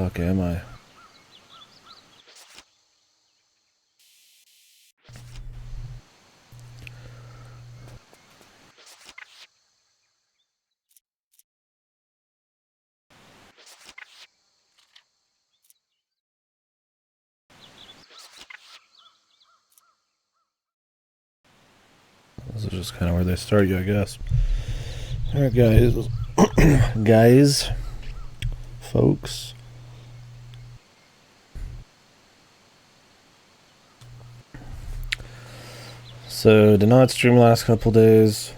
fuck am I? This is just kind of where they start you, I guess. Alright, guys. Guys. Folks. So, did not stream the last couple days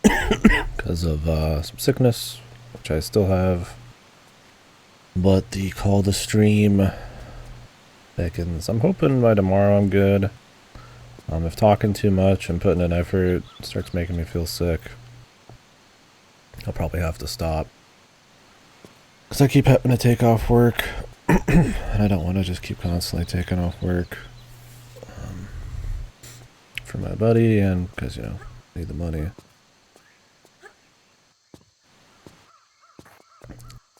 because of some sickness, which I still have. But the call to stream beckons. I'm hoping by tomorrow I'm good. If talking too much and putting in effort starts making me feel sick, I'll probably have to stop. Because I keep having to take off work. And I don't want to just keep constantly taking off work. For my buddy and because, you know, I need the money.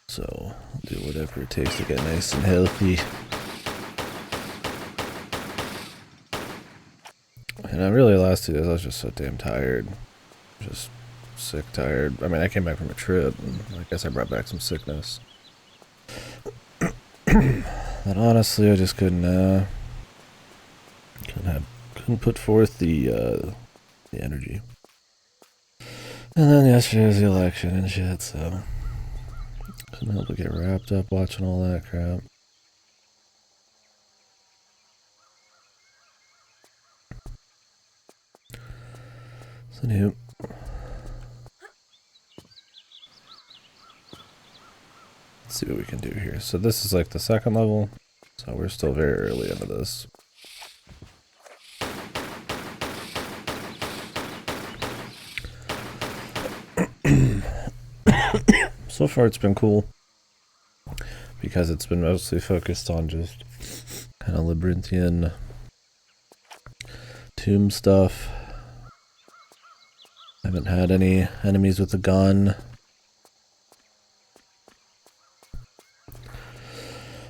So, I'll do whatever it takes to get nice and healthy. And I really, last 2 days, I was just so damn tired. Just sick, tired. I mean, I came back from a trip, and I guess I brought back some sickness. But honestly, I just couldn't put forth the energy. And then yesterday was the election and shit, so couldn't help but get wrapped up watching all that crap. So new. Let's see what we can do here. So this is like the second level, so we're still very early into this. So far it's been cool because it's been mostly focused on just kind of labyrinthian tomb stuff. I haven't had any enemies with a gun.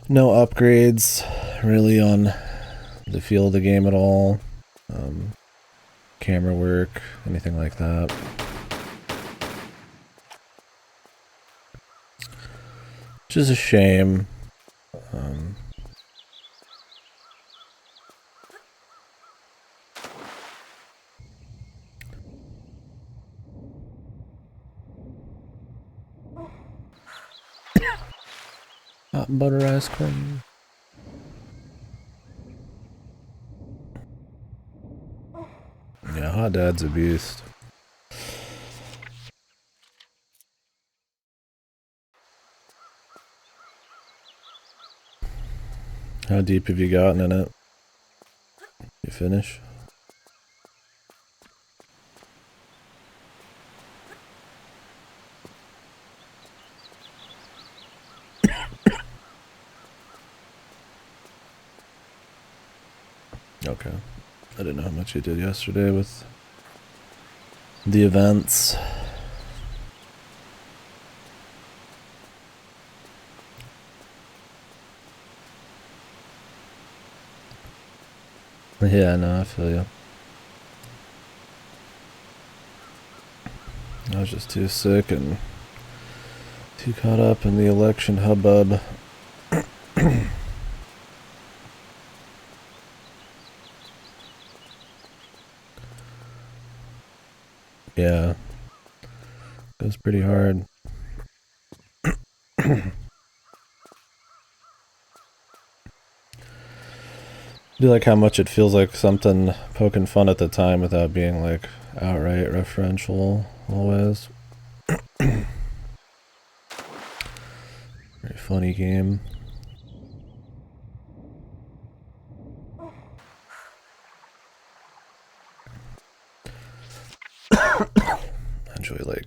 No upgrades really on the feel of the game at all. Camera work, anything like that. Which is a shame. Hot butter ice cream. Yeah, Hot Dad's a beast. How deep have you gotten in it? You finish? Okay. I didn't know how much you did yesterday with the events. Yeah, no, I feel you. I was just too sick and too caught up in the election hubbub. Yeah. It was pretty hard. Do you like how much it feels like something poking fun at the time without being like outright referential always? Very funny game. I enjoy like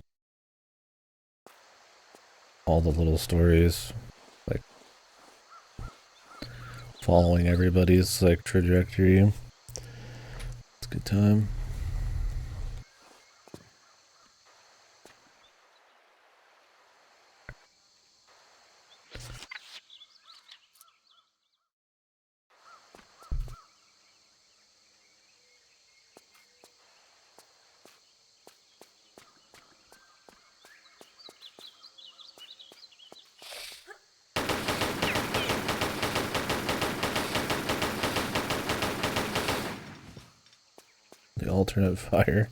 all the little stories, like following everybody's like trajectory. It's a good time. the alternate fire.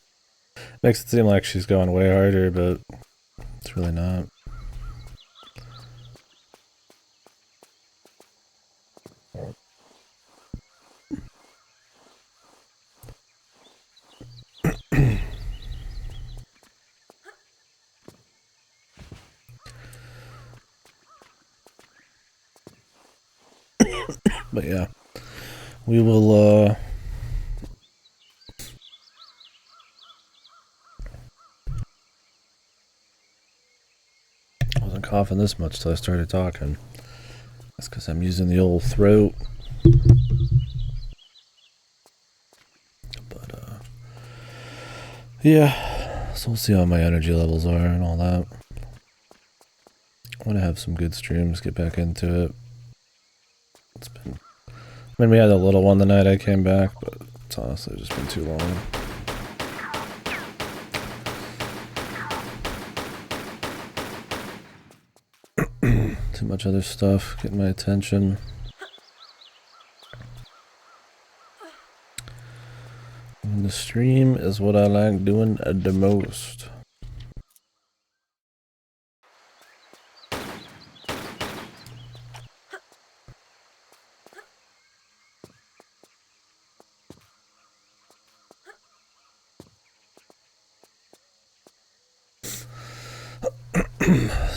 Makes it seem like she's going way harder, but it's really not. But yeah, we will I wasn't coughing this much till I started talking. That's because I'm using the old throat. But yeah, so we'll see how my energy levels are and all that. I want to have some good streams, get back into it. It's been, I mean, we had a little one the night I came back, but it's honestly just been too long. Too much other stuff getting my attention. And the stream is what I like doing the most.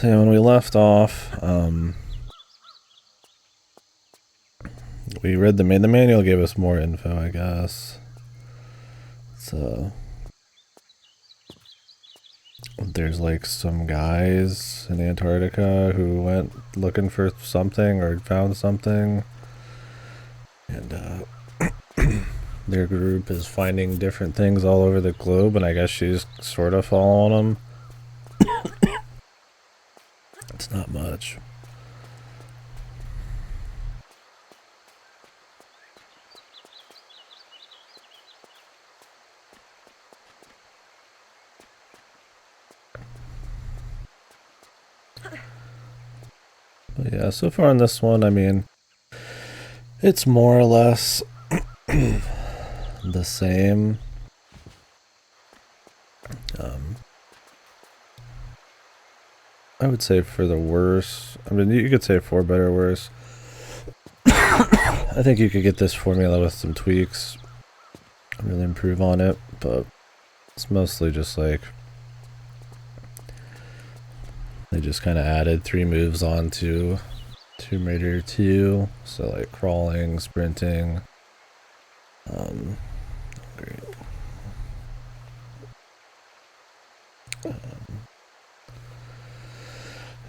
So yeah, when we left off, we read the manual gave us more info, I guess. So there's like some guys in Antarctica who went looking for something or found something, and their group is finding different things all over the globe, and I guess she's sort of following them. It's not much. But yeah, so far on this one, I mean, it's more or less the same. I would say for the worse. I mean, you could say for better or worse. I think you could get this formula with some tweaks, really improve on it, but it's mostly just like they just kind of added 3 moves onto Tomb Raider 2, so like crawling, sprinting. Great.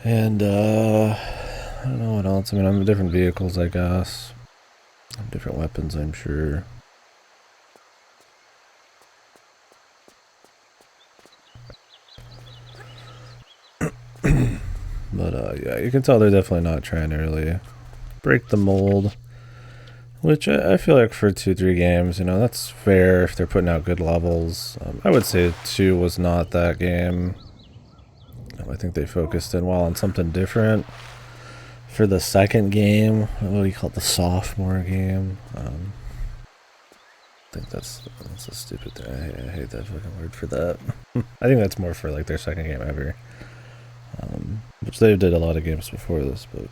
And I don't know what else. I mean, I'm different vehicles, I guess. Different weapons, I'm sure. But yeah, you can tell they're definitely not trying to really break the mold. Which I feel like for 2-3 games, you know, that's fair if they're putting out good levels. I would say 2 was not that game. I think they focused in well on something different. For the second game, what do you call it, the sophomore game? I think that's a stupid thing. I hate that fucking word for that. I think that's more for like their second game ever. Which they did a lot of games before this, but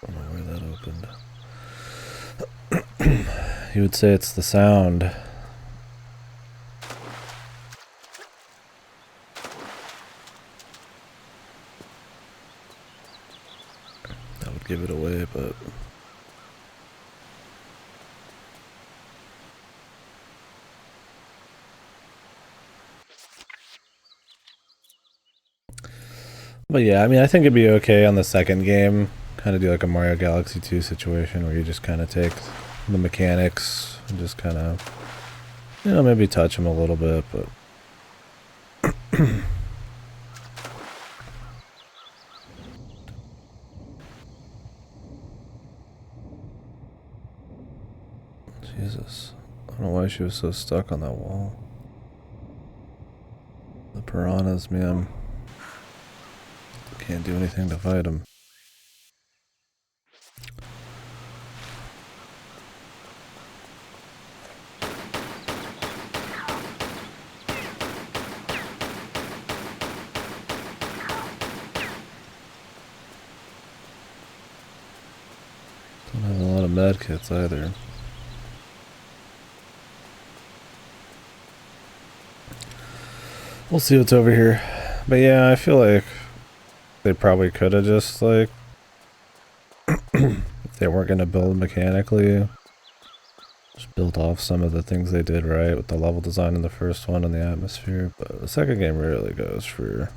I don't know where that opened. You would say it's the sound. That would give it away, but yeah, I mean, I think it'd be okay on the second game. Kind of do like a Mario Galaxy 2 situation where you just kind of take the mechanics and just kind of, you know, maybe touch them a little bit, but Jesus, I don't know why she was so stuck on that wall. The piranhas, man. Can't do anything to fight them. med kits either. We'll see what's over here. But yeah, I feel like they probably could have just, like, if they weren't going to build mechanically, just built off some of the things they did right with the level design in the first one and the atmosphere. But the second game really goes for...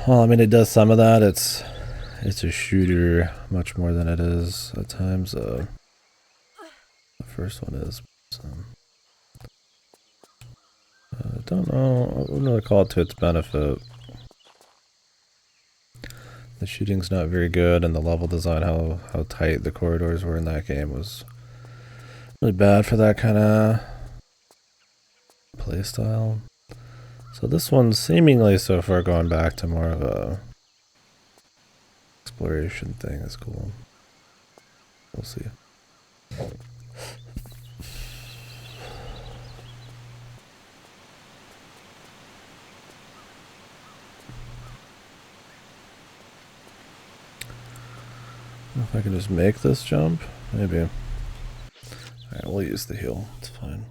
Well, I mean, it does some of that. It's a shooter much more than it is at times. The first one is... So. I don't know, I wouldn't really call it to its benefit. The shooting's not very good, and the level design, how tight the corridors were in that game was really bad for that kind of playstyle. So this one's seemingly so far going back to more of a exploration thing is cool. We'll see. If I can just make this jump, maybe. Alright, we'll use the heal. It's fine.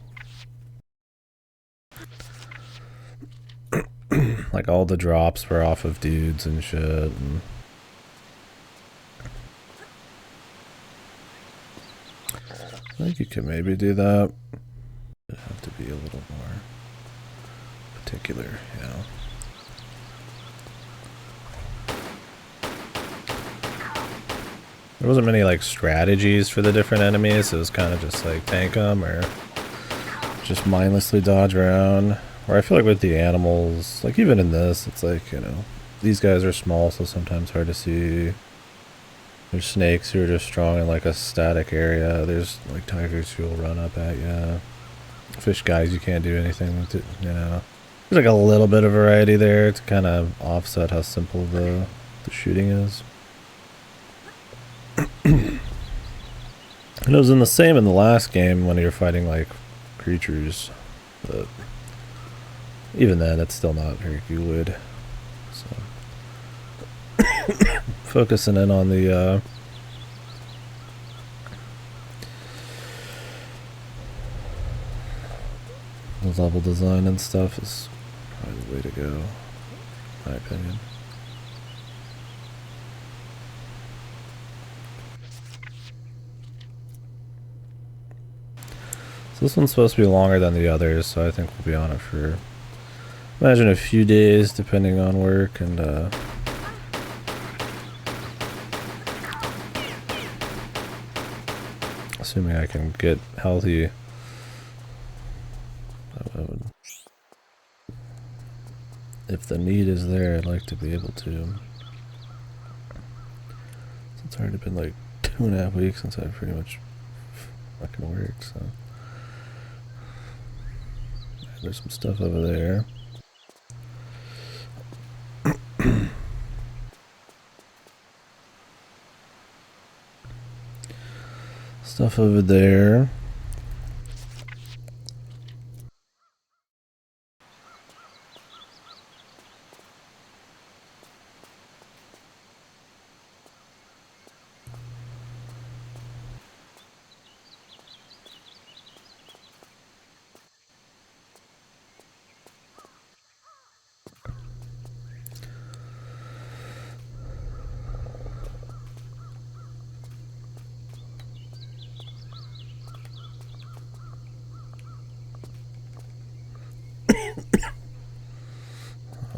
Like all the drops were off of dudes and shit. And I think you could maybe do that. It'd have to be a little more particular, yeah. There wasn't many like strategies for the different enemies. It was kind of just like tank them or just mindlessly dodge around. Or I feel like with the animals, like even in this, it's like, you know, these guys are small, so sometimes hard to see. There's snakes who are just strong in like a static area. There's like tigers who will run up at you. Fish guys you can't do anything with it, you know. There's like a little bit of variety there to kind of offset how simple the shooting is. And it was in the same in the last game when you're fighting like creatures, but even then it's still not very good. So focusing in on the level design and stuff is probably the way to go, in my opinion. This one's supposed to be longer than the others, so I think we'll be on it for, imagine, a few days, depending on work, and assuming I can get healthy. I would, if the need is there, I'd like to be able to. It's already been like 2.5 weeks since I've pretty much fucking worked, so. There's some stuff over there. Stuff over there.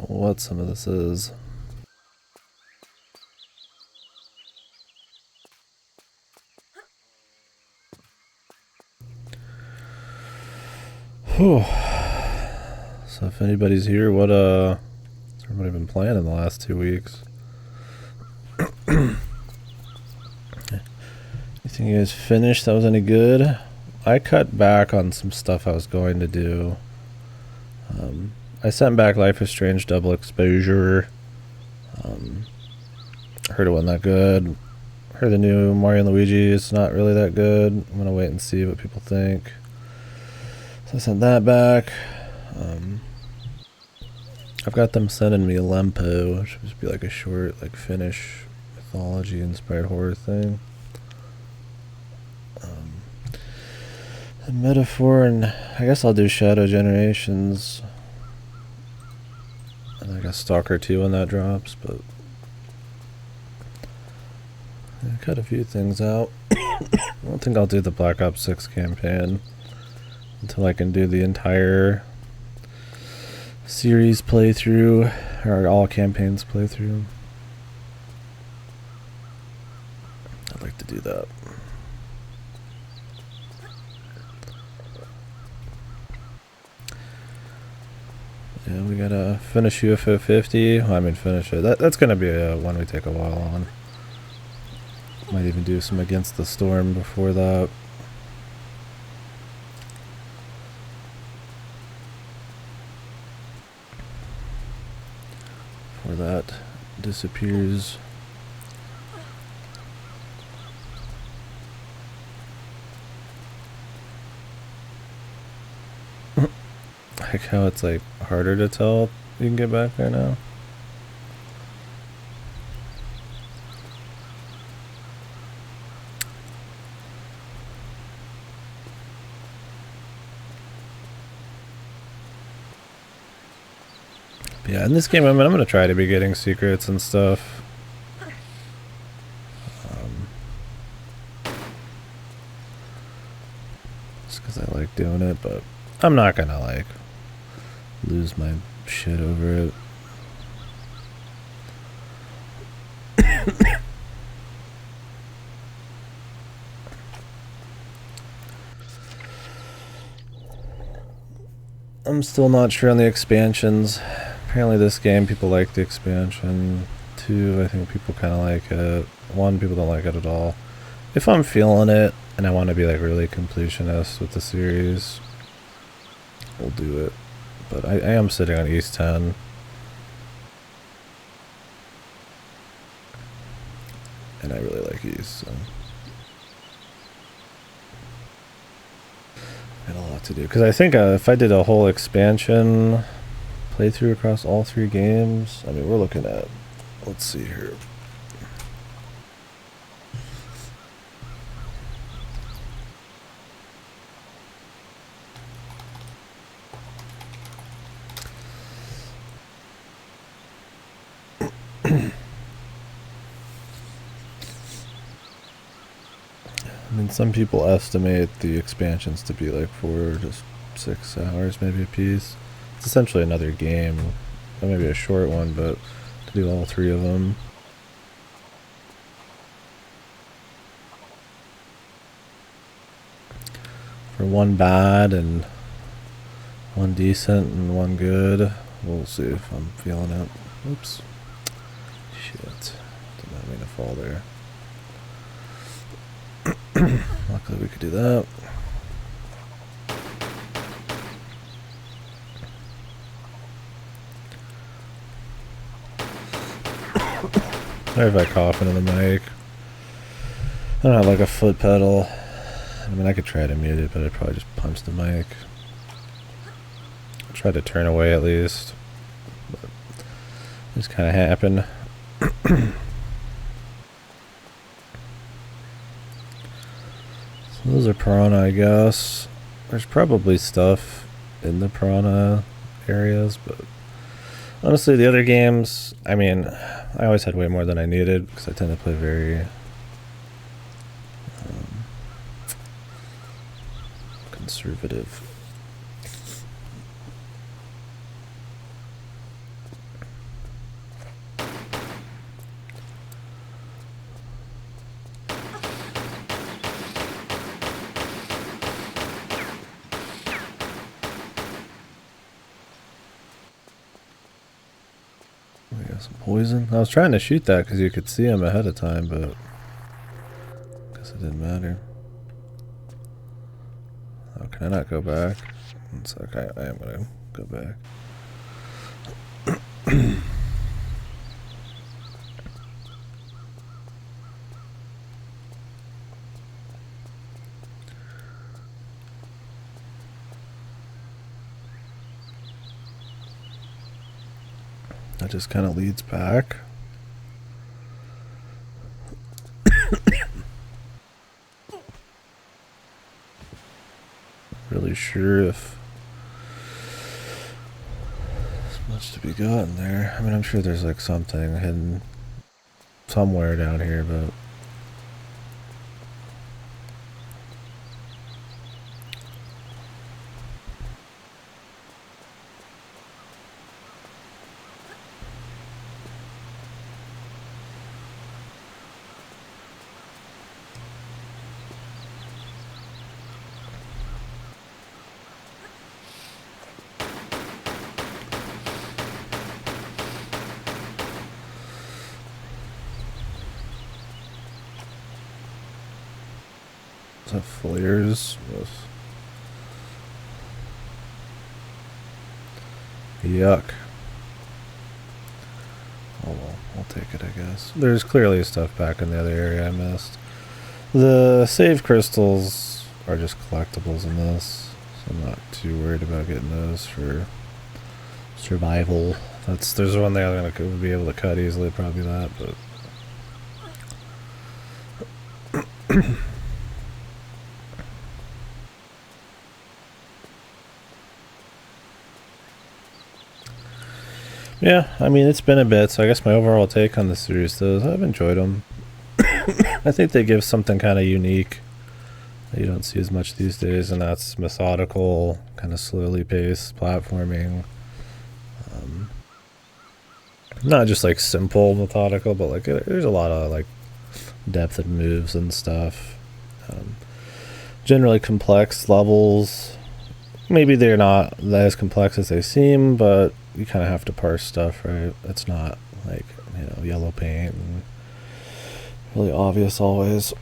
What some of this is. Whew. So if anybody's here, what has everybody been playing in the last 2 weeks? Anything you guys finished that was any good? I cut back on some stuff I was going to do. I sent back Life is Strange Double Exposure. Heard it wasn't that good. Heard the new Mario and Luigi is not really that good. I'm gonna wait and see what people think. So I sent that back. I've got them sending me Lempo, which would be like a short, like finish with mythology-inspired horror thing. A metaphor, and I guess I'll do Shadow Generations. And I guess Stalker 2 when that drops, but I cut a few things out. I don't think I'll do the Black Ops 6 campaign until I can do the entire series playthrough, or all campaigns playthrough. I'd like to do that. Yeah, we gotta finish UFO 50. Well, I mean, finish it. That's gonna be one we take a while on. Might even do some Against the Storm before that. Before that disappears. Like how it's like harder to tell you can get back there now. But yeah, in this game, I'm gonna try to be getting secrets and stuff. Just because I like doing it, but I'm not gonna like lose my shit over it. I'm still not sure on the expansions. Apparently this game, people like the expansion. 2, I think people kind of like it. 1, people don't like it at all. If I'm feeling it, and I want to be like really completionist with the series, we'll do it. But I am sitting on East 10. And I really like East, so. I got a lot to do. Because I think if I did a whole expansion playthrough across all 3 games, I mean, we're looking at, let's see here. I mean, some people estimate the expansions to be like 4 to 6 hours maybe a piece. It's essentially another game. Maybe a short one, but to do all 3 of them. For 1 bad and 1 decent and 1 good. We'll see if I'm feeling it. Oops. Shit. Did not mean to fall there. Luckily we could do that. Sorry if I cough into the mic. I don't have like a foot pedal. I mean, I could try to mute it, but I'd probably just punch the mic. Try to turn away at least. But it just kind of happened. So those are piranha, I guess. There's probably stuff in the piranha areas, but honestly, the other games, I mean, I always had way more than I needed because I tend to play very conservative. We got some poison. I was trying to shoot that because you could see him ahead of time, but I guess it didn't matter. Oh, can I not go back? It's like I am gonna go back. That just kind of leads back. really sure if there's much to be gotten there. I mean, I'm sure there's like something hidden somewhere down here, but is that flares? Yes. Yuck. Oh well, I'll take it, I guess. There's clearly stuff back in the other area I missed. The save crystals are just collectibles in this, so I'm not too worried about getting those for survival. There's one there I'm gonna be able to cut easily, probably that, but yeah, I mean, it's been a bit, so I guess my overall take on the series though is I've enjoyed them. I think they give something kind of unique that you don't see as much these days, and that's methodical, kind of slowly paced platforming. Not just like simple methodical, but like there's a lot of like depth and moves and stuff. Generally complex levels. Maybe they're not as complex as they seem, but you kind of have to parse stuff, right? It's not like, yellow paint and really obvious always.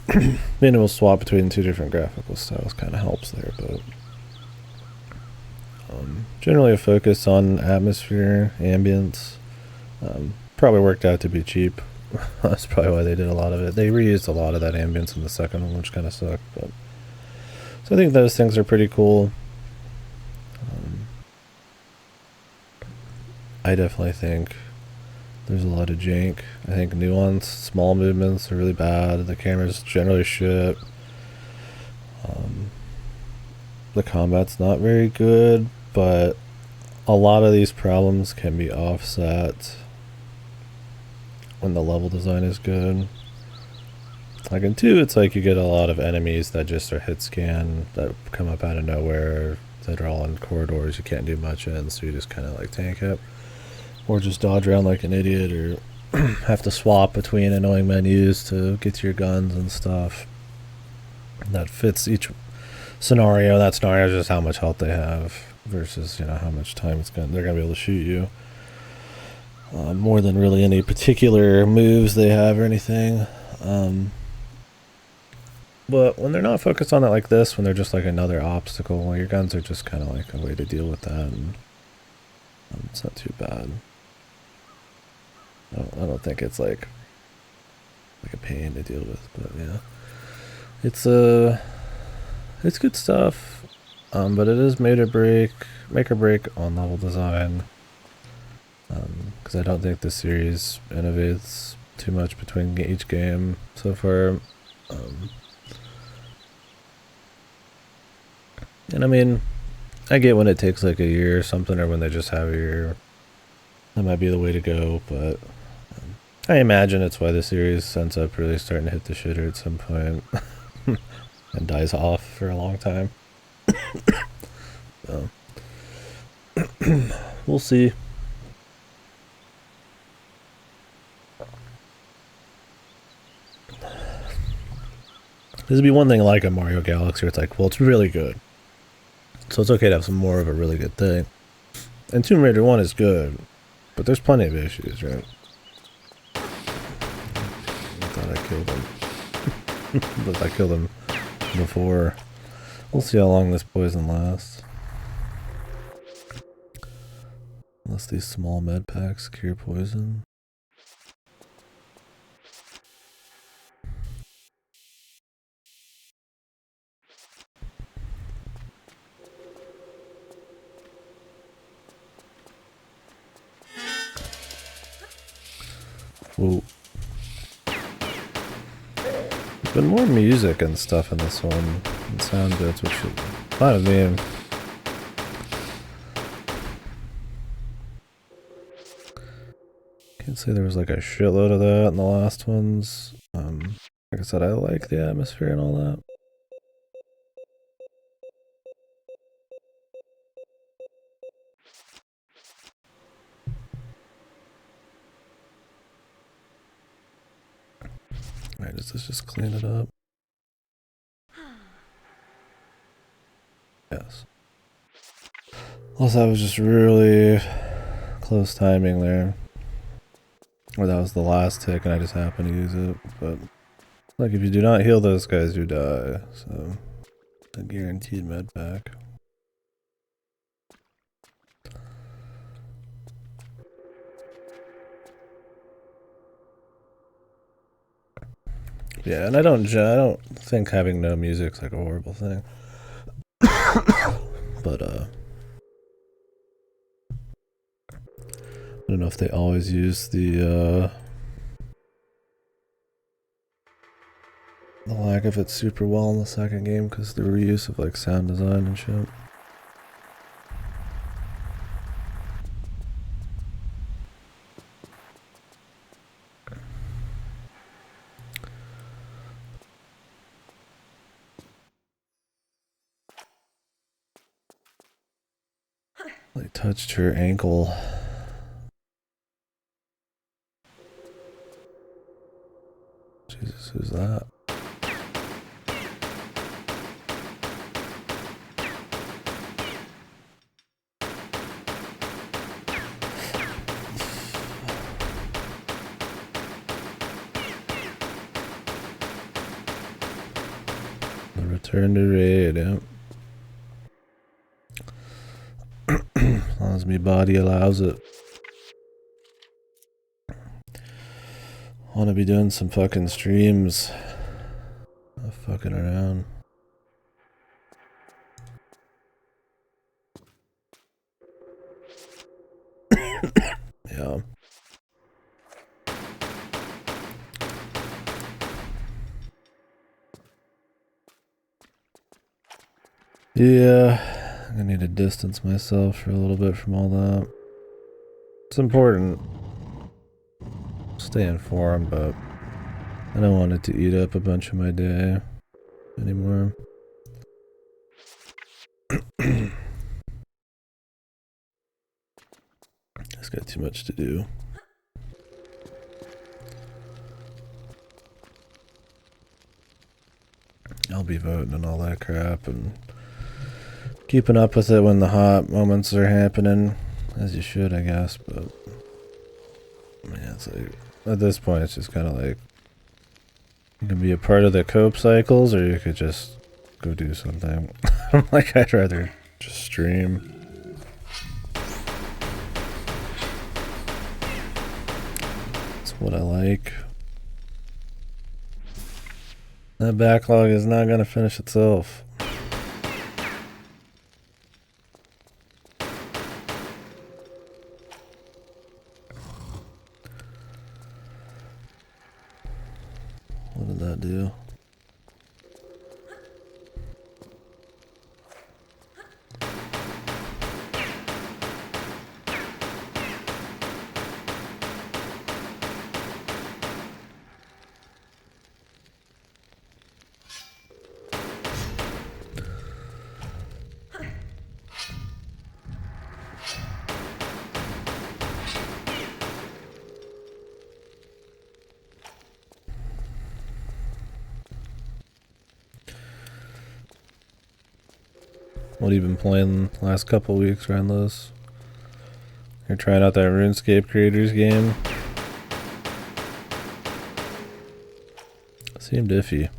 Being able to swap between two different graphical styles kind of helps there, but generally a focus on atmosphere, ambience. Probably worked out to be cheap. That's probably why they did a lot of it. They reused a lot of that ambience in the second one, which kind of sucked. But so I think those things are pretty cool. I definitely think there's a lot of jank. I think nuance, small movements are really bad. The camera's generally shit. The combat's not very good, but a lot of these problems can be offset when the level design is good. Like in 2, it's like you get a lot of enemies that just are hit scan, that come up out of nowhere, that are all in corridors you can't do much in, so you just kind of like tank it. Or just dodge around like an idiot, or have to swap between annoying menus to get to your guns and stuff. That fits each scenario. That scenario is just how much health they have versus, how much time they're going to be able to shoot you. More than really any particular moves they have or anything. But when they're not focused on it like this, when they're just like another obstacle, well, your guns are just kind of like a way to deal with that, and it's not too bad. I don't think it's like a pain to deal with, but yeah, it's good stuff. But it is make or break on level design. Because I don't think the series innovates too much between each game so far. And I mean, I get when it takes like a year or something, or when they just have a year. That might be the way to go, but I imagine it's why the series ends up really starting to hit the shitter at some point and dies off for a long time. So we'll see. This would be one thing like a Mario Galaxy where it's like, well, it's really good, so it's okay to have some more of a really good thing. And Tomb Raider 1 is good, but there's plenty of issues, right? I thought I killed him. But I killed him before. We'll see how long this poison lasts. Unless these small med packs cure poison. Whoa. There's been more music and stuff in this one, and sound bits, which fine with me. Can't say there was like a shitload of that in the last ones. Like I said, I like the atmosphere and all that. Alright, let's just clean it up. Yes. Also, that was just really close timing there. Or that was the last tick and I just happened to use it. But, like, if you do not heal those guys, you die. So, a guaranteed med pack. Yeah, and I don't think having no music's like a horrible thing. But I don't know if they always use the lack of it super well in the second game because the reuse of like sound design and shit. They touched her ankle. Jesus, who's that? The return to raid, yeah. As long as my body allows it. Want to be doing some fucking streams. Not fucking around. Yeah. Yeah, I need to distance myself for a little bit from all that. It's important. Stay informed, but I don't want it to eat up a bunch of my day anymore. Just got too much to do. I'll be voting and all that crap and keeping up with it when the hot moments are happening, as you should, I guess, but yeah, it's like, at this point it's just kind of like, you can be a part of the cope cycles or you could just go do something. I'm like, I'd rather just stream. That's what I like. That backlog is not gonna finish itself. What did that do? What have you been playing the last couple weeks, Renless? You're trying out that RuneScape Creators game? Seemed iffy.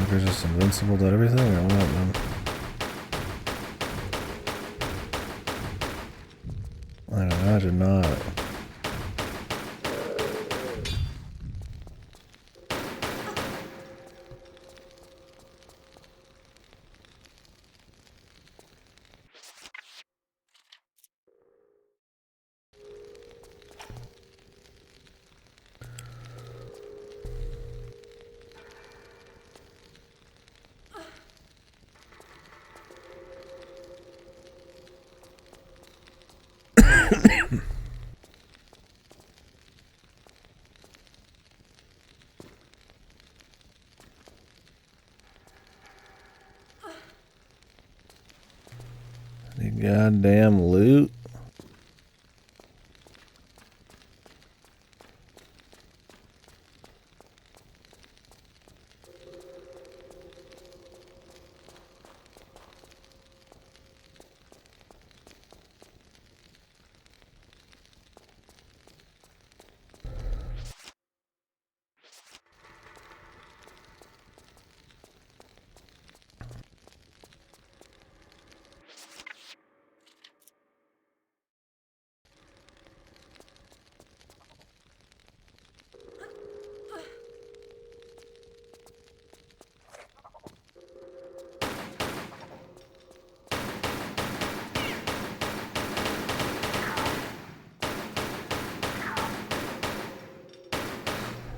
They're just invincible to everything or what, man? I'd imagine not. Any goddamn loot?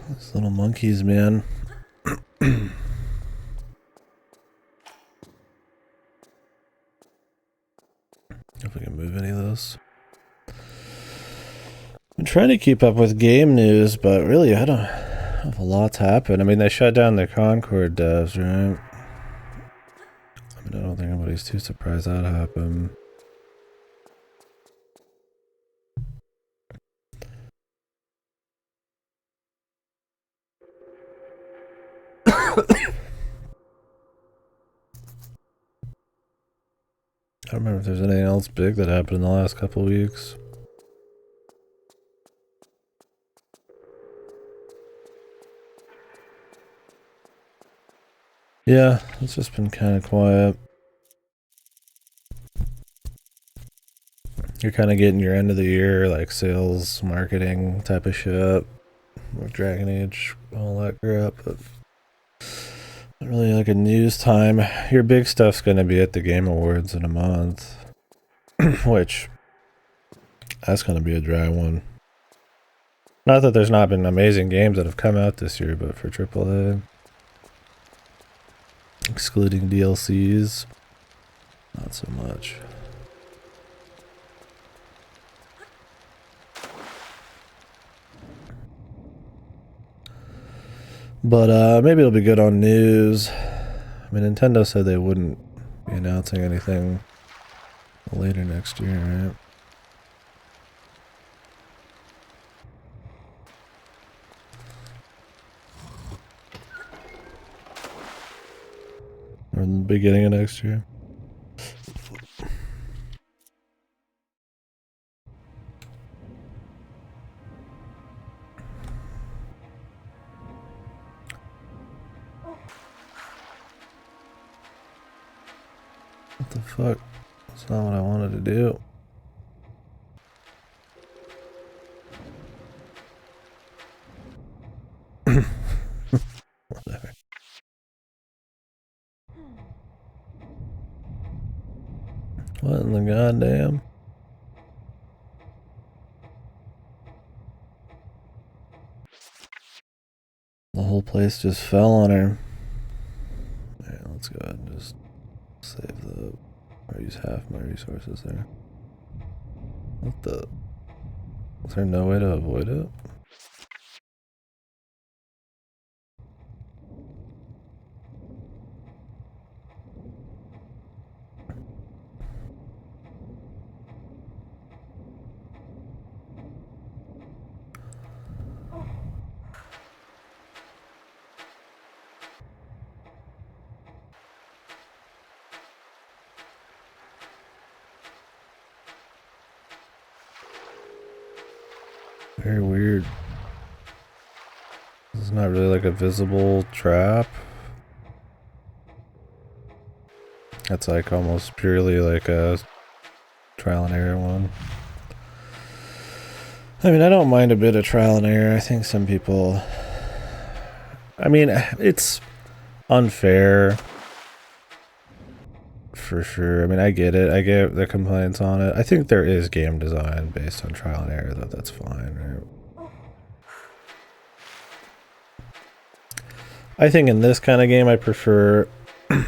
These little monkeys, man. If we can move any of those. I'm trying to keep up with game news, but really I don't have a lot's happened. I mean, they shut down the Concord devs, right? I mean, I don't think anybody's too surprised that happened. I don't remember if there's anything else big that happened in the last couple of weeks. Yeah, it's just been kind of quiet. You're kind of getting your end of the year, like sales, marketing type of shit, like Dragon Age, all that crap, but not really like a news time. Your big stuff's gonna be at the Game Awards in a month, which that's gonna be a dry one. Not that there's not been amazing games that have come out this year, but for AAA, excluding DLCs, not so much. But maybe it'll be good on news. I mean, Nintendo said they wouldn't be announcing anything later next year, right? Or in the beginning of next year. What the fuck? That's not what I wanted to do. Whatever. What in the goddamn? The whole place just fell on her. Alright, let's go ahead and just save the... or use half my resources there. What the... is there no way to avoid it? Very weird. This is not really like a visible trap. That's like almost purely like a trial and error one. I mean, I don't mind a bit of trial and error. I think some people... I mean, it's unfair for sure. I mean, I get it. I get the complaints on it. I think there is game design based on trial and error, though. That's fine, right? I think in this kind of game, I prefer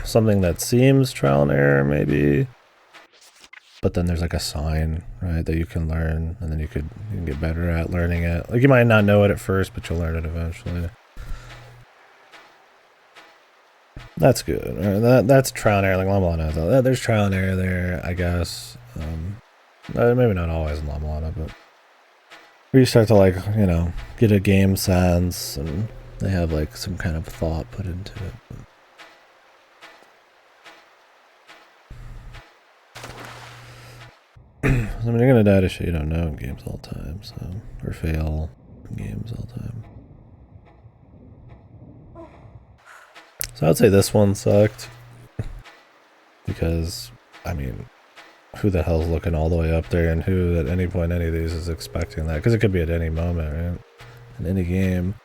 something that seems trial and error, maybe. But then there's like a sign, right, that you can learn, and then you can get better at learning it. Like, you might not know it at first, but you'll learn it eventually. That's good. That's trial and error. Like La Mulana has all. There's trial and error there, I guess. Maybe not always in La Mulana, but where you start to, like, you know, get a game sense, and they have like some kind of thought put into it. I mean, you're gonna die to shit you don't know in games all the time, so, or fail in games all the time. So I'd say this one sucked. Because, I mean, who the hell's looking all the way up there, and who at any point any of these is expecting that? Because it could be at any moment, right? In any game.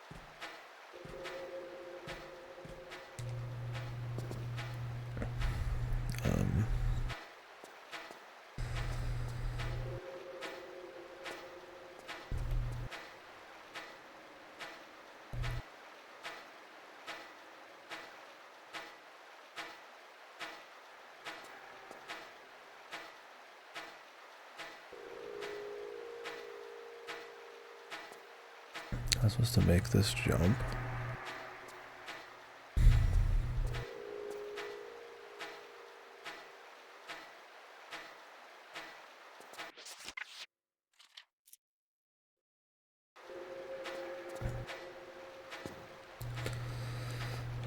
I'm supposed to make this jump.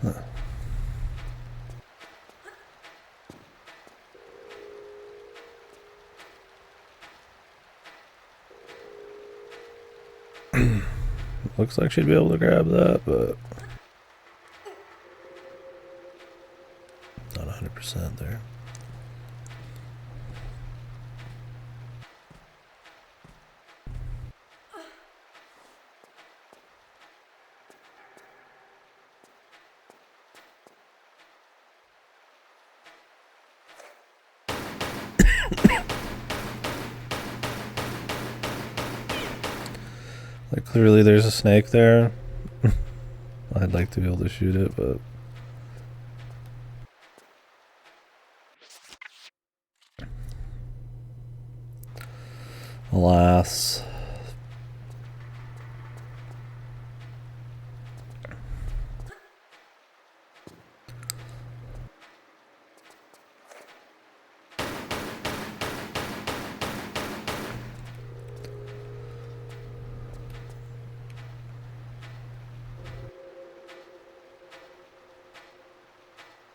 Huh. Looks like she'd be able to grab that, but not 100% there. Like, clearly there's a snake there. I'd like to be able to shoot it, but... alas.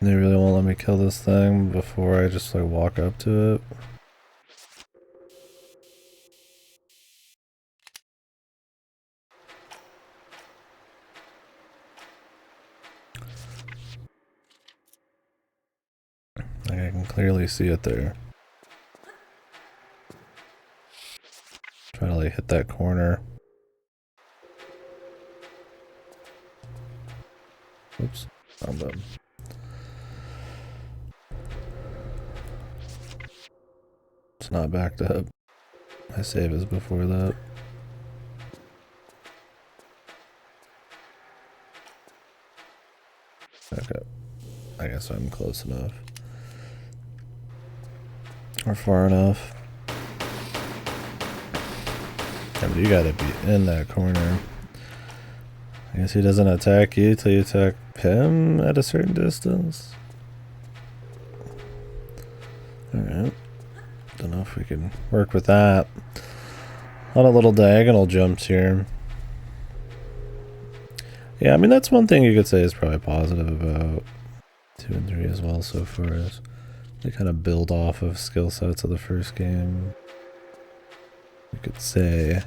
They really won't let me kill this thing before I just like walk up to it. Like, I can clearly see it there. Try to like hit that corner. Oops, wrong button. It's not backed up. My save is before that. Okay. I guess I'm close enough. Or far enough. Yeah, but you gotta be in that corner. I guess he doesn't attack you till you attack him at a certain distance. Alright. Don't know if we can work with that. A lot of little diagonal jumps here. Yeah, I mean, that's one thing you could say is probably positive about 2 and 3 as well so far, is they kind of build off of skill sets of the first game. You could say.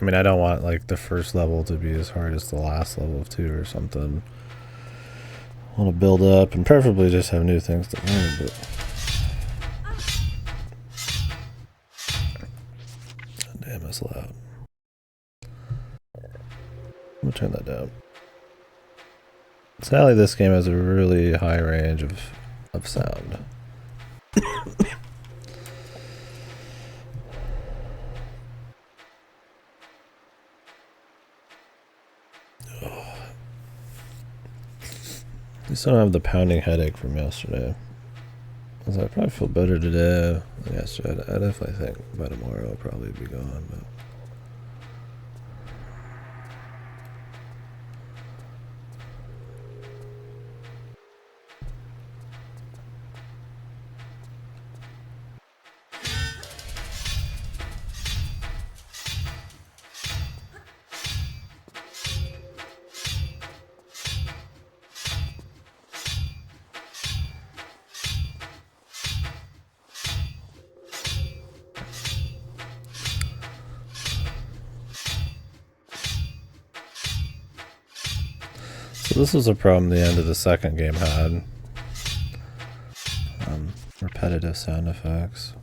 I mean, I don't want like the first level to be as hard as the last level of 2 or something. want to build up and preferably just have new things to learn, but damn, that's loud. I'm gonna turn that down. Sadly, this game has a really high range of sound. At least I don't have the pounding headache from yesterday. I probably feel better today than yesterday. I definitely think by tomorrow I'll probably be gone, but so this was a problem the end of the second game had. Repetitive sound effects.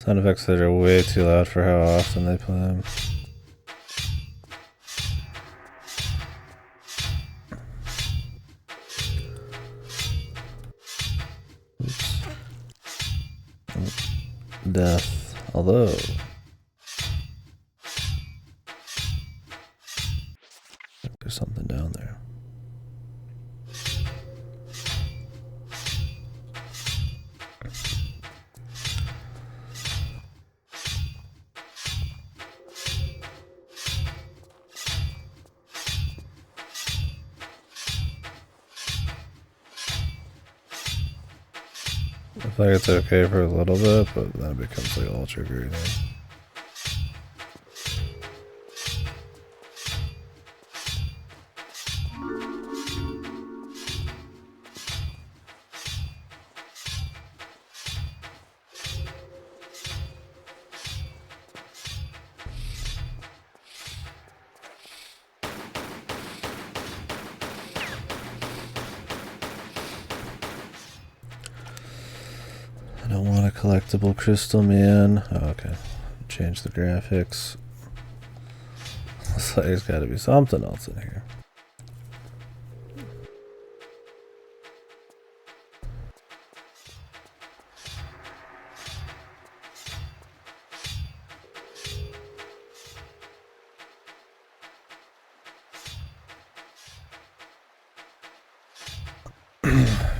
Sound effects that are way too loud for how often they play them. Oops. Death. Although there's something down there. I feel like it's okay for a little bit, but then it becomes like ultra greedy. I don't want a collectible crystal, man. Oh, okay. Change the graphics. Looks like there's gotta be something else in here.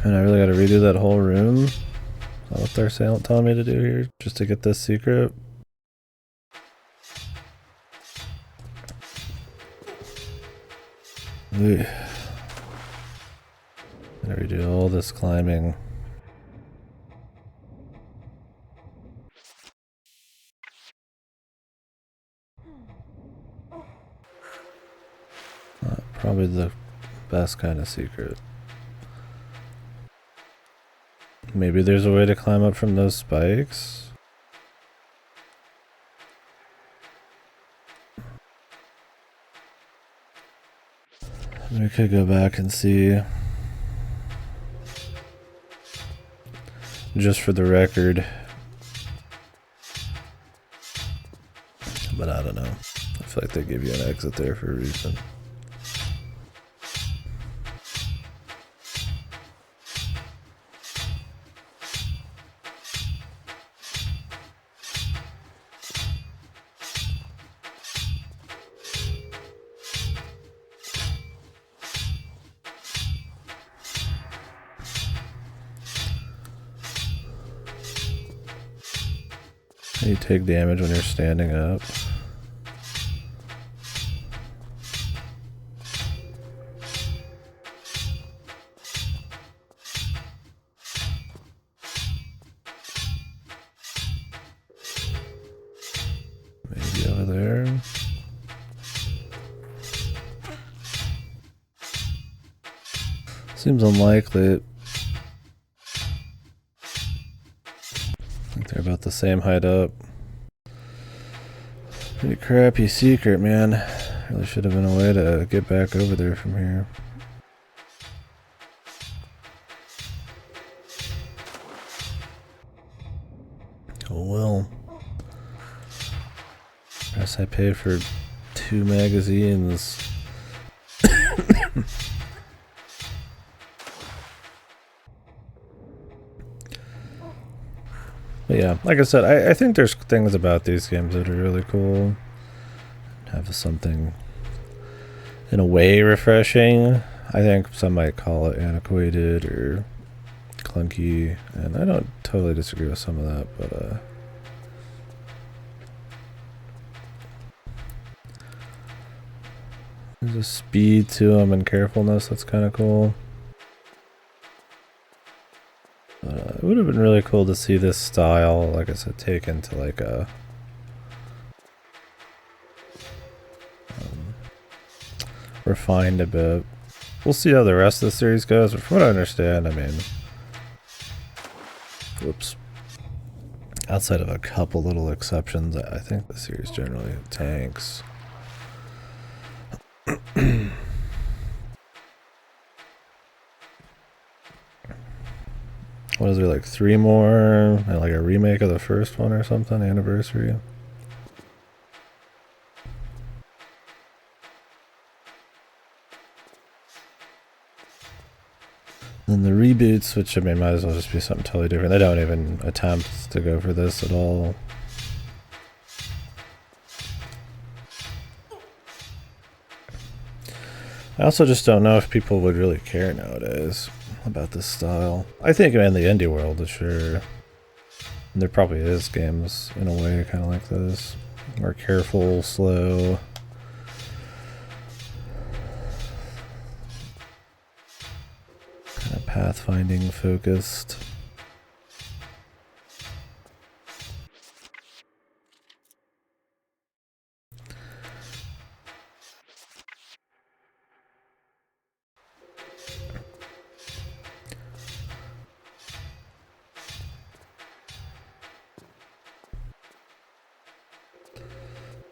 And I really gotta redo that whole room? Is that what they're telling me to do here? Just to get this secret? Ugh. Gotta redo all this climbing. Not probably the best kind of secret. Maybe there's a way to climb up from those spikes? We could go back and see. Just for the record. But I don't know. I feel like they give you an exit there for a reason. You take damage when you're standing up. Maybe over there. Seems unlikely. I think they're about the same height up. Pretty crappy secret, man. Really should have been a way to get back over there from here. price I pay for 2 magazines. But yeah, like I said, I think there's things about these games that are really cool. Have something, in a way, refreshing. I think some might call it antiquated or clunky, and I don't totally disagree with some of that, but there's a speed to them and carefulness that's kind of cool. It would have been really cool to see this style, like I said, taken to like a refined a bit. We'll see how the rest of the series goes, but from what I understand, I mean, whoops. Outside of a couple little exceptions, I think the series generally tanks. What is there, like 3 more? And like a remake of the first one or something? Anniversary? Then the reboots, which I mean might as well just be something totally different. They don't even attempt to go for this at all. I also just don't know if people would really care nowadays about this style. I think in the indie world, sure. And there probably is games in a way kind of like this. More careful, slow. Kind of pathfinding focused.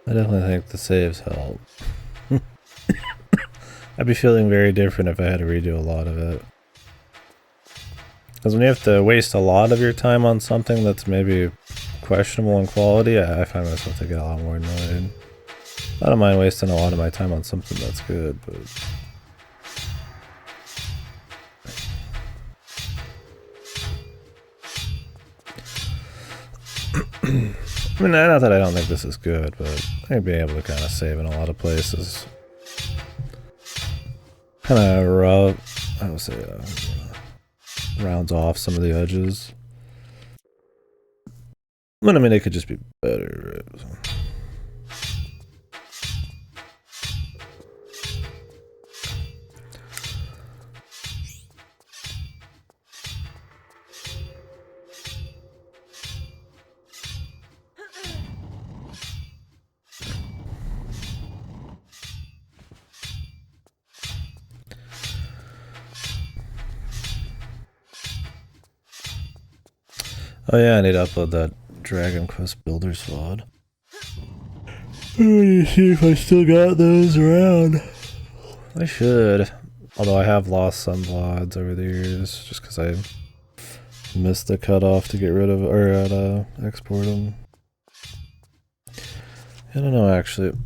I definitely think the saves help. I'd be feeling very different if I had to redo a lot of it. Because when you have to waste a lot of your time on something that's maybe questionable in quality, I find myself to get a lot more annoyed. I don't mind wasting a lot of my time on something that's good, but... I mean, not that I don't think this is good, but I think being able to kind of save in a lot of places kind of I would say, rounds off some of the edges. But I mean, it could just be better. Right? Oh yeah, I need to upload that Dragon Quest Builders VOD. See if I still got those around. I should. Although I have lost some VODs over the years, just because I missed the cutoff to get rid of or export them. I don't know actually.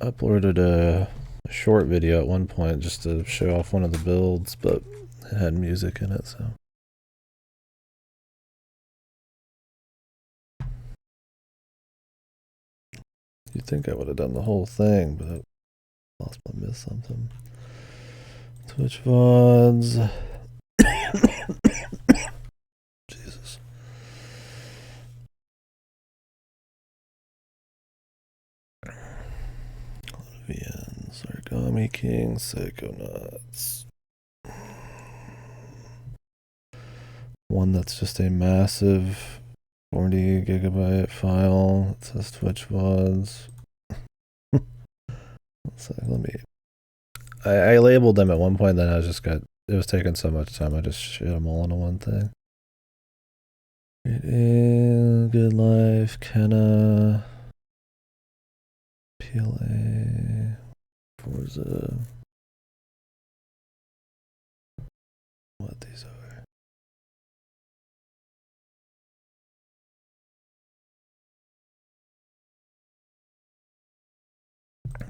Uploaded a short video at one point just to show off one of the builds, but it had music in it, so. You'd think I would have done the whole thing, but possibly missed something. Twitch VODs. Jesus. VNs, Origami King, Psychonauts. One that's just a massive 40 gigabyte file. It says Twitch VODs. So let me. I labeled them at one point, then I just it was taking so much time, I just shit them all into one thing. Good Life, Kenna, PLA, Forza. What these are?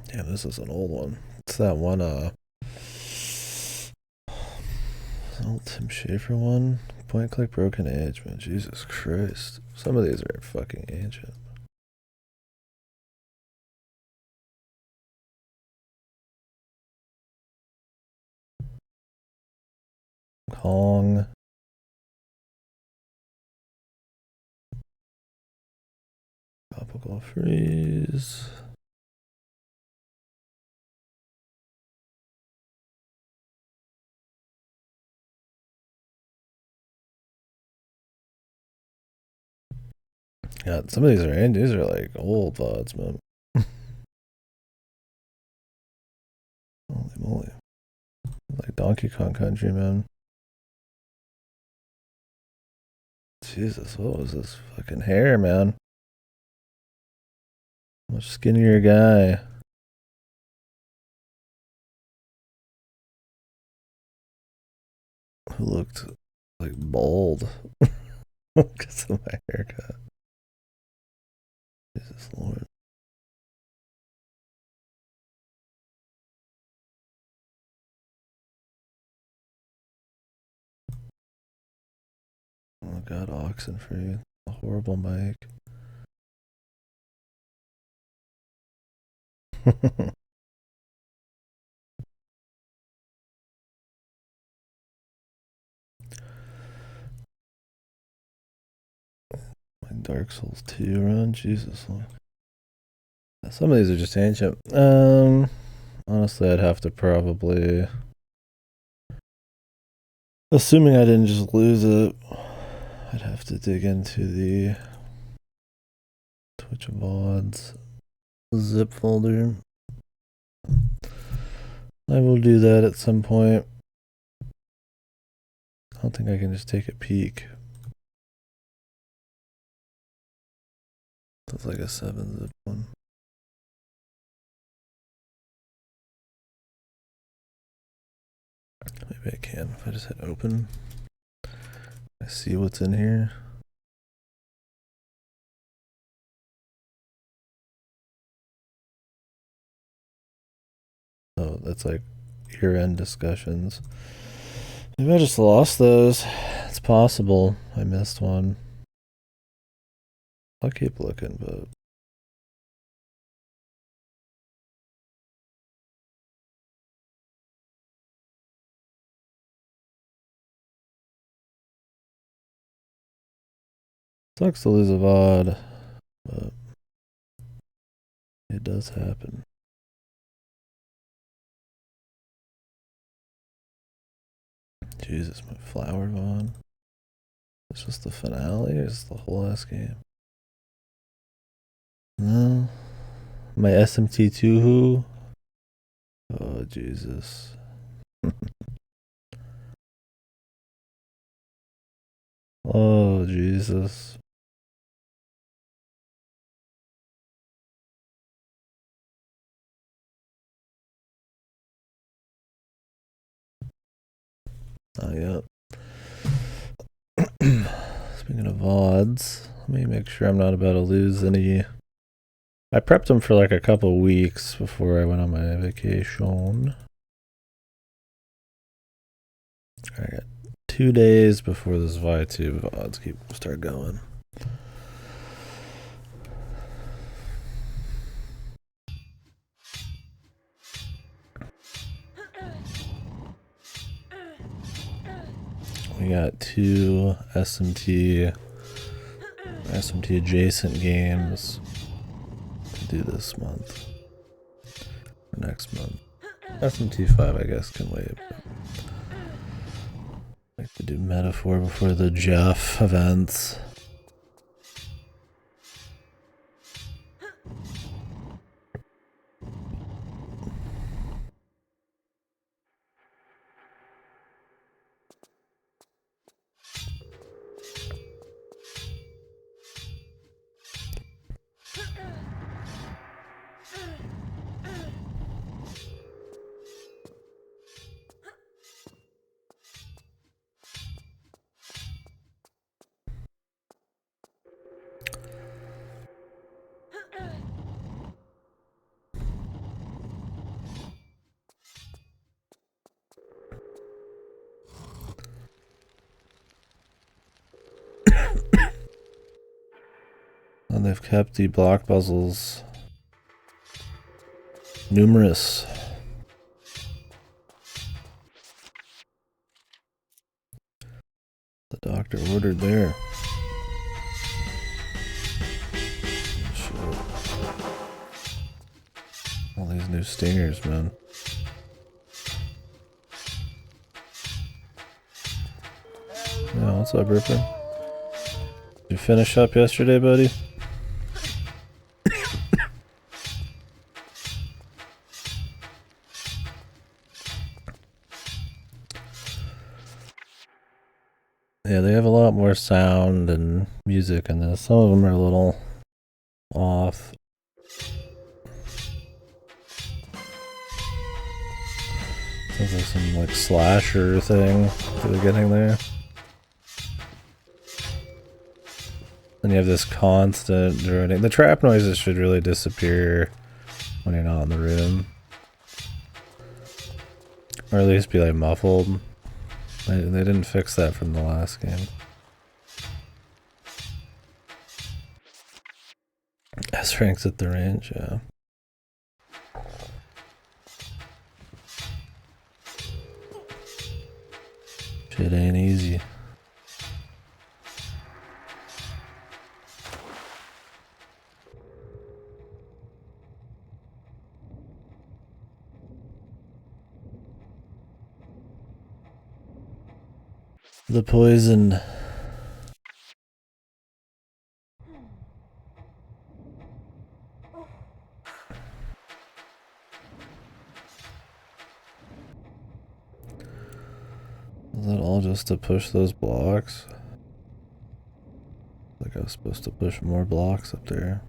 Damn, this is an old one. It's that one, old Tim Schafer one. Point click Broken Age, man. Jesus Christ. Some of these are fucking ancient. Kong. Tropical Freeze. Yeah, some of these are like old VODs, man. Holy moly. Like Donkey Kong Country, man. Jesus, what was this fucking hair, man? Much skinnier guy. Who looked like bald because of my haircut. Jesus Lord. Oh god, Oxenfree. A horrible mic. My Dark Souls 2 run, Jesus Lord. Some of these are just ancient. Honestly, I'd have to probably, assuming I didn't just lose it, I'd have to dig into the Twitch VODs zip folder. I will do that at some point. I don't think I can just take a peek. That's like a 7-zip one. Maybe I can if I just hit open. I see what's in here. Oh, that's like year-end discussions. Maybe I just lost those. It's possible I missed one. I'll keep looking, but sucks to lose a VOD, but it does happen. Jesus, my flower VOD. Is this the finale or is this the whole ass game? No. My SMT2 who? Oh, Jesus. Oh, Jesus. Not yet. Speaking of VODs, let me make sure I'm not about to lose any. I prepped them for like a couple weeks before I went on my vacation. I got 2 days before this Y2 VODs start going. We got 2 SMT adjacent games to do this month. Or next month. SMT5 I guess can wait. I like to do Metaphor before the Jeff events. And they've kept the block puzzles numerous. The doctor ordered there. Shit. All these new stingers, man. Yeah, what's up, Ripper? Did you finish up yesterday, buddy? Yeah, they have a lot more sound and music in this. Some of them are a little off. Sounds like some like slasher thing at the beginning there. Then you have this constant droning. The trap noises should really disappear when you're not in the room. Or at least be like muffled. They didn't fix that from the last game. S ranks at the range, yeah. Shit ain't easy. The poison. Is that all just to push those blocks? Like I was supposed to push more blocks up there.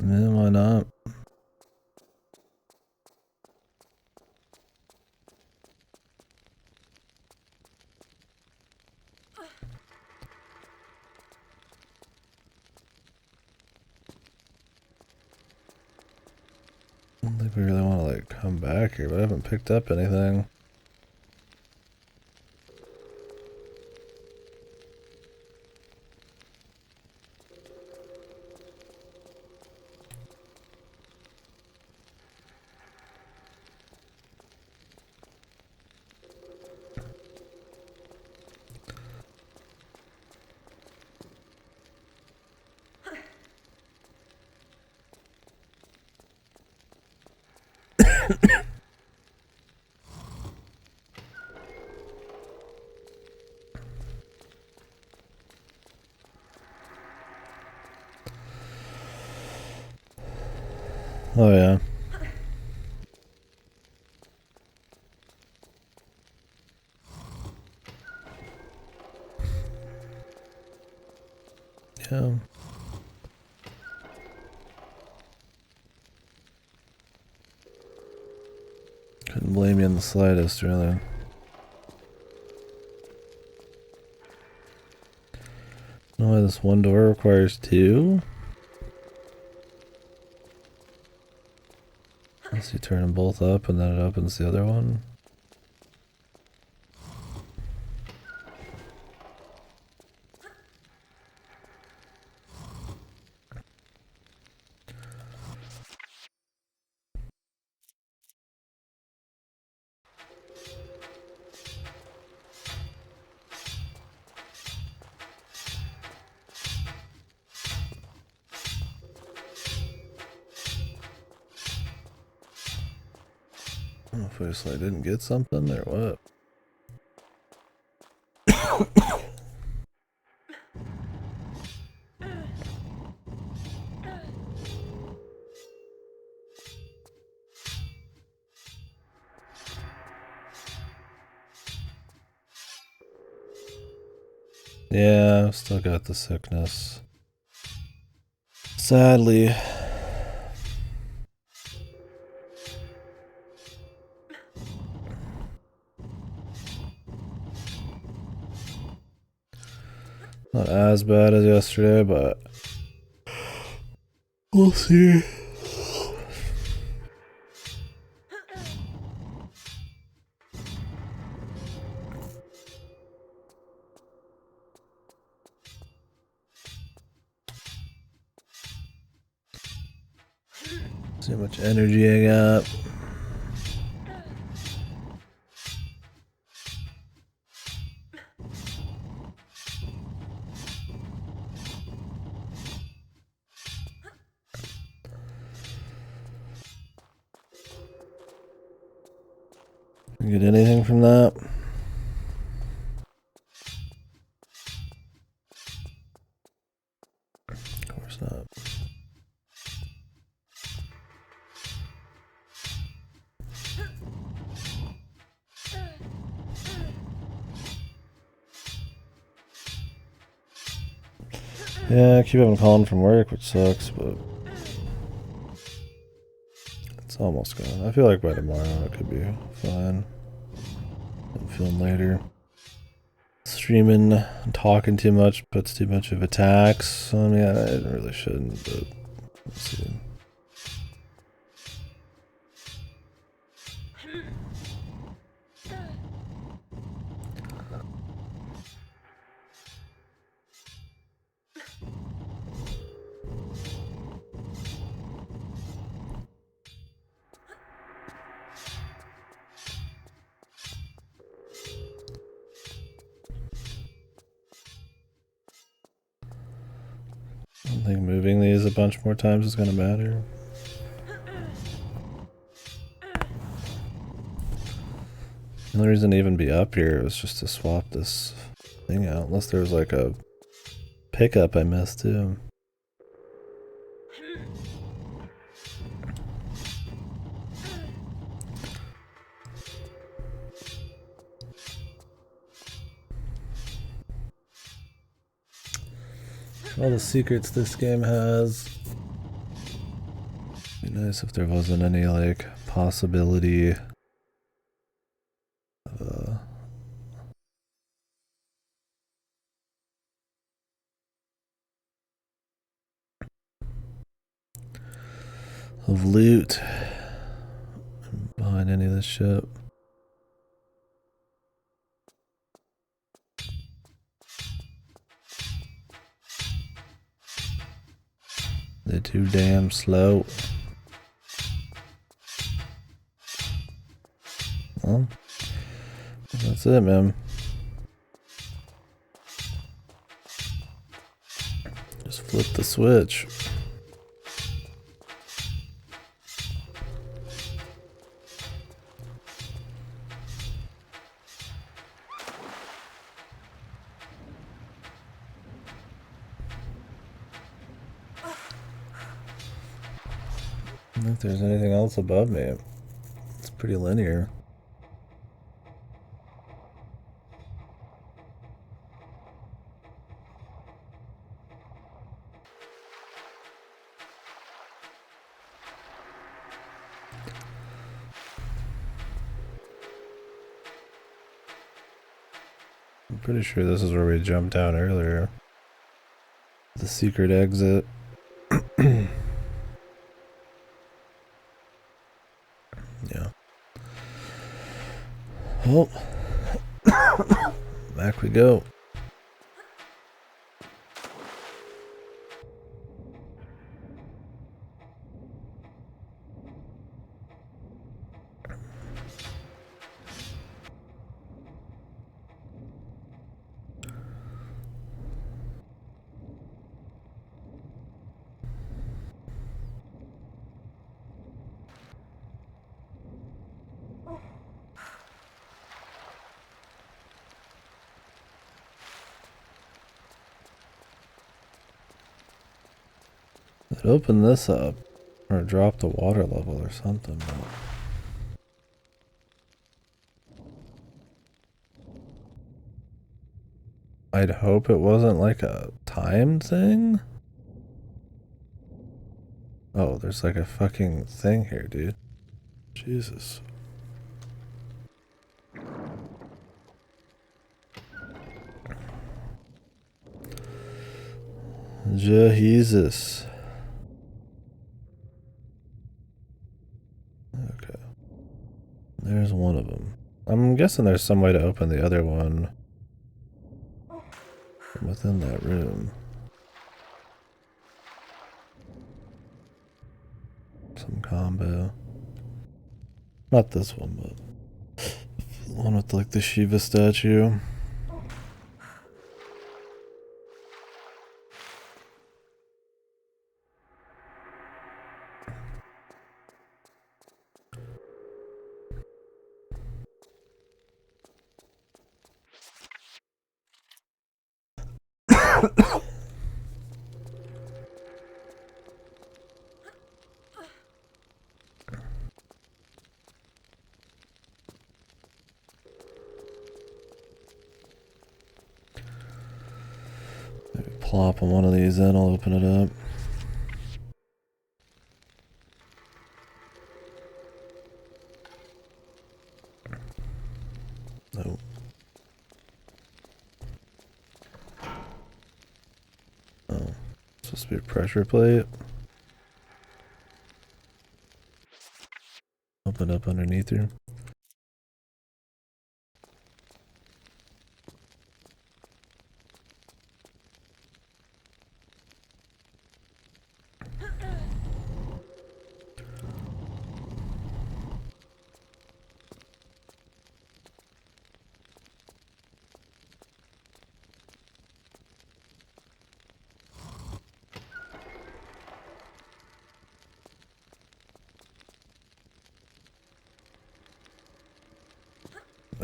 Yeah, why not? I don't think we really want to like come back here, but I haven't picked up anything. Oh yeah. Yeah. Couldn't blame you in the slightest, really. Know why this one door requires two? Unless you turn them both up and then it opens the other one. I don't know if I just like didn't get something or what. Yeah, I've still got the sickness. Sadly. Not as bad as yesterday, but we'll see. See how much energy I got. Get anything from that? Of course not. Yeah, I keep having calling from work, which sucks, but it's almost gone. I feel like by tomorrow it could be fine. I'm feeling later. Streaming and talking too much puts too much of attacks on me. I really shouldn't, but let's see. I don't think moving these a bunch more times is going to matter. The only reason to even be up here was just to swap this thing out, unless there was like a pickup I missed too. All the secrets this game has. It'd be nice if there wasn't any like possibility of loot behind any of this shit. They're too damn slow. Well, that's it, man. Just flip the switch. I don't think there's anything else above me. It's pretty linear. I'm pretty sure this is where we jumped out earlier. The secret exit. Yeah. Well, back we go. It opened this up, or dropped the water level or something. But I'd hope it wasn't like a timed thing. Oh, there's like a fucking thing here, dude. Jesus. Jesus. Okay. There's one of them. I'm guessing there's some way to open the other one from within that room. Some combo. Not this one, but the one with like the Shiva statue. Maybe plop on one of these in, I'll open it up. Nope. Oh. It's supposed to be a pressure plate. Open up underneath here.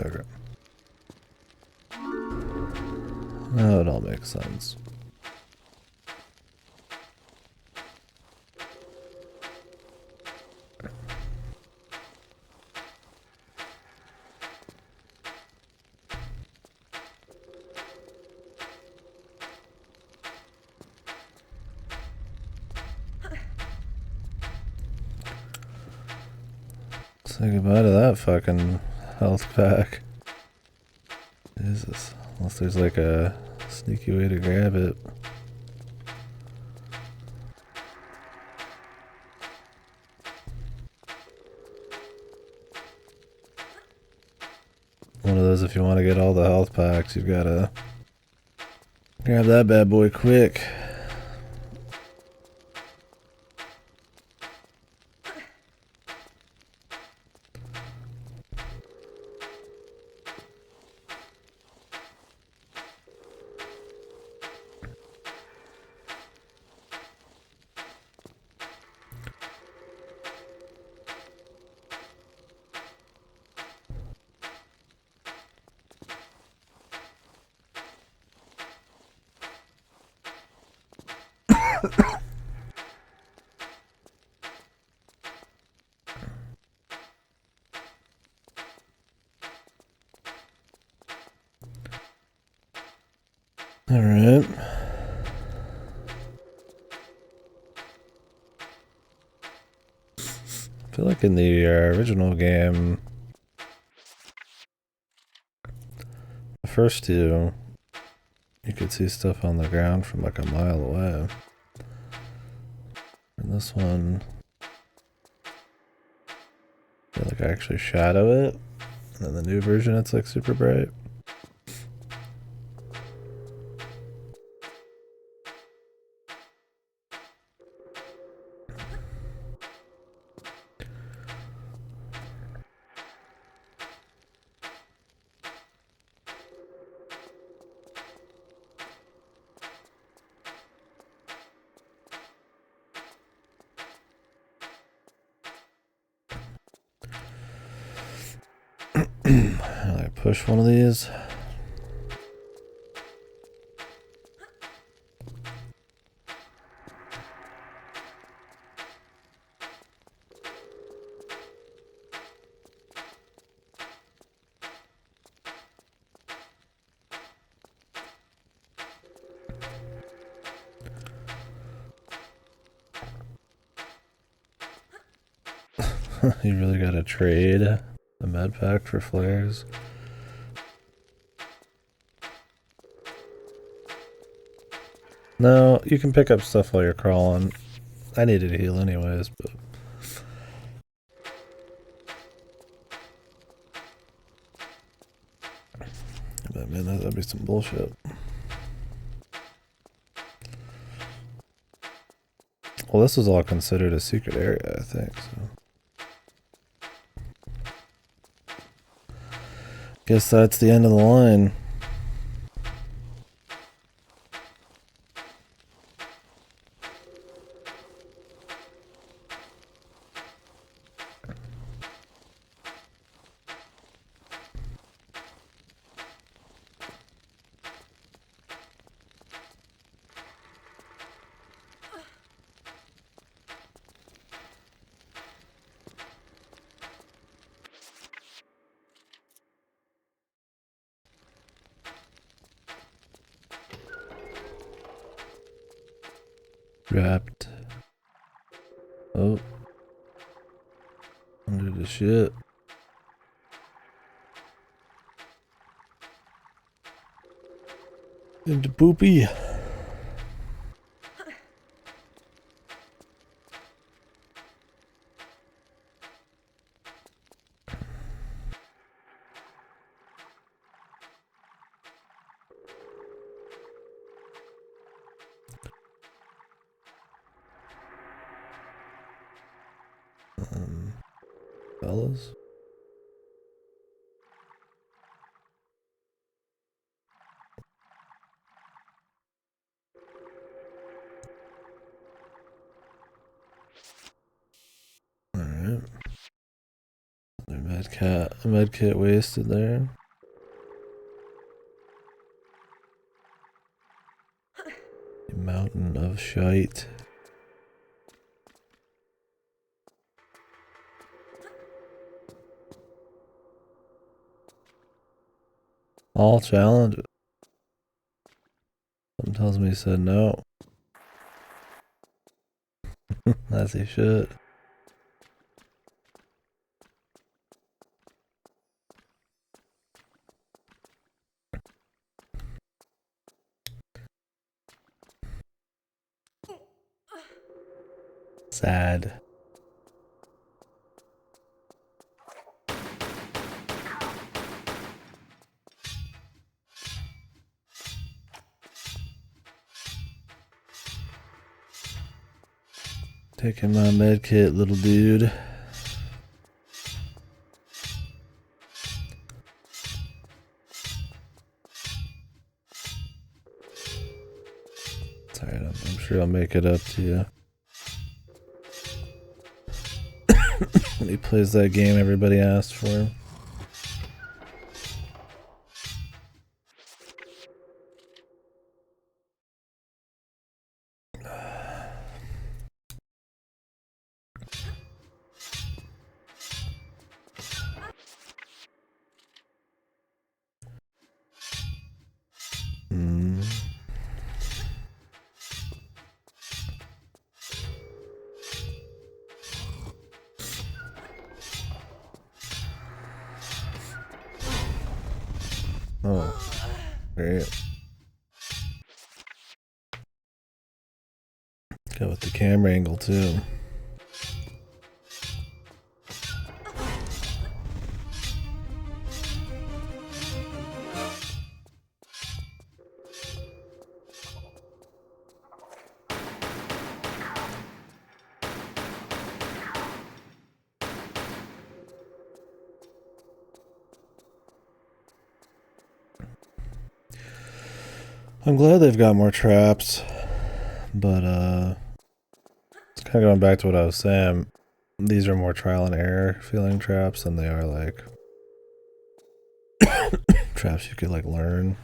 Okay. Now it all makes sense. Say goodbye to that fucking health pack. Jesus. Unless there's like a sneaky way to grab it. One of those, if you want to get all the health packs, you've got to grab that bad boy quick. Alright. I feel like in the original game, the first two, you could see stuff on the ground from like a mile away. And this one, you like actually shadow it. And then the new version, it's like super bright. I push one of these. You really gotta trade a med pack for flares. No, you can pick up stuff while you're crawling. I needed to heal anyways, but... But man, that'd be some bullshit. Well, this was all considered a secret area, I think, so... Guess that's the end of the line. Trapped. Oh. Under the shit. Into poopy. Fellas. Alright. Another med kit wasted there. A mountain of shite. All challenges. Something tells me he said no. As he should. Sad. Taking my med kit, little dude. It's alright, I'm sure I'll make it up to you. When he plays that game everybody asked for. Oh, great. Go with the camera angle too. I'm glad they've got more traps, but it's kind of going back to what I was saying. These are more trial and error feeling traps than they are like traps you could like learn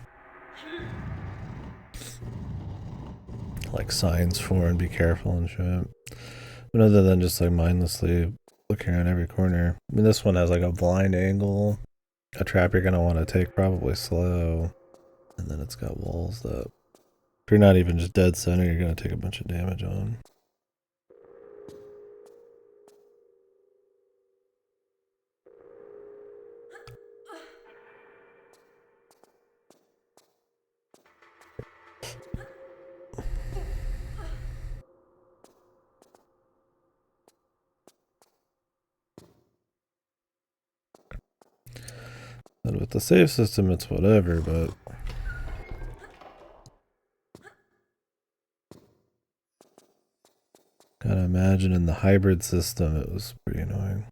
like signs for and be careful and shit. But other than just like mindlessly looking around every corner. I mean, this one has like a blind angle, a trap you're gonna want to take probably slow. And then it's got walls that, if you're not even just dead center, you're going to take a bunch of damage on. And with the save system, it's whatever, but gotta imagine in the hybrid system, it was pretty annoying.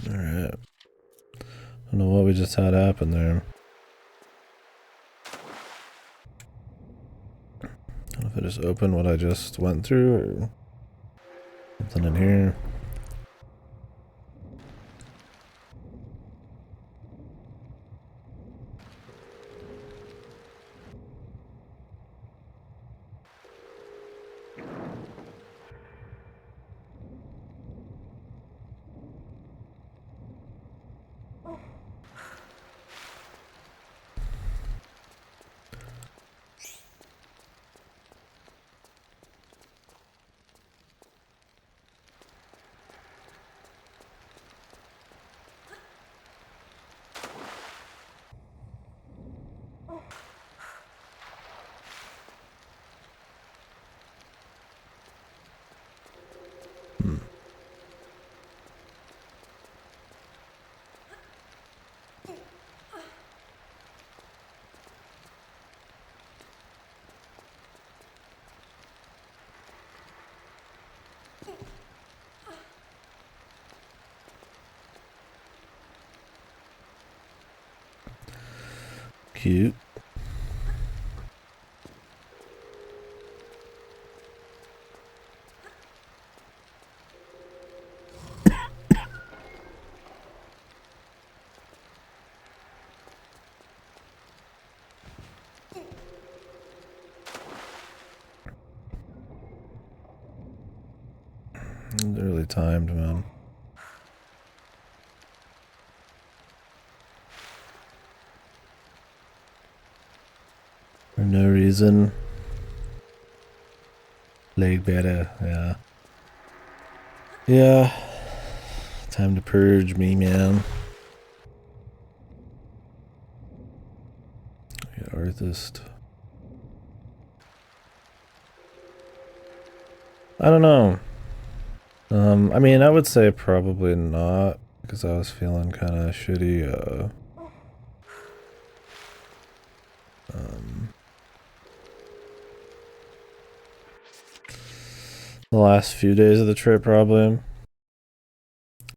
Alright. I don't know what we just had happen there. I don't know if I just opened what I just went through or something in here. Cute. Really timed, man. For no reason. Leg better, yeah. Yeah. Time to purge me, man. Yeah, Arthist. I don't know. I mean, I would say probably not, because I was feeling kind of shitty, the last few days of the trip, probably.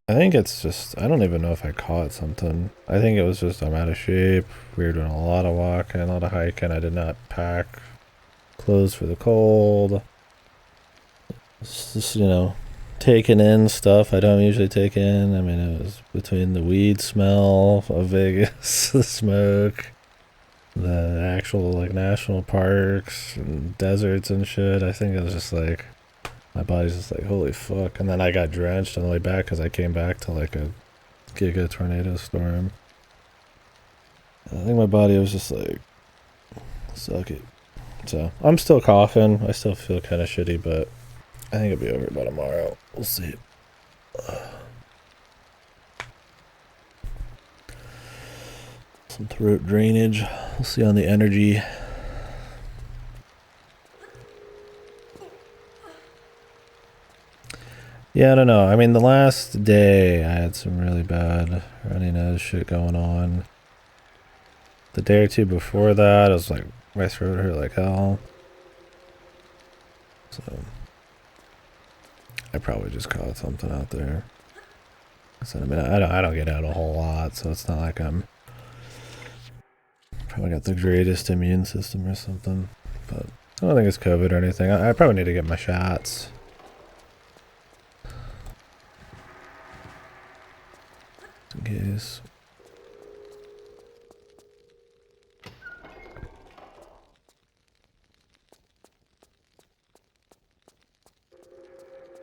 I think it's just, I don't even know if I caught something. I think it was just I'm out of shape. We were doing a lot of walking, a lot of hiking. I did not pack clothes for the cold. It's just, you know, taking in stuff I don't usually take in. I mean, it was between the weed smell of Vegas, the smoke, the actual, like, national parks and deserts and shit. I think it was just like, my body's just like, holy fuck. And then I got drenched on the way back because I came back to like a giga tornado storm. And I think my body was just like, suck it. So I'm still coughing. I still feel kind of shitty, but I think it'll be over by tomorrow. We'll see. Some throat drainage. We'll see on the energy. Yeah, I don't know. I mean, the last day I had some really bad runny nose shit going on. The day or two before that, I was like, my throat hurt like hell. So I probably just caught something out there. I mean, I don't get out a whole lot, so it's not like I'm probably got the greatest immune system or something. But I don't think it's COVID or anything. I probably need to get my shots. In case.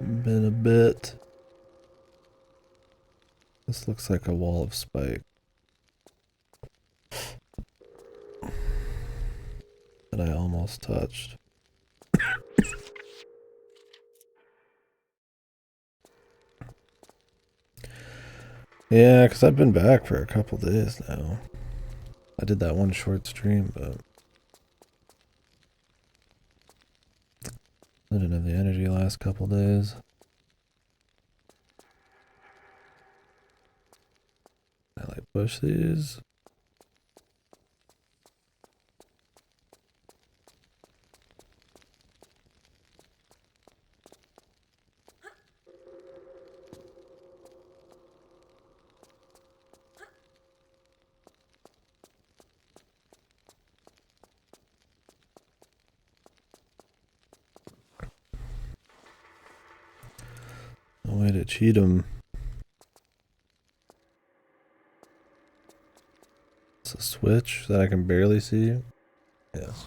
Been a bit. This looks like a wall of spike that I almost touched. Yeah, because I've been back for a couple days now. I did that one short stream, but I didn't have the energy last couple days. I like push these. No way to cheat him. It's a switch that I can barely see. Yes.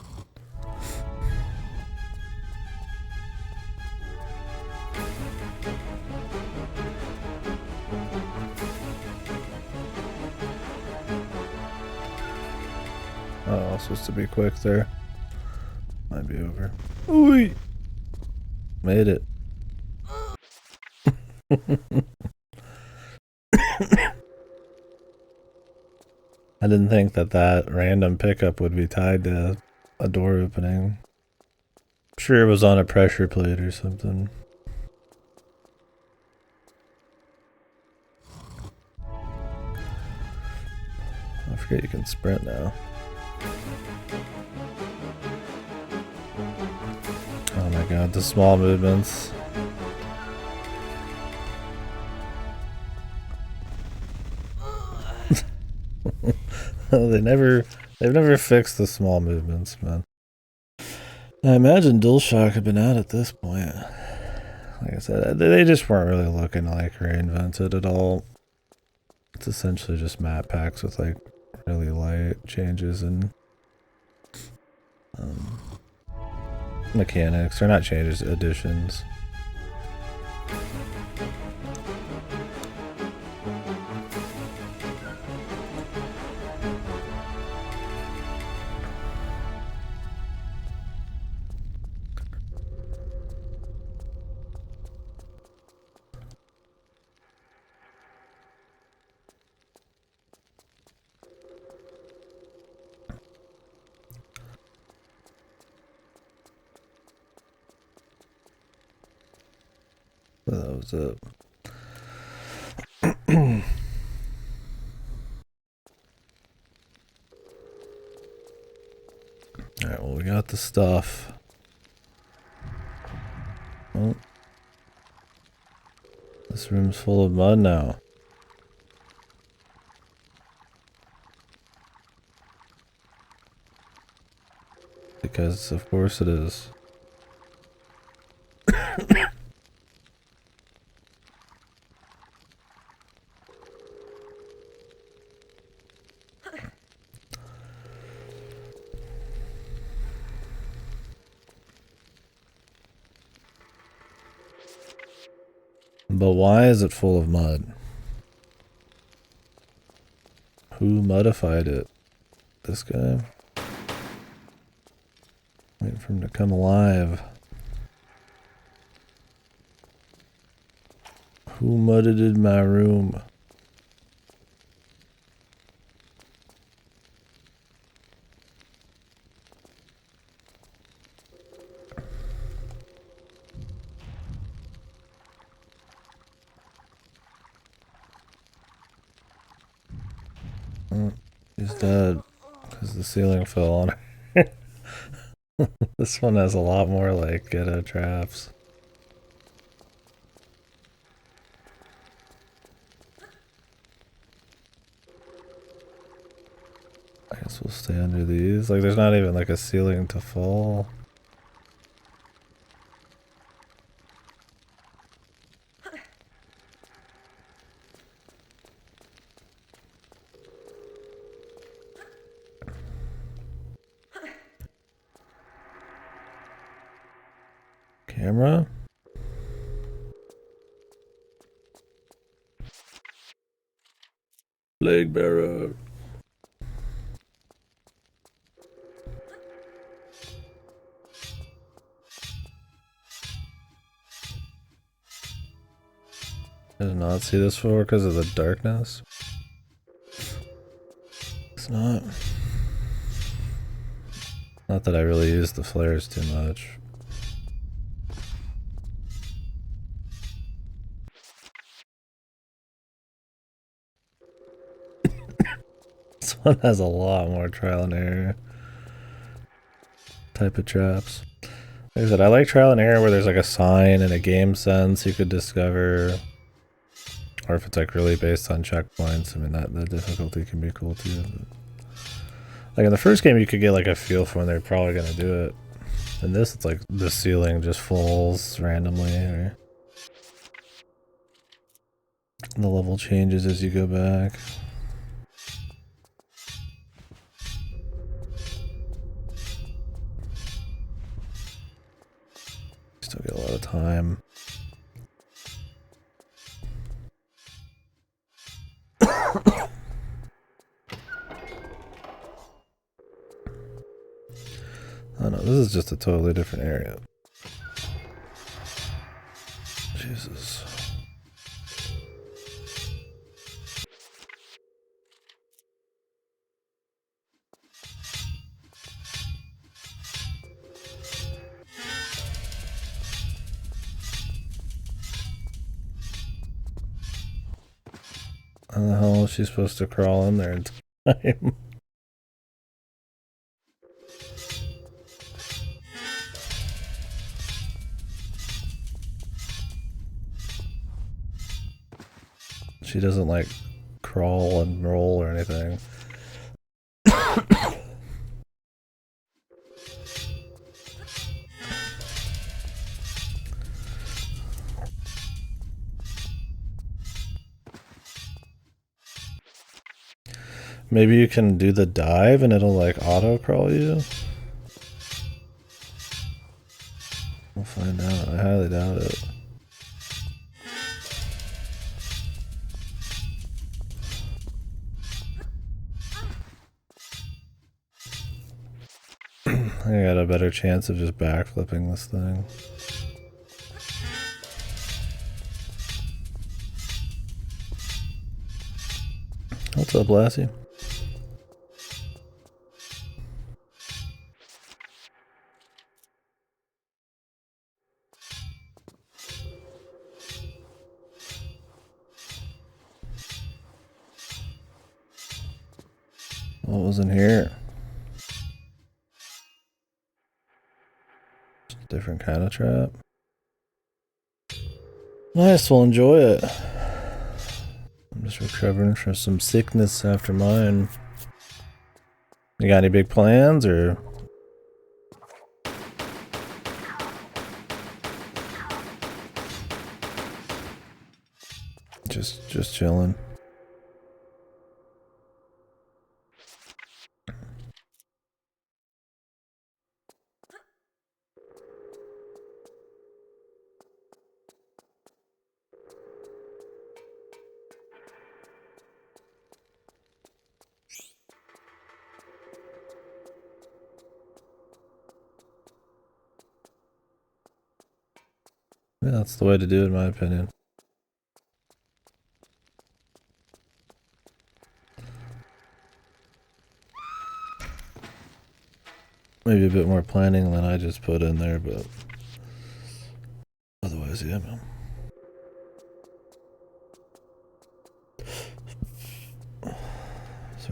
Oh, supposed to be quick there. Might be over. Ooh! Made it. I didn't think that random pickup would be tied to a door opening. I'm sure it was on a pressure plate or something. I forget you can sprint now. Oh my god, the small movements. they've never fixed the small movements, man. I imagine DualShock had been out at this point. Like I said, they just weren't really looking to like reinvent it at all. It's essentially just map packs with like really light changes and mechanics. They're not changes, additions. That was it. Alright, well, we got the stuff. Oh. This room's full of mud now. Because, of course, it is. But why is it full of mud? Who modified it? This guy? Waiting for him to come alive. Who mudded my room? She's dead because the ceiling fell on her. This one has a lot more like ghetto traps. I guess we'll stay under these. Like there's not even like a ceiling to fall. Camera? Plague bearer. I did not see this before because of the darkness. It's not. Not that I really use the flares too much. This one has a lot more trial and error type of traps. Like I said, I like trial and error where there's like a sign and a game sense you could discover. Or if it's like really based on checkpoints, I mean that the difficulty can be cool too. But like in the first game you could get like a feel for when they're probably gonna do it. In this it's like the ceiling just falls randomly or the level changes as you go back. Still get a lot of time. Oh no, this is just a totally different area. Jesus. How the hell is she supposed to crawl in there in time? She doesn't like crawl and roll or anything. Maybe you can do the dive and it'll like auto crawl you. We'll find out. I highly doubt it. I got a better chance of just backflipping this thing. What's up, Lassie? What was in here? Different kind of trap. Nice, we'll enjoy it. I'm just recovering from some sickness after mine. You got any big plans or? Just chilling. Yeah, that's the way to do it in my opinion. Maybe a bit more planning than I just put in there, but otherwise, yeah, man. So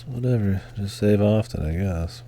So whatever, just save often, I guess.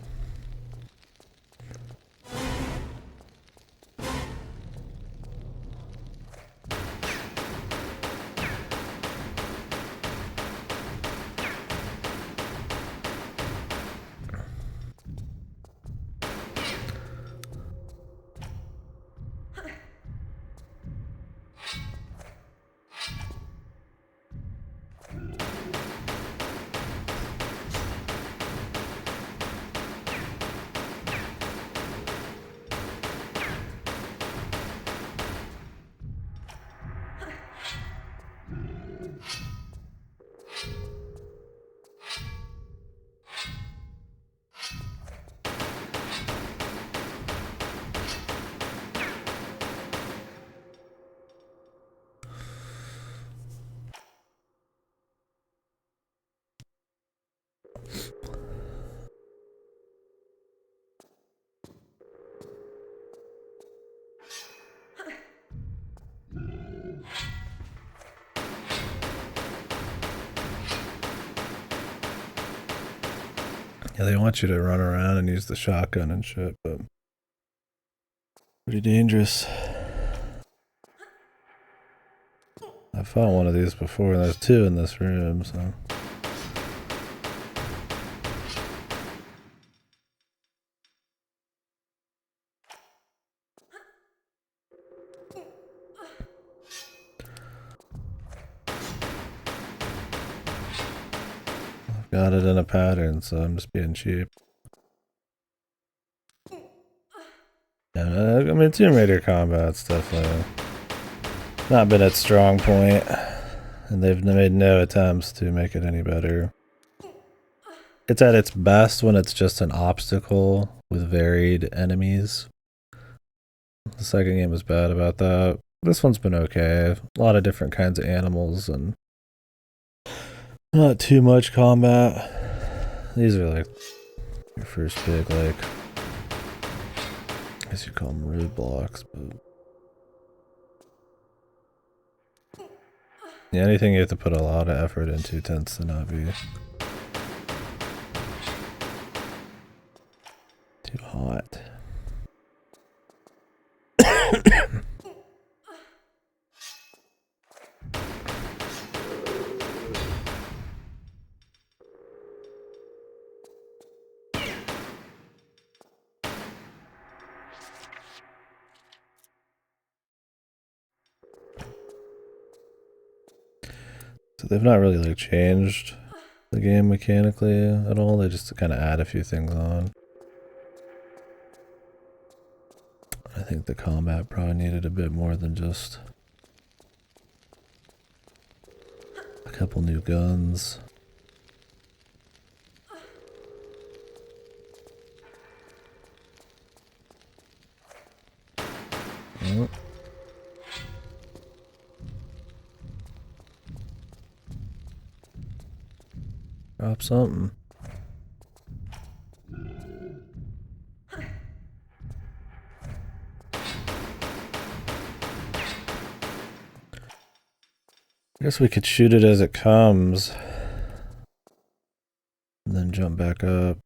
Yeah, they want you to run around and use the shotgun and shit, but pretty dangerous. I fought one of these before, and there's two in this room, so. I've got it in a pattern, so I'm just being cheap. Yeah, I mean, Tomb Raider combat's definitely not been its strong point, and they've made no attempts to make it any better. It's at its best when it's just an obstacle with varied enemies. The second game was bad about that. This one's been okay. A lot of different kinds of animals and not too much combat. These are like your first big, like, I guess you call them roadblocks, but yeah, anything you have to put a lot of effort into tends to not be too hot. So they've not really like changed the game mechanically at all. They just kind of add a few things on. I think the combat probably needed a bit more than just a couple new guns. Oh. Drop something. I guess we could shoot it as it comes and then jump back up.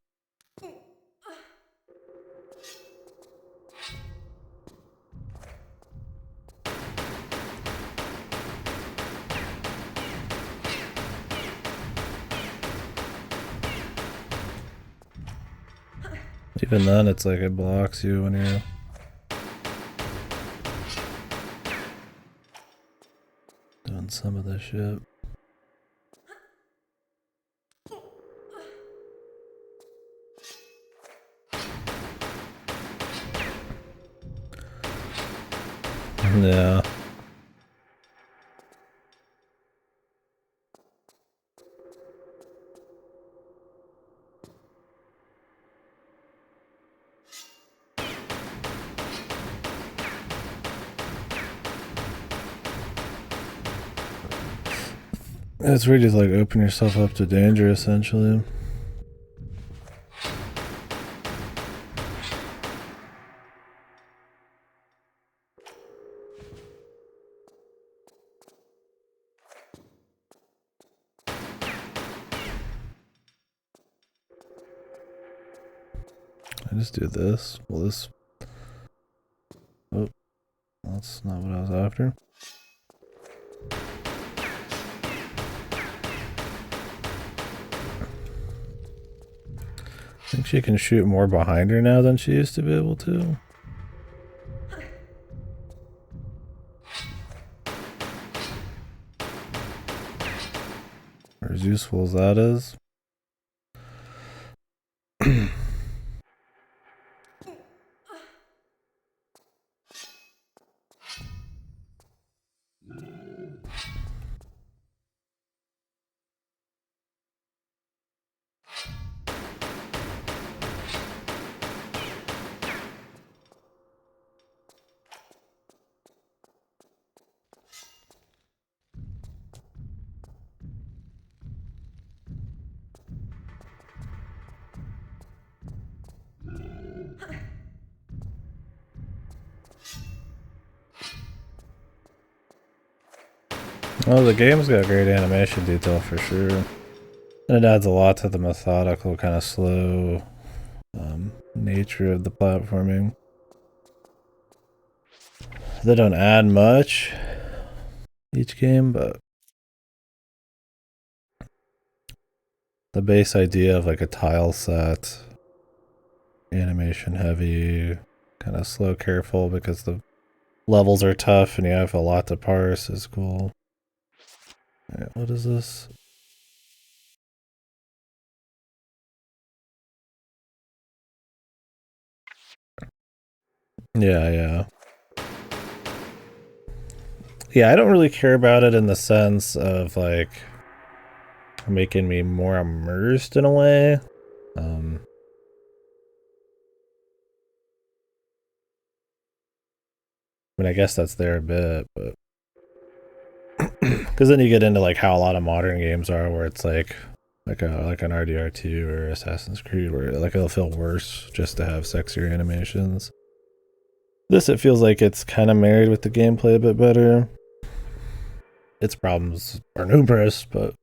Even then, it's like it blocks you when you're doing some of this shit. Yeah. It's really just like open yourself up to danger, essentially. I just do this. Well, this. Oh, that's not what I was after. I think she can shoot more behind her now than she used to be able to. Or as useful as that is. Oh, the game's got great animation detail for sure. And it adds a lot to the methodical, kind of slow nature of the platforming. They don't add much each game, but the base idea of like a tile set, animation heavy, kind of slow, careful because the levels are tough and you have a lot to parse is cool. Alright, what is this? Yeah. Yeah, I don't really care about it in the sense of like making me more immersed in a way. I mean, I guess that's there a bit, but because then you get into like how a lot of modern games are, where it's like an RDR2 or Assassin's Creed, where like it'll feel worse just to have sexier animations. This, it feels like it's kind of married with the gameplay a bit better. Its problems are numerous, but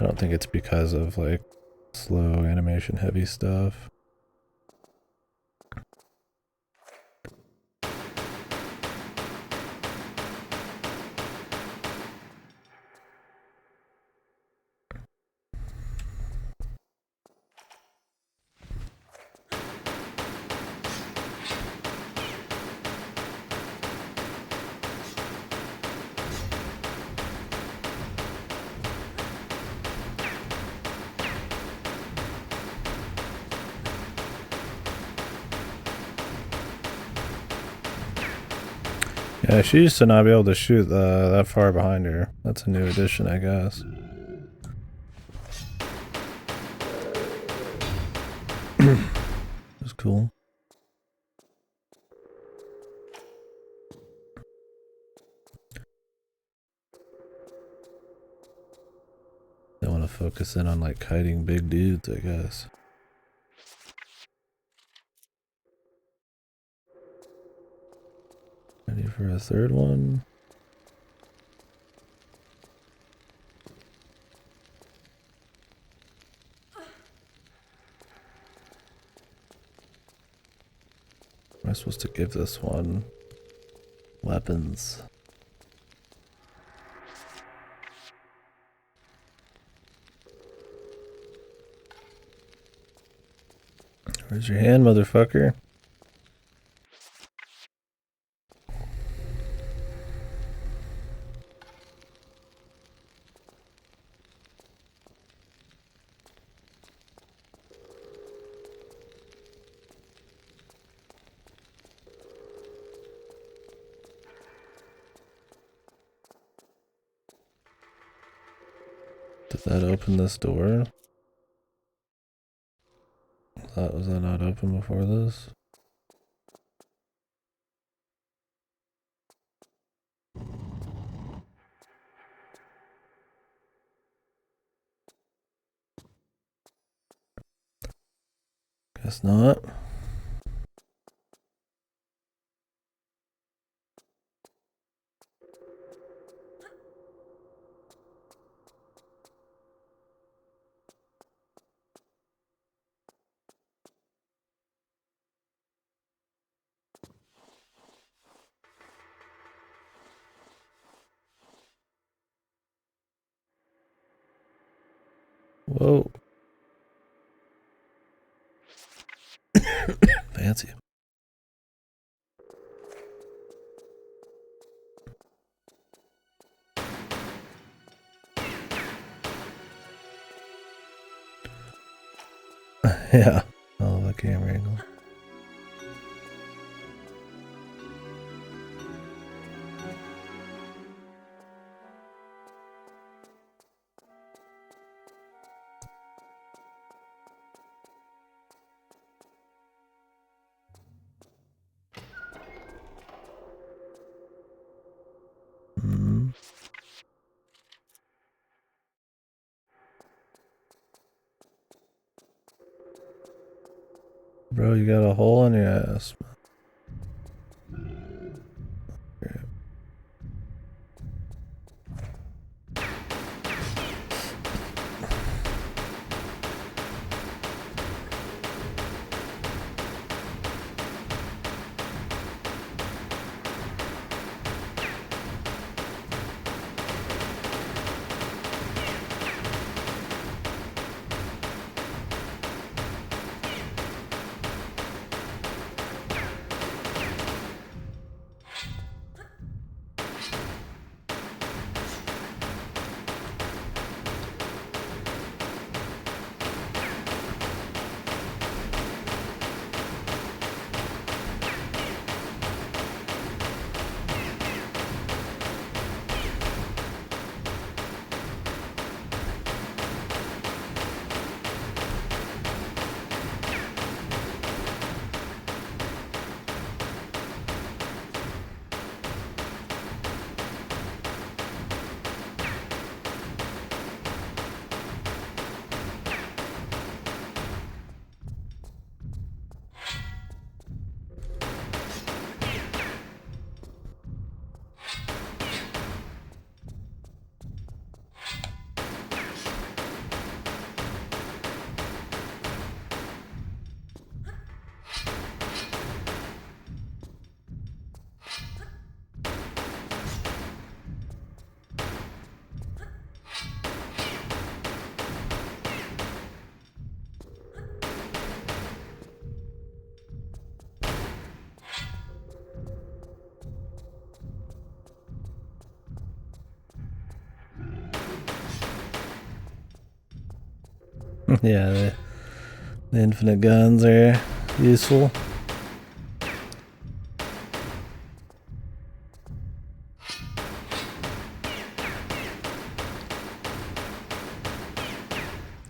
I don't think it's because of like slow animation heavy stuff. Yeah, she used to not be able to shoot that far behind her. That's a new addition, I guess. It's cool. They want to focus in on like kiting big dudes, I guess. Ready for a third one? Am I supposed to give this one weapons? Where's your hand, motherfucker? Did that open this door? Was that not open before this? Guess not. Whoa. Fancy. Yeah. Oh, the camera angle. Hmm. Bro, you got a hole in your ass. Yeah, the infinite guns are useful. I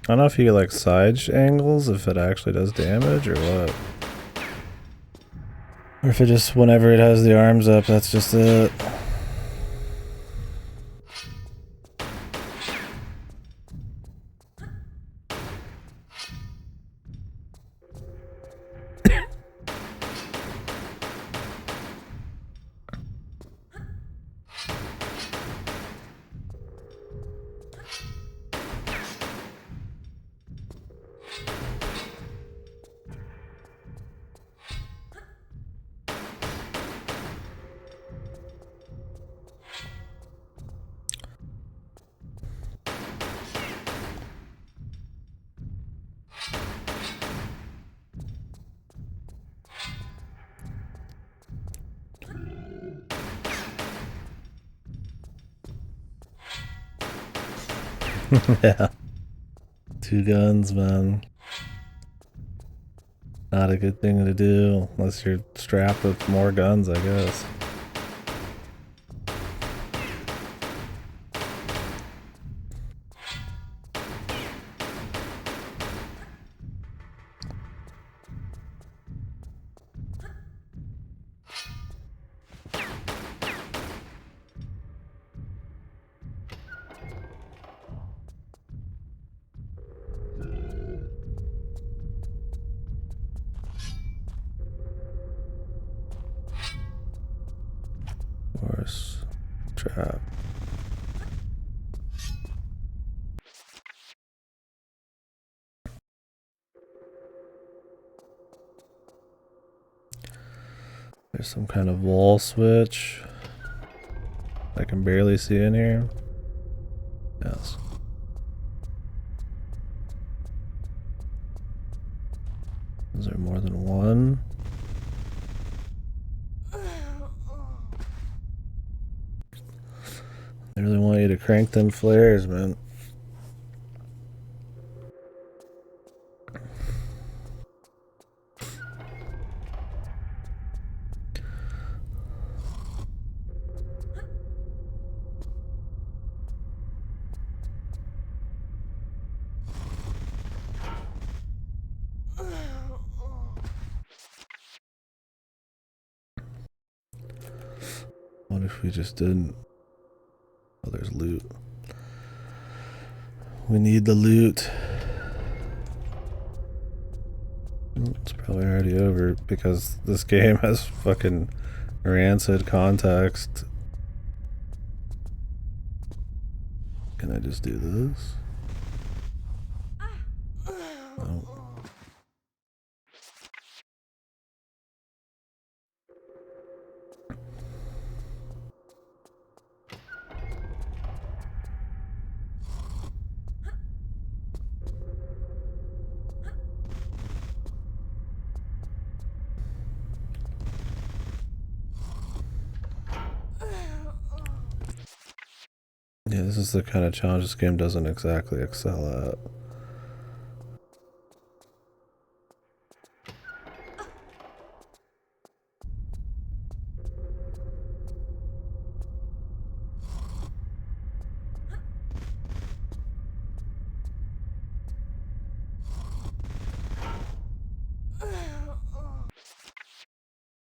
don't know if you get like side angles, if it actually does damage or what. Or if it just, whenever it has the arms up, that's just it. Yeah. Two guns, man. Not a good thing to do unless you're strapped with more guns, I guess. Horse trap. There's some kind of wall switch. I can barely see in here. Yes. Is there more than one? I really want you to crank them flares, man. What if we just didn't? Oh, there's loot. We need the loot. It's probably already over because this game has fucking rancid context. Can I just do this? Oh. Yeah, this is the kind of challenge this game doesn't exactly excel at.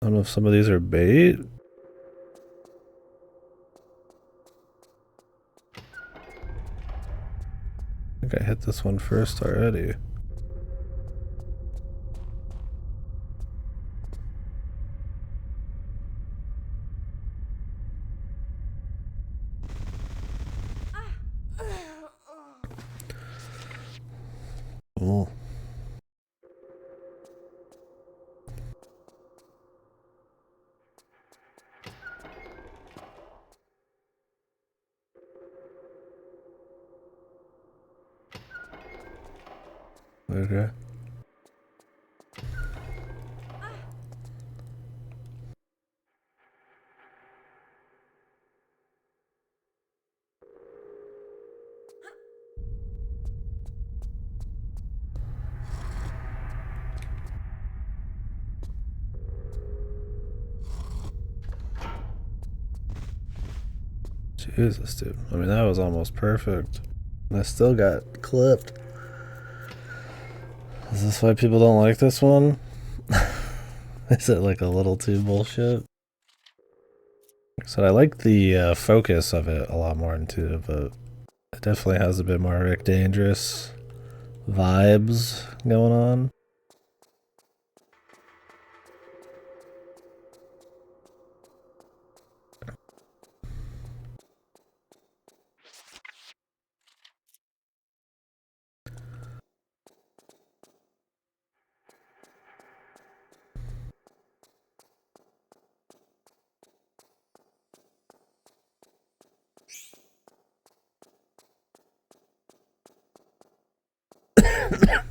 I don't know if some of these are bait. I think I hit this one first already. Cool. Okay. Jesus, dude. I mean, that was almost perfect. And I still got clipped. Is this why people don't like this one? Is it like a little too bullshit? So I like the focus of it a lot more into, but it definitely has a bit more Rick Dangerous vibes going on.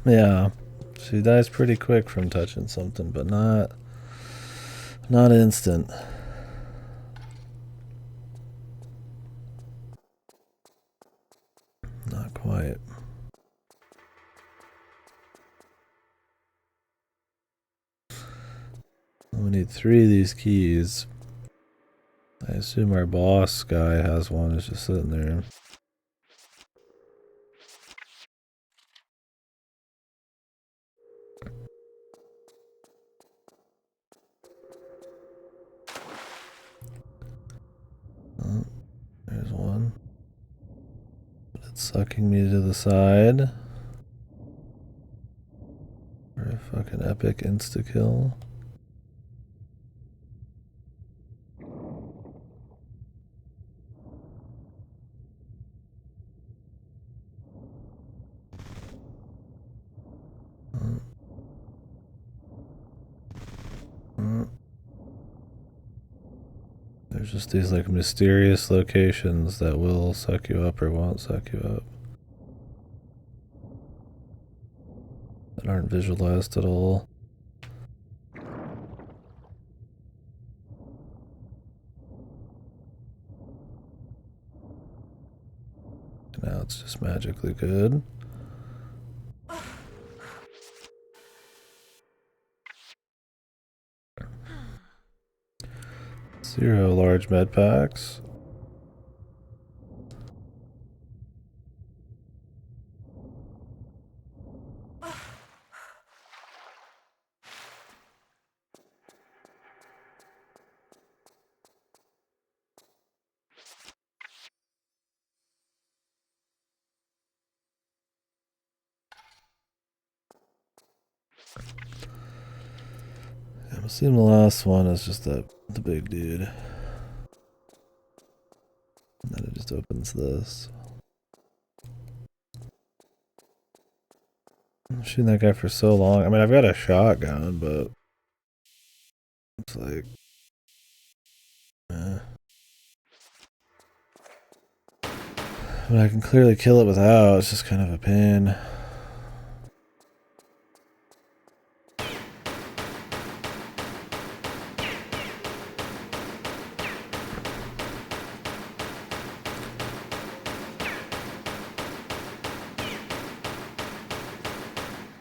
Yeah, she dies pretty quick from touching something, but not instant. Not quite. We need 3 of these keys. I assume our boss guy has one. It's just sitting there. Oh, there's one. It's sucking me to the side. For a fucking epic insta-kill. There's just these like mysterious locations that will suck you up or won't suck you up. That aren't visualized at all. Now it's just magically good. 0 large med packs. I'm assuming the last one is just the big dude. And then it just opens this. I'm shooting that guy for so long. I mean, I've got a shotgun, but it's like, I mean, I can clearly kill it without. It's just kind of a pain.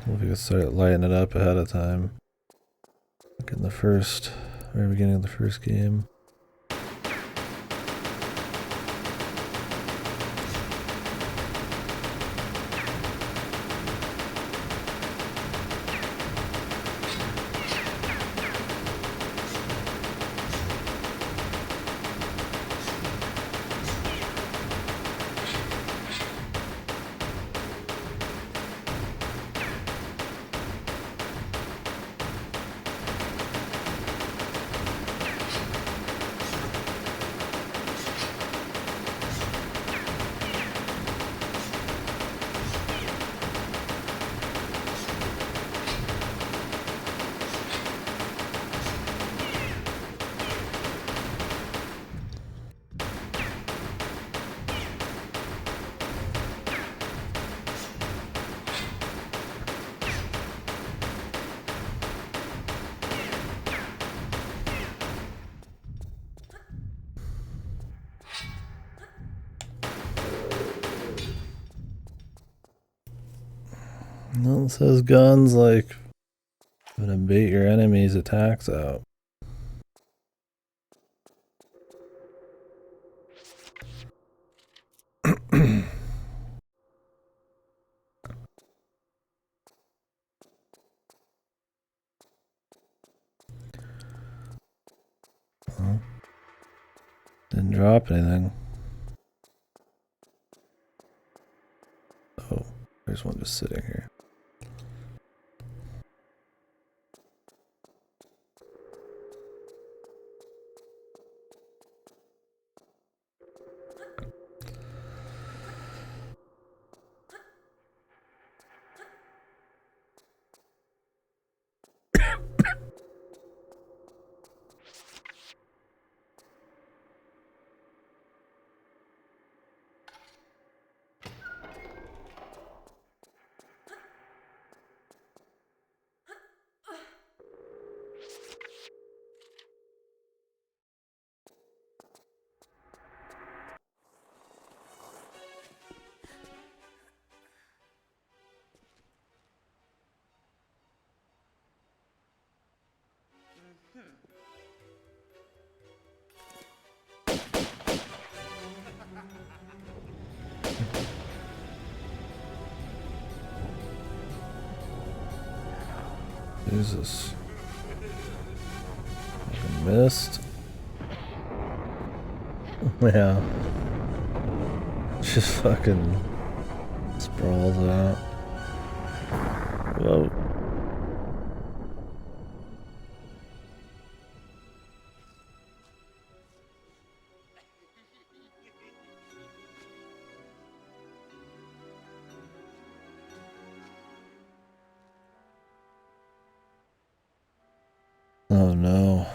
Well, if you could start lighting it up ahead of time. Like in the very beginning of the first game. No, it says guns like gonna bait your enemy's attacks out. Well, didn't drop anything. Oh, there's one just sitting here. Jesus. Fucking missed. Yeah. Just fucking sprawls out. Whoa. Oh no.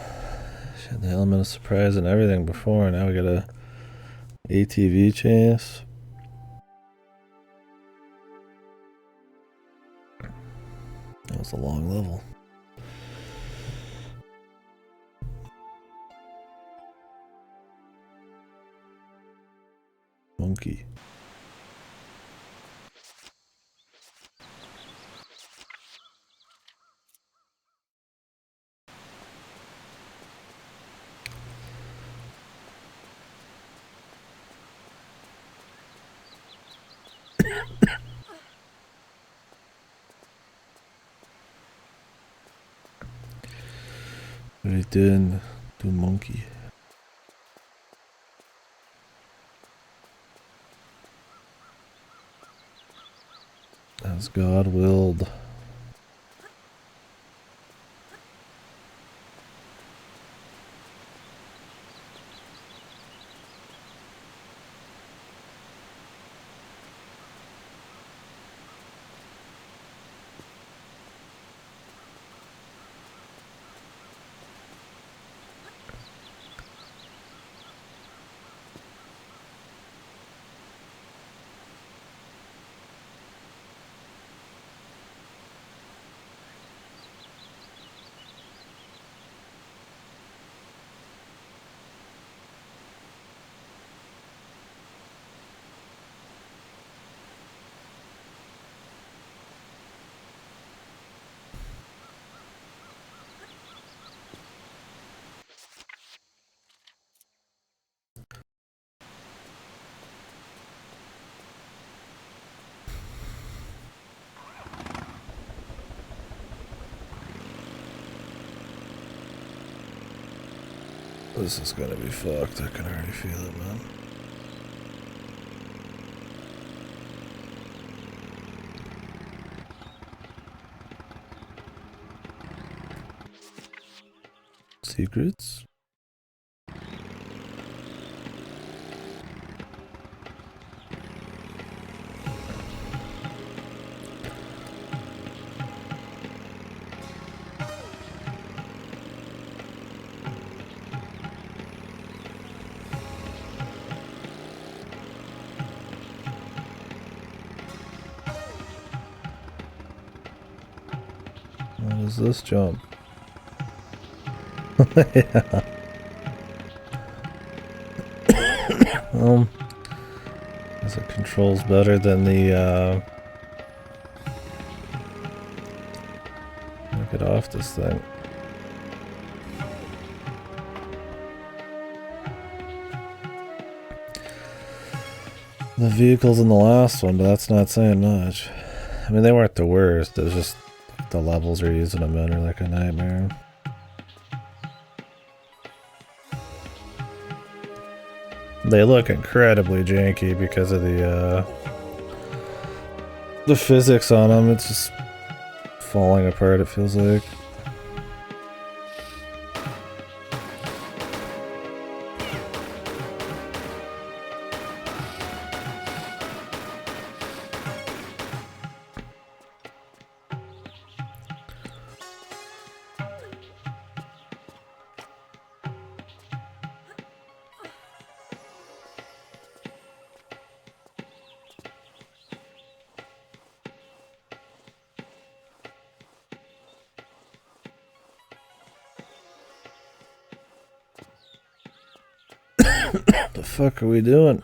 She had the element of surprise and everything before, now we got a ATV chase. That was a long level. Monkey. What are you doing, to monkey? As God willed. This is gonna be fucked. I can already feel it, man. Secrets? What is this jump? Yeah. As it controls better than the get off this thing. The vehicles in the last one, but that's not saying much. I mean, they weren't the worst. It was just the levels are using them in are like a nightmare. They look incredibly janky because of the physics on them. It's just falling apart, it feels like. What the fuck are we doing?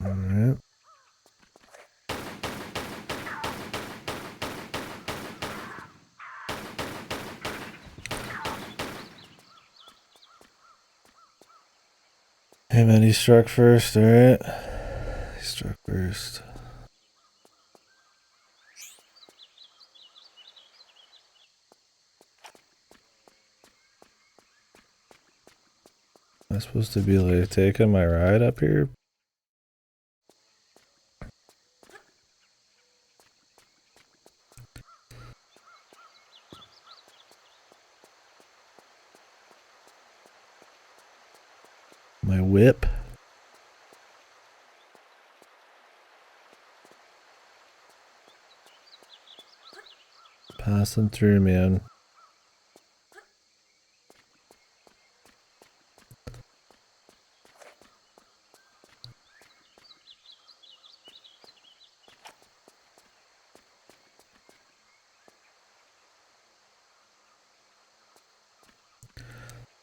Alright. Hey man, he struck first, alright? He struck first. Am I supposed to be like taking my ride up here? My whip. Passing through, man.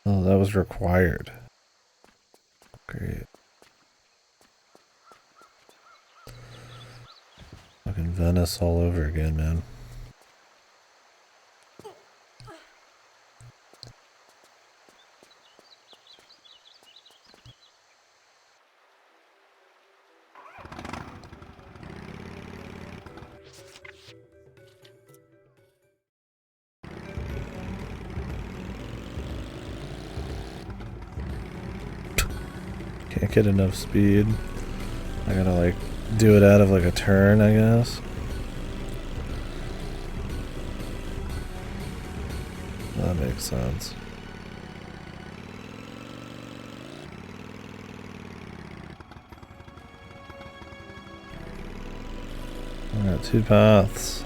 Oh, that was required. Great. Fucking Venice all over again, man. Can't get enough speed. I gotta like do it out of like a turn, I guess. That makes sense. I got two paths.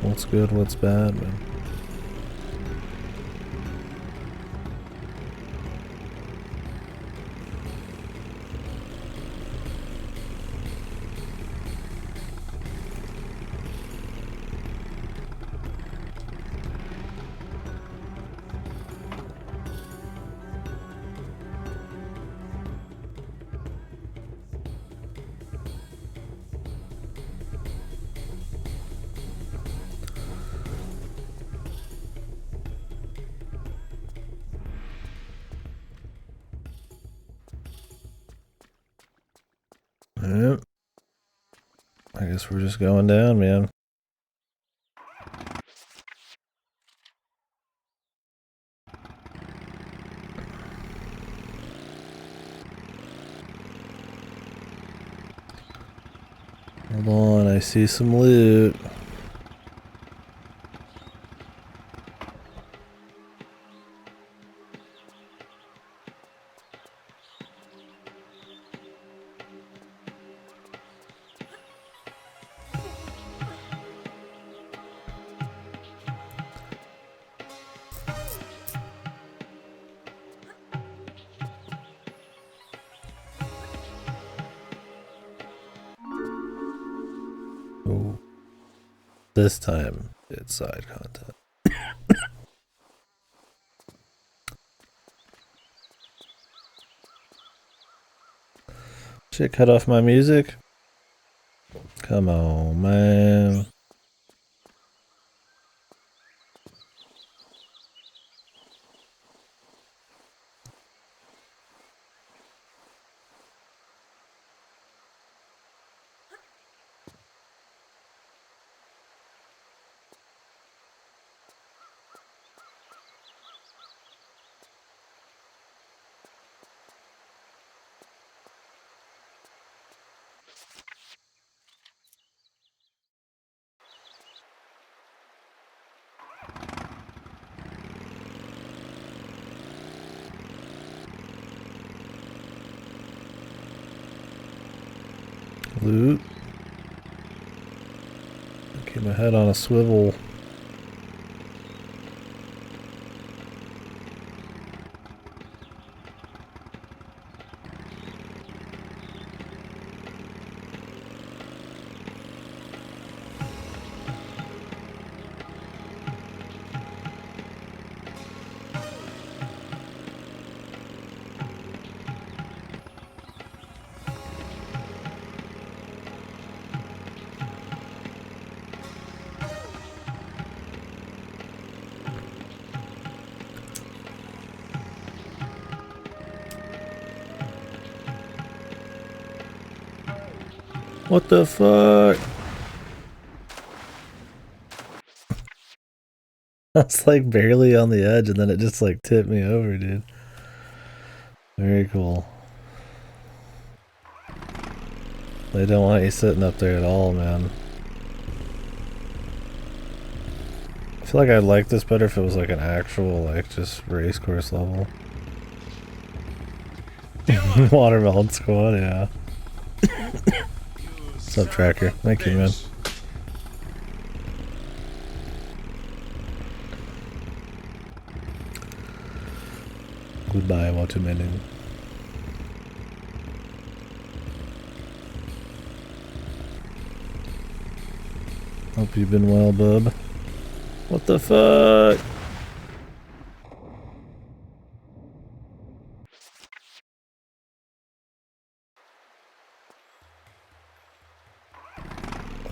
What's good, what's bad, man? Yep. I guess we're just going down, man. Hold on, I see some loot. Oh. This time, it's side content. Shit, cut off my music? Come on, man. Loot. Keep my head on a swivel. What the fuck? I was like barely on the edge and then it just like tipped me over, dude. Very cool. They don't want you sitting up there at all, man. I feel like I'd like this better if it was like an actual, like, just race course level. Watermelon Squad, yeah. What's up, Tracker? Thank you, man. Goodbye, watermelon. Hope you've been well, bub. What the fuck?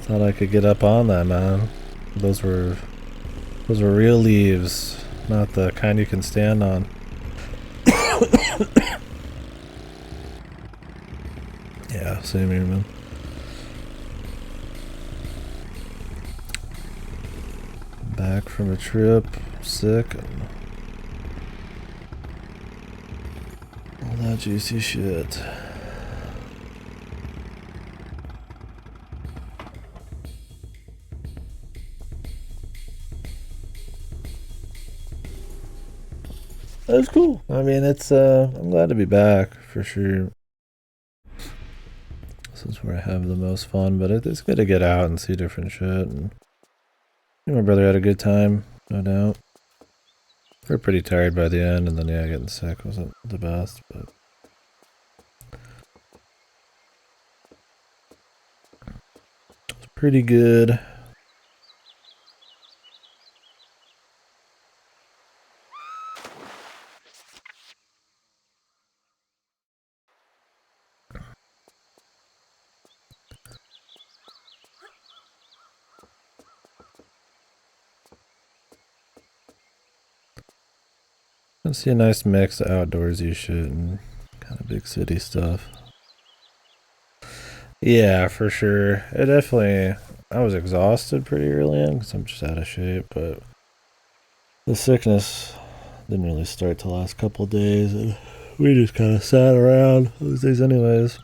Thought I could get up on that, man. Those were real leaves, not the kind you can stand on. Yeah, same here, man. Back from a trip, sick, and all that juicy shit. That's cool. I mean, it's I'm glad to be back for sure. This is where I have the most fun, but it's good to get out and see different shit. And my brother had a good time, no doubt. We were pretty tired by the end, and then yeah, getting sick wasn't the best, but it was pretty good. I see a nice mix of outdoorsy shit and kind of big city stuff. Yeah, for sure. It definitely. I was exhausted pretty early in because I'm just out of shape, but the sickness didn't really start till the last couple of days, and we just kind of sat around those days, anyways.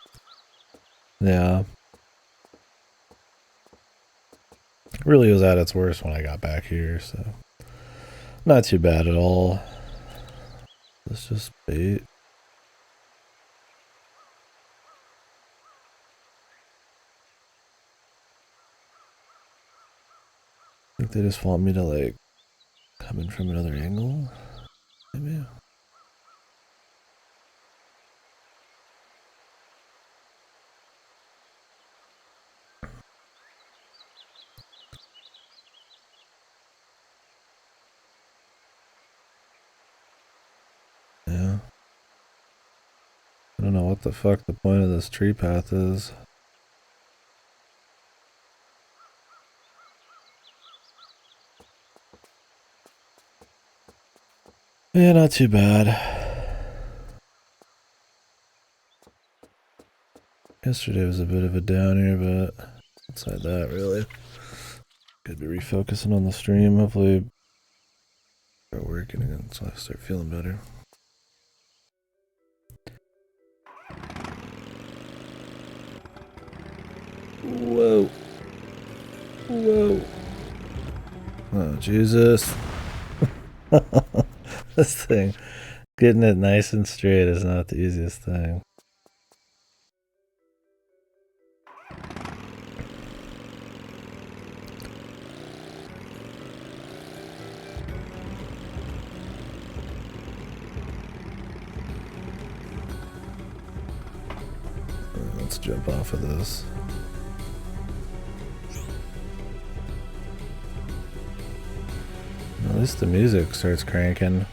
Yeah. Really was at its worst when I got back here, so not too bad at all. Let's just bait. I think they just want me to like come in from another angle. Maybe. Yeah. I don't know what the fuck the point of this tree path is. Yeah, not too bad. Yesterday was a bit of a downer, but outside that, really. Could be refocusing on the stream. Hopefully, start working again, so I start feeling better. Whoa. Whoa. Oh, Jesus. This thing. Getting it nice and straight is not the easiest thing. Let's jump off of this. At least the music starts cranking.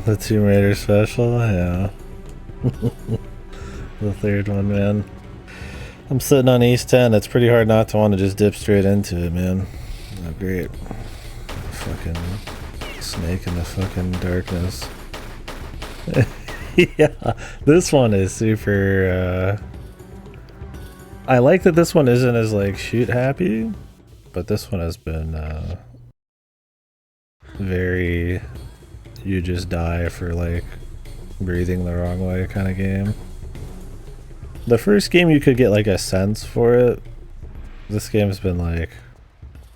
The Tomb Raider special, yeah. The third one, man. I'm sitting on East 10. It's pretty hard not to want to just dip straight into it, man. Oh, great. Fucking snake in the fucking darkness. Yeah, this one is super, I like that this one isn't as, like, shoot happy, but this one has been, very you just die for, like, breathing the wrong way kind of game. The first game you could get, like, a sense for it, This game's been like,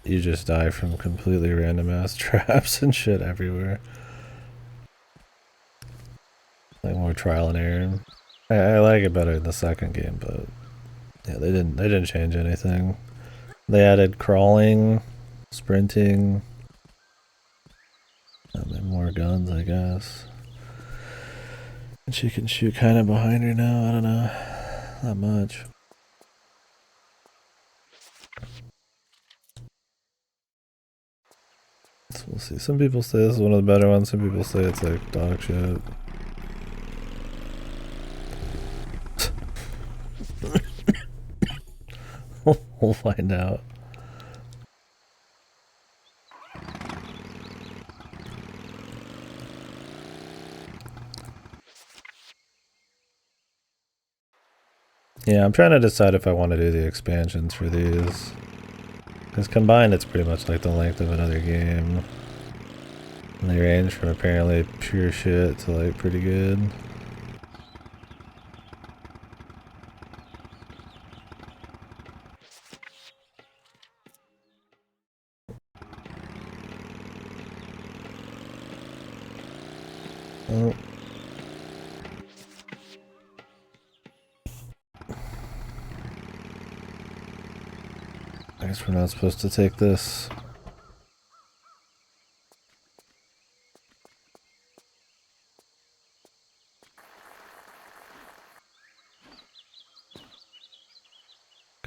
you just die from completely random ass traps and shit everywhere. Like more trial and error. I like it better in the second game, but yeah, they didn't change anything. They added crawling, sprinting, and then more guns, I guess. And she can shoot kind of behind her now. I don't know, not much. So we'll see. Some people say this is one of the better ones. Some people say it's like dog shit. We'll find out. Yeah, I'm trying to decide if I want to do the expansions for these. Because combined, it's pretty much like the length of another game. And they range from apparently pure shit to like pretty good. Oh. I guess we're not supposed to take this.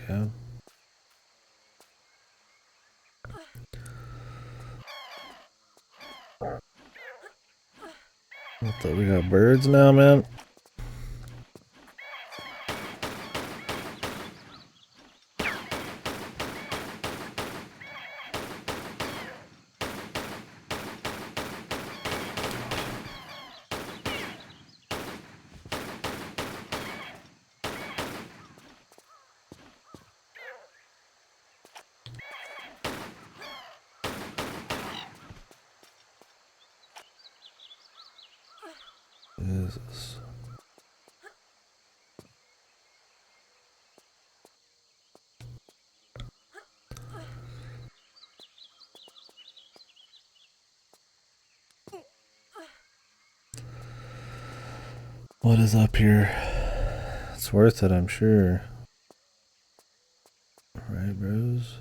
Okay. I thought we got birds now, man. Jesus. What is up here? It's worth it, I'm sure. Right, bros?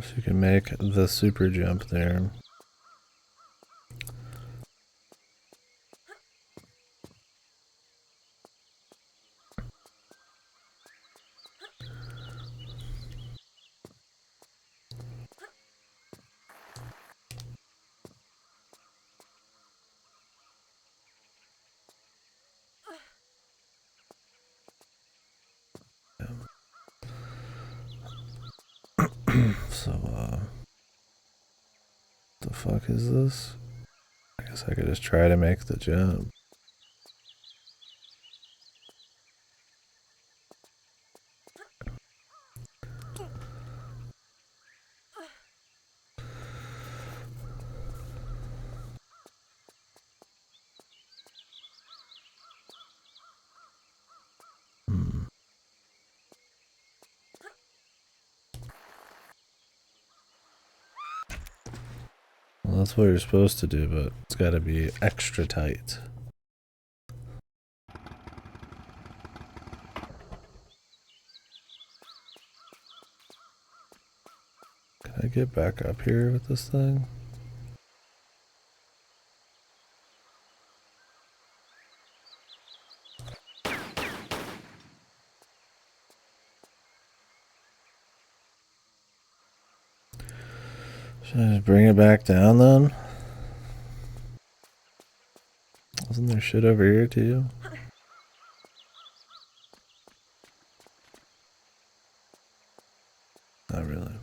So you can make the super jump there. So, the fuck is this? I guess I could just try to make the jump. Well, that's what you're supposed to do, but it's gotta be extra tight. Can I get back up here with this thing? Should I just bring it back down then? Wasn't there shit over here too? Not really.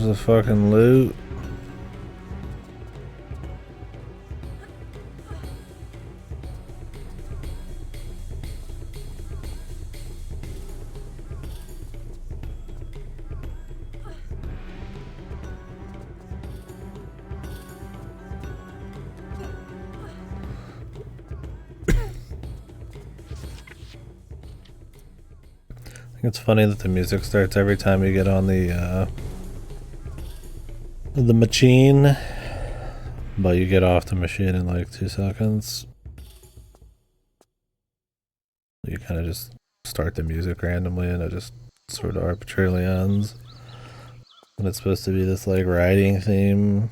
Where's the fucking loot? It's funny that the music starts every time you get on the machine, but you get off the machine in like 2 seconds. You kind of just start the music randomly and it just sort of arbitrarily ends. And it's supposed to be this like riding theme.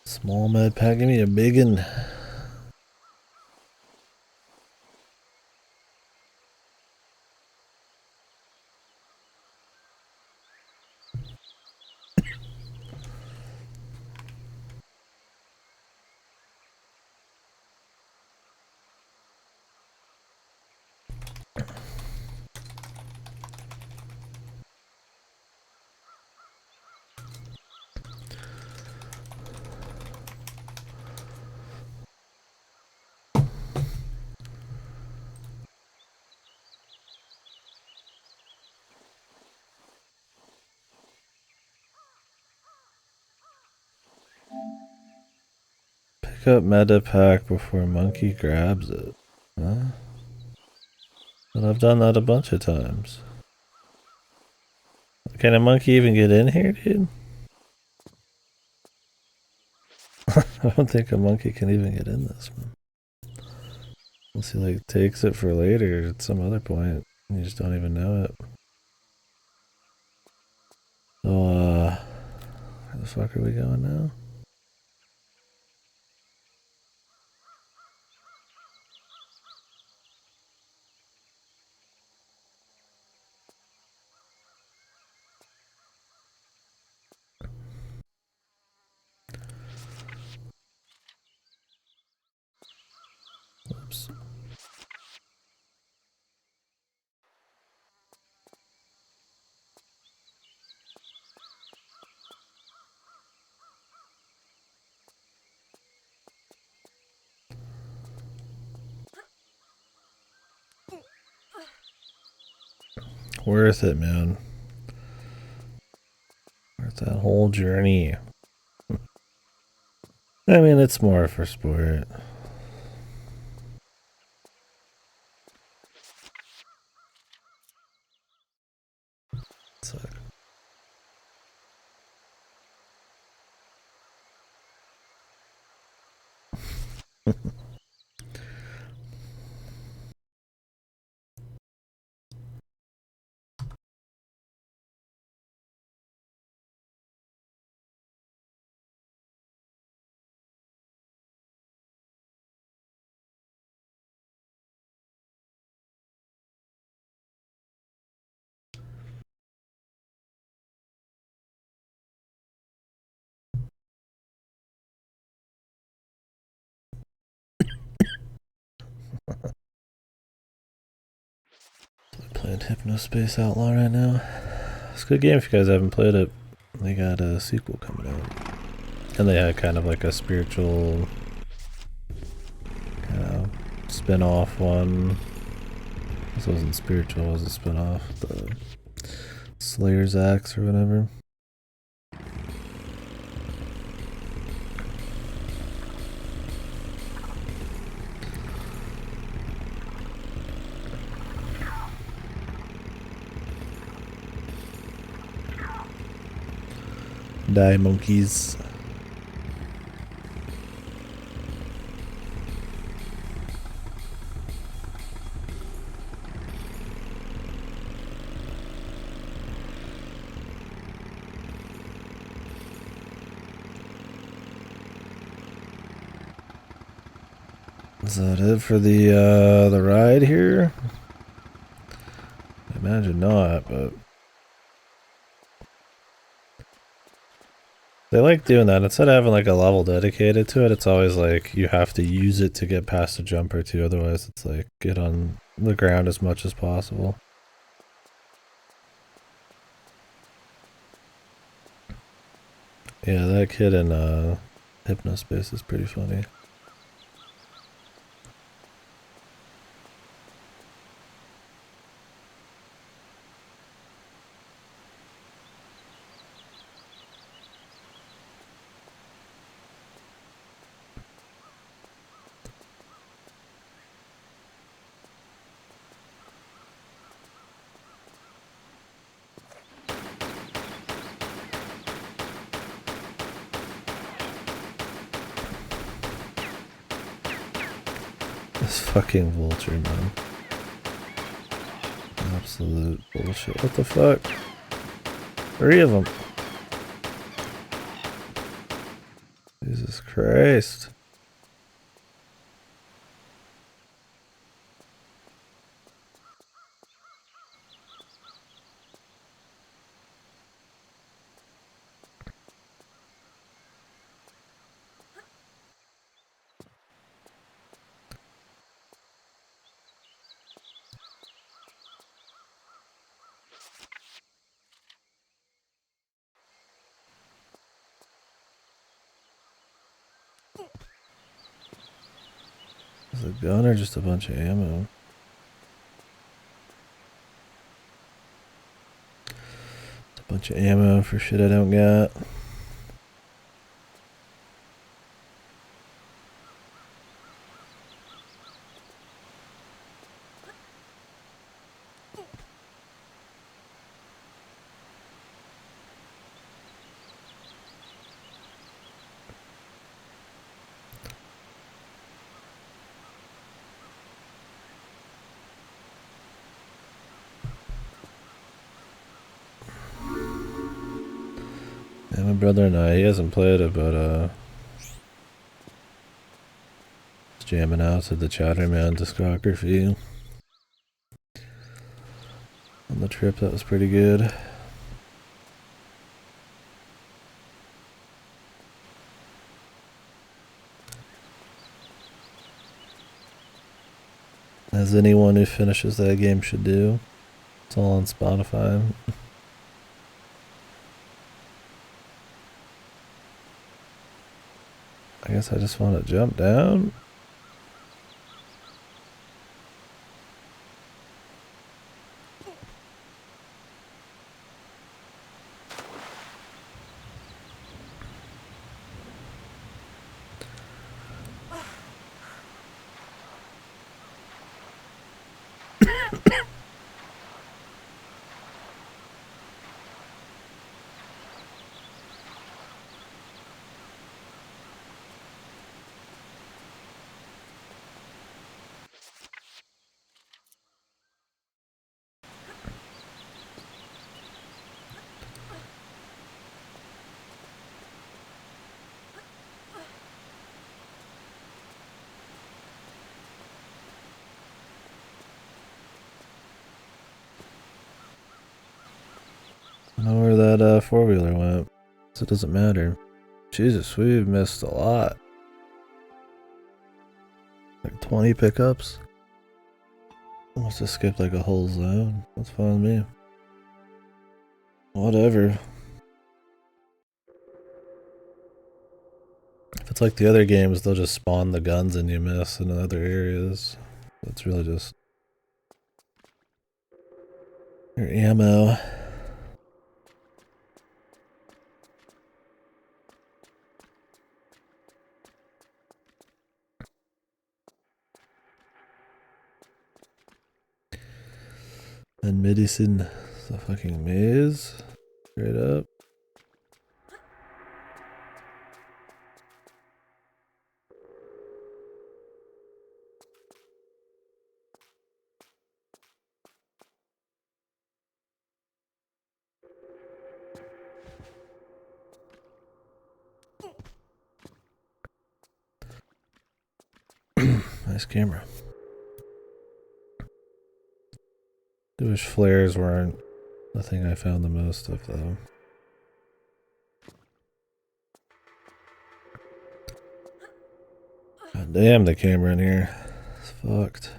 Small med pack, give me a big one. Pick up meta pack before monkey grabs it. Huh? But I've done that a bunch of times. Can a monkey even get in here, dude? I don't think a monkey can even get in this one. Unless he like takes it for later at some other point. You just don't even know it. So, where the fuck are we going now? Oops. Worth it, man. Worth that whole journey. I mean, it's more for sport. So. Playing Hypnospace Outlaw right now. It's a good game if you guys haven't played it. They got a sequel coming out. And they had kind of like a spiritual kind of spin-off one. This wasn't spiritual, it was a spin-off. The Slayer's Axe or whatever. Die monkeys. Is that it for the ride here? I imagine not, but they like doing that. Instead of having like a level dedicated to it, it's always like you have to use it to get past a jump or two. Otherwise, it's like get on the ground as much as possible. Yeah, that kid in Hypnospace is pretty funny. This fucking vulture, man. Absolute bullshit. What the fuck? 3 of them. Jesus Christ. Is it a gun or just a bunch of ammo? It's a bunch of ammo for shit I don't got. Yeah, my brother and he hasn't played it, but he's jamming out to the Chatterman discography. On the trip, that was pretty good. As anyone who finishes that game should do. It's all on Spotify. I guess I just want to jump down. I don't know where that four-wheeler went. So it doesn't matter. Jesus, we've missed a lot. Like 20 pickups. Must have skipped like a whole zone. That's fine with me. Whatever. If it's like the other games, they'll just spawn the guns and you miss in other areas. It's really just your ammo. And medicine. The fucking maze. Straight up. Nice camera. I wish flares weren't the thing I found the most of, though. God damn, the camera in here. It's fucked.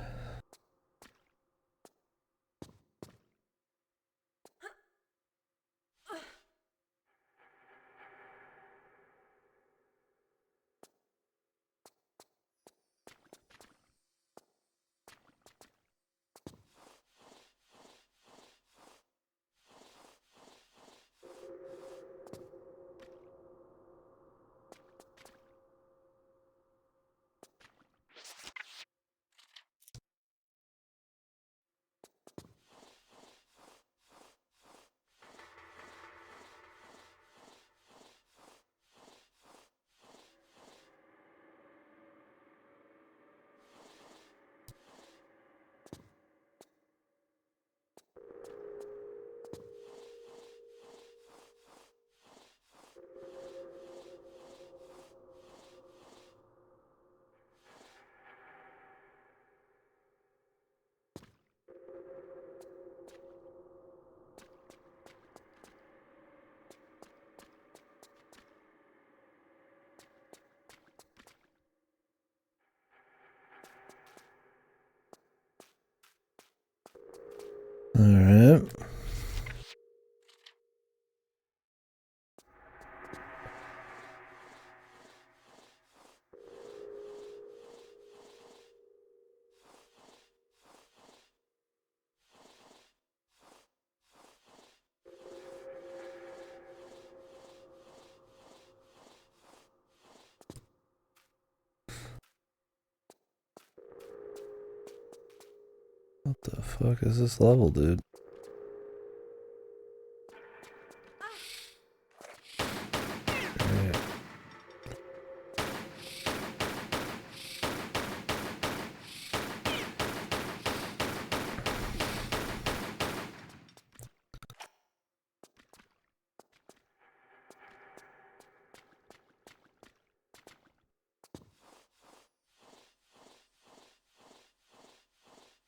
Alright. What the fuck is this level, dude? Great.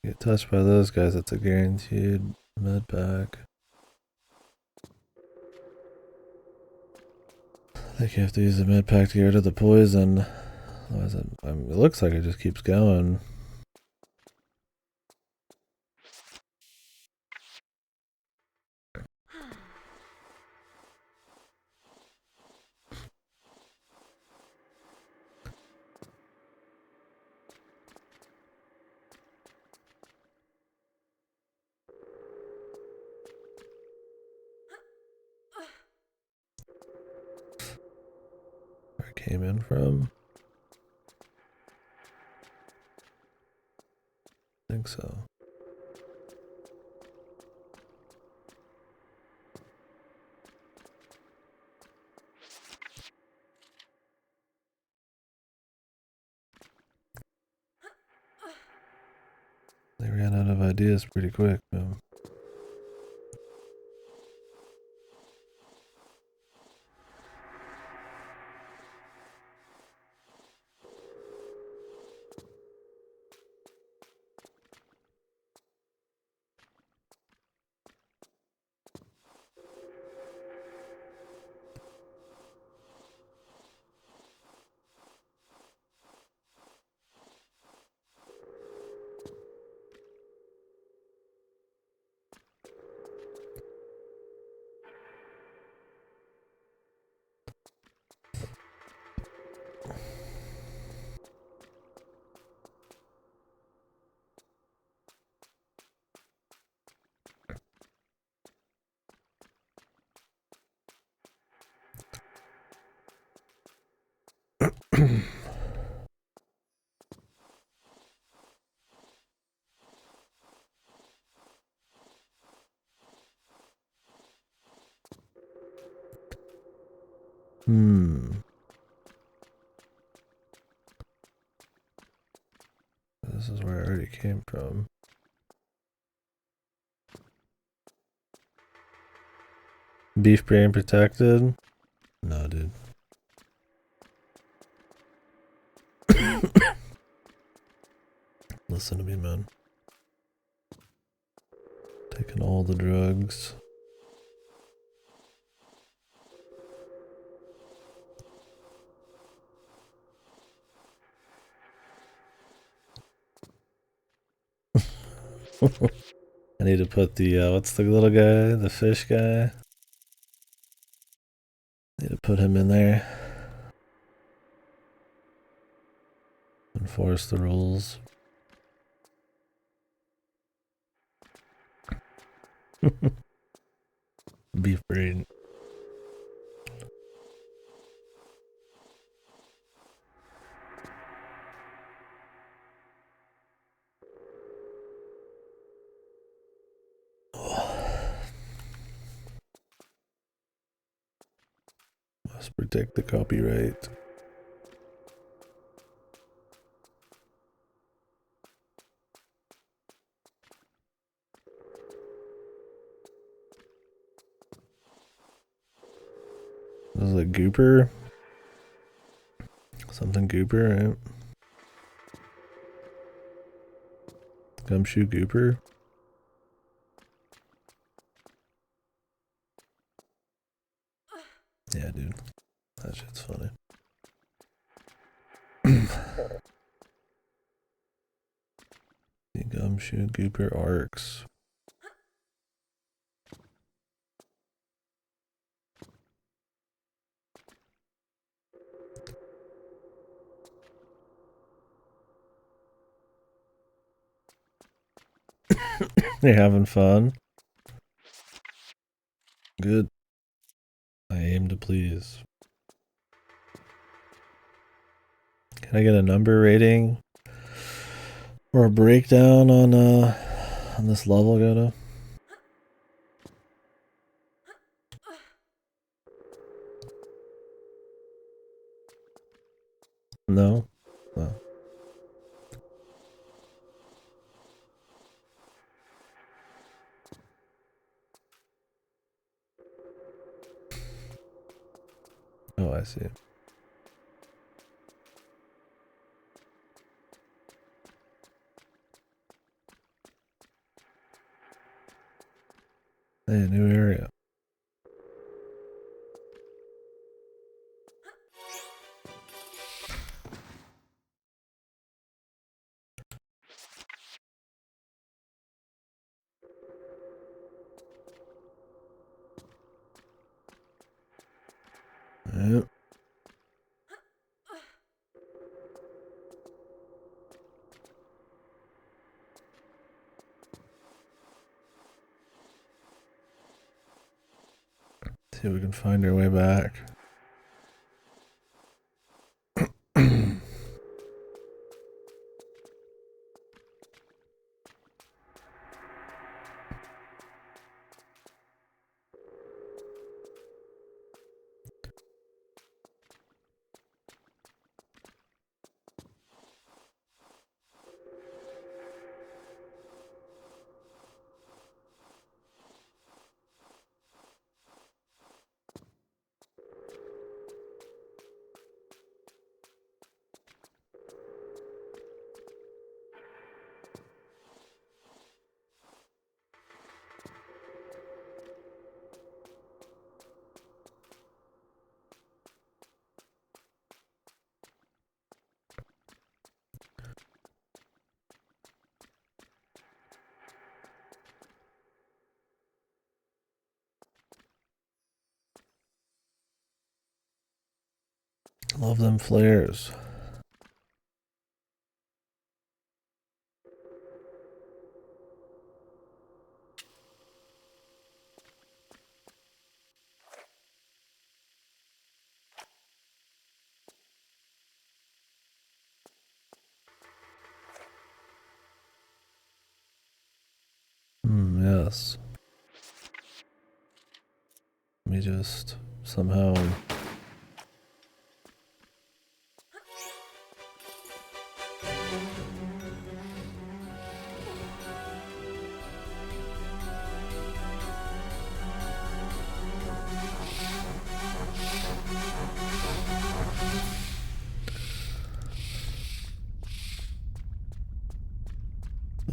Get touched by those guys, it's a guaranteed med pack. I think you have to use the med pack to get rid of the poison. Otherwise, it looks like it just keeps going. Where it came in from? I think so. They ran out of ideas pretty quick, though. This is where I already came from. Beef brain protected? No, dude. listen to me, man. Taking all the drugs. I need to put the, what's the little guy? The fish guy? Need to put him in there. Enforce the rules. Be afraid. Must protect the copyright. This is a Gooper. Something Gooper, right? Gumshoe Gooper. Yeah, dude. That shit's funny. The Gumshoe Gooper arcs. You're having fun? Good. I aim to please. Can I get a number rating or a breakdown on this level, Goto? No? No. Oh, I see. Hey, new area. Yep. See if we can find our way back. Love them flares. Yes. Let me just somehow...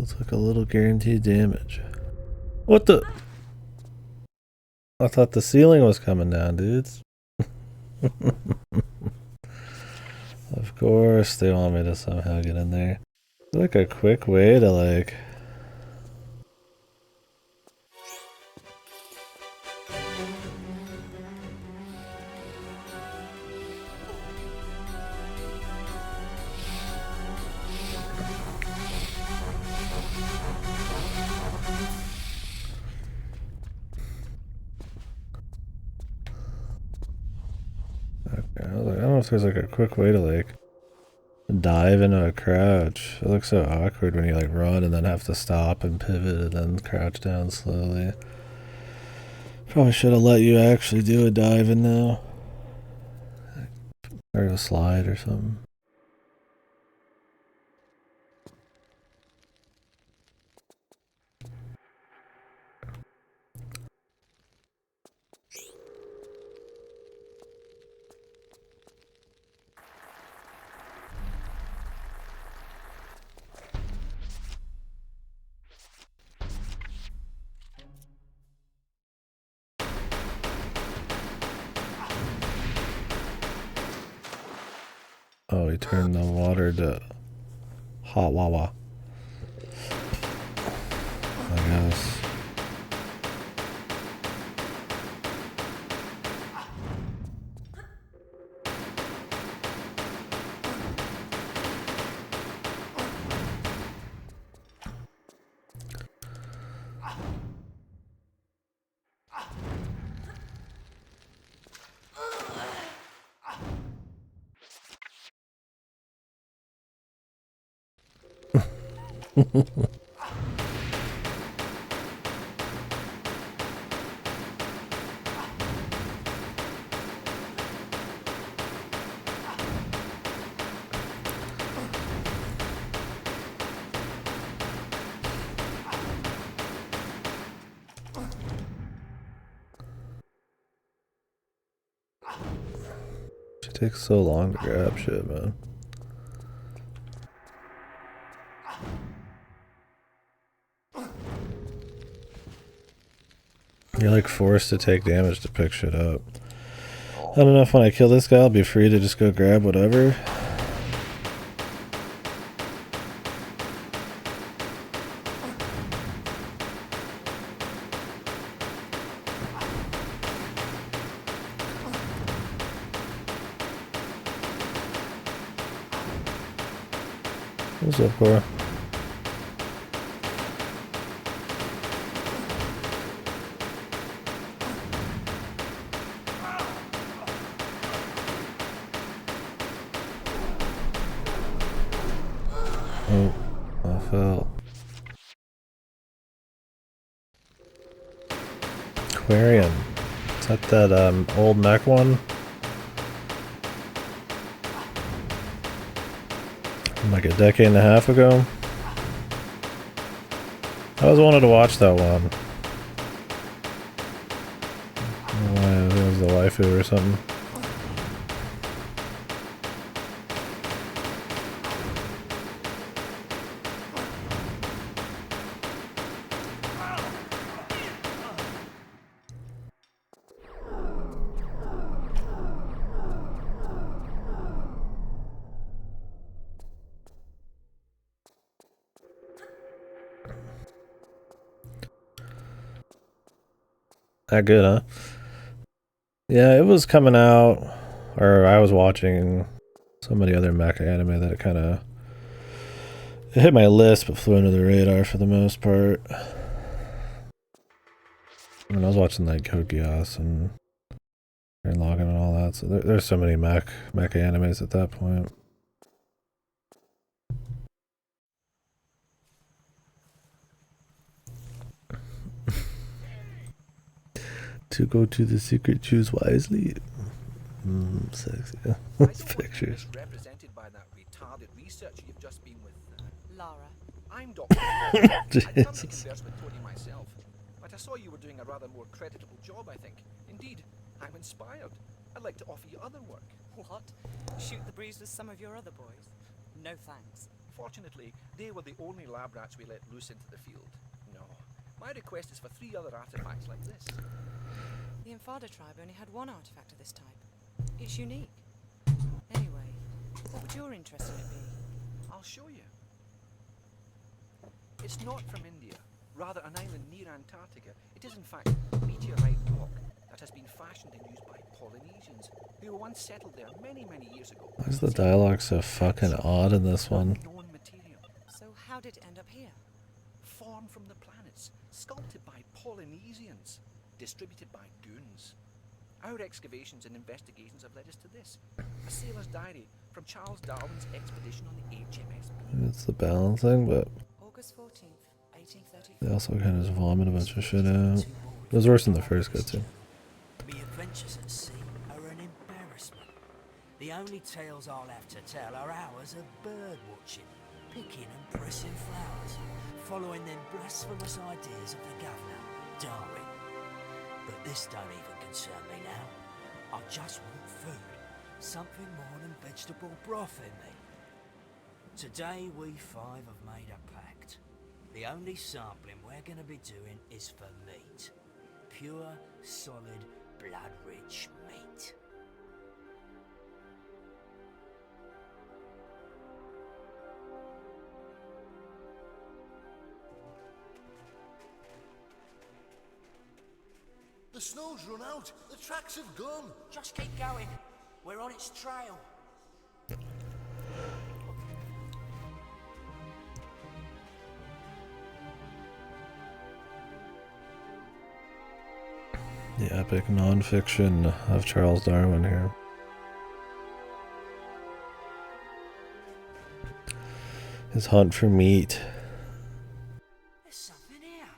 Still took a little guaranteed damage. What the? I thought the ceiling was coming down, dudes. Of course they want me to somehow get in there. Is there like a quick way to like... Okay, I don't know if there's like a quick way to like dive into a crouch. It looks so awkward when you like run and then have to stop and pivot and then crouch down slowly. Probably should have let you actually do a dive in now. Or a slide or something. Oh, he turned the water to hot lava. I guess. It takes so long to grab shit, man. You're like forced to take damage to pick shit up. I don't know if when I kill this guy I'll be free to just go grab whatever. What's up, Cora? Oh, I fell. Aquarium. Is that old mech one? From like a decade and a half ago? I always wanted to watch that one. I don't know why, I think it was the waifu or something. That good, huh? Yeah, it was coming out, or I was watching so many other mecha anime that it hit my list but flew under the radar for the most part. I mean, I was watching like Code Geass and Lagann and all that, so there's so many mecha animes at that point. To go to the secret, choose wisely. Sexy. Pictures. Represented by that retarded researcher you've just been with. Lara. I'm Dr. I'd come to Jesus. converse with Tony myself, but I saw you were doing a rather more creditable job, I think. Indeed, I'm inspired. I'd like to offer you other work. What? Shoot the breeze with some of your other boys? No thanks. Fortunately, they were the only lab rats we let loose into the field. No. My request is for 3 other artifacts like this. The Infada tribe only had one artifact of this type. It's unique. Anyway, what would your interest in it be? I'll show you. It's not from India, rather an island near Antarctica. It is in fact meteorite rock that has been fashioned and used by Polynesians, who were once settled there many, many years ago. Why is the dialogue so fucking odd in this one? Known material, So how did it end up here? formed from the planets, sculpted by Polynesians, distributed by goons. Our excavations and investigations have led us to this. A sailor's diary from Charles Darwin's expedition on the HMS. It's the balancing, but August 14th, 1834. they also kind of just vomit a bunch of shit out. It was worse than the first cutscene. Me adventures at sea are an embarrassment. The only tales I'll have to tell are hours of bird watching, picking and pressing flowers, following them blasphemous ideas of the governor, Darwin. But this don't even concern me now. I just want food. Something more than vegetable broth in me. Today we 5 have made a pact. The only sampling we're gonna be doing is for meat. Pure, solid, blood-rich meat. The snow's run out. The tracks have gone. Just keep going. We're on its trail. The epic non-fiction of Charles Darwin here. His hunt for meat. There's something here.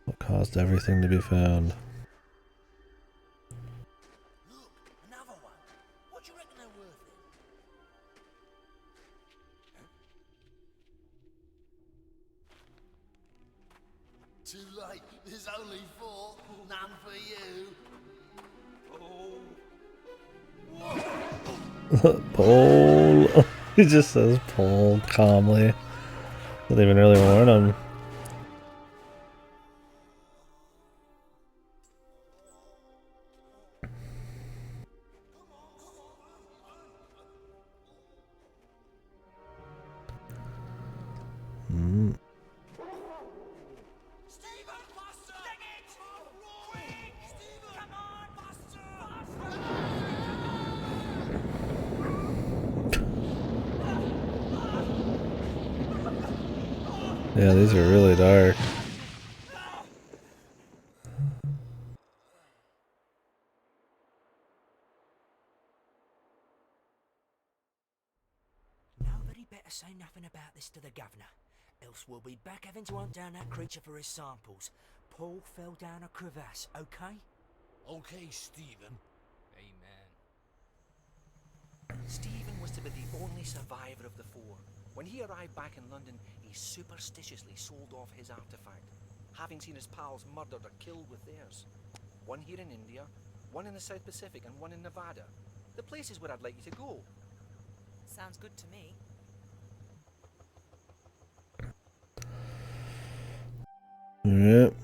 What caused everything to be found. Look, another one. What do you reckon they're worth then? Too late. There's only 4. None for you. Paul. He just says Paul calmly. Doesn't even really warn him. Stephen, Buster! Dig it! Quick! Stephen! Come on, Buster! Yeah, these are really dark. Nobody better say nothing about this to the governor, else we'll be back having to hunt down that creature for his samples. Paul fell down a crevasse, okay? Okay, Stephen. Amen. Stephen was to be the only survivor of the 4. When he arrived back in London, he superstitiously sold off his artifact, having seen his pals murdered or killed with theirs. One here in India, one in the South Pacific, and one in Nevada. The places where I'd like you to go. Sounds good to me. Yep.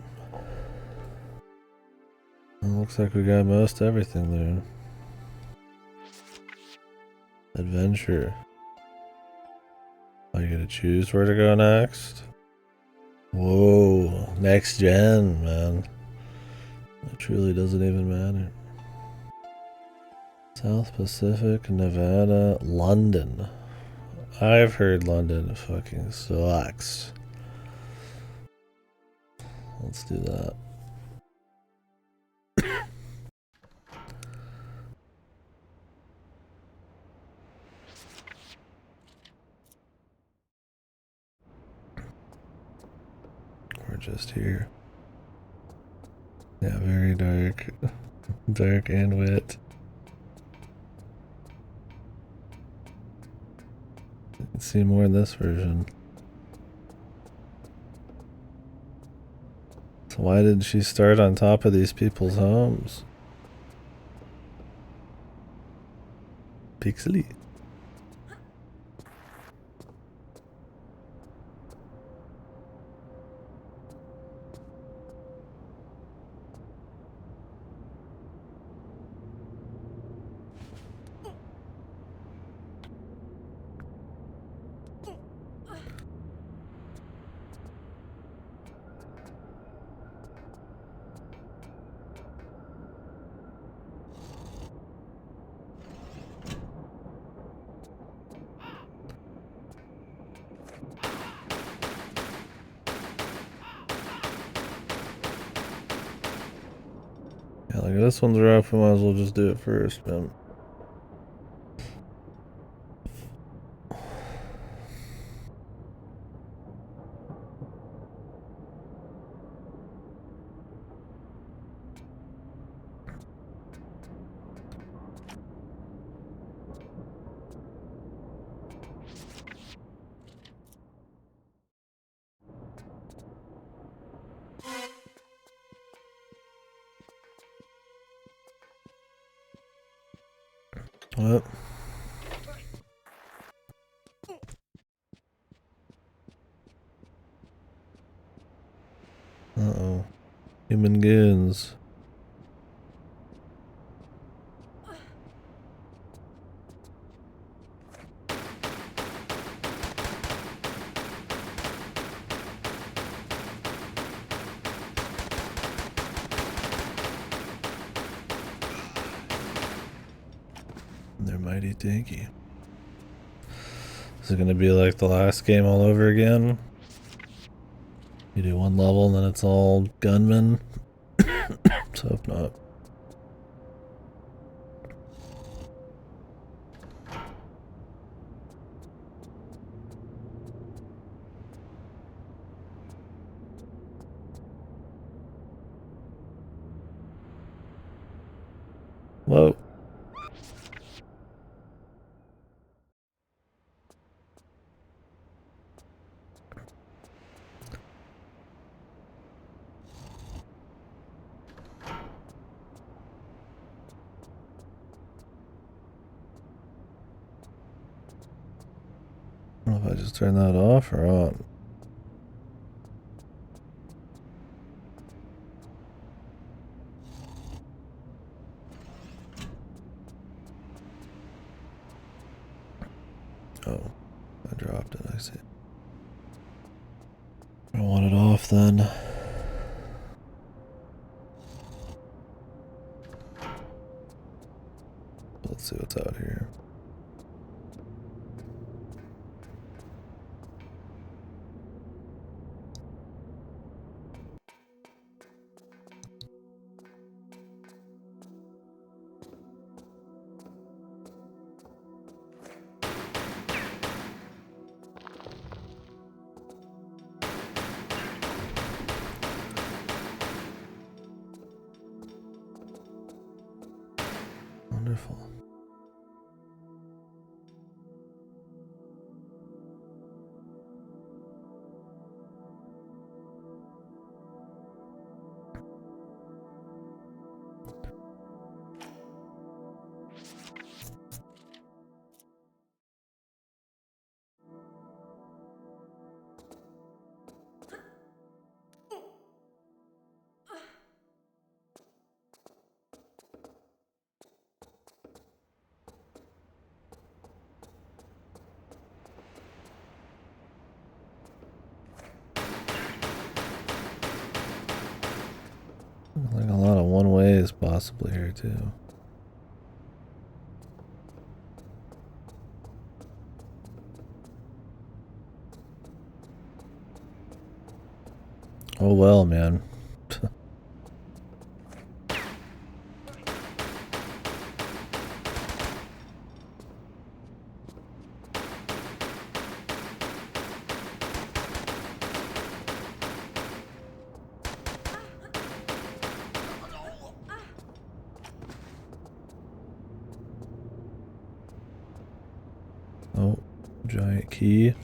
Well, looks like we got most everything there. Adventure. Oh, you gotta choose where to go next? Whoa, next gen, man. It truly doesn't even matter. South Pacific, Nevada, London. I've heard London fucking sucks. Let's do that. We're just here. Yeah, very dark. Dark and wet. You can see more in this version. So why did she start on top of these people's homes? Pixely. like this one's rough, we might as well just do it first, man. What? Uh-oh. Human goons. They're mighty tanky. Is it gonna be like the last game all over again? You do one level and then it's all gunmen? So if not. Whoa. I don't know if I just turn that off or on. Oh, I dropped it, I see. I want it off then. Let's see what's out here. Wonderful. Like a lot of one ways possibly here too. Oh well, man. Oh, giant key.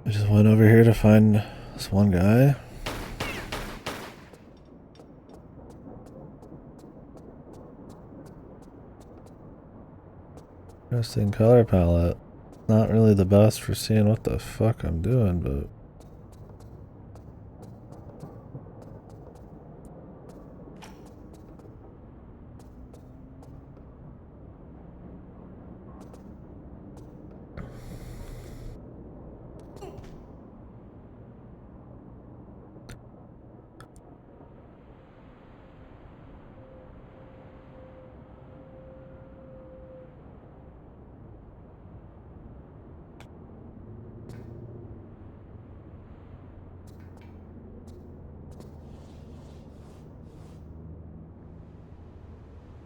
I just went over here to find this one guy. Interesting color palette. Not really the best for seeing what the fuck I'm doing, but...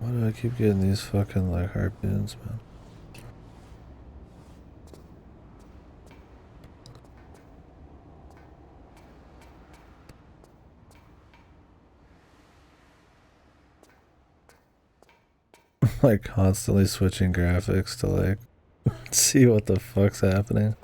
Why do I keep getting these fucking like harpoons, man? Like constantly switching graphics to like see what the fuck's happening.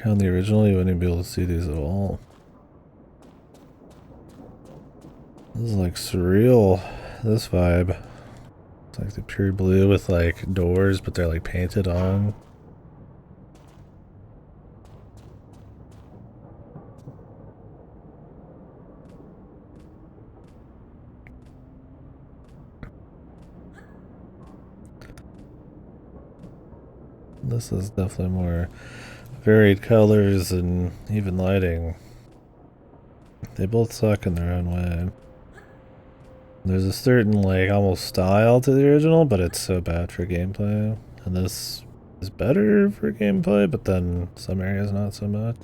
On the original, you wouldn't be able to see these at all. This is like surreal. This vibe. It's like the pure blue with like doors, but they're like painted on. This is definitely more varied colors and even lighting. They both suck in their own way. There's a certain like almost style to the original, but it's so bad for gameplay. And this is better for gameplay, but then some areas not so much.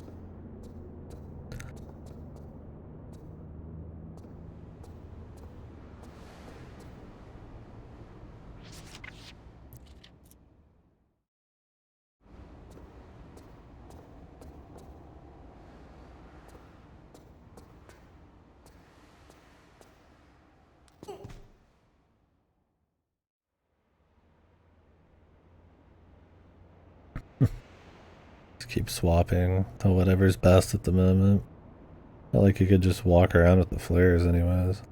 Keep swapping to whatever's best at the moment. Not like you could just walk around with the flares anyways.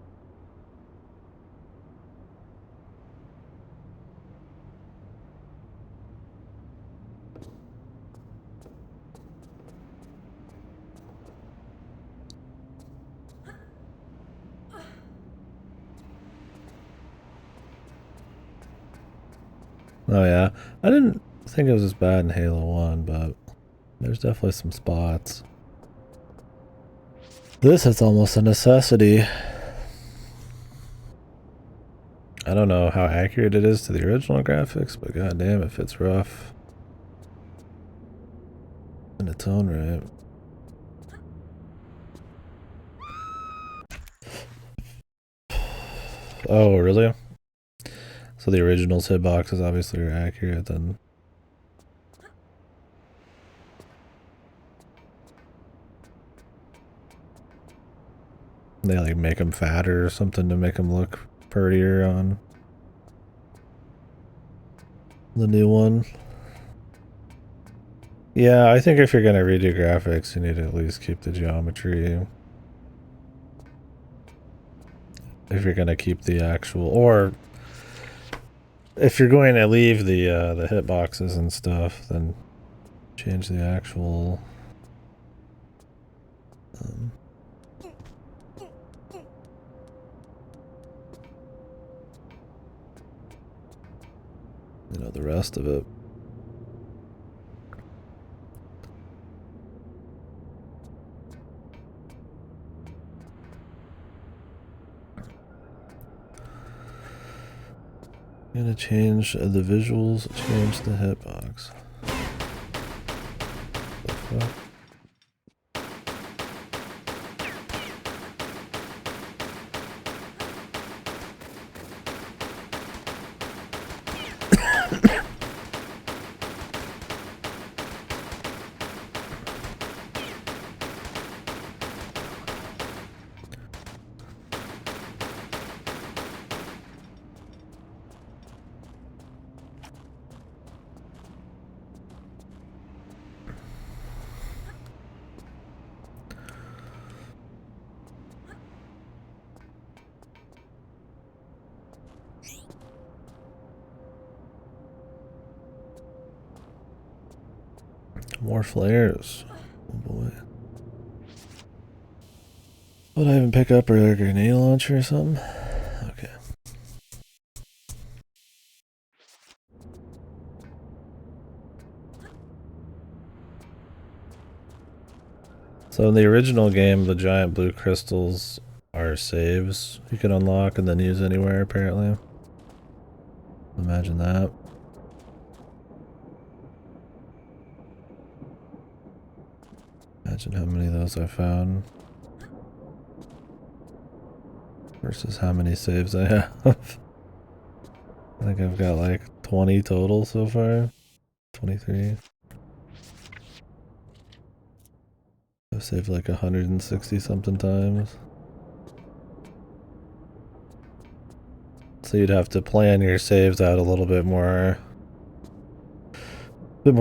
Oh yeah, I didn't think it was as bad in Halo 1, but there's definitely some spots. This is almost a necessity. I don't know how accurate it is to the original graphics, but goddamn, if it's rough in its own right. Oh, really? So the original's hitboxes obviously are accurate then. They like make them fatter or something to make them look prettier on the new one. Yeah, I think if you're gonna redo graphics, you need to at least keep the geometry. If you're gonna keep the actual, or if you're going to leave the hitboxes and stuff, then change the actual. You know, the rest of it. I'm gonna change the visuals, change the hitbox. The fuck? More flares. Oh boy. What I even pick up, or a grenade launcher or something? Okay. So in the original game, the giant blue crystals are saves you can unlock and then use anywhere, apparently. Imagine that. Imagine how many of those I found. Versus how many saves I have. I think I've got like 20 total so far. 23. I've saved like 160 something times. So you'd have to plan your saves out a little bit more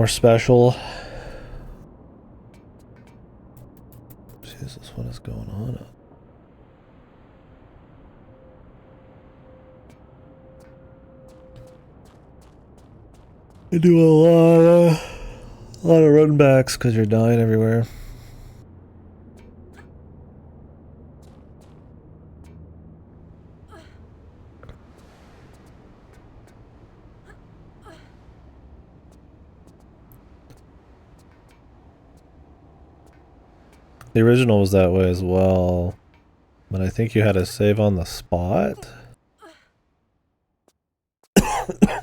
special. Jesus, what is going on? You do a lot of run backs because you're dying everywhere. The original was that way as well, but I think you had to save on the spot.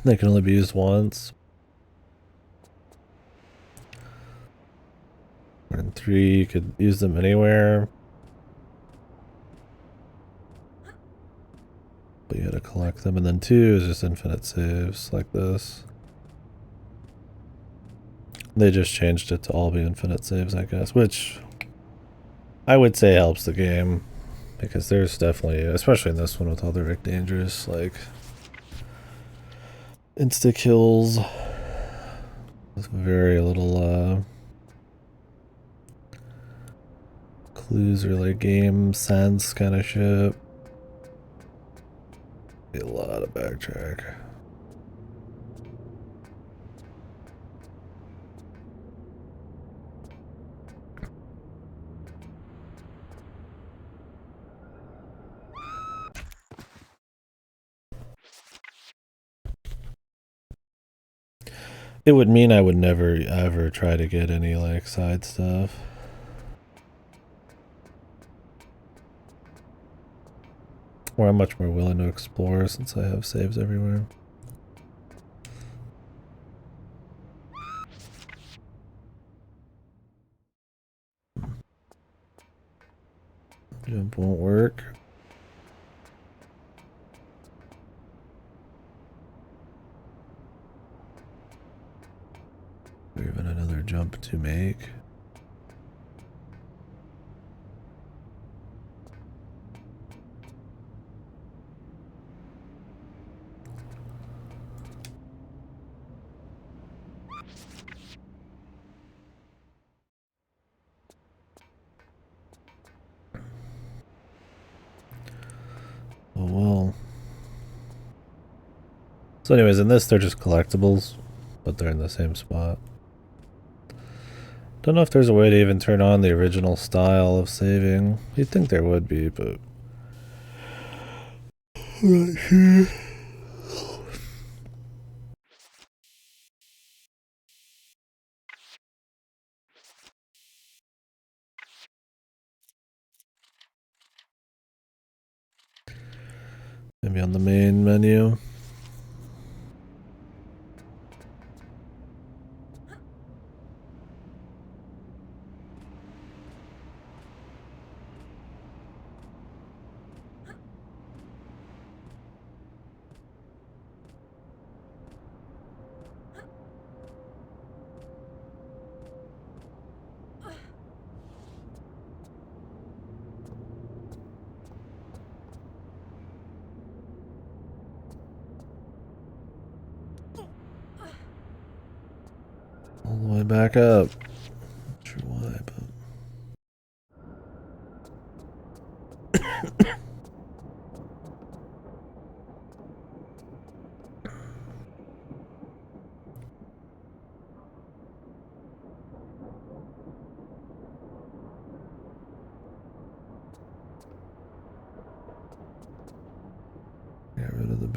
They can only be used once. And 3, you could use them anywhere. But you had to collect them. And then 2 is just infinite saves, like this. They just changed it to all be infinite saves, I guess, which I would say helps the game. Because there's definitely, especially in this one with all the Rick Dangerous, like insta kills with very little clues or like game sense kind of shit. A lot of backtrack. It would mean I would never ever try to get any like side stuff. Or I'm much more willing to explore since I have saves everywhere. Jump won't work. Or even another jump to make. Oh well. So anyways, in this they're just collectibles, but they're in the same spot. Don't know if there's a way to even turn on the original style of saving. You'd think there would be, but I'm not sure. Maybe on the main menu. All the way back up. Not sure why, but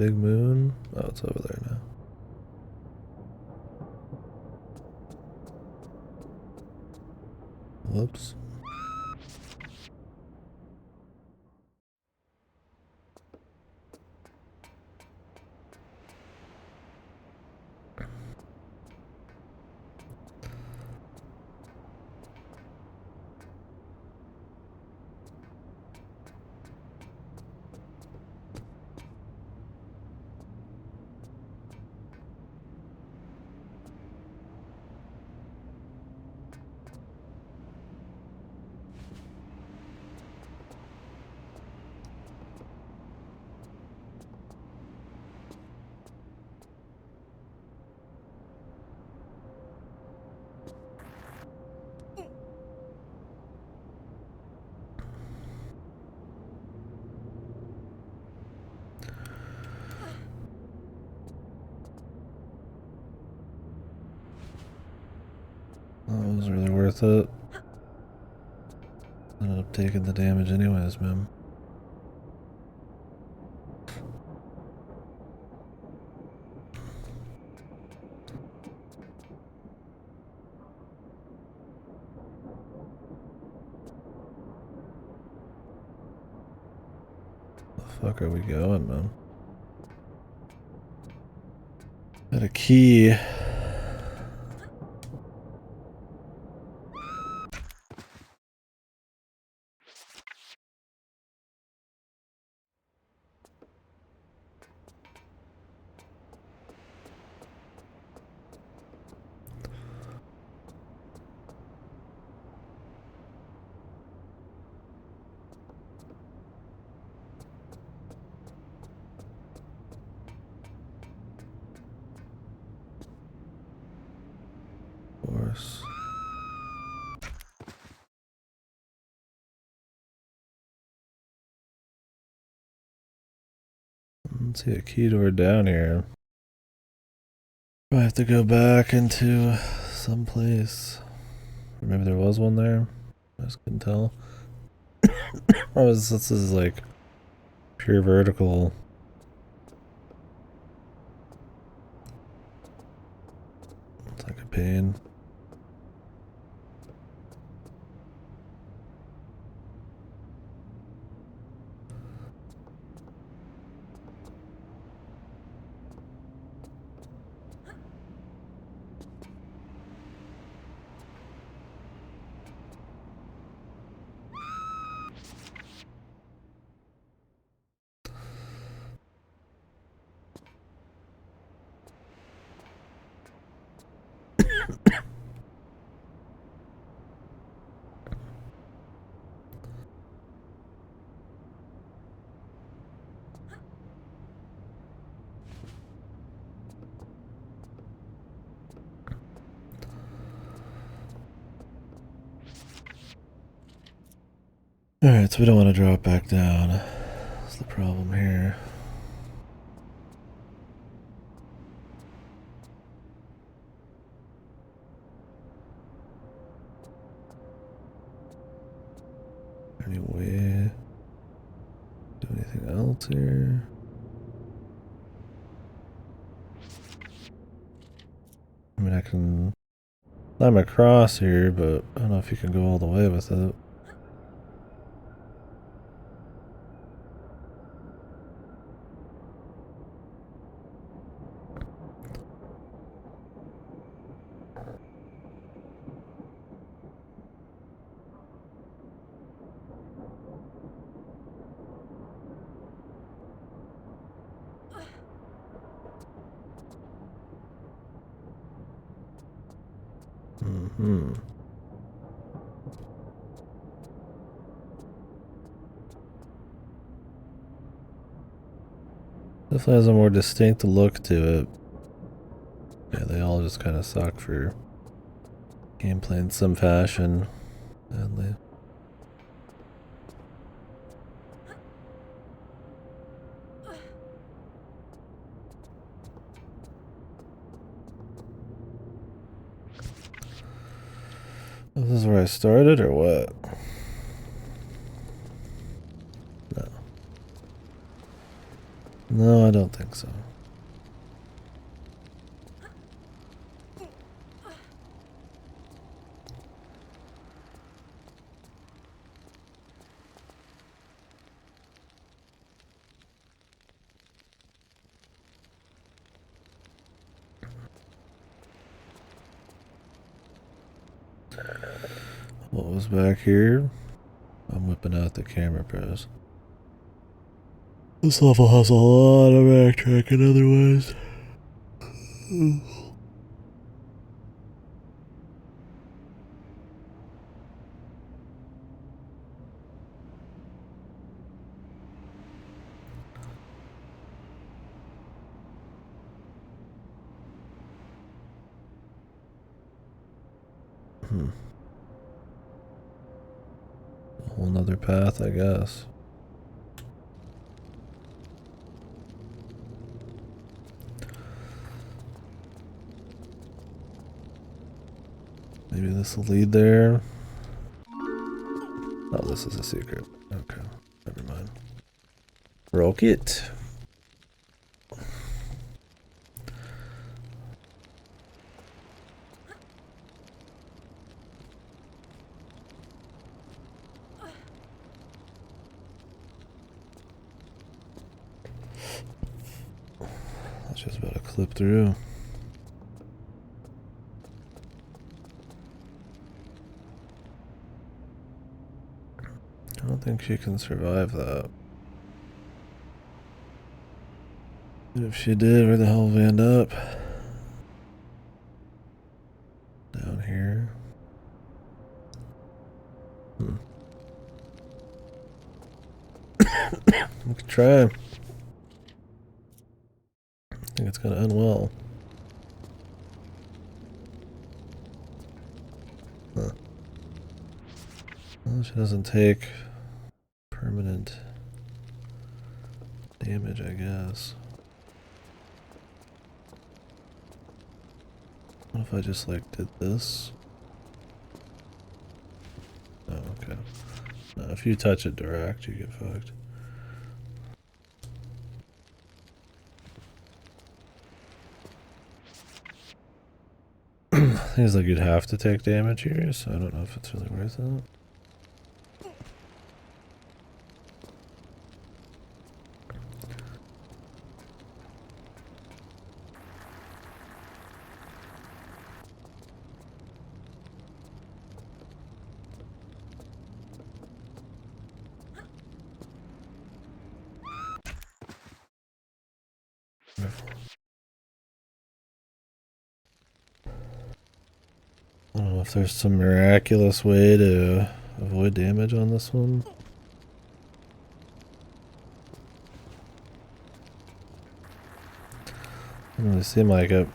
big moon? Oh, it's over there now. Whoops. That was really worth it. Ended up taking the damage anyways, man. The fuck are we going, man? Got a key. Of course. Let's see a key door down here. I have to go back into some place. Or maybe there was one there. I just couldn't tell. This is like pure vertical. It's like a pain. Alright, so we don't want to drop back down. That's the problem here. Any way do anything else here? I mean, I can climb across here, but I don't know if you can go all the way with it. Mm-hmm. Definitely has a more distinct look to it. Yeah, they all just kind of suck for gameplay in some fashion, sadly. This is where I started, or what? No. No, I don't think so. What was back here? I'm whipping out the camera pros. This level has a lot of backtracking otherwise. A whole nother path, I guess. Maybe this will lead there. Oh, this is a secret. Okay, never mind. Rocket. That's just about to clip through. I don't think she can survive that. And if she did, where the hell will we end up? Down here. We could try. I think it's gonna end well. Huh. Well, she doesn't take permanent damage, I guess. What if I just like did this? Oh, okay. No, if you touch it direct, you get fucked. Seems like you'd have to take damage here, so I don't know if it's really worth it. I don't know if there's some miraculous way to avoid damage on this one. Doesn't really seem like it.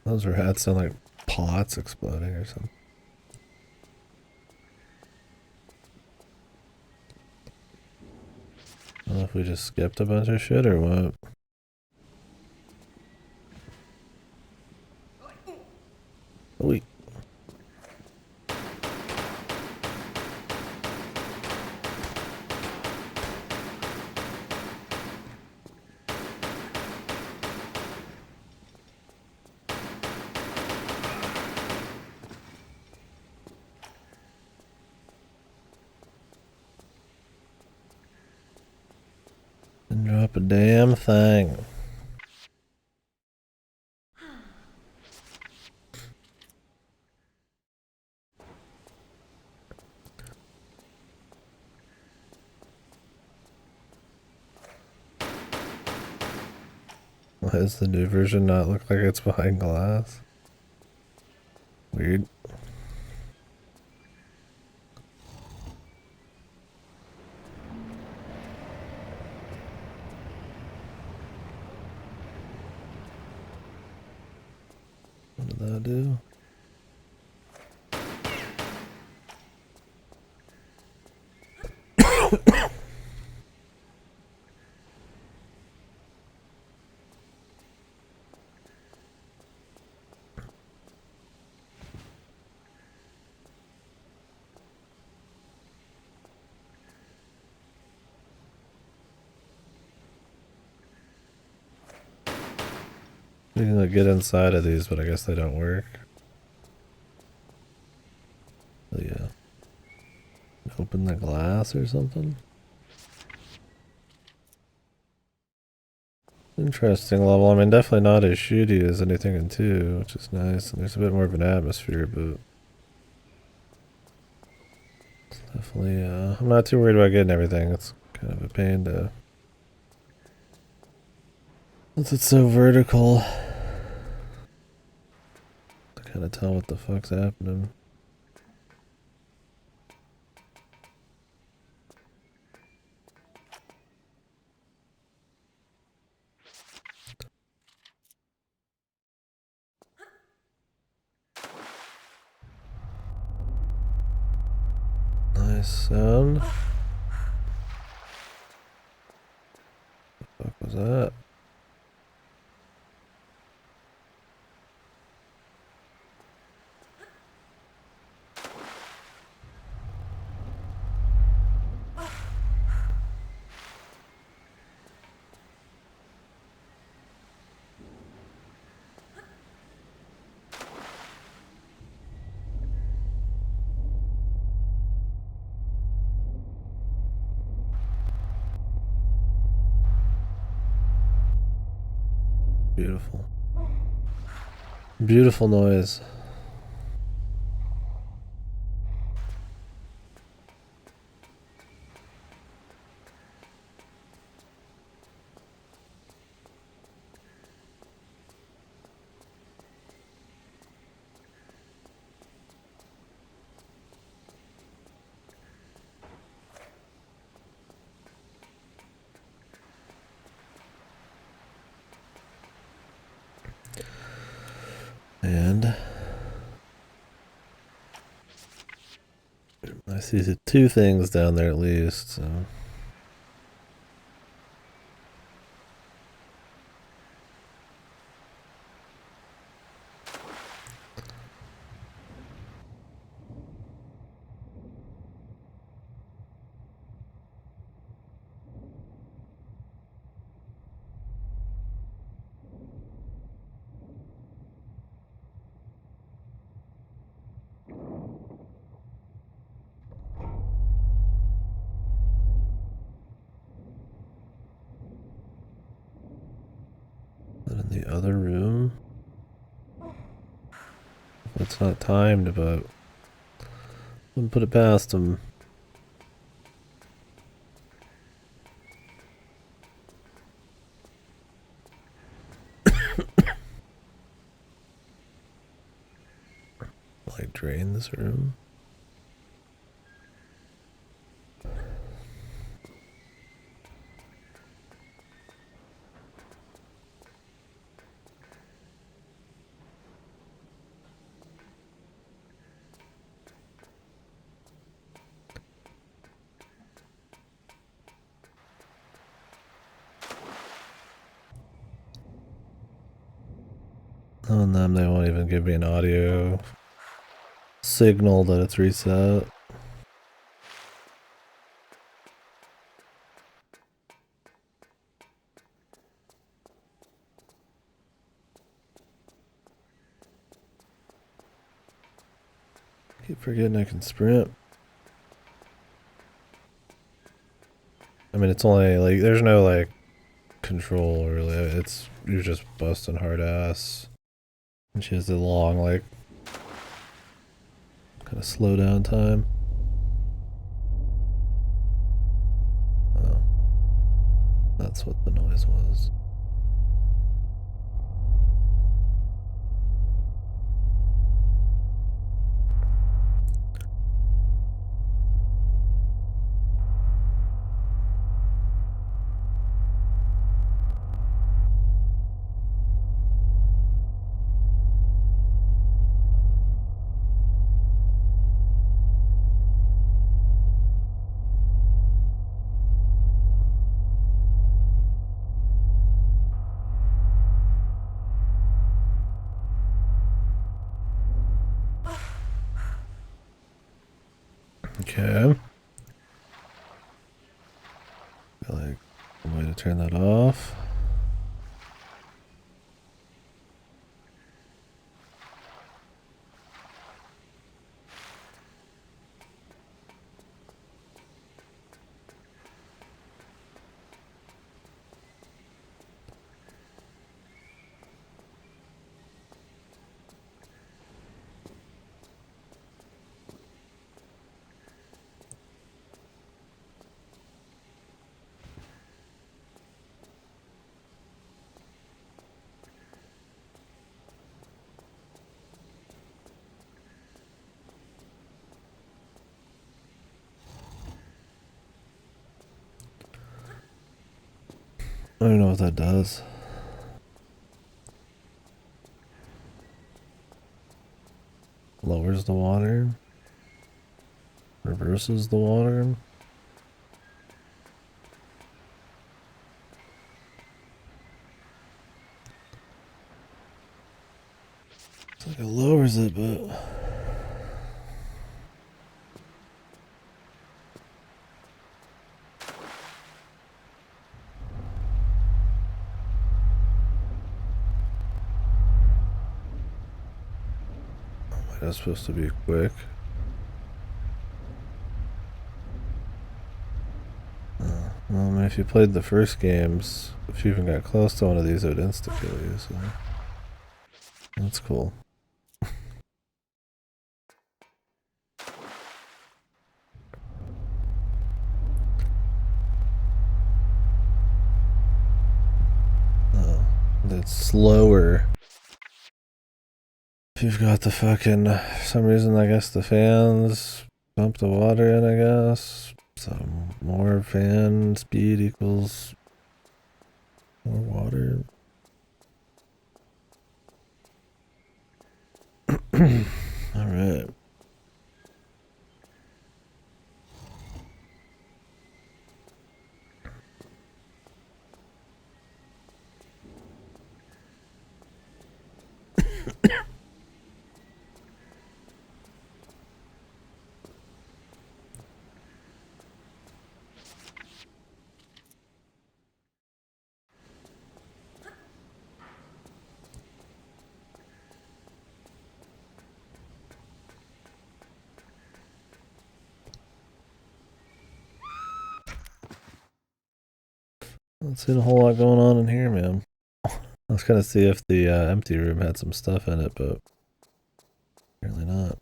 Those rats sound like pots exploding or something. I don't know if we just skipped a bunch of shit or what. Wait. Didn't drop a damn thing. Why does the new version not look like it's behind glass? Weird. do. You can like, get inside of these, but I guess they don't work. Oh, yeah. Open the glass or something? Interesting level. I mean, definitely not as shooty as anything in 2, which is nice. And there's a bit more of an atmosphere, but it's definitely, I'm not too worried about getting everything. It's kind of a pain to, since it's so vertical, to kind of tell what the fuck's happening. Nice sound. What the fuck was that? Beautiful. Beautiful noise. And I see 2 things down there at least, so. But in the other room, it's not timed, but wouldn't put it past him. Like drain this room. On them, they won't even give me an audio signal that it's reset. Keep forgetting I can sprint. I mean, it's only like, there's no like control really. It's, you're just busting hard ass. And she has the long, like, kind of slow down time. Oh. That's what the noise was. Okay. Like a way to turn that off. I don't know what that does. Lowers the water. Reverses the water. It's like it lowers it, but that's supposed to be quick. Well, I mean, if you played the first games, if you even got close to one of these, it would insta-kill you, so that's cool. It's slower. If you've got the fucking, for some reason, I guess the fans pump the water in, I guess. So more fan speed equals more water. Alright. Let's see a whole lot going on in here, man. I was gonna see if the empty room had some stuff in it, but apparently not.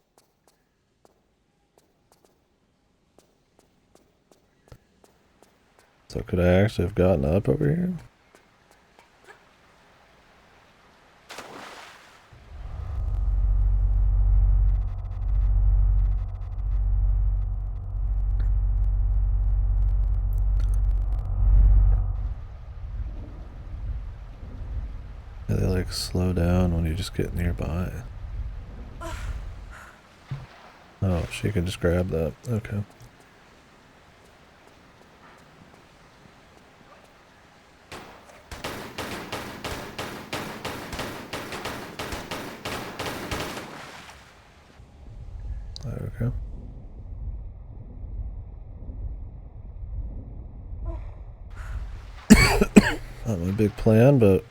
So could I actually have gotten up over here? Yeah, they like slow down when you just get nearby. Oh, she can just grab that. Okay. Okay. Not my big plan, but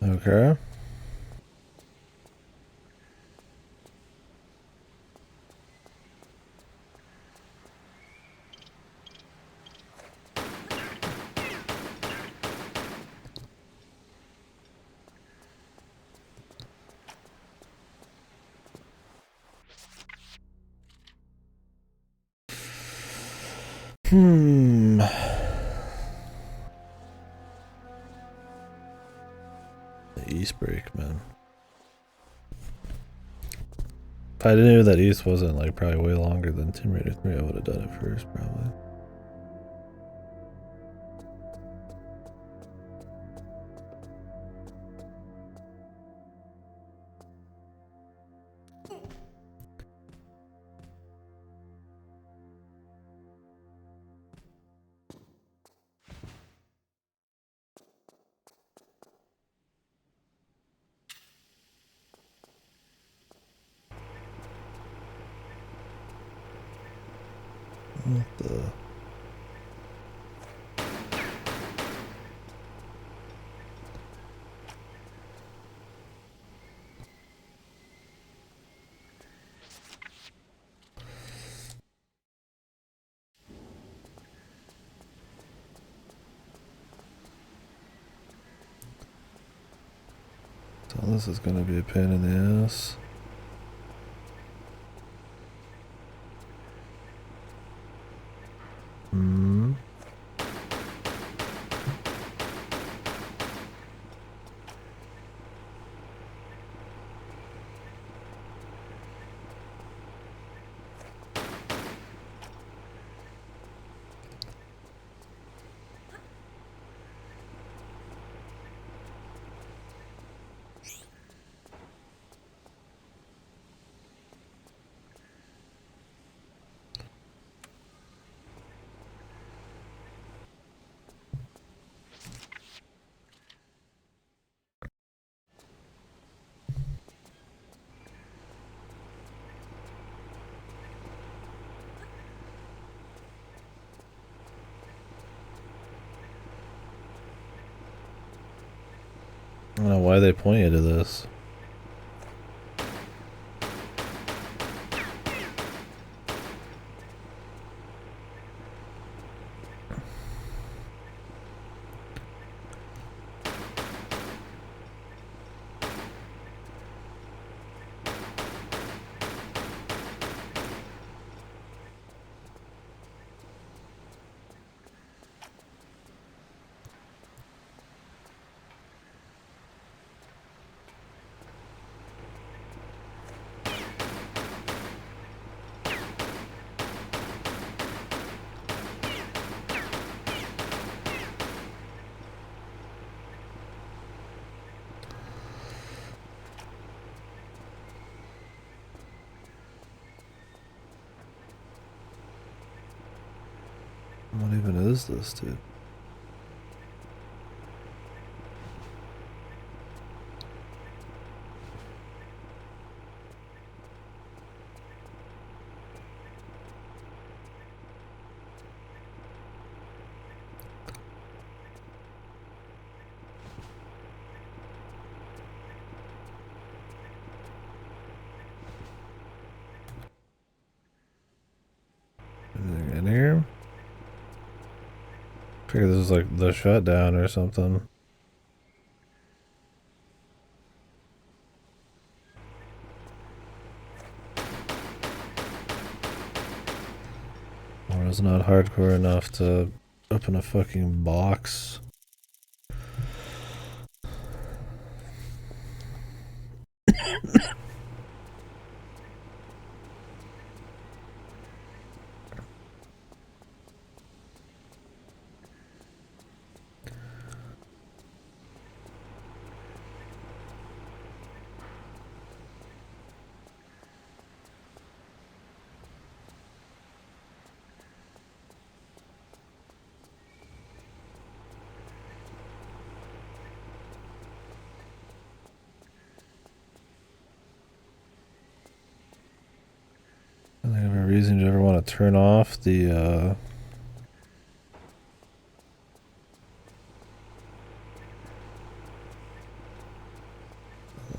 okay. The East break, man. If I knew that East wasn't like probably way longer than Tomb Raider 3, I would have done it first, probably. What the? So this is gonna be a pain in the ass. Hmm. I don't know why they point you to this. What even is this, dude? Anything in here? I figured this was like the shutdown or something. Or it's not hardcore enough to open a fucking box. I don't have a reason to ever want to turn off the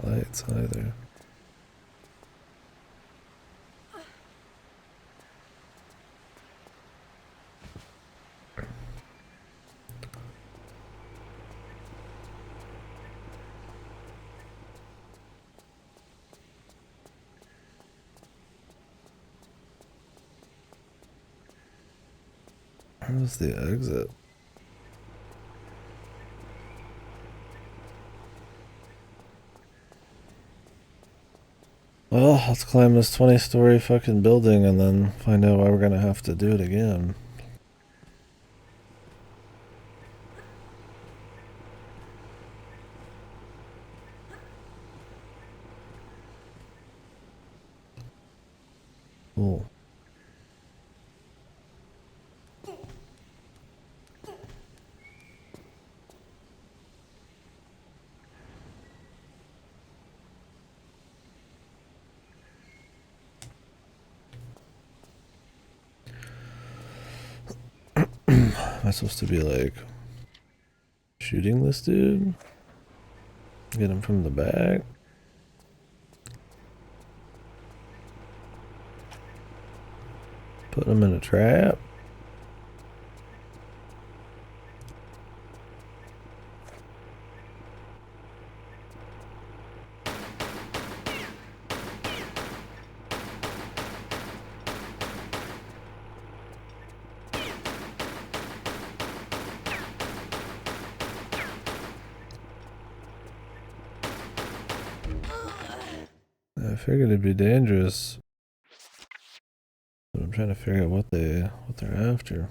lights either. Where's the exit? Well, let's climb this 20-story fucking building and then find out why we're gonna have to do it again. Cool. Am I supposed to be like shooting this dude? Get him from the back? Put him in a trap? I figured it'd be dangerous. But I'm trying to figure out what they're after.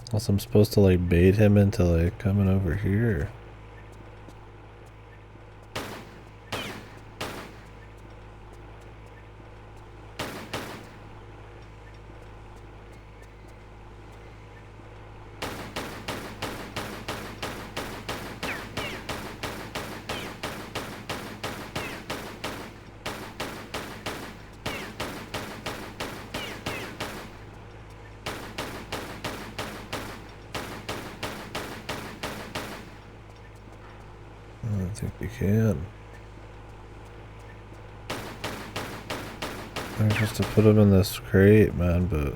Unless I'm supposed to like bait him into like coming over here. I don't think we can. I'm supposed to put him in this crate, man, but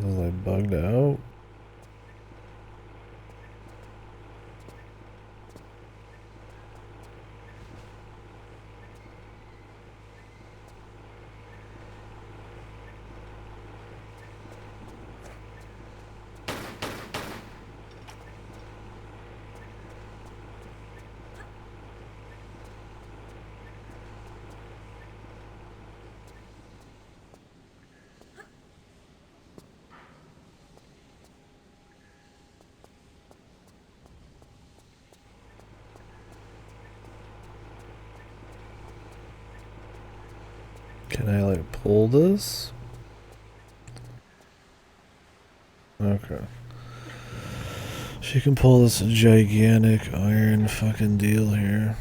was I bugged out? Can I like pull this? Okay. She can pull this gigantic iron fucking deal here.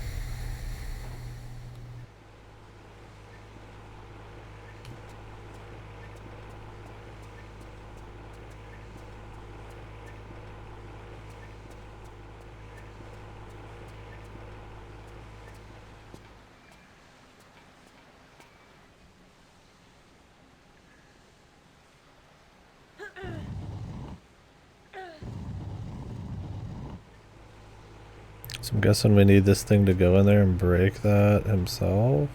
So I'm guessing we need this thing to go in there and break that himself.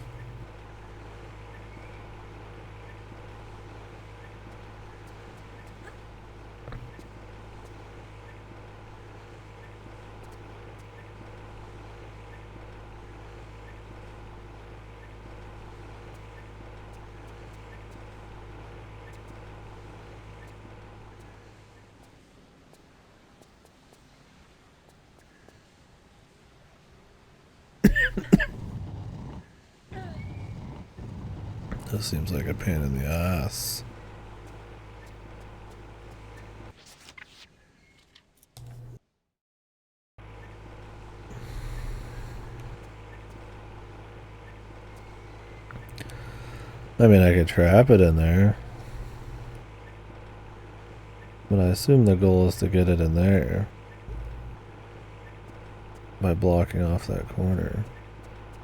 This seems like a pain in the ass. I mean, I could trap it in there. But I assume the goal is to get it in there by blocking off that corner.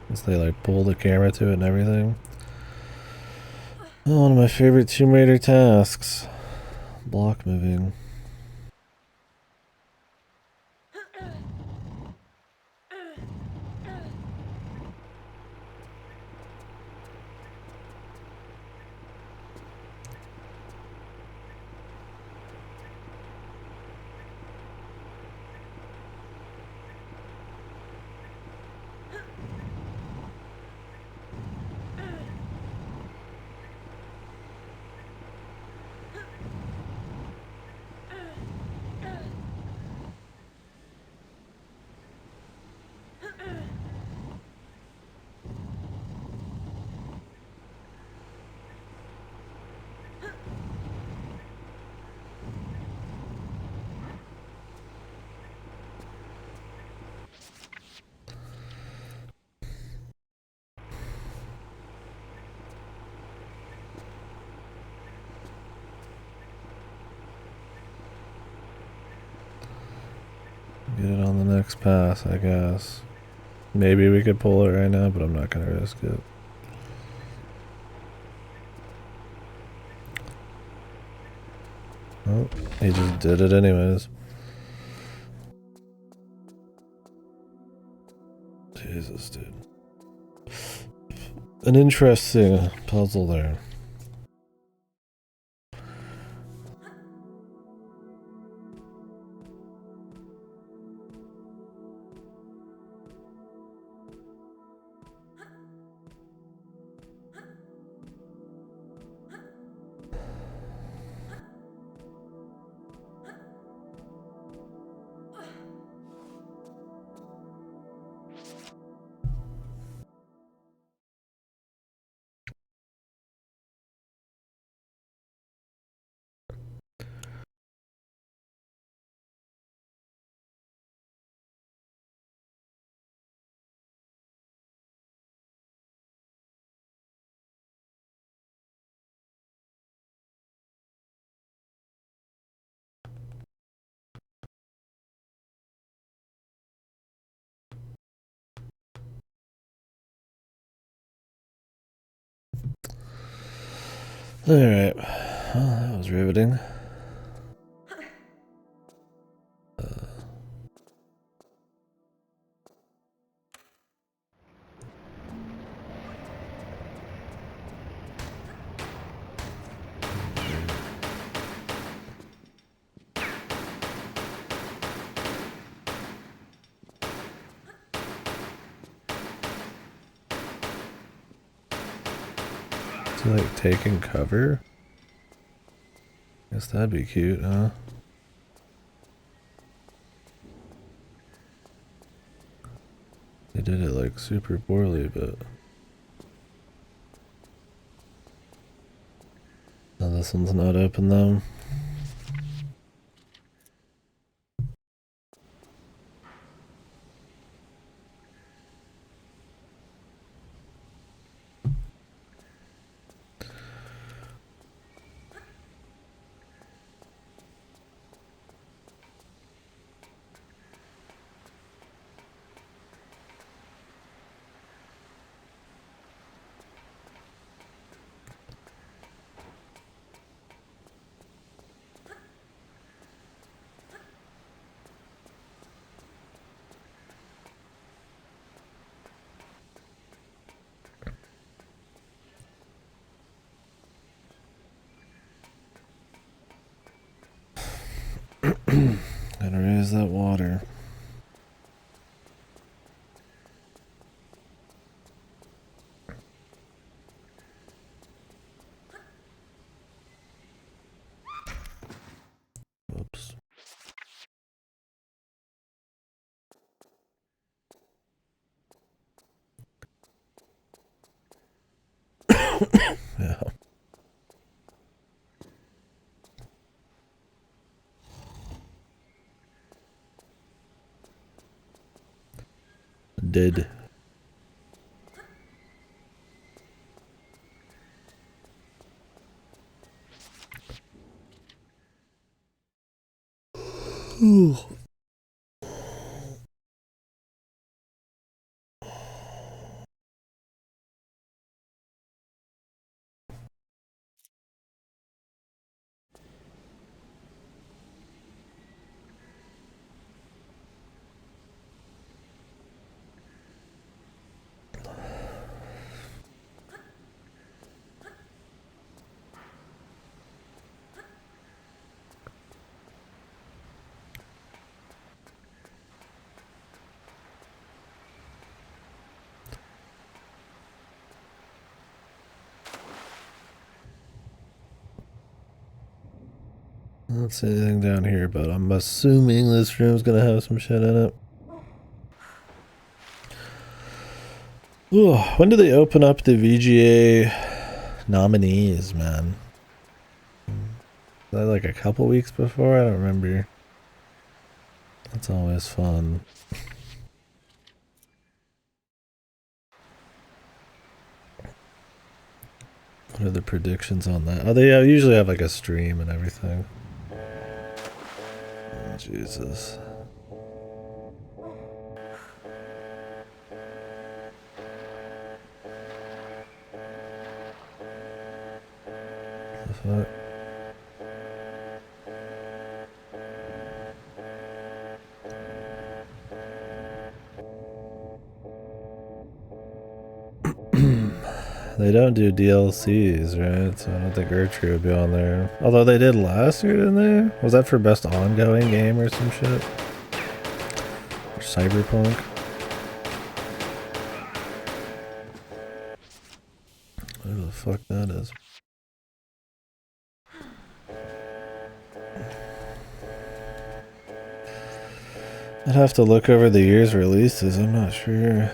Since they like pull the camera to it and everything. Oh, one of my favorite Tomb Raider tasks. Block moving. next pass, I guess. Maybe we could pull it right now, but I'm not gonna risk it. Oh, he just did it anyways. Jesus, dude. An interesting puzzle there. Alright. Well, that was riveting. Is he like taking cover? Guess that'd be cute, huh? They did it like super poorly, but now this one's not open though. Gotta raise that water. Oops. Yeah. Did. Ooh. I don't see anything down here, but I'm assuming this room's gonna have some shit in it. Ooh, when do they open up the VGA nominees, man? Is that like a couple weeks before? I don't remember. That's always fun. What are the predictions on that? Oh, they usually have like a stream and everything. Oh, Jesus. fuck? They don't do DLCs, right? So I don't think Erdtree would be on there. Although they did last year, didn't they? Was that for best ongoing game or some shit? Or Cyberpunk? Who the fuck that is? I'd have to look over the year's releases, I'm not sure.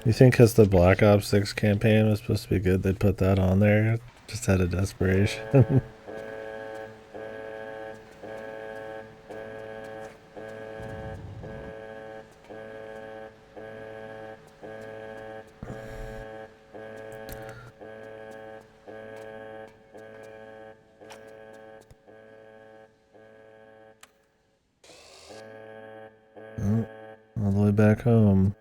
You think because the Black Ops 6 campaign was supposed to be good, they'd put that on there just out of desperation? All the way back home.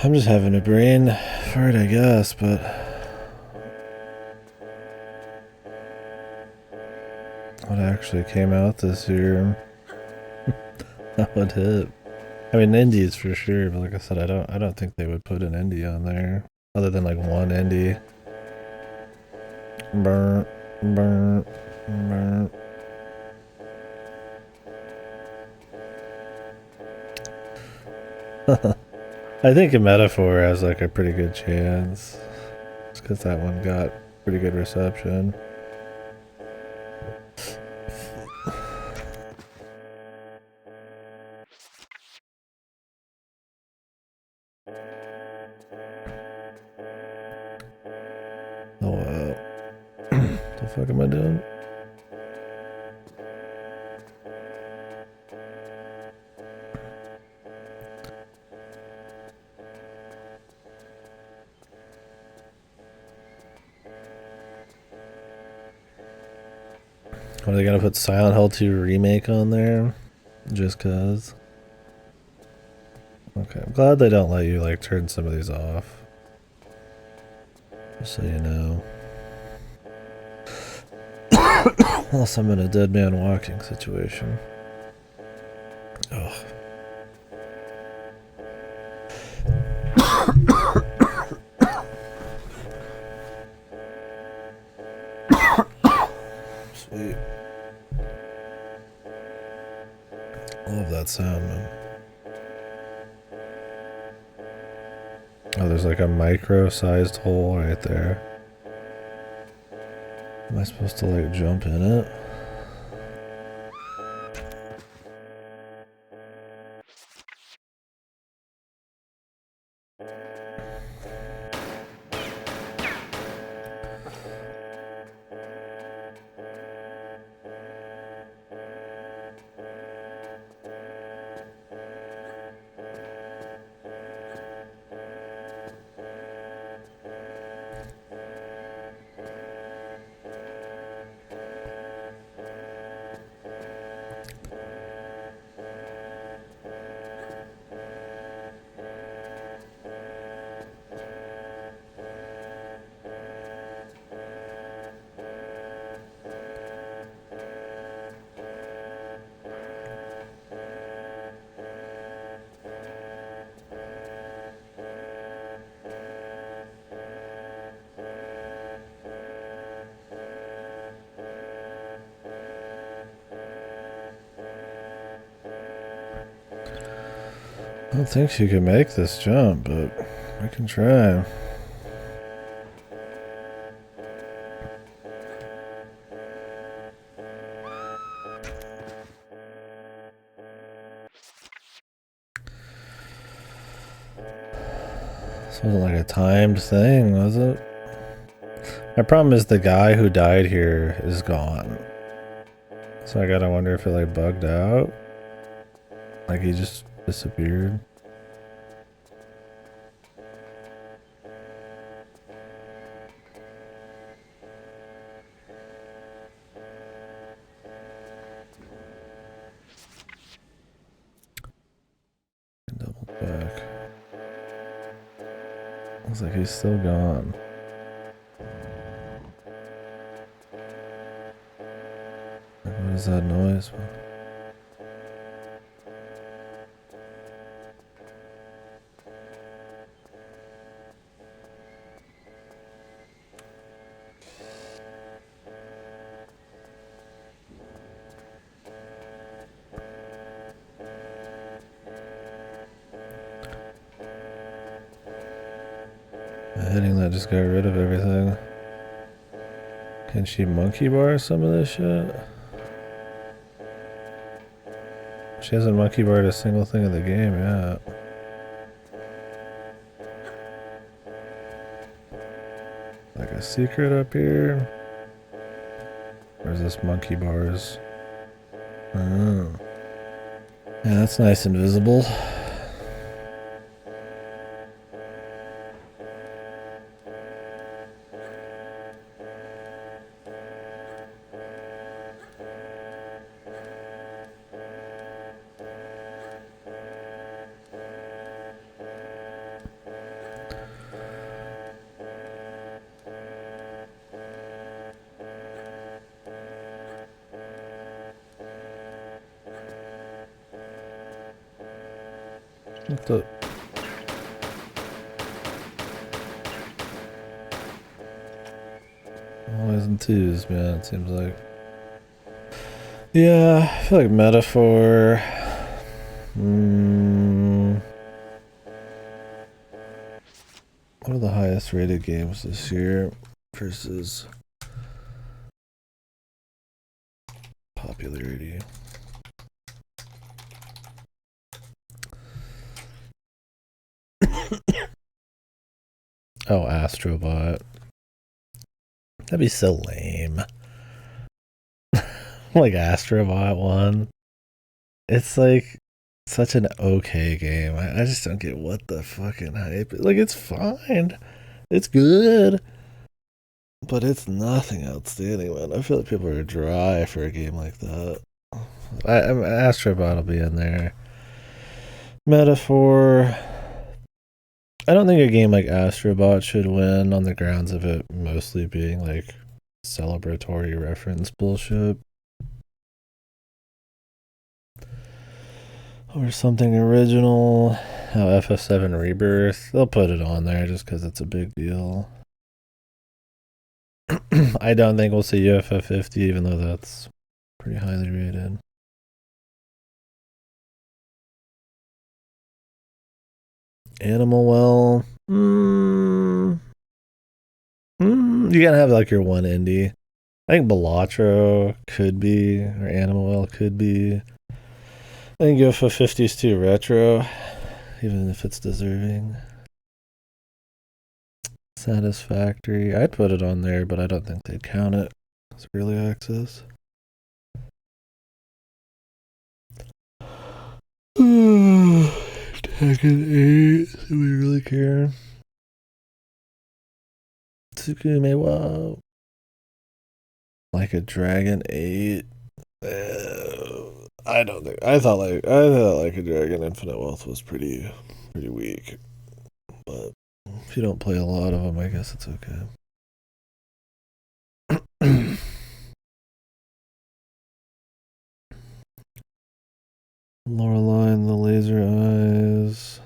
I'm just having a brain fart, I guess, but what actually came out this year? That would hit. I mean, indies for sure, but like I said, I don't think they would put an indie on there, other than like one indie. Burn, burn, burn. I think a Metaphor has like a pretty good chance, just because that one got pretty good reception. Oh wow. The fuck am I doing? Are they gonna put Silent Hill 2 remake on there? Just cause? Okay, I'm glad they don't let you like turn some of these off. Just so you know. Unless I'm in a dead man walking situation. Ugh. Sweet. Love that sound, man. Oh, there's like a micro-sized hole right there. Am I supposed to like jump in it? I don't think she can make this jump, but we can try. This wasn't like a timed thing, was it? My problem is the guy who died here is gone. So I gotta wonder if it like bugged out. Like he just disappeared. Looks like he's still gone. What is that noise? Hitting that just got rid of everything. Can she monkey bar some of this shit? She hasn't monkey barred a single thing in the game yet. Like a secret up here? Or is this monkey bars? Oh. Yeah, that's nice and visible. What the? Always in twos, man, it seems like. Yeah, I feel like Metaphor. What are the highest rated games this year versus popularity? Oh, Astrobot. That'd be so lame. Like Astrobot 1. It's like such an okay game. I just don't get what the fucking hype is. Like, it's fine. It's good. But it's nothing outstanding, man. I feel like people are dry for a game like that. Astrobot will be in there. Metaphor. I don't think a game like Astrobot should win on the grounds of it mostly being like celebratory reference bullshit. Or something original. How FF7 Rebirth. They'll put it on there just because it's a big deal. I don't think we'll see UFF50, even though that's pretty highly rated. Animal Well. You gotta have like your one indie. I think Balatro could be, or Animal Well could be. I think UFF50 is too retro, even if it's deserving. Satisfactory. I'd put it on there, but I don't think they'd count it as early access. Tekken 8. Do we really care? Tsukume wa Like a Dragon 8. I don't think. I thought Like a Dragon Infinite Wealth was pretty weak, but if you don't play a lot of them, I guess it's okay. Loreline, the Laser Eyes.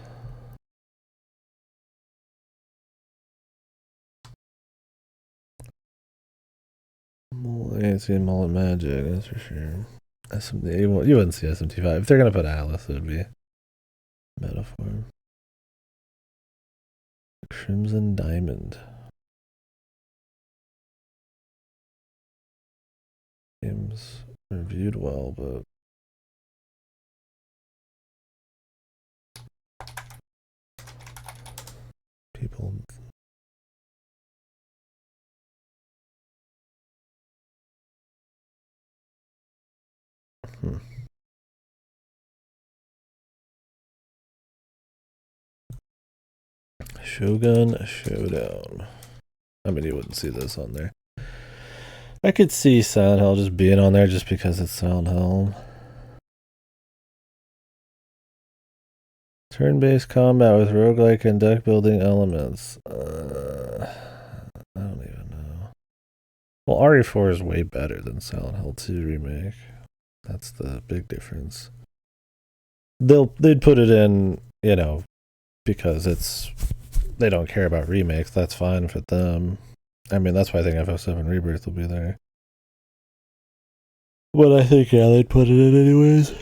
I ain't seen Mullet Magic, that's for sure. SMT, you wouldn't see SMT5. If they're gonna put Alice, it would be Metaphor. Crimson Diamond. Games reviewed well, but people. Shogun Showdown. I mean, you wouldn't see this on there. I could see Silent Hill just being on there just because it's Silent Hill. Turn-based combat with roguelike and deck building elements. I don't even know. Well, RE4 is way better than Silent Hill 2 remake. That's the big difference. They'd put it in, you know, because they don't care about remakes. That's fine for them. I mean, that's why I think FF7 Rebirth will be there. But I think, yeah, they'd put it in anyways.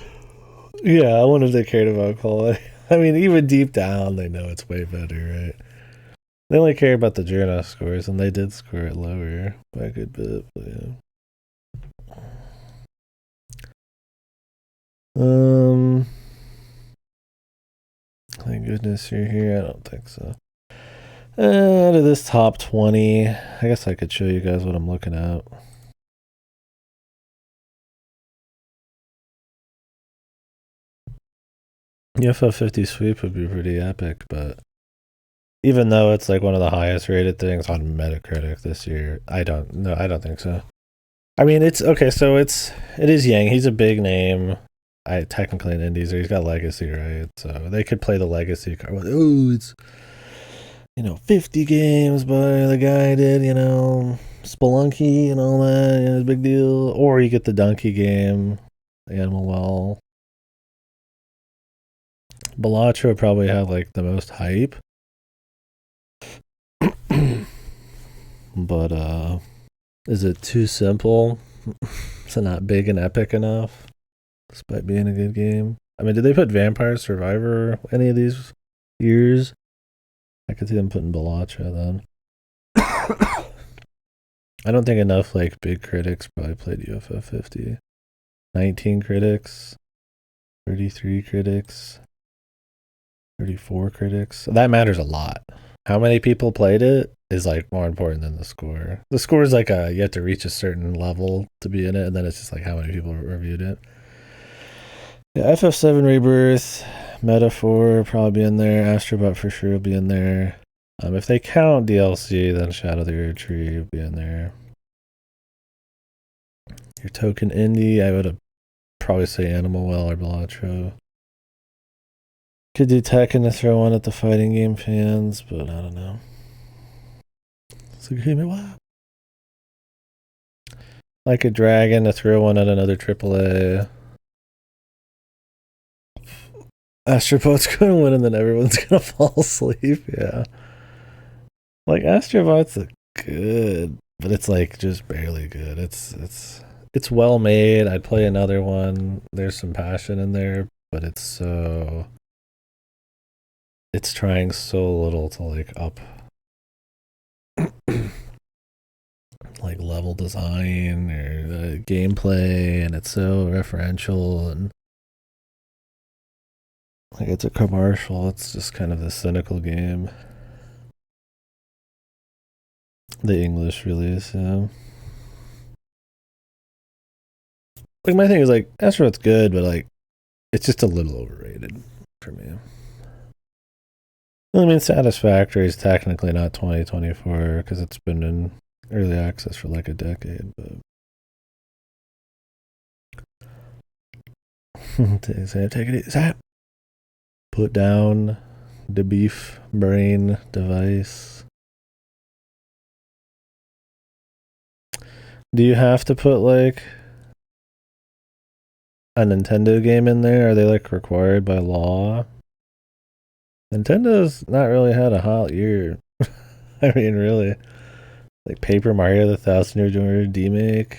Yeah, I wonder if they cared about quality. I mean, even deep down, they know it's way better, right? They only care about the Journos scores, and they did score it lower by a good bit, but yeah. Thank goodness you're here. I don't think so. Out of this top 20, I guess I could show you guys what I'm looking at. The FF50 sweep would be pretty epic, but even though it's like one of the highest rated things on Metacritic this year, I don't think so. I mean, it's okay, so it is Yang. He's a big name. Technically in indies, he's got legacy, right? So they could play the legacy card. Oh, it's 50 games by the guy did, Spelunky and all that, it's a big deal. Or you get the Donkey game, Animal Well. Balatro probably had like the most hype. But is it too simple? Is it not big and epic enough? Despite being a good game. I mean, did they put Vampire Survivor any of these years? I could see them putting Balatro then. I don't think enough like big critics probably played UFF50. 19 critics, 33 critics, 34 critics. That matters a lot. How many people played it is like more important than the score. The score is like you have to reach a certain level to be in it, and then it's just like how many people reviewed it. Yeah, FF7 Rebirth, Metaphor probably be in there. Astrobot for sure will be in there. If they count DLC, then Shadow of the Erdtree will be in there. Your token indie, I would probably say Animal Well or Balatro. Could do Tekken to throw one at the fighting game fans, but I don't know. It's a game. Wow. Like a Dragon to throw one at another AAA. Astrobot's going to win and then everyone's going to fall asleep. Yeah. Like Astrobot's good, but it's like just barely good. It's well made. I'd play another one. There's some passion in there, but it's trying so little to like up like level design or gameplay, and it's so referential and like it's a commercial. It's just kind of the cynical game. The English release, yeah. Like my thing is like Astrobot's good, but like it's just a little overrated for me. I mean, Satisfactory is technically not 2024 because it's been in early access for like a decade, but take it easy. Put down the beef brain device. Do you have to put like a Nintendo game in there? Are they like required by law? Nintendo's not really had a hot year. I mean, really. Like Paper Mario, the 1000 Year remake.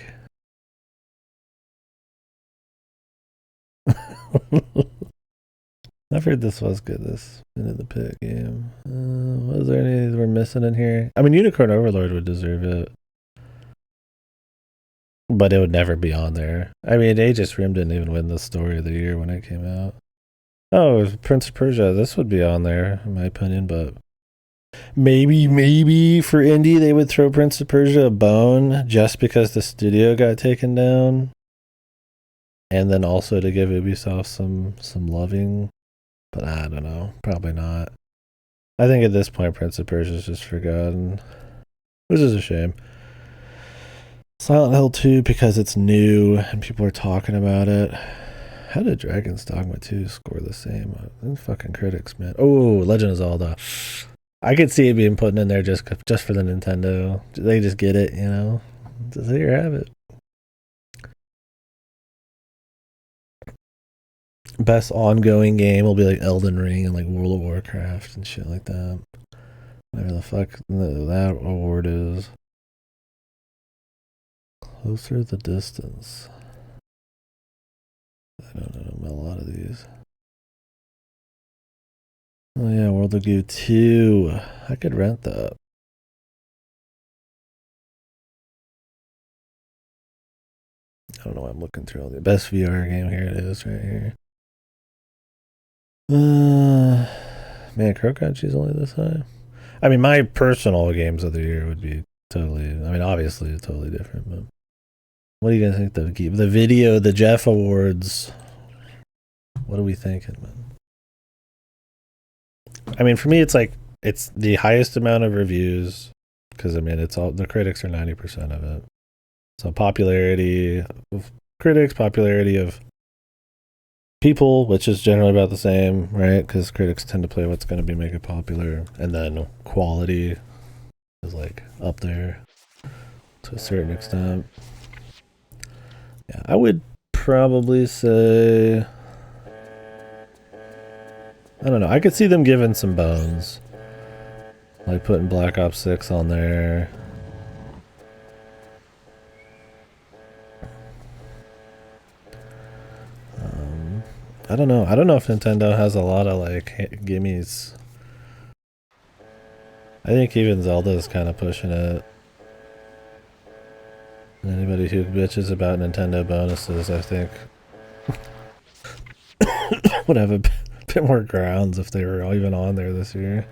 I've heard this was good, this Into the Pit game. Was there any we're missing in here? I mean, Unicorn Overlord would deserve it. But it would never be on there. I mean, Aegis Rim didn't even win the story of the year when it came out. Oh, Prince of Persia. This would be on there, in my opinion, but maybe for indie they would throw Prince of Persia a bone just because the studio got taken down. And then also to give Ubisoft some loving. But I don't know. Probably not. I think at this point Prince of Persia is just forgotten. Which is a shame. Silent Hill 2 because it's new and people are talking about it. How did Dragon's Dogma 2 score the same? Fucking critics, man. Oh, Legend of Zelda. I could see it being put in there just for the Nintendo. They just get it, you know. So there you have it. Best ongoing game will be like Elden Ring and like World of Warcraft and shit like that. Whatever the fuck that award is. Closer the Distance. I don't know a lot of these. Oh yeah, World of Goo 2. I could rent that. I don't know why I'm looking through all the best VR game. Here it is right here. Man, Crocountry's only this high. I mean, my personal games of the year would be totally, I mean, obviously totally different, but what do you guys think the video, the Jeff Awards, what are we thinking, man? I mean, for me, it's like, it's the highest amount of reviews, because, I mean, it's all, the critics are 90% of it. So popularity of critics, popularity of people, which is generally about the same, right? Because critics tend to play what's going to be make it popular. And then quality is like up there to a certain extent. Yeah, I would probably say, I don't know, I could see them giving some bones. Like putting Black Ops 6 on there. I don't know. I don't know if Nintendo has a lot of like gimmies. I think even Zelda is kind of pushing it. Anybody who bitches about Nintendo bonuses, I think, would have a bit more grounds if they were even on there this year.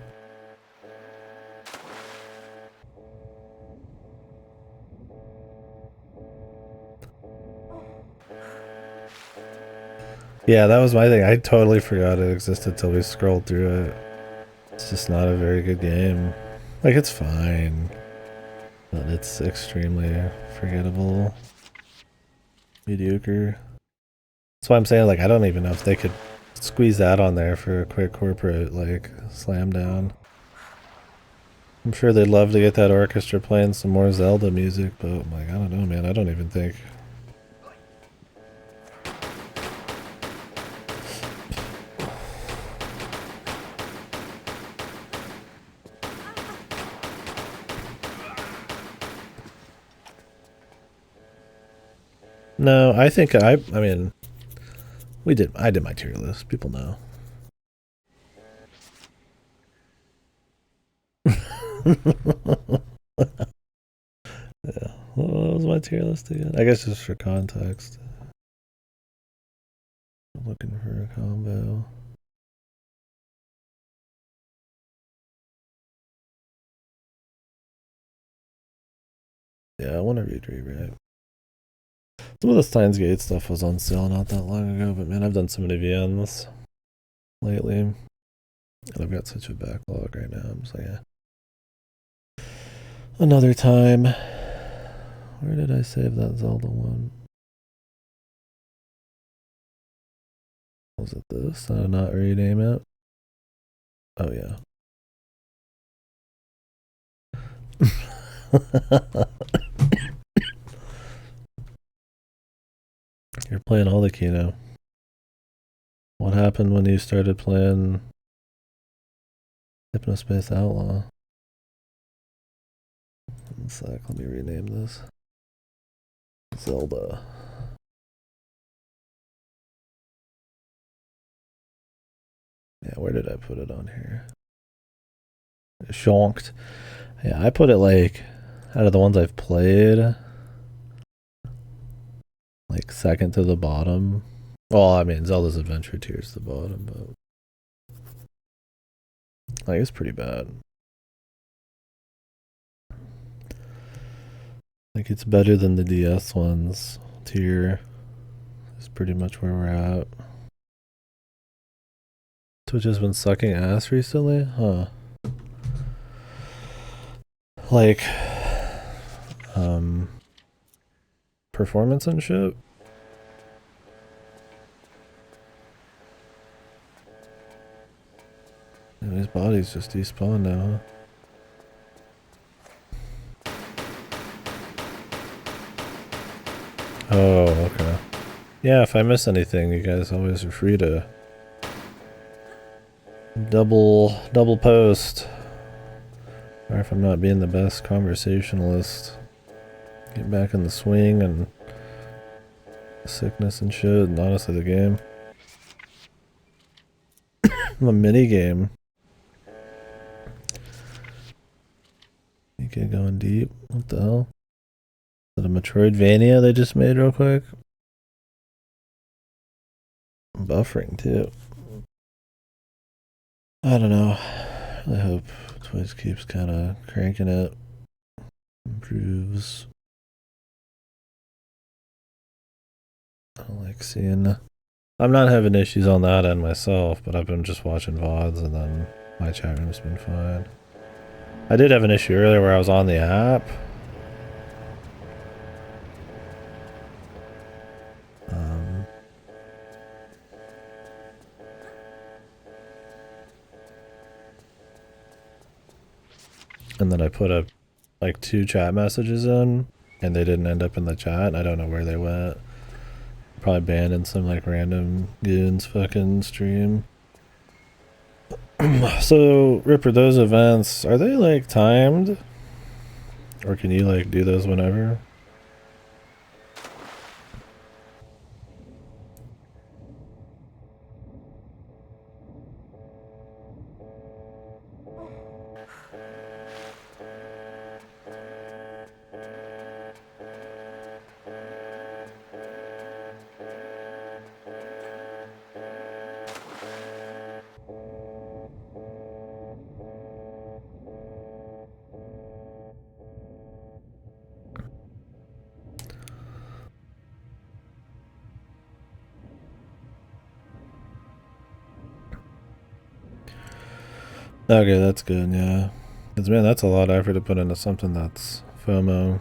Yeah, that was my thing. I totally forgot it existed till we scrolled through it. It's just not a very good game. Like, it's fine, but it's extremely forgettable. Mediocre. That's why I'm saying, like, I don't even know if they could squeeze that on there for a quick corporate, like, slam down. I'm sure they'd love to get that orchestra playing some more Zelda music, but, like, I don't know, man. I don't even think... No, I think I mean, I did my tier list. People know. Yeah. What was my tier list again? I guess just for context. I'm looking for a combo. Yeah, I want to rewrite. Some of the Steins Gate stuff was on sale not that long ago, but man, I've done so many VNs lately. And I've got such a backlog right now. I'm just like, yeah. Another time. Where did I save that Zelda one? Was it this? Did I not rename it? Oh, yeah. You're playing all the Kino. What happened when you started playing Hypnospace Outlaw? One sec, let me rename this. Zelda. Yeah, where did I put it on here? Shonked. Yeah, I put it like, out of the ones I've played, like second to the bottom. Well, I mean, Zelda's Adventure Tier's the bottom, but like, it's pretty bad. Like, it's better than the DS ones. Tier is pretty much where we're at. Twitch has been sucking ass recently? Huh. Like, performance and shit? And his body's just despawned now, huh? Oh, okay. Yeah, if I miss anything, you guys always are free to double post. Or if I'm not being the best conversationalist, get back in the swing and sickness and shit, and honestly the game. A mini game. You get going deep. What the hell? Is it a Metroidvania they just made real quick? Buffering too. I don't know. I really hope Twitch keeps kind of cranking it. Improves. I don't like seeing. I'm not having issues on that end myself, but I've been just watching VODs and then my chat room's been fine. I did have an issue earlier where I was on the app. And then I put up like 2 chat messages in and they didn't end up in the chat. I don't know where they went. Probably banned in some like random goons fucking stream. So, Ripper, those events, are they like timed? Or can you like do those whenever? Okay, that's good, yeah. Because, man, that's a lot of effort to put into something that's FOMO.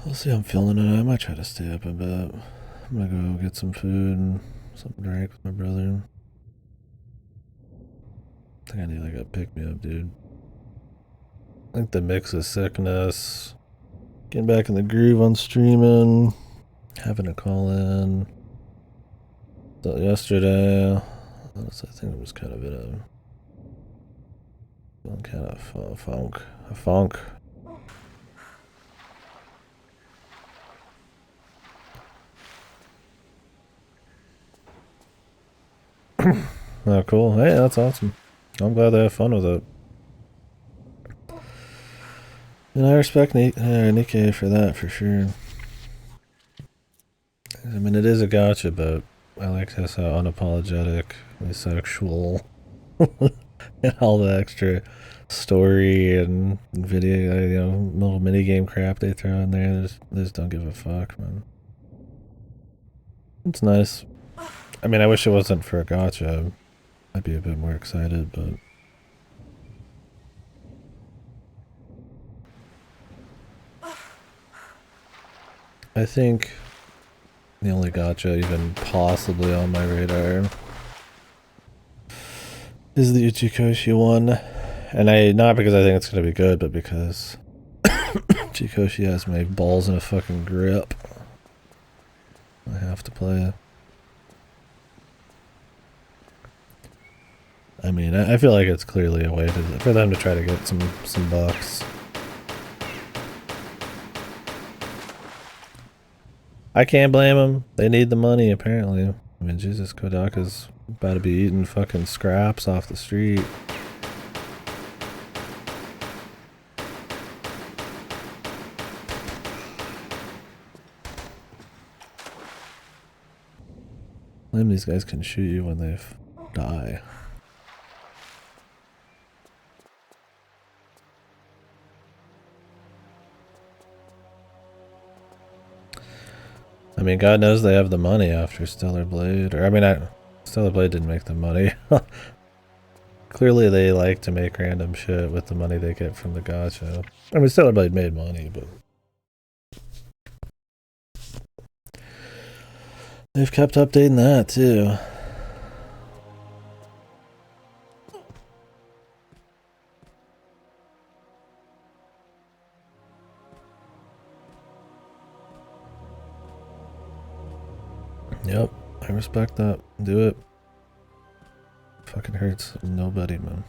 We'll see how I'm feeling tonight. I might try to stay up a bit. I'm gonna go get some food and something to drink with my brother. I think I need like a pick-me-up, dude. I think the mix of sickness, getting back in the groove on streaming, having a call in. So yesterday, honestly, I think it was kind of in a kind of funk. Oh, cool. Hey, that's awesome. I'm glad they have fun with it. And I respect Nikkei for that, for sure. I mean, it is a gotcha, but I like this how unapologetic, sexual, and all the extra story and video, little minigame crap they throw in there. They just don't give a fuck, man. It's nice. I mean, I wish it wasn't for a gotcha. I'd be a bit more excited, but I think the only gotcha even possibly on my radar is the Uchikoshi one. And not because I think it's going to be good, but because Uchikoshi has my balls in a fucking grip. I have to play it. I mean, I feel like it's clearly a way for them to try to get some bucks. I can't blame them. They need the money, apparently. I mean, Jesus, Kodaka's about to be eating fucking scraps off the street. Blame these guys can shoot you when they die. I mean, God knows they have the money after Stellar Blade. Or, I mean, Stellar Blade didn't make the money. Clearly they like to make random shit with the money they get from the gacha. I mean, Stellar Blade made money, but they've kept updating that too. Yep, I respect that. Do it. Fucking hurts nobody, man.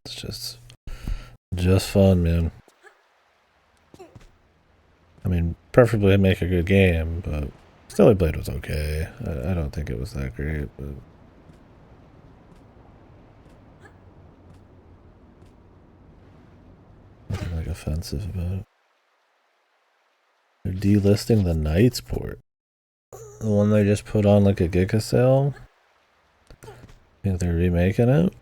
It's just fun, man. I mean, preferably make a good game, but Stellar Blade was okay. I don't think it was that great, but nothing like offensive about it. They're delisting the Knights port. The one they just put on like a Giga sale. Think they're remaking it?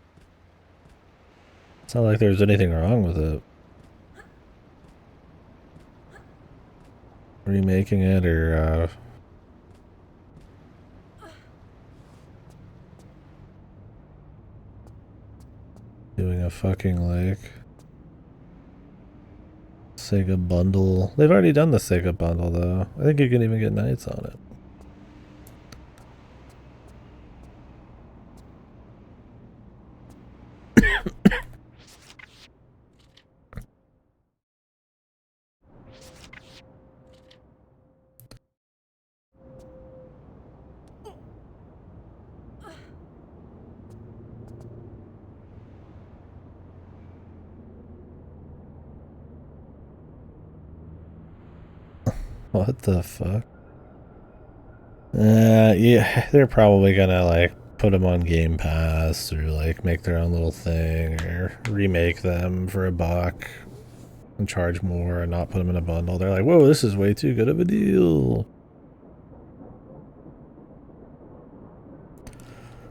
It's not like there's anything wrong with it. Remaking it or doing a fucking like Sega bundle. They've already done the Sega bundle though. I think you can even get Knights on it. What the fuck? Yeah, they're probably gonna like put them on Game Pass or like make their own little thing or remake them for $1 and charge more and not put them in a bundle. They're like, whoa, this is way too good of a deal.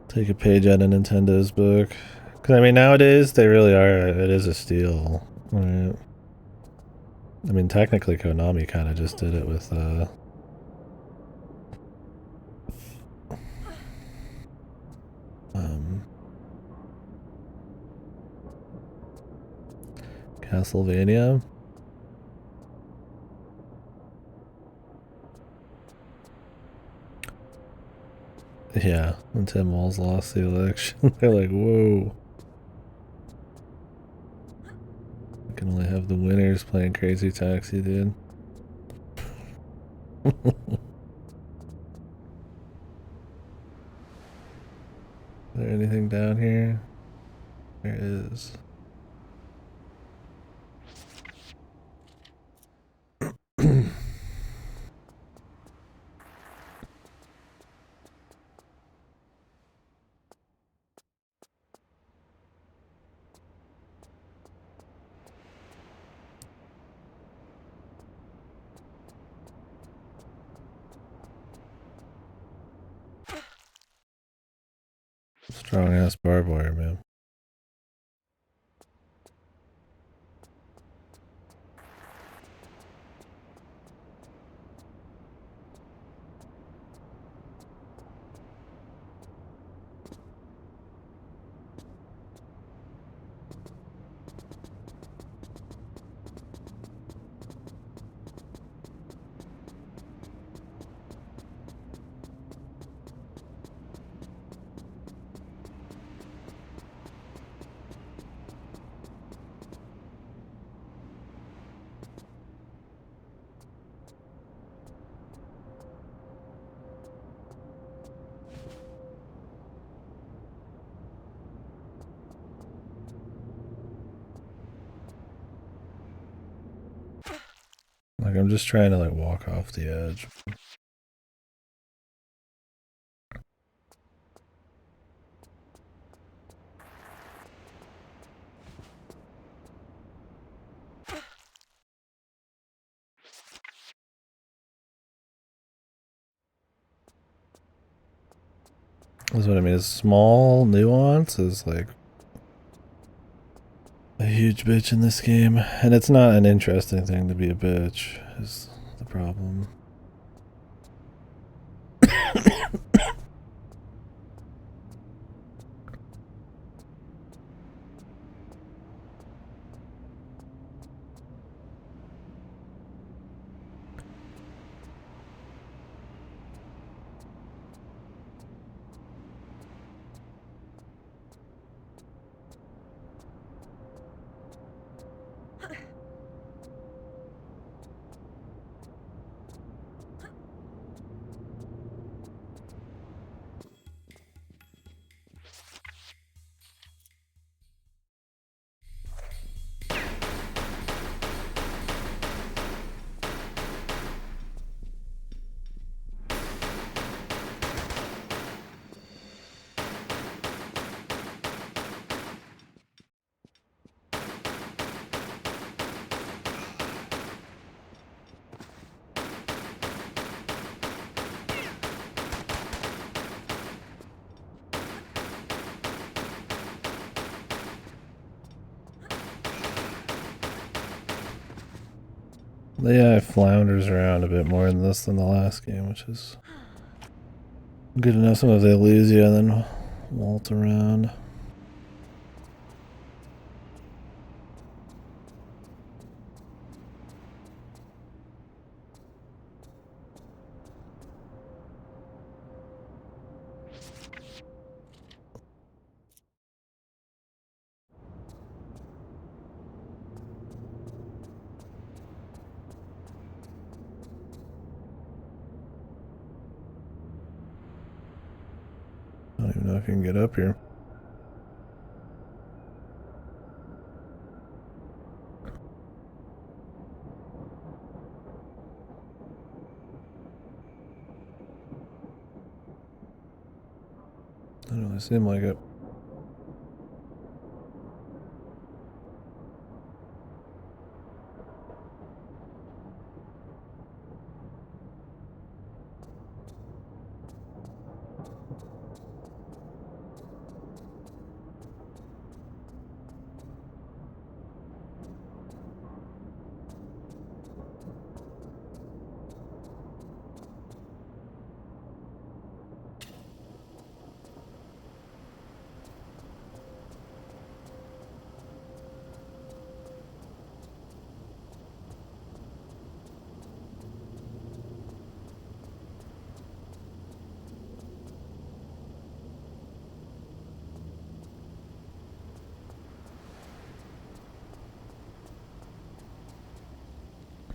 Take a page out of Nintendo's book. Because I mean, nowadays they really are. It is a steal. Right? I mean, technically Konami kind of just did it with Castlevania. Yeah, when Tim Walz lost the election, they're like, whoa. I can only have the winners playing Crazy Taxi, dude. Is there anything down here? There is. Strong ass barbed wire, man. Like, I'm just trying to like walk off the edge. That's what I mean. Is small nuance is like a huge bitch in this game, and it's not an interesting thing to be a bitch, is the problem. The AI flounders around a bit more in this than the last game, which is good enough. Sometimes they lose you and then waltz around. I don't even know if you can get up here. Doesn't really seem like it.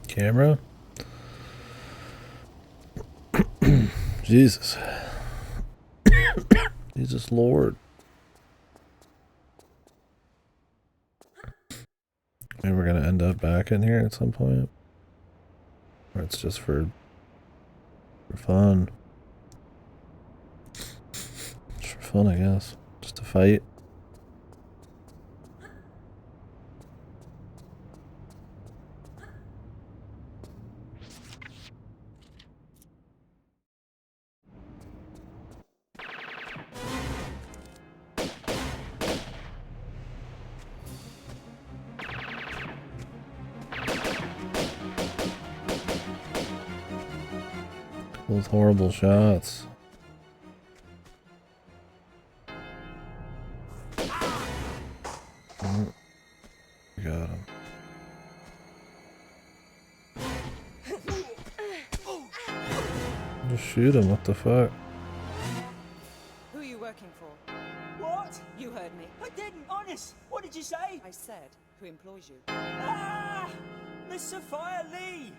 Camera? Jesus. Jesus Lord. Maybe we're gonna end up back in here at some point. Or it's just for fun. Just for fun, I guess. Just to fight. Those horrible shots. Oh, got him. Just shoot him, what the fuck? Who are you working for? What? You heard me. I didn't, honest. What did you say? I said, who employs you? Ah! Miss Sophia Lee!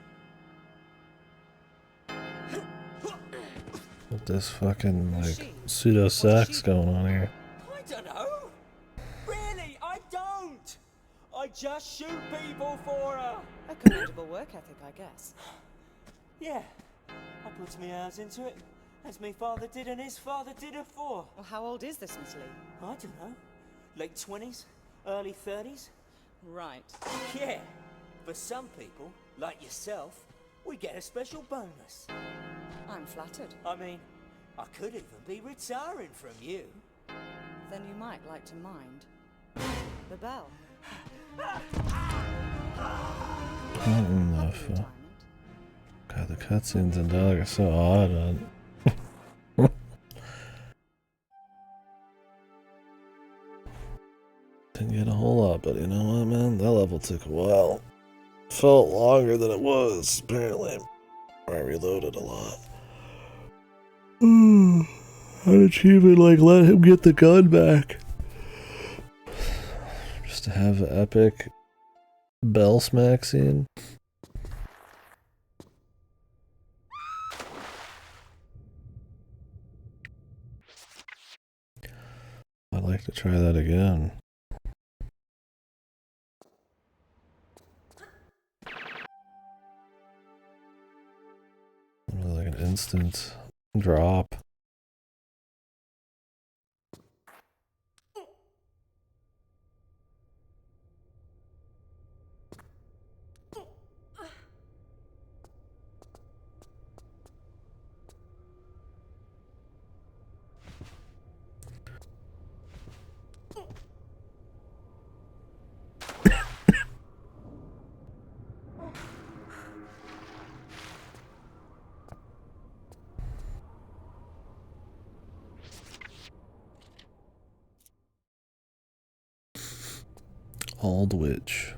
What this fucking, like, pseudo sex going on here? I don't know. Really, I don't. I just shoot people for her. A commendable work ethic, I guess. Yeah, I put my hours into it, as my father did and his father did it for. Well, how old is this Miss Lee? I don't know. Late 20s, early 30s. Right. Yeah, for some people, like yourself, we get a special bonus. I'm flattered. I mean, I could even be retiring from you. Then you might like to mind the bell. What in the fuck? God, the cutscenes in Dog are so odd. Didn't get a whole lot, but you know what, man? That level took a while. Felt longer than it was, apparently. I reloaded a lot. An achievement like let him get the gun back. Just to have an epic bell smack scene. I'd like to try that again. Like an instant drop. Aldwych.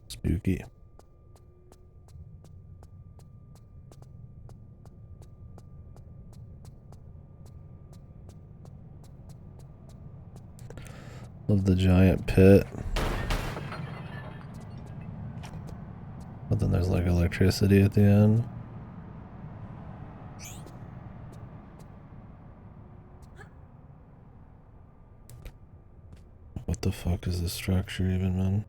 Spooky. Love the giant pit. But then there's like electricity at the end. What the fuck is this structure even, man?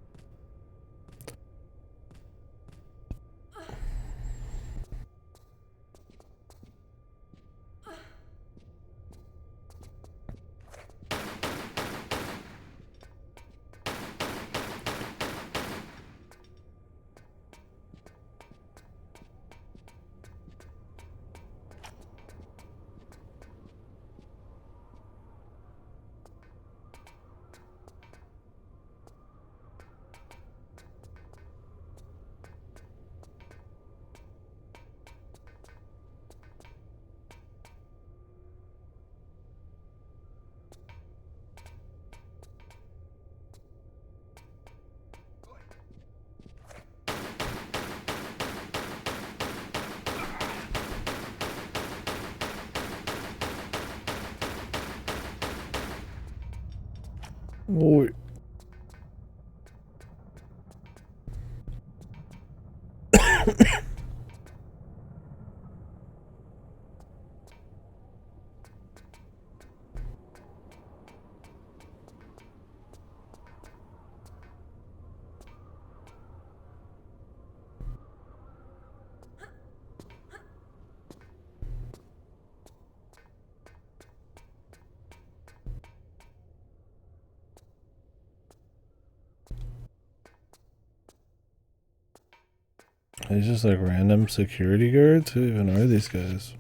Oi. These just like random security guards? Who even are these guys?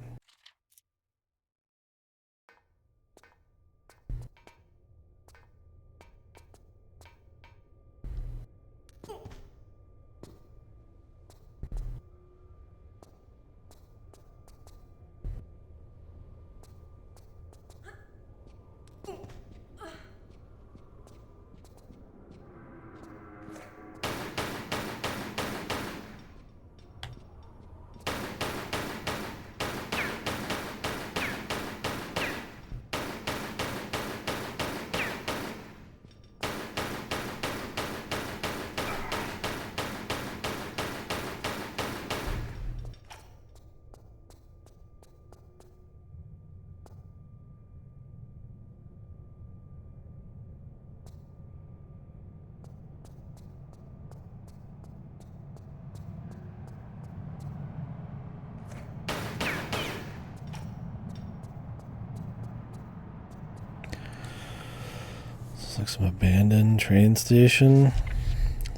It's like some abandoned train station,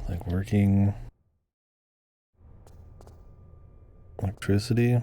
like working electricity.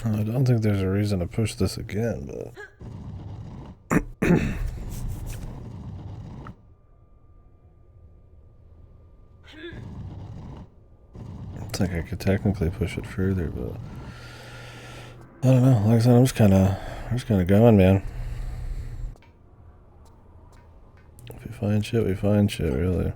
I don't think there's a reason to push this again, but I think I could technically push it further, but I don't know. Like I said, I'm just kind of going, man. If we find shit, we find shit, really.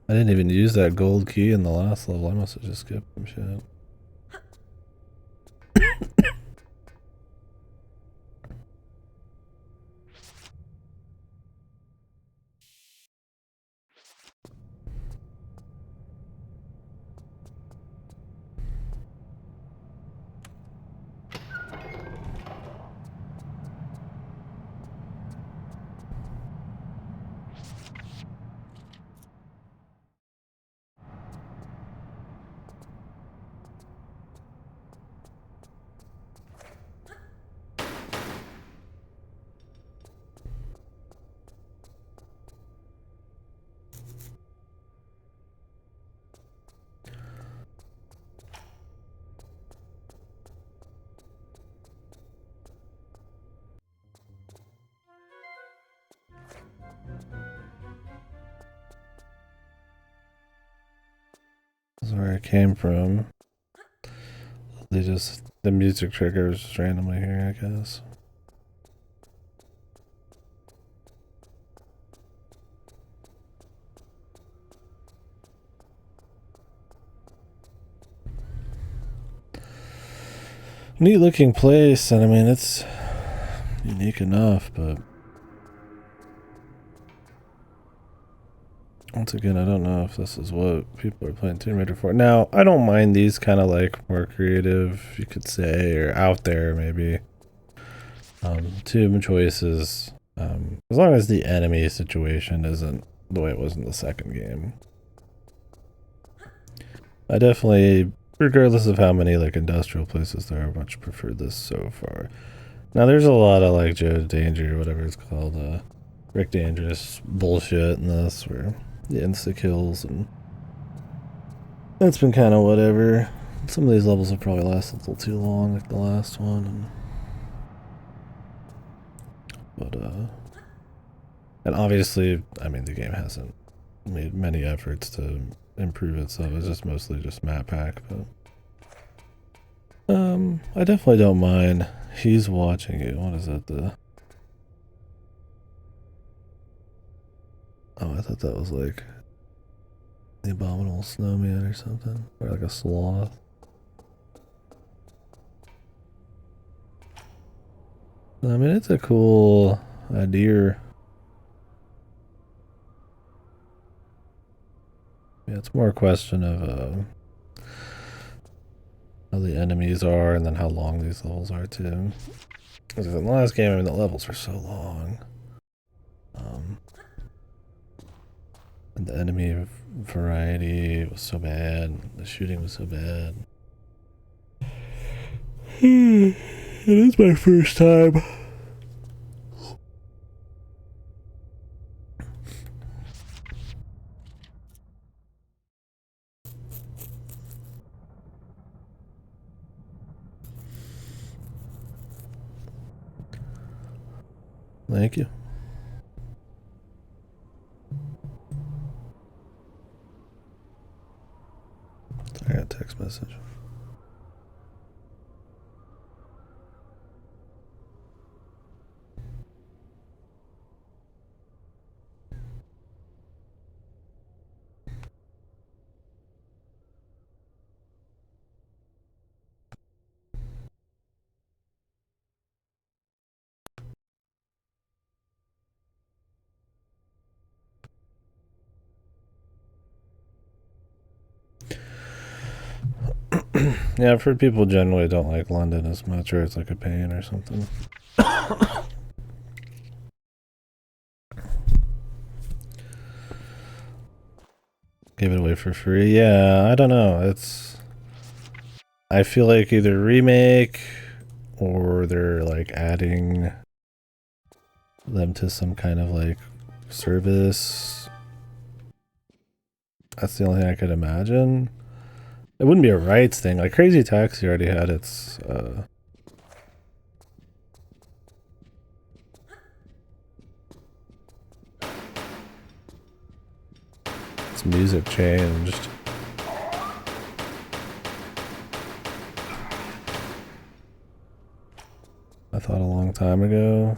I didn't even use that gold key in the last level. I must have just skipped some shit. This is where I came from. The music triggers just randomly here, I guess. Neat looking place, and I mean, it's unique enough, but once again, I don't know if this is what people are playing Tomb Raider for. Now, I don't mind these kind of like more creative, you could say, or out there maybe. Tomb choices, as long as the enemy situation isn't the way it was in the second game. I definitely, regardless of how many like industrial places there are, much prefer this so far. Now there's a lot of like Joe Danger, whatever it's called, Rick Dangerous bullshit in this, where the insta kills, and that's been kind of whatever. Some of these levels have probably lasted a little too long, like the last one. And obviously, I mean, the game hasn't made many efforts to improve itself. It's just mostly just map pack, but I definitely don't mind. He's watching you. What is that? Oh, I thought that was like the abominable snowman or something, or like a sloth. I mean, it's a cool idea. Yeah, it's more a question of how the enemies are, and then how long these levels are too. Because in the last game, I mean, the levels were so long. And the enemy variety was so bad. The shooting was so bad. It is my first time. Thank you. I got a text message. Yeah, I've heard people generally don't like London as much, or it's like a pain or something. Give it away for free. Yeah, I don't know. I feel like either remake or they're like adding them to some kind of like service. That's the only thing I could imagine. It wouldn't be a rights thing. Like Crazy Taxi already had its music changed. I thought a long time ago.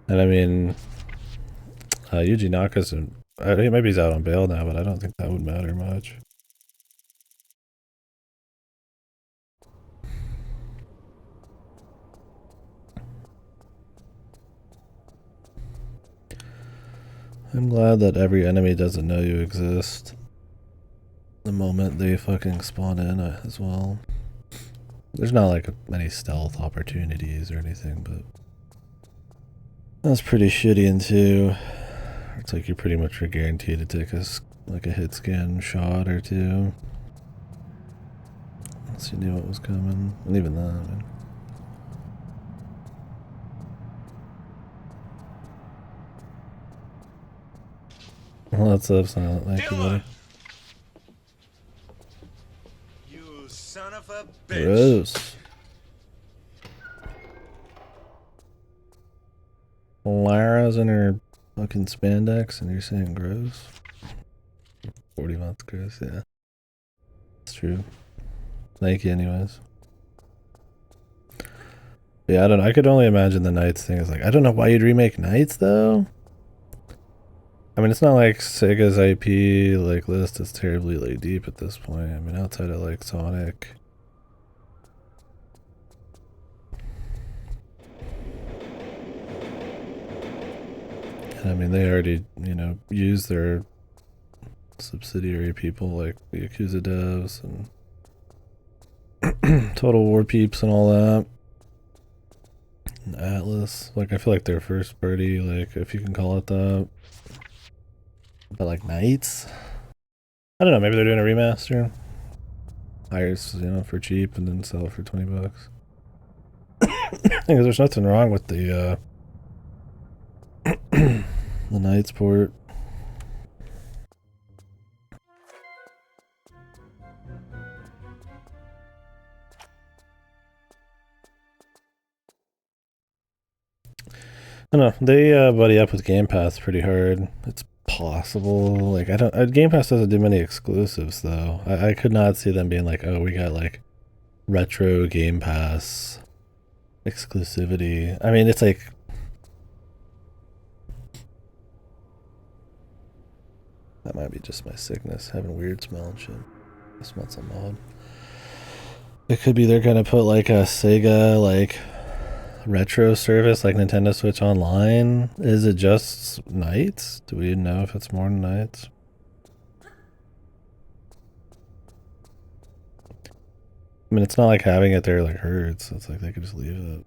And I mean, Yuji Naka's maybe he's out on bail now, but I don't think that would matter much. I'm glad that every enemy doesn't know you exist the moment they fucking spawn in as well. There's not like many stealth opportunities or anything, but that's pretty shitty in 2. It's like you're pretty much guaranteed to take like a hit scan shot or two. Unless you knew what was coming. And even that, I mean. Well, that's up, Silent. Thank you, buddy. You son of a bitch. Gross. Lara's in her fucking spandex and you're saying gross? 40 months gross, yeah. It's true. Thank you anyways. Yeah, I don't know. I could only imagine the Knights thing is like, I don't know why you'd remake Knights though. I mean, it's not like Sega's IP like list is terribly like deep at this point. I mean, outside of like Sonic. And I mean, they already, you know, use their subsidiary people like the Yakuza devs and Total War peeps and all that. And Atlas, like I feel like their first party, like if you can call it that. But like Knights, I don't know. Maybe they're doing a remaster. Hires, you know, for cheap and then sell it for $20. Because there's nothing wrong with the the Knights port. I don't know. They buddy up with Game Pass pretty hard. It's possible. Like I don't. Game Pass doesn't do many exclusives though. I could not see them being like, oh, we got like retro Game Pass exclusivity. I mean, it's like. That might be just my sickness, having weird smell and shit. I smell some odd. It could be they're gonna put like a Sega like retro service like Nintendo Switch Online. Is it just Knights? Do we know if it's more than Knights? I mean, it's not like having it there like hurts. It's like they could just leave it.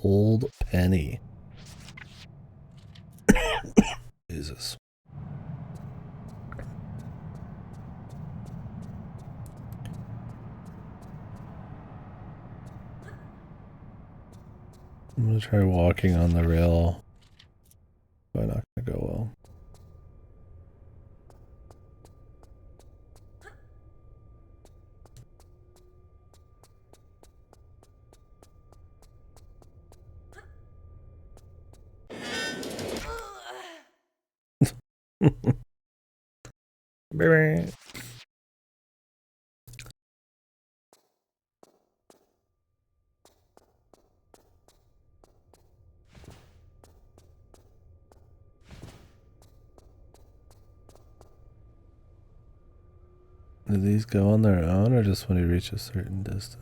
Old Penny. Jesus. I'm gonna try walking on the rail. Probably not gonna go well. Do these go on their own or just when you reach a certain distance?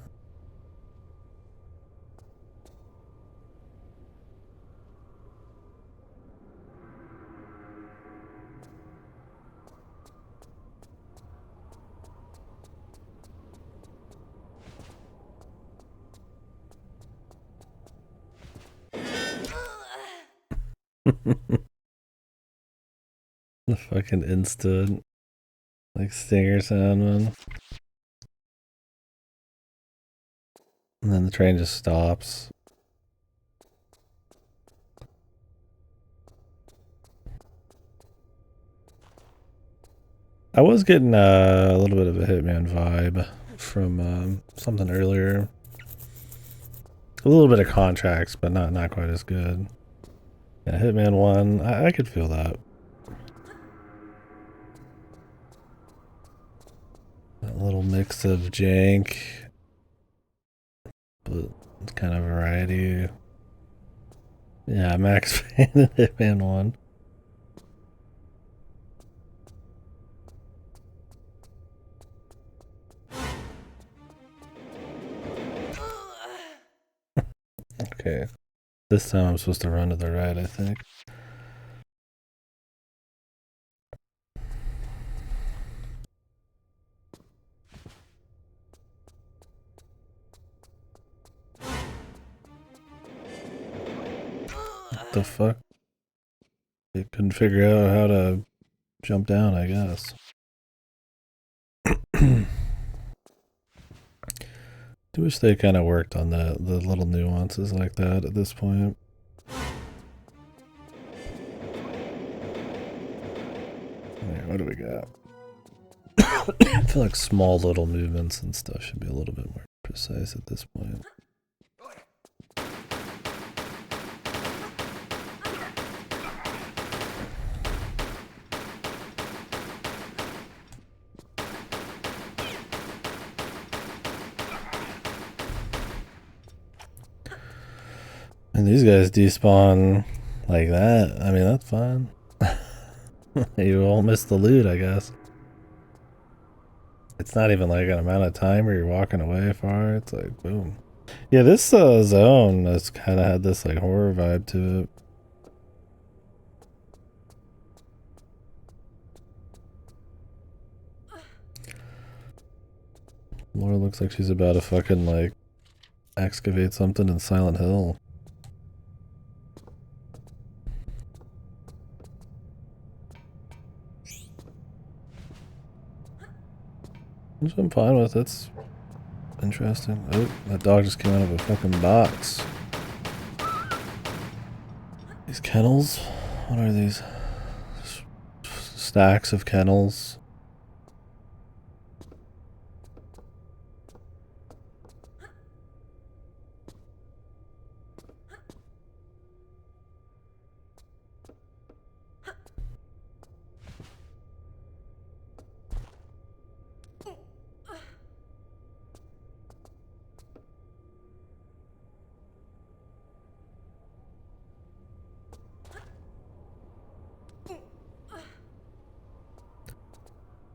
The fucking instant, like, stinger sound, man. And then the train just stops. I was getting a little bit of a Hitman vibe from something earlier. A little bit of Contracts, but not quite as good. Yeah, Hitman 1, I could feel that. That little mix of jank, but it's kind of variety. Yeah, Max Payne and Hitman 1. Okay. This time I'm supposed to run to the right, I think. What the fuck? They couldn't figure out how to jump down, I guess. I wish they kind of worked on the little nuances like that at this point. Alright, what do we got? I feel like small little movements and stuff should be a little bit more precise at this point. And these guys despawn like that. I mean, that's fine. You won't miss the loot, I guess. It's not even like an amount of time where you're walking away far. It's like, boom. Yeah, this zone has kind of had this like horror vibe to it. Laura looks like she's about to fucking like excavate something in Silent Hill. Which I'm fine with. That's interesting. Oh, that dog just came out of a fucking box. These kennels? What are these? Stacks of kennels.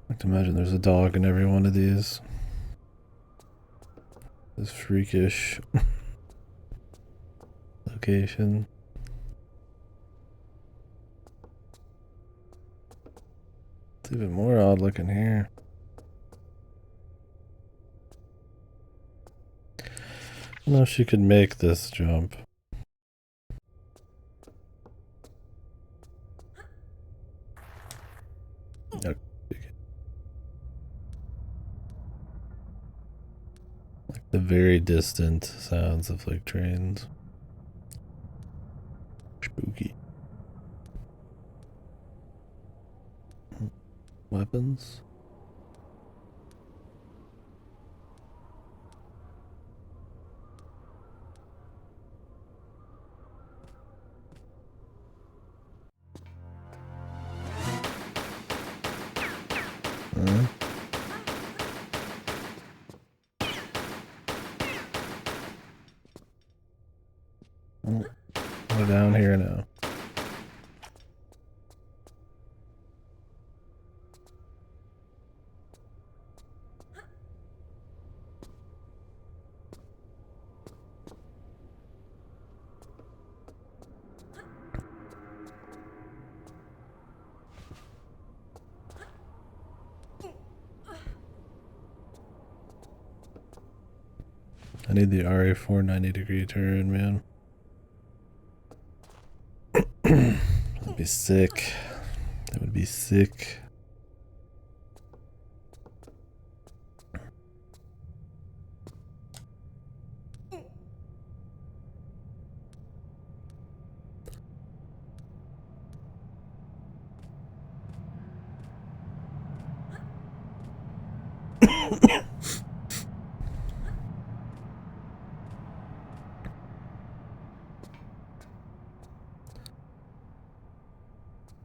I can imagine there's a dog in every one of these. This freakish location. It's even more odd looking here. I don't know if she could make this jump. Okay. Like the very distant sounds of like trains. Spooky. Weapons? We're down here now. I need the RA4 90-degree turn, man. That'd be sick. That would be sick.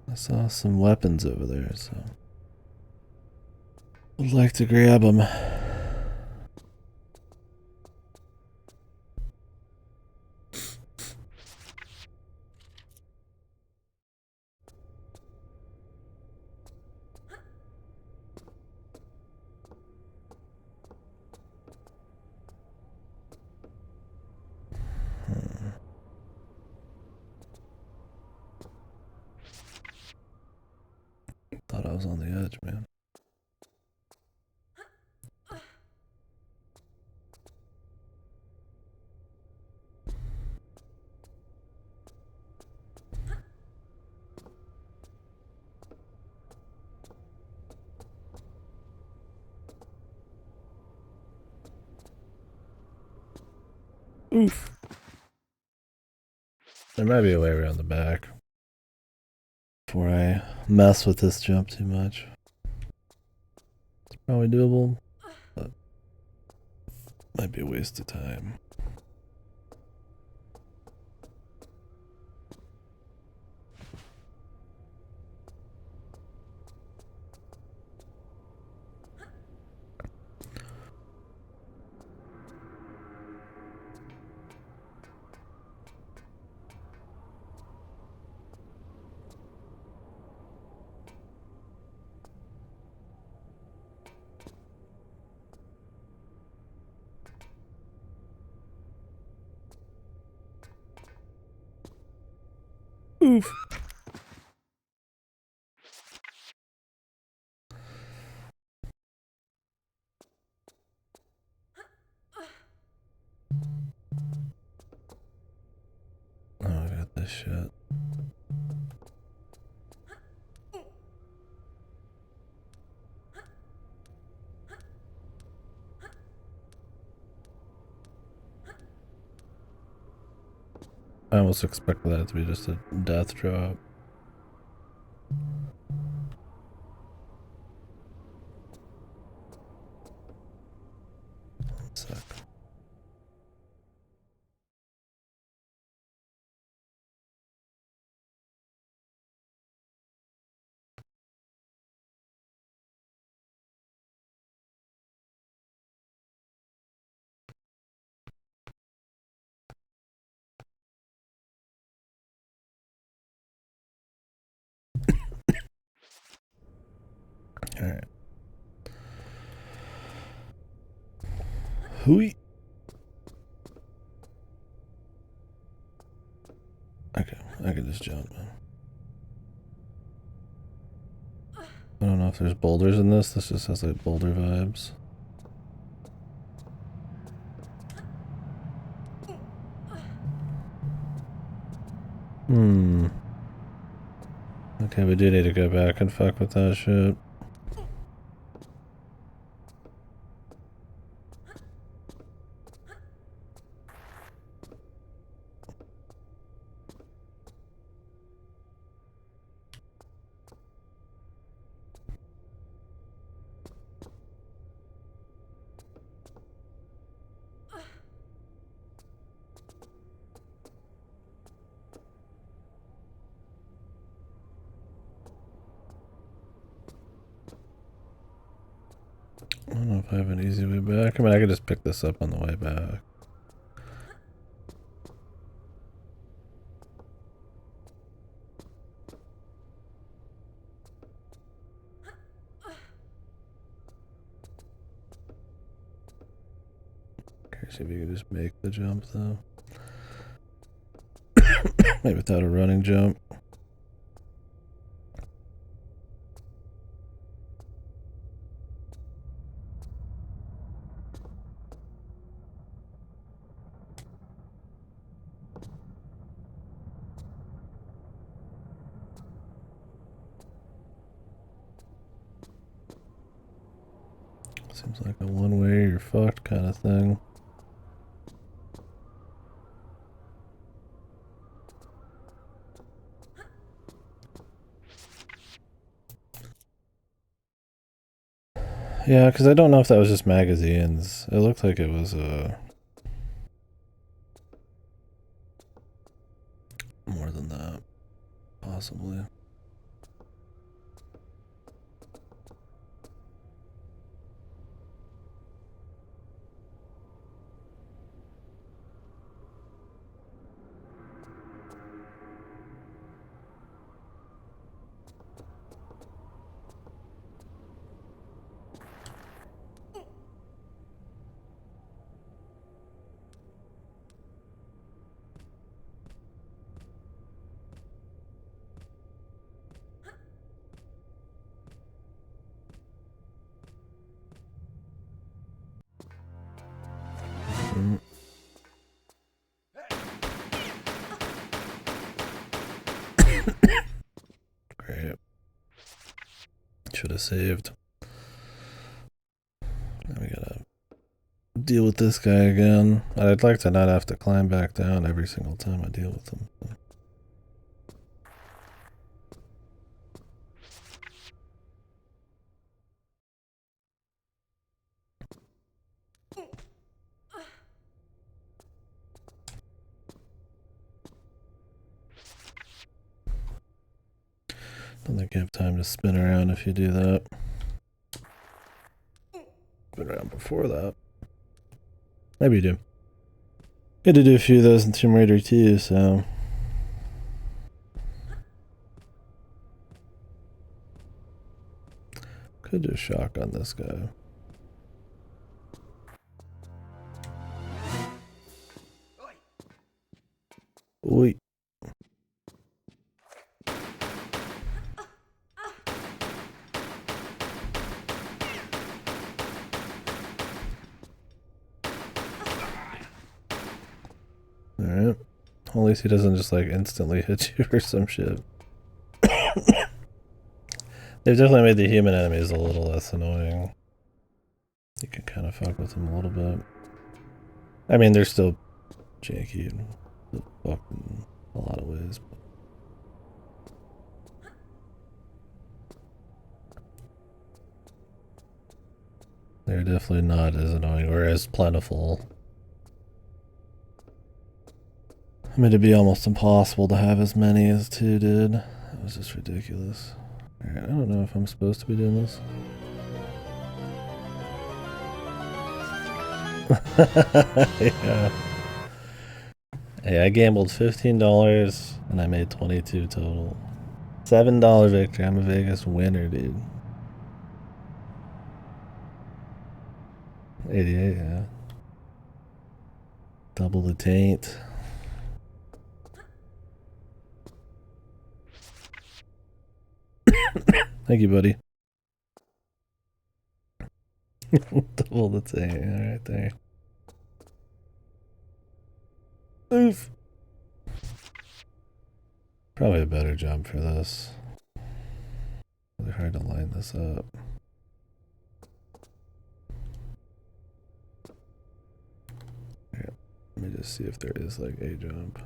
I saw some weapons over there, so I'd like to grab them. Thought I was on the edge, man. Oof. There might be a way around the back before I mess with this jump too much. It's probably doable, but might be a waste of time. Oof. Oh, I got this shit. I almost expected that to be just a death drop. One sec. Alright. Hui. Okay, I can just jump, man. I don't know if there's boulders in this. This just has like boulder vibes. Okay, we do need to go back and fuck with that shit. I don't know if I have an easy way back. I mean, I could just pick this up on the way back. Okay, see if you can just make the jump though. Maybe without a running jump. Seems like a one way you're fucked kind of thing. Yeah, because I don't know if that was just magazines. It looked like it was more than that, possibly. Great. Should have saved. Now we gotta deal with this guy again. I'd like to not have to climb back down every single time I deal with him. Don't think you have time to spin around if you do that. Been around before that. Maybe you do. Had to do a few of those in Tomb Raider 2, so. Could just shotgun this guy. Oi. Alright. At least he doesn't just like instantly hit you or some shit. They've definitely made the human enemies a little less annoying. You can kind of fuck with them a little bit. I mean, they're still janky and fucked in a lot of ways. But they're definitely not as annoying or as plentiful. I mean, it'd be almost impossible to have as many as 2 did. That was just ridiculous. Alright, I don't know if I'm supposed to be doing this. Yeah. Hey, I gambled $15 and I made 22 total. $7 victory. I'm a Vegas winner, dude. 88, yeah. Double the taint. Thank you, buddy. Double the taint right there. Oof. Probably a better jump for this. Really hard to line this up. Here, let me just see if there is like a jump.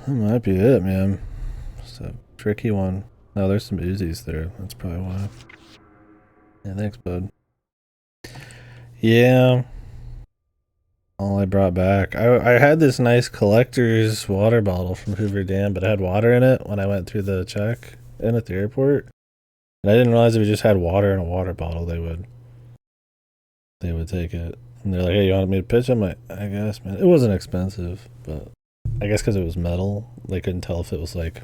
That might be it, man. It's a tricky one. No, there's some Uzis there. That's probably why. Yeah, thanks, bud. Yeah. All I brought back. I had this nice collector's water bottle from Hoover Dam, but it had water in it when I went through the check in at the airport. And I didn't realize if we just had water in a water bottle, they would take it. And they're like, hey, you want me to pitch? I'm like, I guess, man. It wasn't expensive, but I guess because it was metal, they couldn't tell if it was like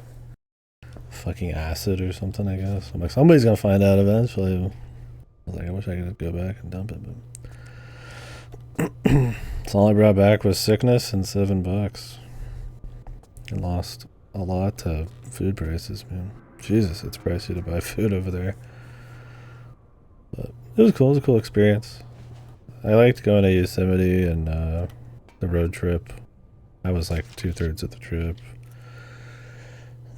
fucking acid or something, I guess. I'm like, somebody's gonna find out eventually. I was like, I wish I could just go back and dump it, but so all I brought back was sickness and $7. I lost a lot to food prices, man. Jesus, it's pricey to buy food over there. But it was cool. It was a cool experience. I liked going to Yosemite and the road trip. I was like 2/3 of the trip.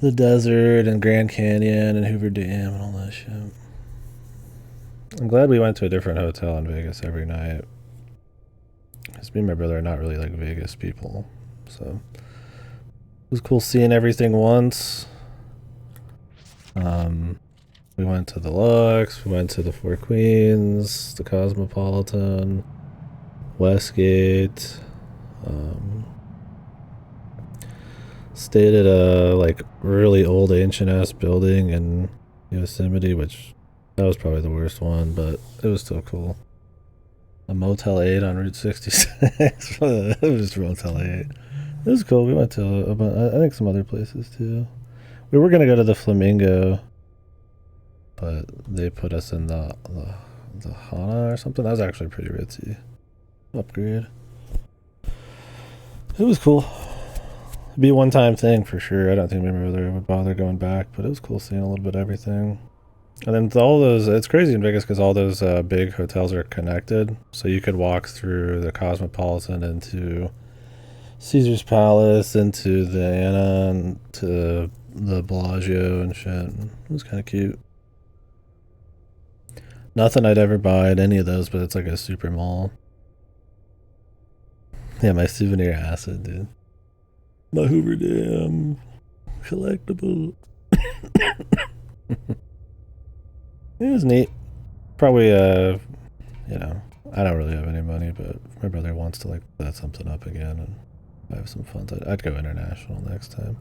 the desert and Grand Canyon and Hoover Dam and all that shit. I'm glad we went to a different hotel in Vegas every night. Because me and my brother are not really like Vegas people. So it was cool seeing everything once. We went to the Lux, we went to the Four Queens, the Cosmopolitan, Westgate. Stayed at a like really old ancient ass building in Yosemite, which that was probably the worst one, but it was still cool. A Motel 8 on Route 66. It was Motel 8. It was cool. We went to I think some other places too. We were gonna go to the Flamingo, but they put us in the Hana or something. That was actually pretty ritzy. Upgrade. It was cool. It'd be a one-time thing for sure. I don't think my brother would bother going back, but it was cool seeing a little bit of everything. And then all those, it's crazy in Vegas because all those big hotels are connected. So you could walk through the Cosmopolitan into Caesar's Palace, into the Anna, and to the Bellagio and shit. It was kind of cute. Nothing I'd ever buy at any of those, but it's like a super mall. Yeah, my souvenir acid, dude. My Hoover Dam collectible. It was neat. Probably, you know, I don't really have any money, but if my brother wants to like set something up again and have some fun, I'd go international next time.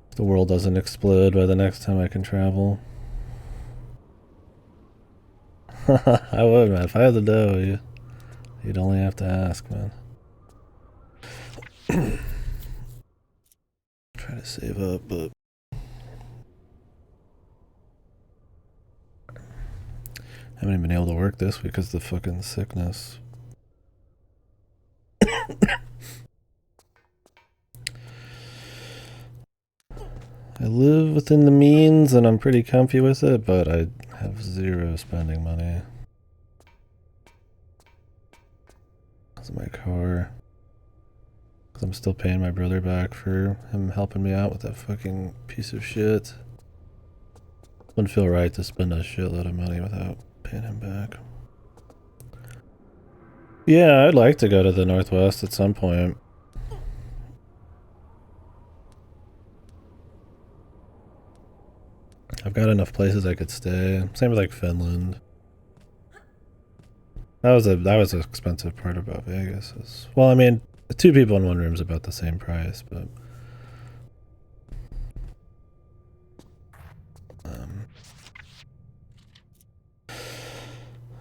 If the world doesn't explode by the next time I can travel. I would, man. If I had the dough, you'd only have to ask, man. Try to save up, but haven't even been able to work this week because of the fucking sickness. I live within the means and I'm pretty comfy with it, but I have zero spending money. Because of my car. Because I'm still paying my brother back for him helping me out with that fucking piece of shit. Wouldn't feel right to spend a shitload of money without paying him back. Yeah, I'd like to go to the Northwest at some point. I've got enough places I could stay. Same with like Finland. That was an expensive part about Vegas. Well, I mean, 2 people in one room is about the same price, but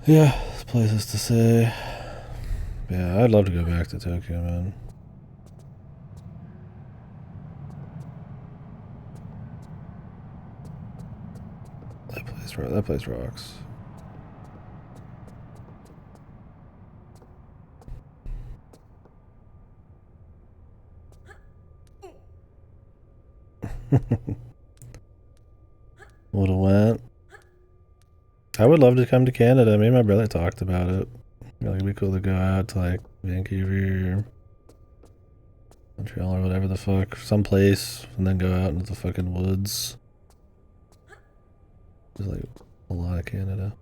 yeah, there's places to stay. Yeah, I'd love to go back to Tokyo, man. That place rocks. Would've went. I would love to come to Canada. Me and my brother talked about it. Like, it'd be cool to go out to like Vancouver or Montreal or whatever the fuck, someplace, and then go out into the fucking woods. There's like a lot of Canada.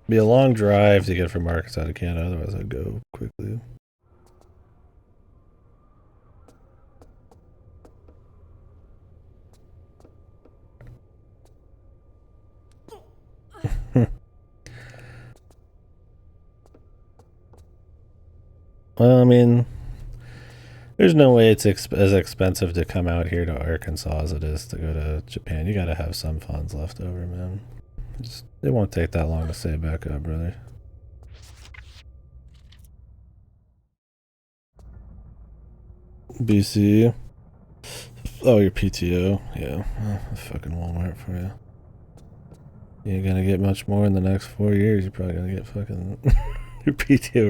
Be a long drive to get from markets out of Canada, otherwise I'd go quickly. Well, I mean, there's no way it's as expensive to come out here to Arkansas as it is to go to Japan. You gotta have some funds left over, man. It won't take that long to save back up, brother. BC. Oh, your PTO. Yeah, fucking Walmart for you. You ain't gonna get much more in the next 4 years. You're probably gonna get fucking your PTO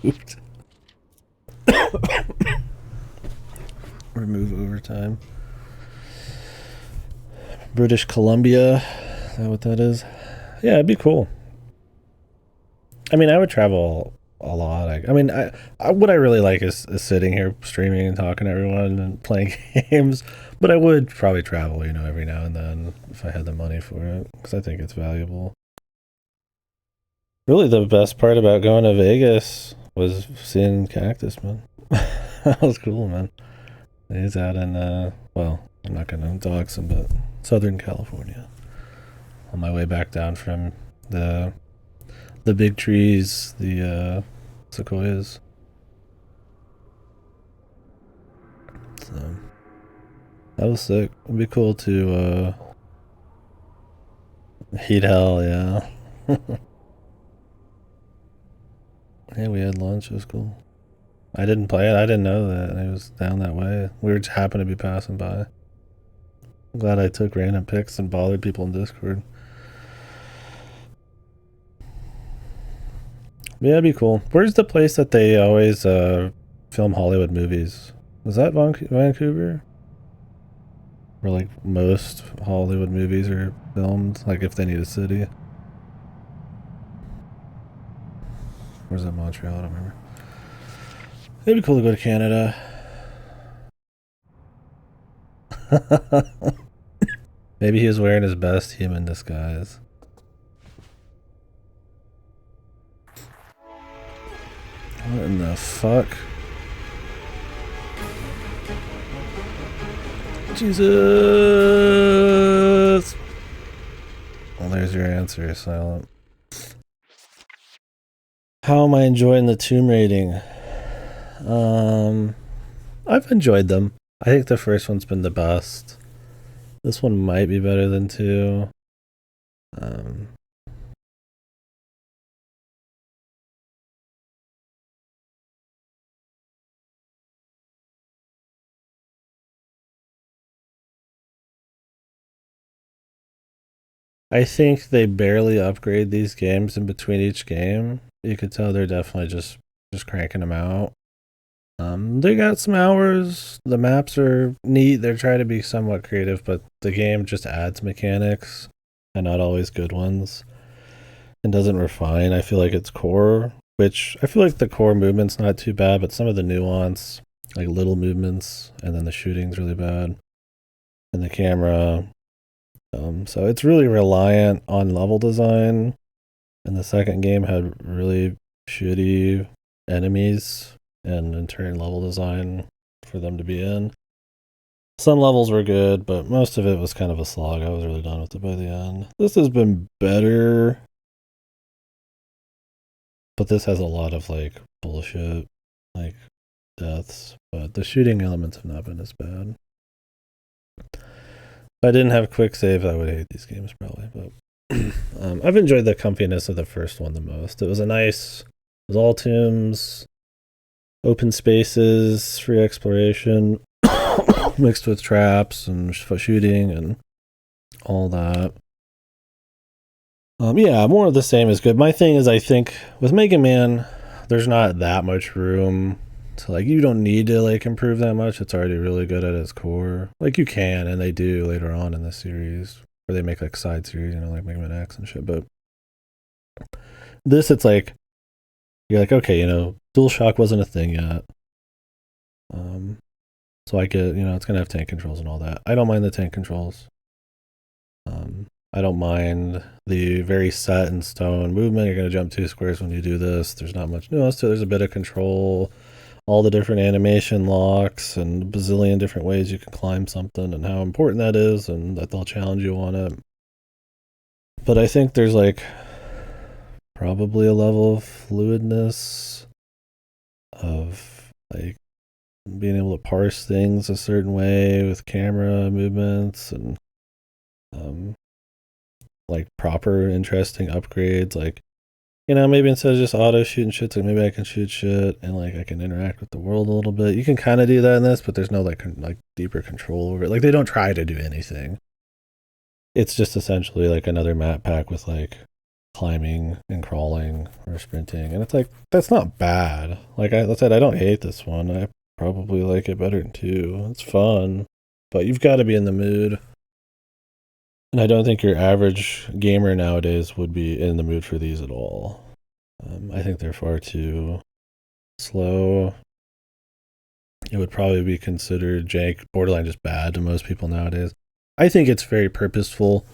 removed. Remove overtime. British Columbia. Is that what that is? Yeah, it'd be cool. I mean, I would travel a lot. I mean, what I really like is sitting here streaming and talking to everyone and playing games. But I would probably travel, you know, every now and then if I had the money for it, because I think it's valuable. Really, the best part about going to Vegas was seeing Cactus, man. That was cool, man. He's out in, well, I'm not going to dox him, but Southern California. On my way back down from the big trees, the sequoias. So that was sick. It'd be cool to heat hell, yeah. Yeah, we had lunch. It was cool. I didn't play it. I didn't know that it was down that way. We just happened to be passing by. I'm glad I took random pics and bothered people in Discord. Yeah, it'd be cool. Where's the place that they always film Hollywood movies? Was that Vancouver? Where like most Hollywood movies are filmed, like if they need a city. Where's that, Montreal? I don't remember. It'd be cool to go to Canada. Maybe he was wearing his best human disguise. What in the fuck? Jesus! Well, there's your answer, Silent. How am I enjoying the tomb rating? I've enjoyed them. I think the first one's been the best. This one might be better than 2. I think they barely upgrade these games in between each game. You could tell they're definitely just cranking them out. They got some hours. The maps are neat. They're trying to be somewhat creative, but the game just adds mechanics and not always good ones and doesn't refine. I feel like its core, which I feel like the core movement's not too bad, but some of the nuance, like little movements, and then the shooting's really bad, and the camera. So it's really reliant on level design, and the second game had really shitty enemies and in turn level design for them to be in. Some levels were good, but most of it was kind of a slog. I was really done with it by the end. This has been better, but this has a lot of like bullshit, like deaths, but the shooting elements have not been as bad. If I didn't have quick save, I would hate these games probably, but I've enjoyed the comfiness of the first one the most. It was it was all tombs, open spaces, free exploration, mixed with traps and shooting and all that. Yeah, more of the same is good. My thing is, I think with Mega Man, there's not that much room to like. You don't need to like improve that much. It's already really good at its core. Like you can, and they do later on in the series, where they make like side series, you know, like Mega Man X and shit. But this, it's like you're like, okay, you know, DualShock wasn't a thing yet. So I get, you know, it's gonna have tank controls and all that. I don't mind the tank controls. I don't mind the very set in stone movement. You're gonna jump 2 squares when you do this. There's not much nuance to it. There's a bit of control, all the different animation locks and a bazillion different ways you can climb something and how important that is and that they'll challenge you on it. But I think there's like probably a level of fluidness of like being able to parse things a certain way with camera movements and like proper interesting upgrades, like, you know, maybe instead of just auto shooting shit, like maybe I can shoot shit and like I can interact with the world a little bit. You can kind of do that in this, but there's no like deeper control over it. Like they don't try to do anything. It's just essentially like another map pack with like climbing and crawling or sprinting, and it's like that's not bad. Like I said, I don't hate this one. I probably like it better than 2. It's fun, but you've got to be in the mood. And I don't think your average gamer nowadays would be in the mood for these at all. I think they're far too slow. It would probably be considered jank, borderline just bad to most people nowadays. I think it's very purposeful.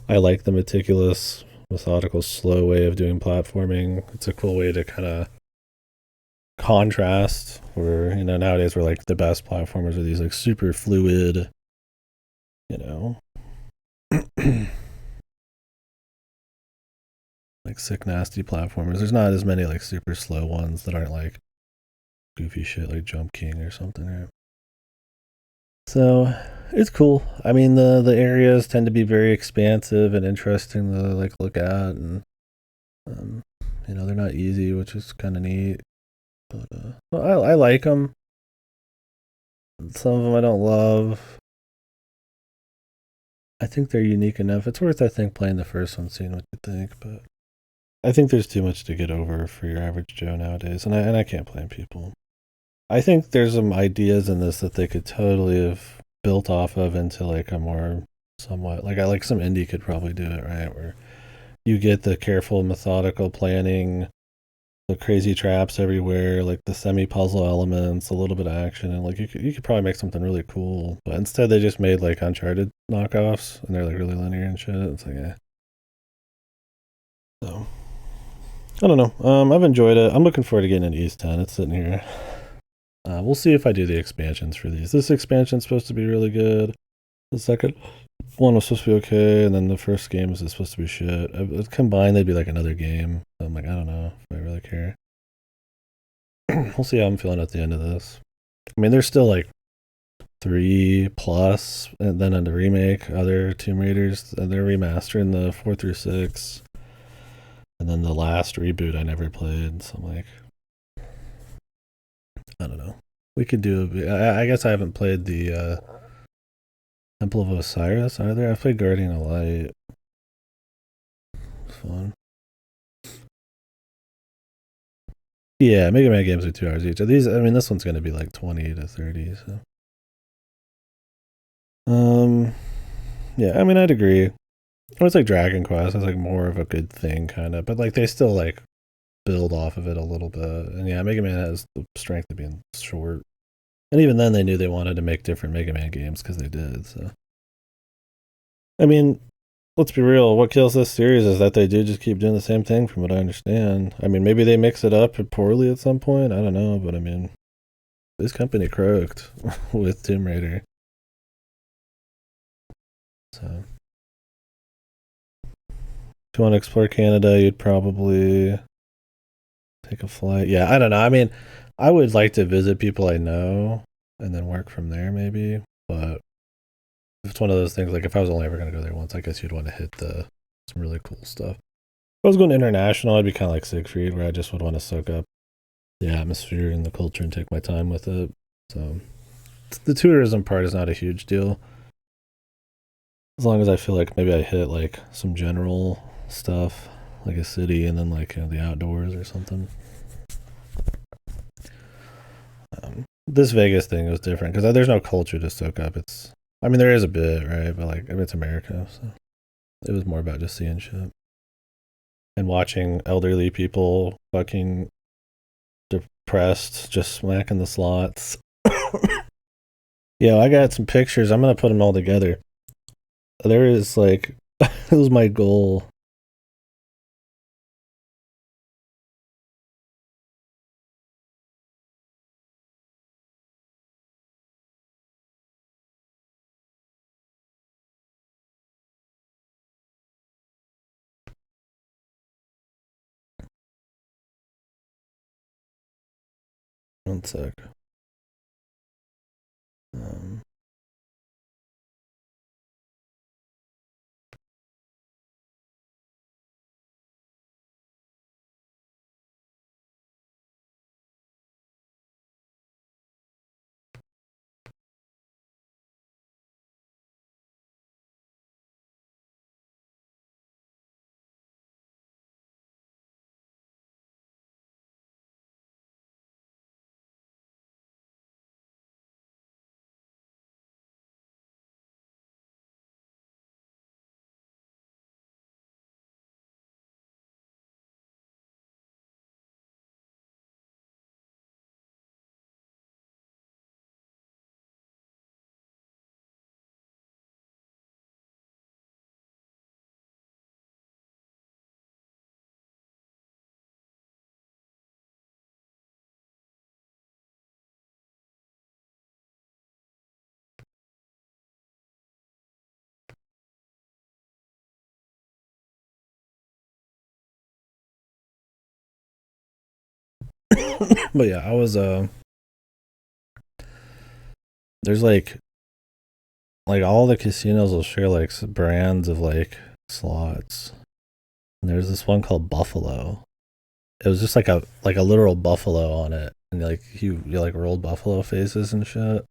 I like the meticulous, methodical, slow way of doing platforming. It's a cool way to kind of contrast where, nowadays we're like the best platformers are these like super fluid, you know, like sick, nasty platformers. There's not as many like super slow ones that aren't like goofy shit like Jump King or something, right? So it's cool. I mean, the areas tend to be very expansive and interesting to like look at, and um, they're not easy, which is kind of neat. But well, I like them. Some of them I don't love. I think they're unique enough. It's worth, I think, playing the first one, seeing what you think. But I think there's too much to get over for your average Joe nowadays, and I can't blame people. I think there's some ideas in this that they could totally have built off of into like a more somewhat like I like some indie could probably do it right, where you get the careful, methodical planning, the crazy traps everywhere, like the semi puzzle elements, a little bit of action, and like you could probably make something really cool. But instead, they just made like Uncharted knockoffs, and they're like really linear and shit. It's like, So I don't know. I've enjoyed it. I'm looking forward to getting into East 10. It's sitting here. We'll see if I do the expansions for these. This expansion's supposed to be really good. The second one was supposed to be okay, and then the first game was supposed to be shit. Combined, they'd be like another game. I'm like, I don't know if I really care. We'll see how I'm feeling at the end of this. I mean, there's still like 3+, and then on the remake, other Tomb Raiders, and they're remastering the 4 through 6. And then the last reboot I never played, so I'm like, I don't know. We could do. I guess I haven't played the Temple of Osiris either. I played Guardian of Light. It's fun. Yeah, Mega Man games are 2 hours each. These, I mean, this one's gonna be like 20 to 30. So, yeah, I mean, I'd agree. It's like Dragon Quest. It's like more of a good thing, kind of, but like they still like build off of it a little bit. And yeah, Mega Man has the strength of being short. And even then, they knew they wanted to make different Mega Man games because they did. So, I mean, let's be real. What kills this series is that they do just keep doing the same thing, from what I understand. I mean, maybe they mix it up poorly at some point. I don't know, but I mean, this company croaked with Tomb Raider. So, if you want to explore Canada, you'd probably take a flight. Yeah, I don't know. I mean, I would like to visit people I know and then work from there, maybe. But it's one of those things. Like, if I was only ever going to go there once, I guess you'd want to hit some really cool stuff. If I was going international, I'd be kind of like Siegfried, where I just would want to soak up the atmosphere and the culture and take my time with it. So the tourism part is not a huge deal, as long as I feel like maybe I hit like some general stuff, like a city, and then like the outdoors or something. This Vegas thing was different because there's no culture to soak up. I mean, there is a bit, right? But like, I mean, it's America, so it was more about just seeing shit and watching elderly people fucking depressed, just smacking the slots. Yeah, I got some pictures. I'm gonna put them all together. There is like, it was my goal. One sec. Um, But yeah, I was there's like all the casinos will share like brands of like slots. And there's this one called Buffalo. It was just like a literal buffalo on it, and like you like rolled buffalo faces and shit.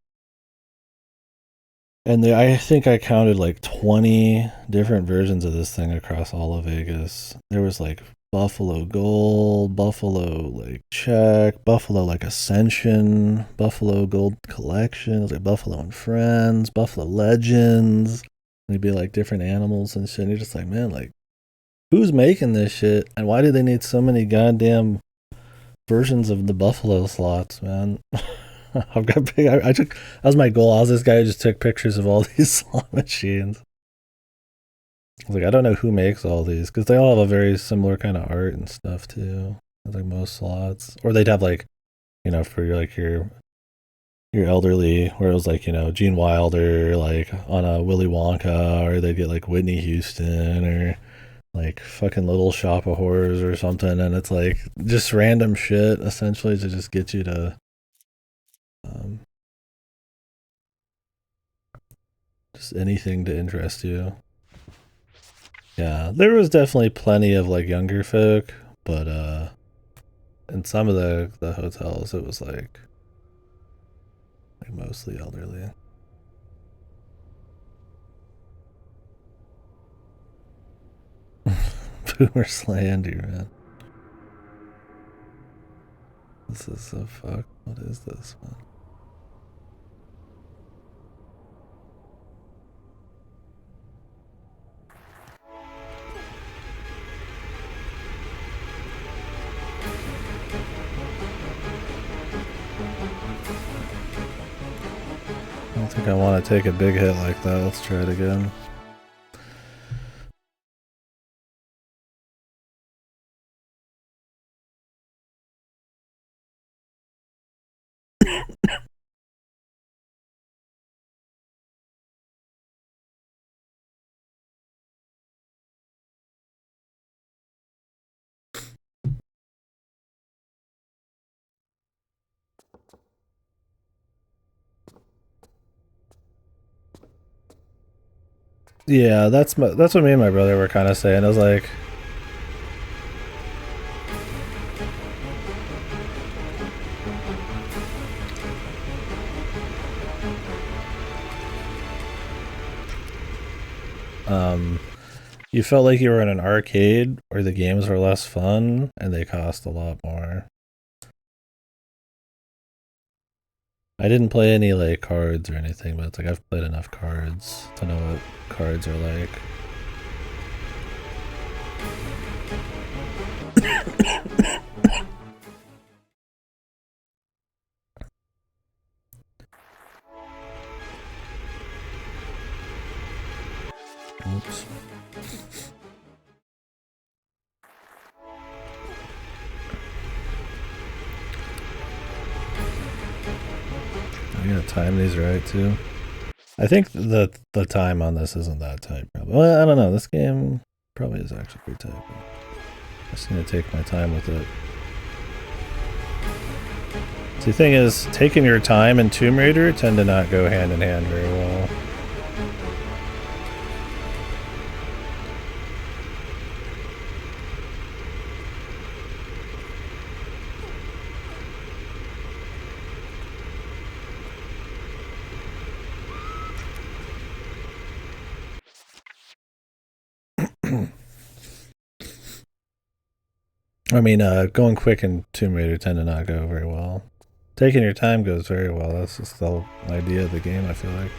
And I think I counted like 20 different versions of this thing across all of Vegas. There was like Buffalo Gold, Buffalo like Check, Buffalo like Ascension, Buffalo Gold Collection, it was like Buffalo and Friends, Buffalo Legends. And it'd be like different animals and shit. And you're just like, man, like, who's making this shit? And why do they need so many goddamn versions of the Buffalo slots, man? I've got big. I took, that was my goal. I was this guy who just took pictures of all these slot machines. I was like, I don't know who makes all these because they all have a very similar kind of art and stuff too. Like most slots, or they'd have like, you know, for like your elderly, where it was like, you know, Gene Wilder, like on a Willy Wonka, or they'd get like Whitney Houston, or like fucking Little Shop of Horrors or something, and it's like just random shit essentially to just get you to just anything to interest you. Yeah, there was definitely plenty of like younger folk, but in some of the hotels it was like mostly elderly. Boomer Slandy, man. This is so fuck. What is this, man? I don't think I want to take a big hit like that. Let's try it again. Yeah, that's what me and my brother were kind of saying. I was like, you felt like you were in an arcade where the games were less fun and they cost a lot more. I didn't play any like cards or anything, but it's like I've played enough cards to know what cards are like. Oops. I gotta time these right too. I think the time on this isn't that tight. Probably. Well, I don't know. This game probably is actually pretty tight. But I just need to take my time with it. See, the thing is, taking your time and Tomb Raider tend to not go hand in hand very well. I mean, going quick in Tomb Raider tend to not go very well. Taking your time goes very well. That's just the whole idea of the game, I feel like.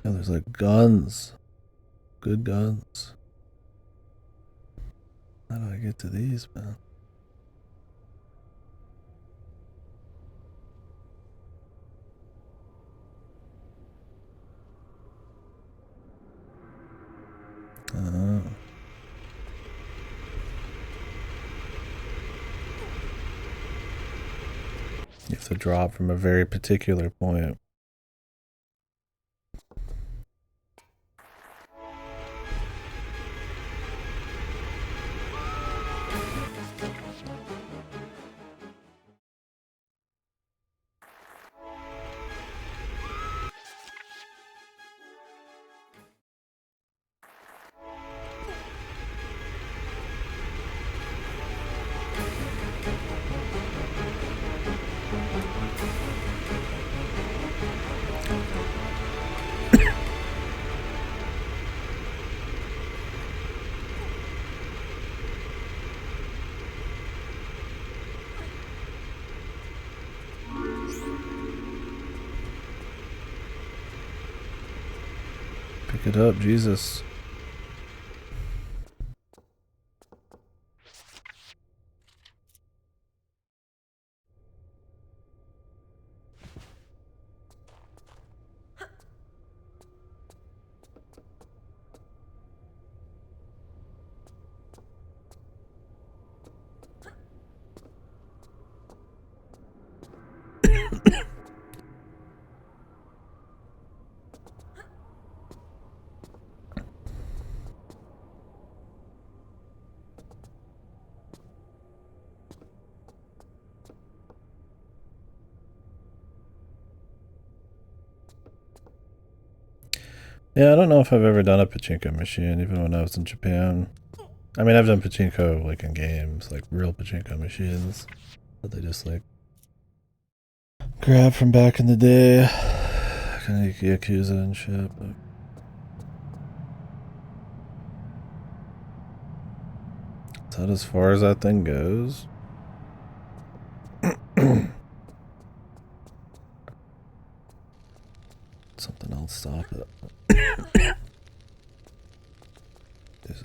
Oh, there's like guns. Good guns. How do I get to these, man? You have to drop from a very particular point. Pick it up, Jesus. Yeah, I don't know if I've ever done a pachinko machine, even when I was in Japan. I mean, I've done pachinko, like, in games, like, real pachinko machines. But they just, like, grab from back in the day. Kind of Yakuza and shit, but... Is that as far as that thing goes? Something else stop it. Is-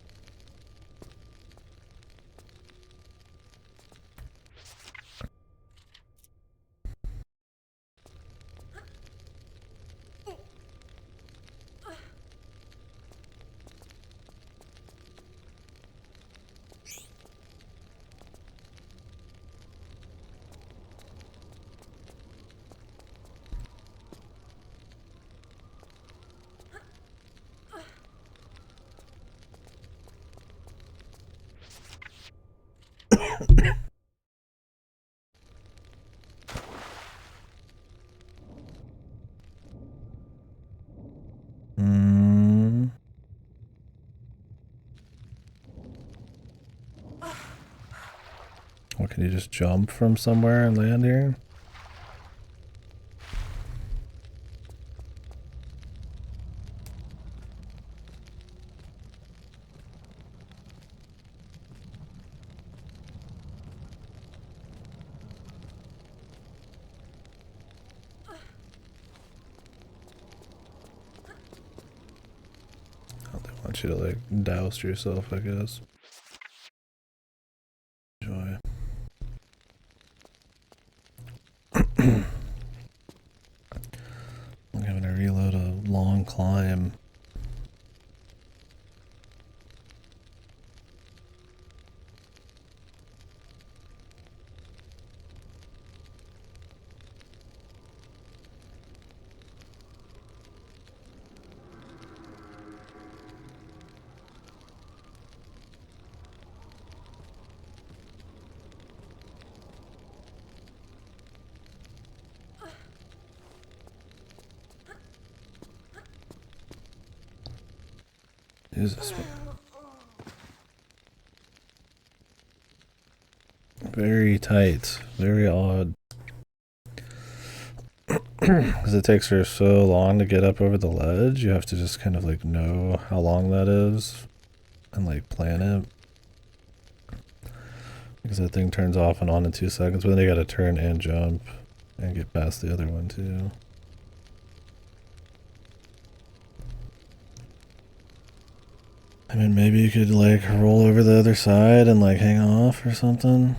Mm. What, can you just jump from somewhere and land here? Oh, they want you to, like, douse yourself, I guess. Enjoy. I'm having to reload a long climb. Jesus. Very tight. Very odd. Because it takes her so long to get up over the ledge, you have to just kind of like know how long that is and like plan it. Because that thing turns off and on in 2 seconds, but then you gotta turn and jump and get past the other one too. I mean, maybe you could like roll over the other side and like hang off or something.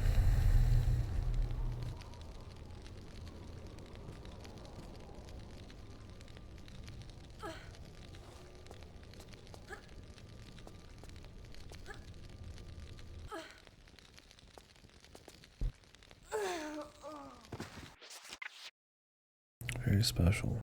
Very special.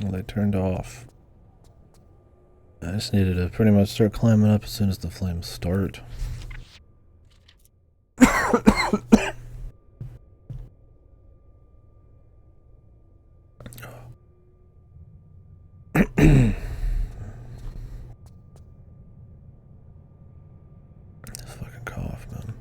Well, they turned off. I just needed to pretty much start climbing up as soon as the flames start. This fucking cough, man.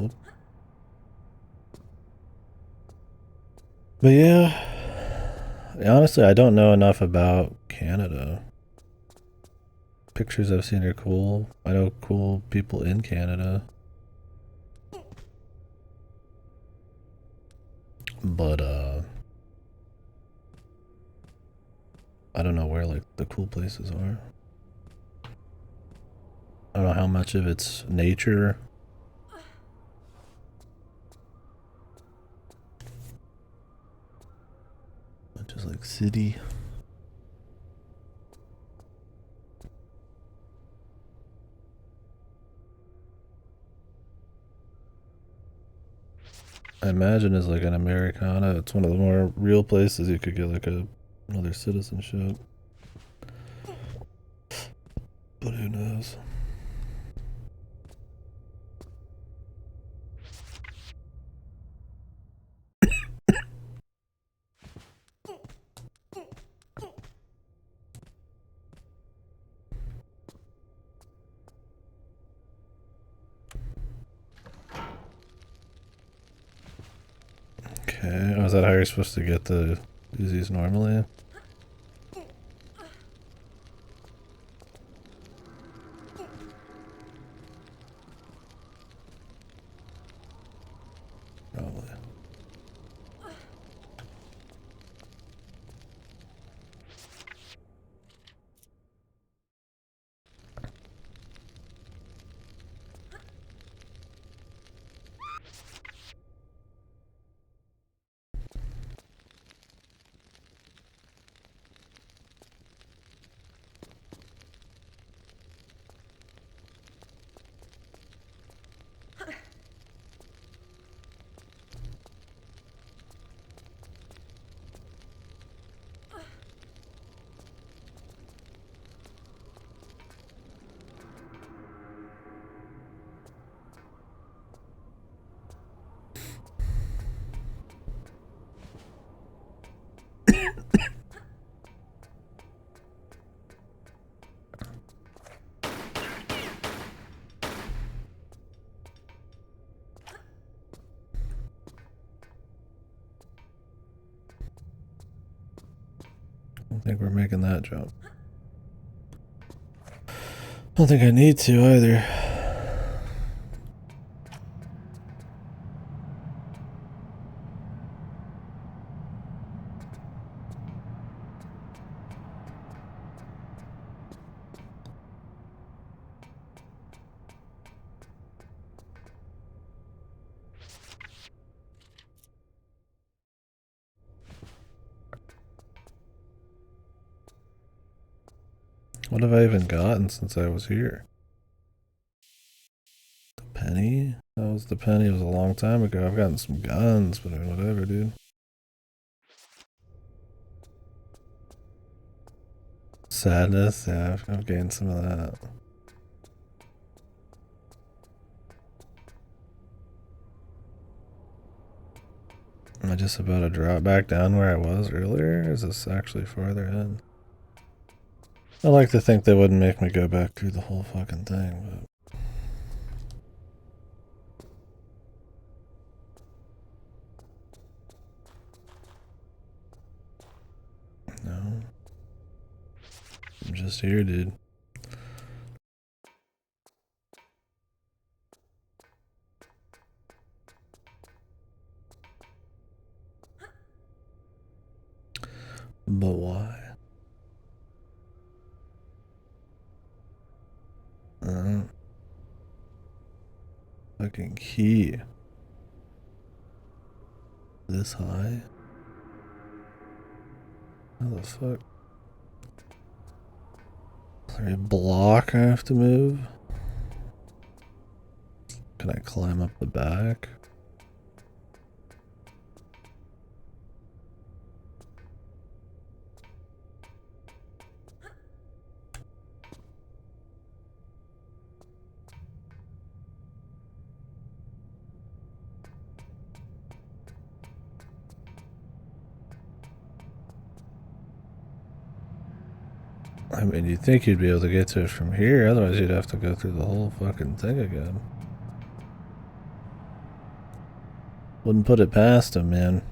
Oop. But yeah, honestly, I don't know enough about Canada. Pictures I've seen are cool. I know cool people in Canada. But I don't know where like the cool places are. I don't know how much of it's nature. Much is like city. I imagine is like an Americana. It's one of the more real places you could get like another citizenship. But who knows? Okay, oh, is that how you're supposed to get the Uzis normally? Probably. I don't think we're making that jump. I don't think I need to either. What have I even gotten since I was here? The penny? That was the penny. It was a long time ago. I've gotten some guns, but whatever, dude. Sadness? Yeah, I've gained some of that. Am I just about to drop back down where I was earlier? Or is this actually farther in? I like to think they wouldn't make me go back through the whole fucking thing, but... I'm just here, dude. But why? Fucking key. This high? How the fuck? Is there a block I have to move? Can I climb up the back? I mean, you'd think you'd be able to get to it from here, otherwise you'd have to go through the whole fucking thing again. Wouldn't put it past him, man.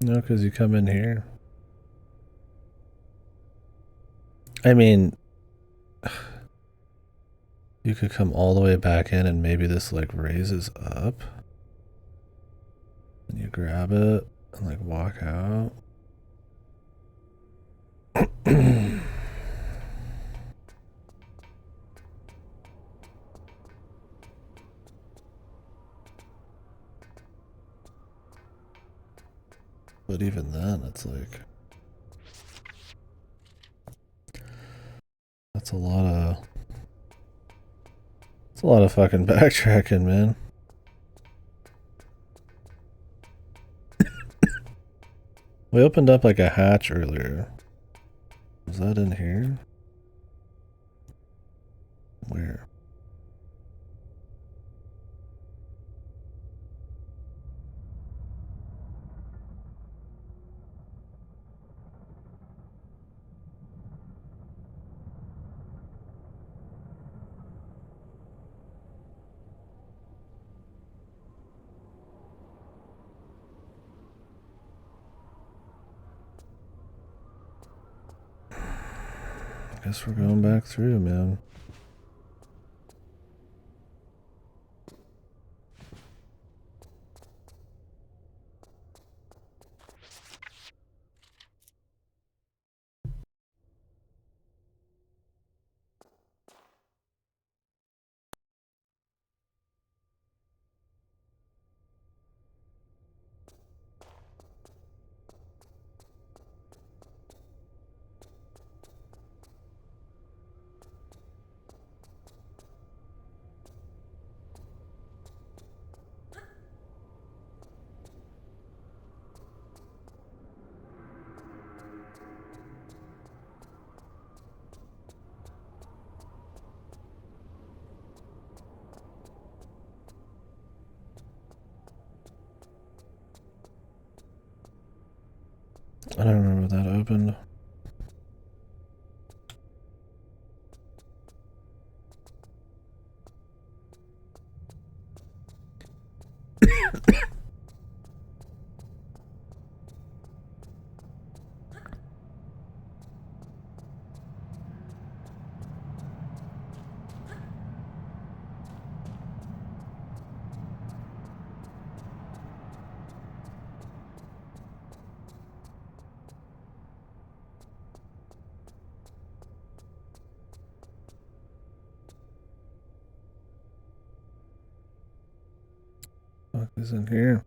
No, because you come in here. I mean, you could come all the way back in and maybe this like raises up. And you grab it and like walk out. But even then, it's like, that's a lot of fucking backtracking, man. We opened up like a hatch earlier. Was that in here? Where? I guess we're going back through, man. I don't remember that opened. What is in here?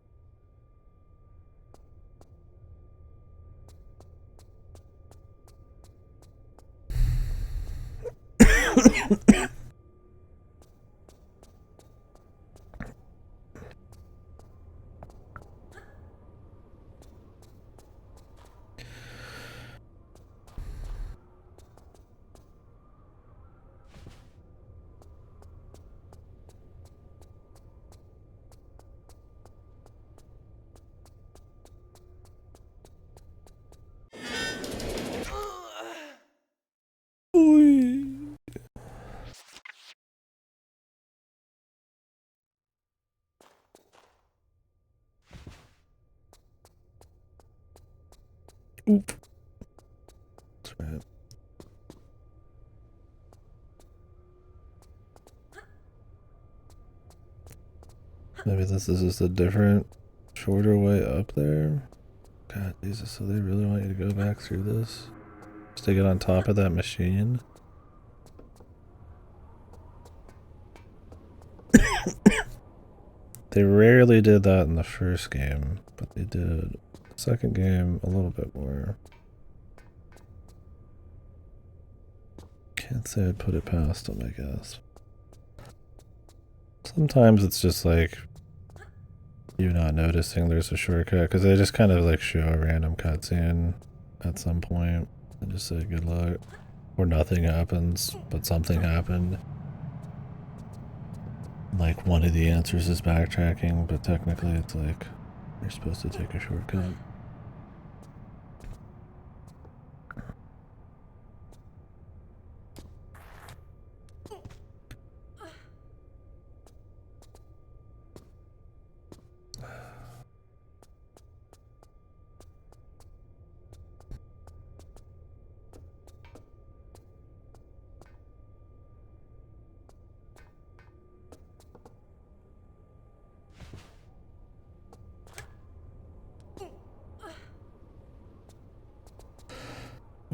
Oop. That's right. Maybe this is just a different, shorter way up there. God, Jesus, so they really want you to go back through this? Just to get on top of that machine? They rarely did that in the first game, but they did the second game a little bit more. Can't say I'd put it past them, I guess. Sometimes it's just like you not noticing there's a shortcut, because they just kind of like show a random cutscene at some point and just say good luck. Or nothing happens, but something happened. Like one of the answers is backtracking, but technically it's like you're supposed to take a shortcut.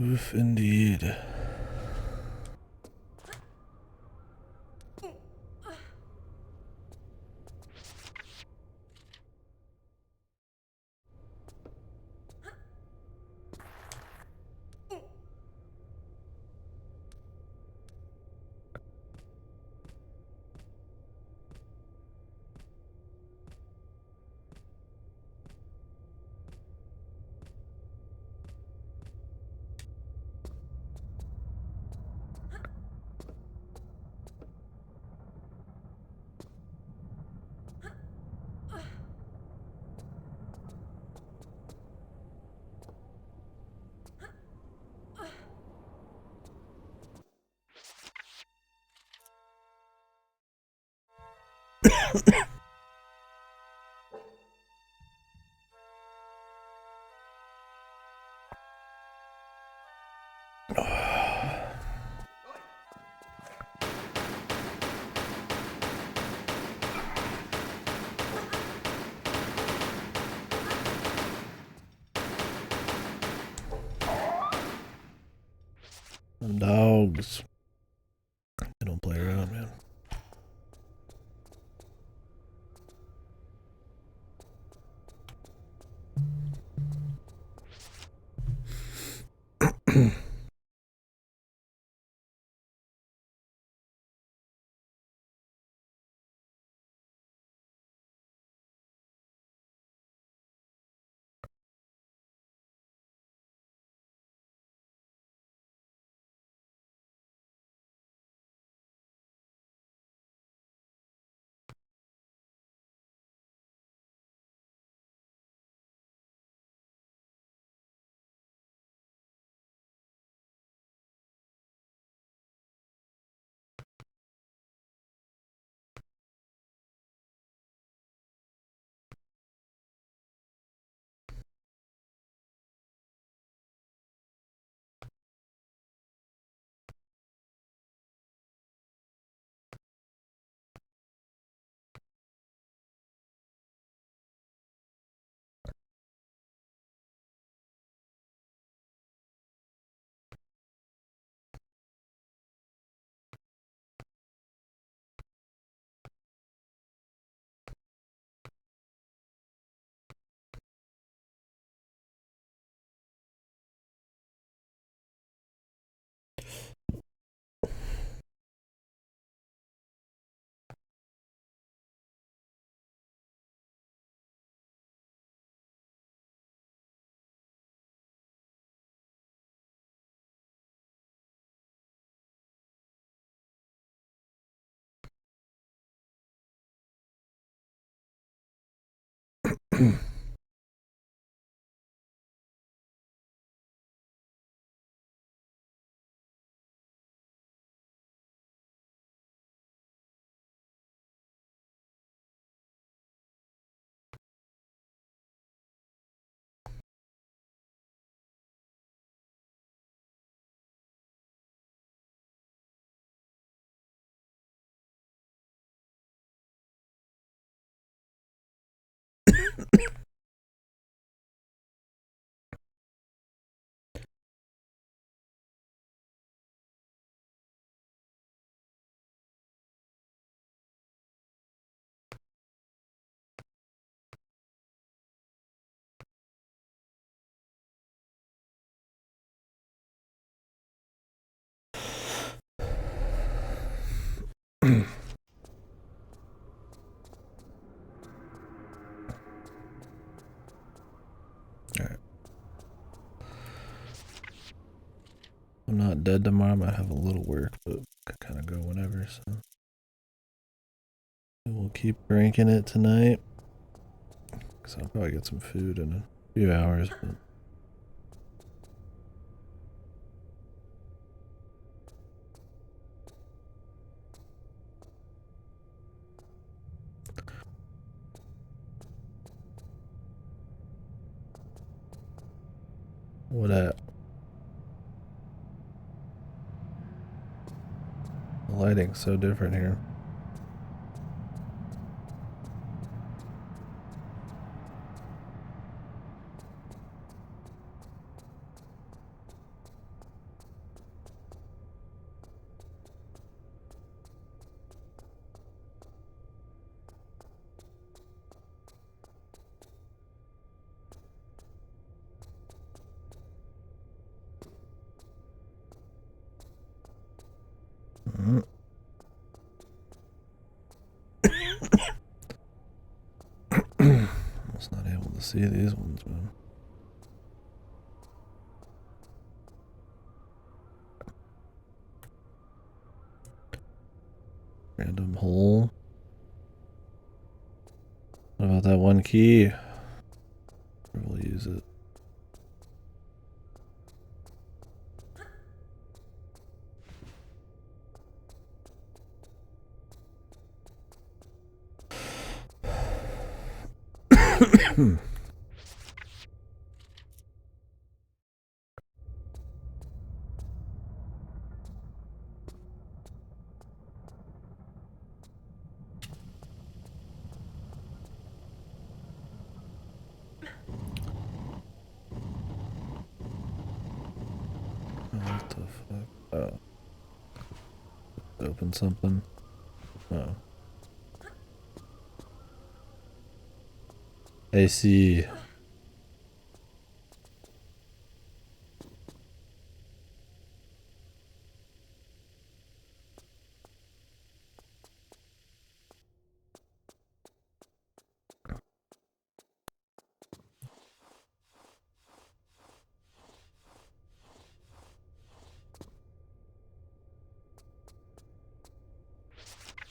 Oof, indeed. Them dogs. They don't play around, man. Alright. I'm not dead tomorrow. I might have a little work, but I can kind of go whenever, so. We'll keep drinking it tonight. Because I'll probably get some food in a few hours, but. What at? The lighting's so different here. I was not able to see these ones, man. Random hole. What about that one key? We'll use it. What the fuck? Oh. Open something. Oh. AC.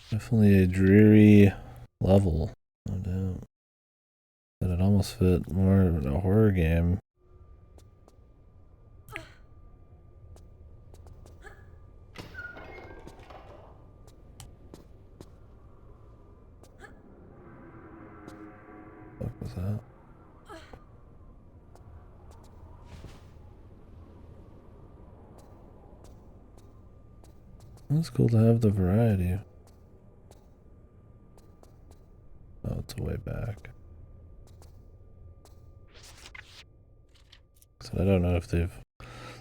Definitely a dreary level, no doubt. But it almost fit more of a horror game. What was that? It's cool to have the variety. Oh, it's way back. So I don't know if they've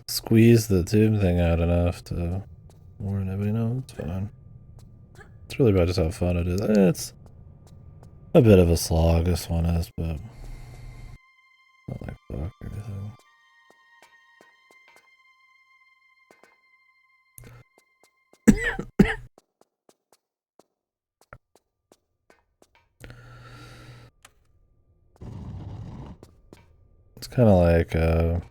squeezed the tube thing out enough to warrant it, but you know, it's fine. It's really about just how fun it is. It's a bit of a slog, this one is, but not like fuck or anything. It's kind of like the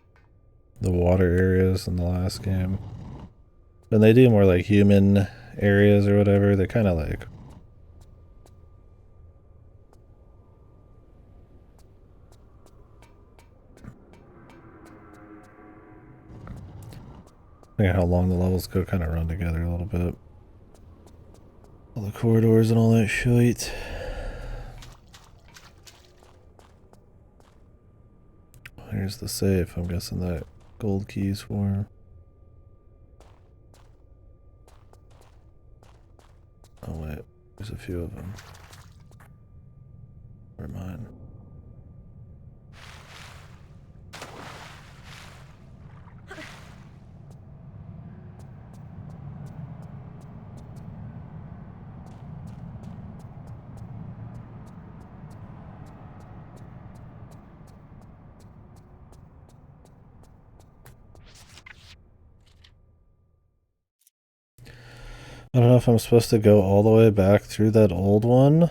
water areas in the last game. When they do more like human areas or whatever, they kind of like how long the levels go kind of run together a little bit. All the corridors and all that shit. Here's the safe. I'm guessing that gold keys for. Oh wait, there's a few of them. They're mine. I don't know if I'm supposed to go all the way back through that old one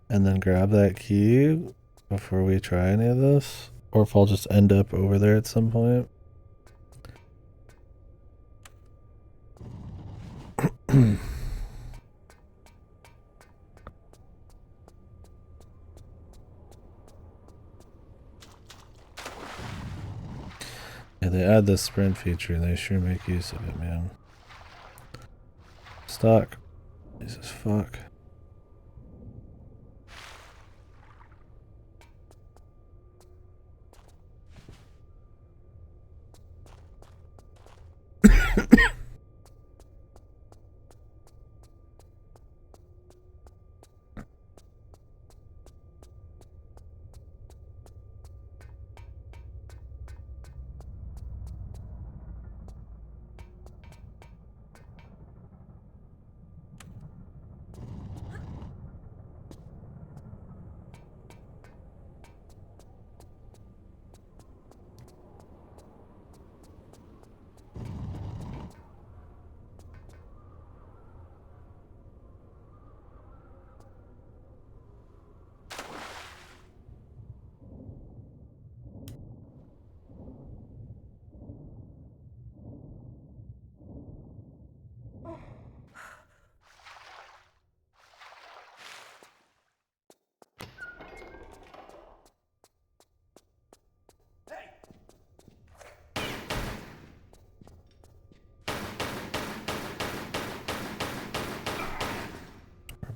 and then grab that key before we try any of this, or if I'll just end up over there at some point. Yeah, they add this sprint feature and they sure make use of it, man. Stuck. Jesus fuck.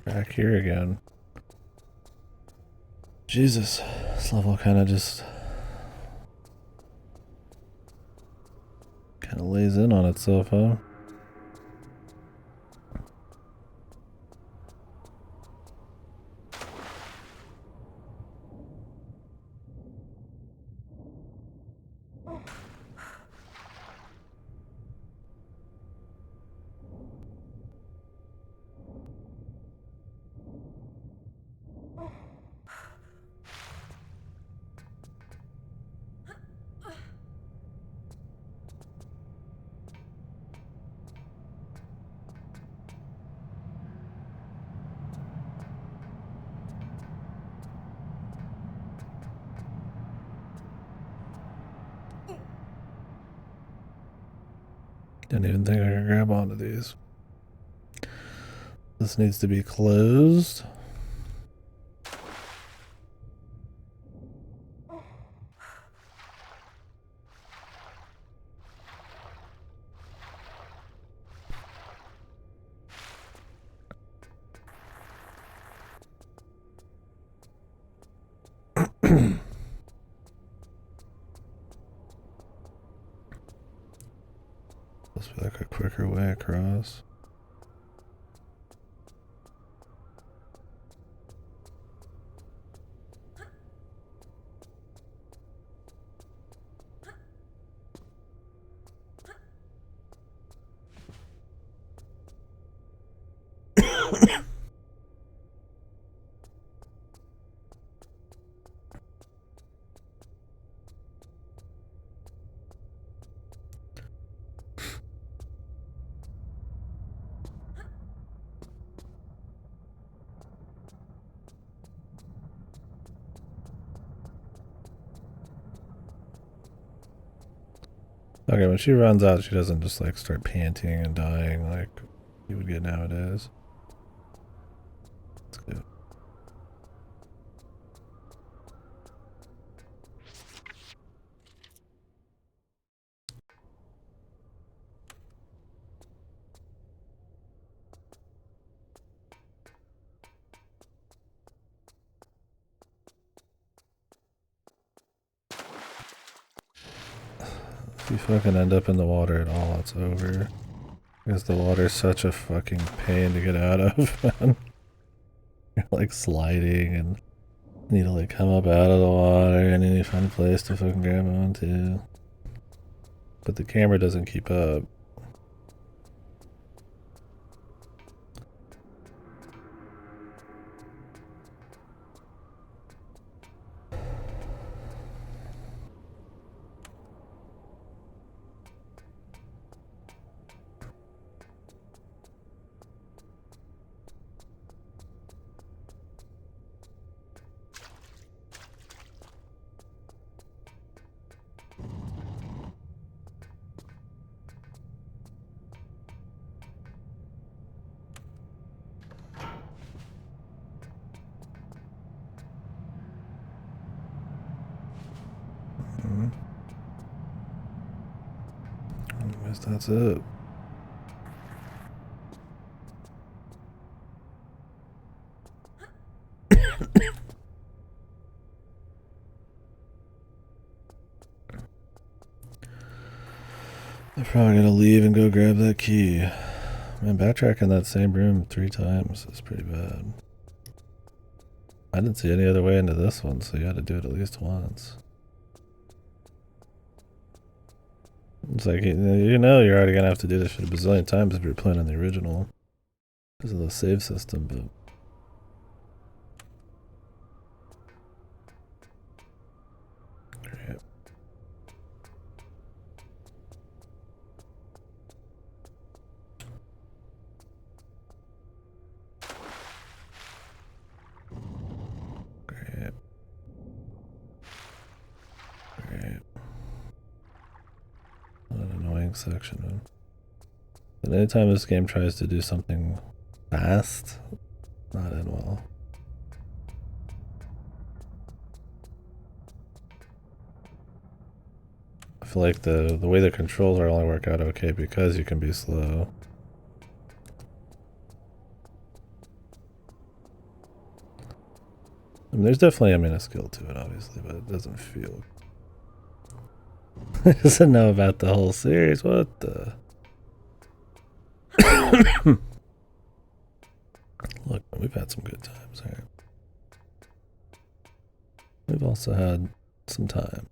Back here again. Jesus, this level kind of just lays in on itself, huh? Didn't even think I could grab onto these. This needs to be closed. Must be like a quicker way across. Okay, when she runs out, she doesn't just like start panting and dying like you would get nowadays. That's good. If you fucking end up in the water at all, it's over. Because the water's such a fucking pain to get out of, man. You're like sliding and need to like come up out of the water and you need to find a place to fucking grab onto. But the camera doesn't keep up. That's it. I'm probably gonna leave and go grab that key. Man, backtracking that same room 3 times is pretty bad. I didn't see any other way into this one, so you had to do it at least once. It's like, you know you're already gonna have to do this shit a bazillion times if you're playing on the original. Because of the save system, but... Great. Great. Great. What an annoying section, man. But anytime this game tries to do something fast, not in well. I feel like the way the controls are only work out okay because you can be slow. I mean, there's definitely, a skill to it, obviously, but it doesn't feel... It doesn't know about the whole series, what the... Look, we've had some good times here. We've also had some time.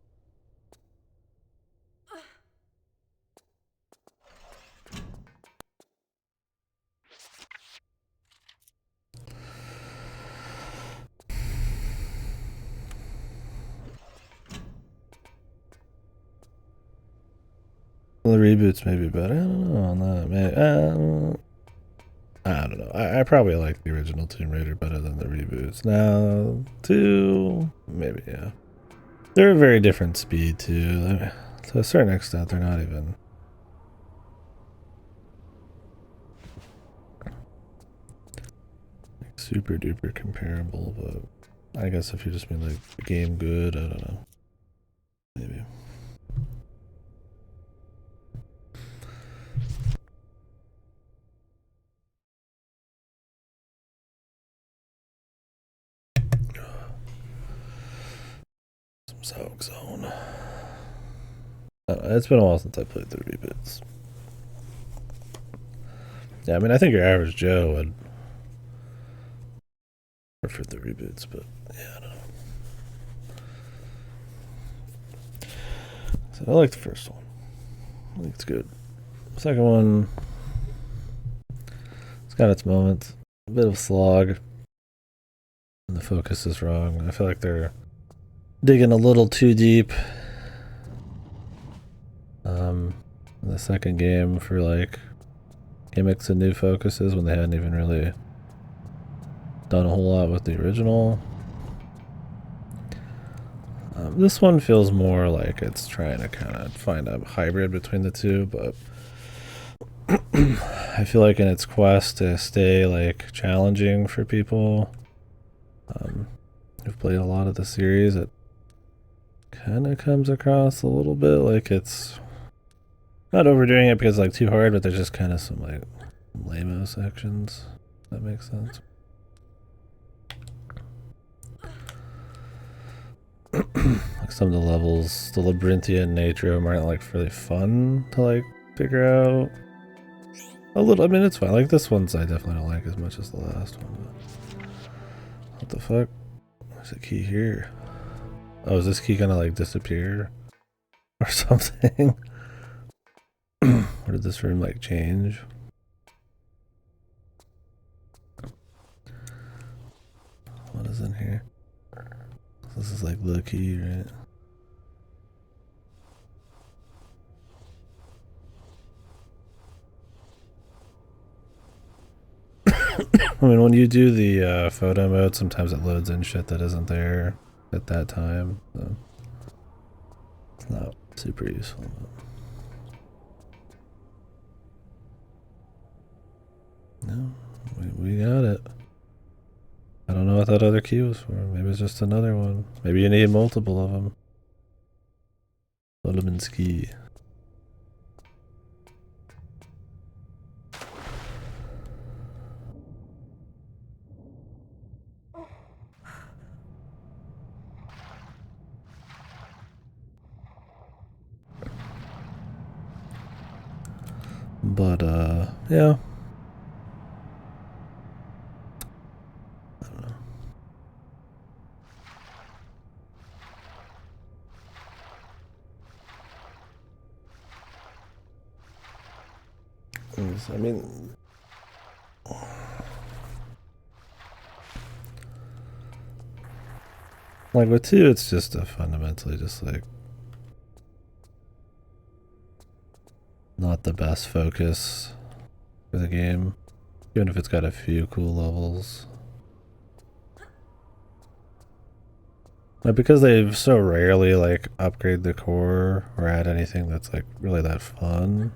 Well, the reboots may be better. I don't know on that. Maybe, I don't know. I probably like the original Tomb Raider better than the reboots. Now, 2, maybe, yeah. They're a very different speed, too. To a certain extent, they're not even... like, super duper comparable, but I guess if you just mean, like, the game good, I don't know. Maybe. Some Zone. It's been a while since I played the reboots. Yeah, I think your average Joe would prefer the reboots, but yeah, I don't know. So I like the first one. I think it's good. The second one, it's got its moments. A bit of a slog. And the focus is wrong. I feel like they're digging a little too deep. In the second game for like gimmicks and new focuses when they hadn't even really done a whole lot with the original. This one feels more like it's trying to kind of find a hybrid between the two, but I feel like in its quest to stay like challenging for people who've played a lot of the series, it kind of comes across a little bit like it's not overdoing it because it's like too hard, but there's just kind of some like lame-o sections. If that makes sense. Like some of the levels, the labyrinthian nature of them aren't like really fun to like figure out. A little, it's fine. Like this one's I definitely don't like as much as the last one. But what the fuck? There's a key here. Oh, is this key gonna like disappear or something? Or did this room like change? What is in here? This is like the key, right? When you do the photo mode, sometimes it loads in shit that isn't there at that time. So it's not super useful. No, we got it. I don't know what that other key was for. Maybe it's just another one. Maybe you need multiple of them. Solomon's key. But yeah. I don't know. I mean, like with 2, it's just a fundamentally just like not the best focus for the game, even if it's got a few cool levels. But because they so rarely like upgrade the core or add anything that's like really that fun,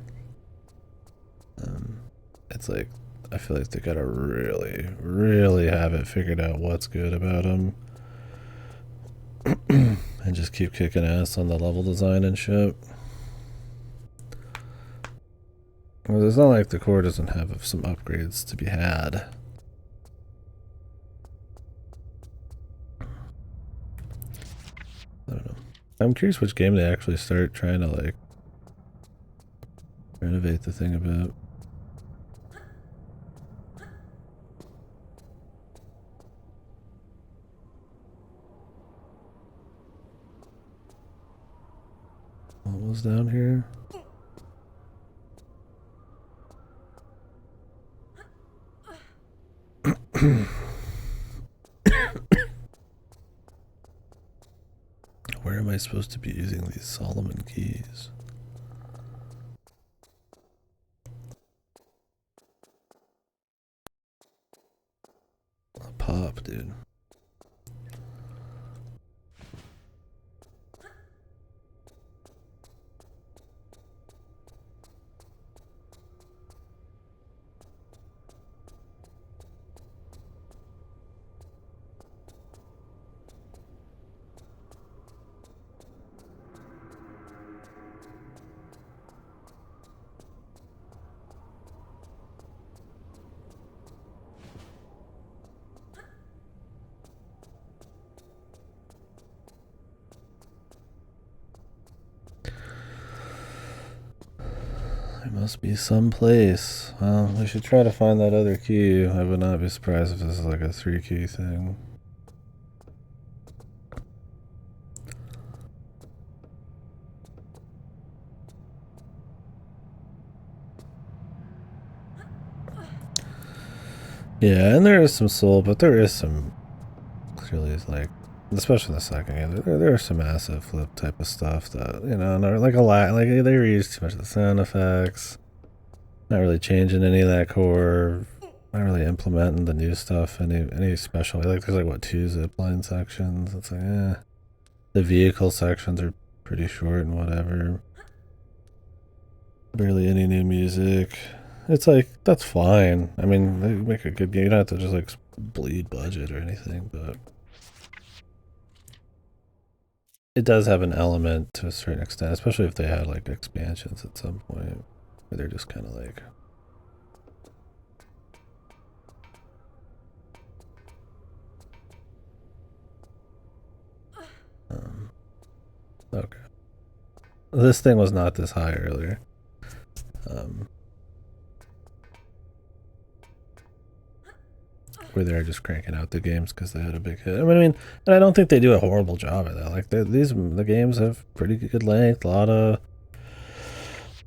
it's like I feel like they gotta really have it figured out what's good about them, and just keep kicking ass on the level design and shit. Well, it's not like the core doesn't have some upgrades to be had. I don't know. I'm curious which game they actually start trying to like renovate the thing about. What was down here? Where am I supposed to be using these Solomon keys? A pop, dude. There must be some place. Well, we should try to find that other key. I would not be surprised if this is like a 3-key thing. Yeah, and there is some soul, but there is some clearly like, especially in the second game, there are some asset flip type of stuff that, you know, like a lot, like they reuse too much of the sound effects. Not really changing any of that core. Not really implementing the new stuff any special. Like there's like what 2 zipline sections. It's like the vehicle sections are pretty short and whatever. Barely any new music. It's like that's fine. I mean, they make a good game. You don't have to just like bleed budget or anything, but it does have an element to a certain extent, especially if they had like expansions at some point where they're just kind of like okay. This thing was not this high earlier. Where they're just cranking out the games because they had a big hit. I mean, and I don't think they do a horrible job at that. Like the games have pretty good length, a lot of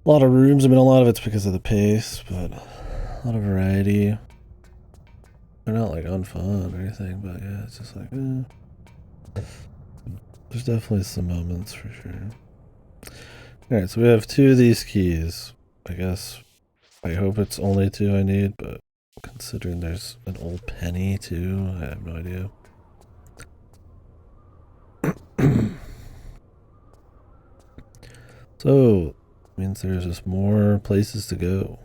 rooms. I mean, a lot of it's because of the pace, but a lot of variety. They're not like unfun or anything, but yeah, it's just like there's definitely some moments for sure. All right, so we have 2 of these keys. I guess I hope it's only 2 I need, but considering there's an old penny too, I have no idea. So, means there's just more places to go.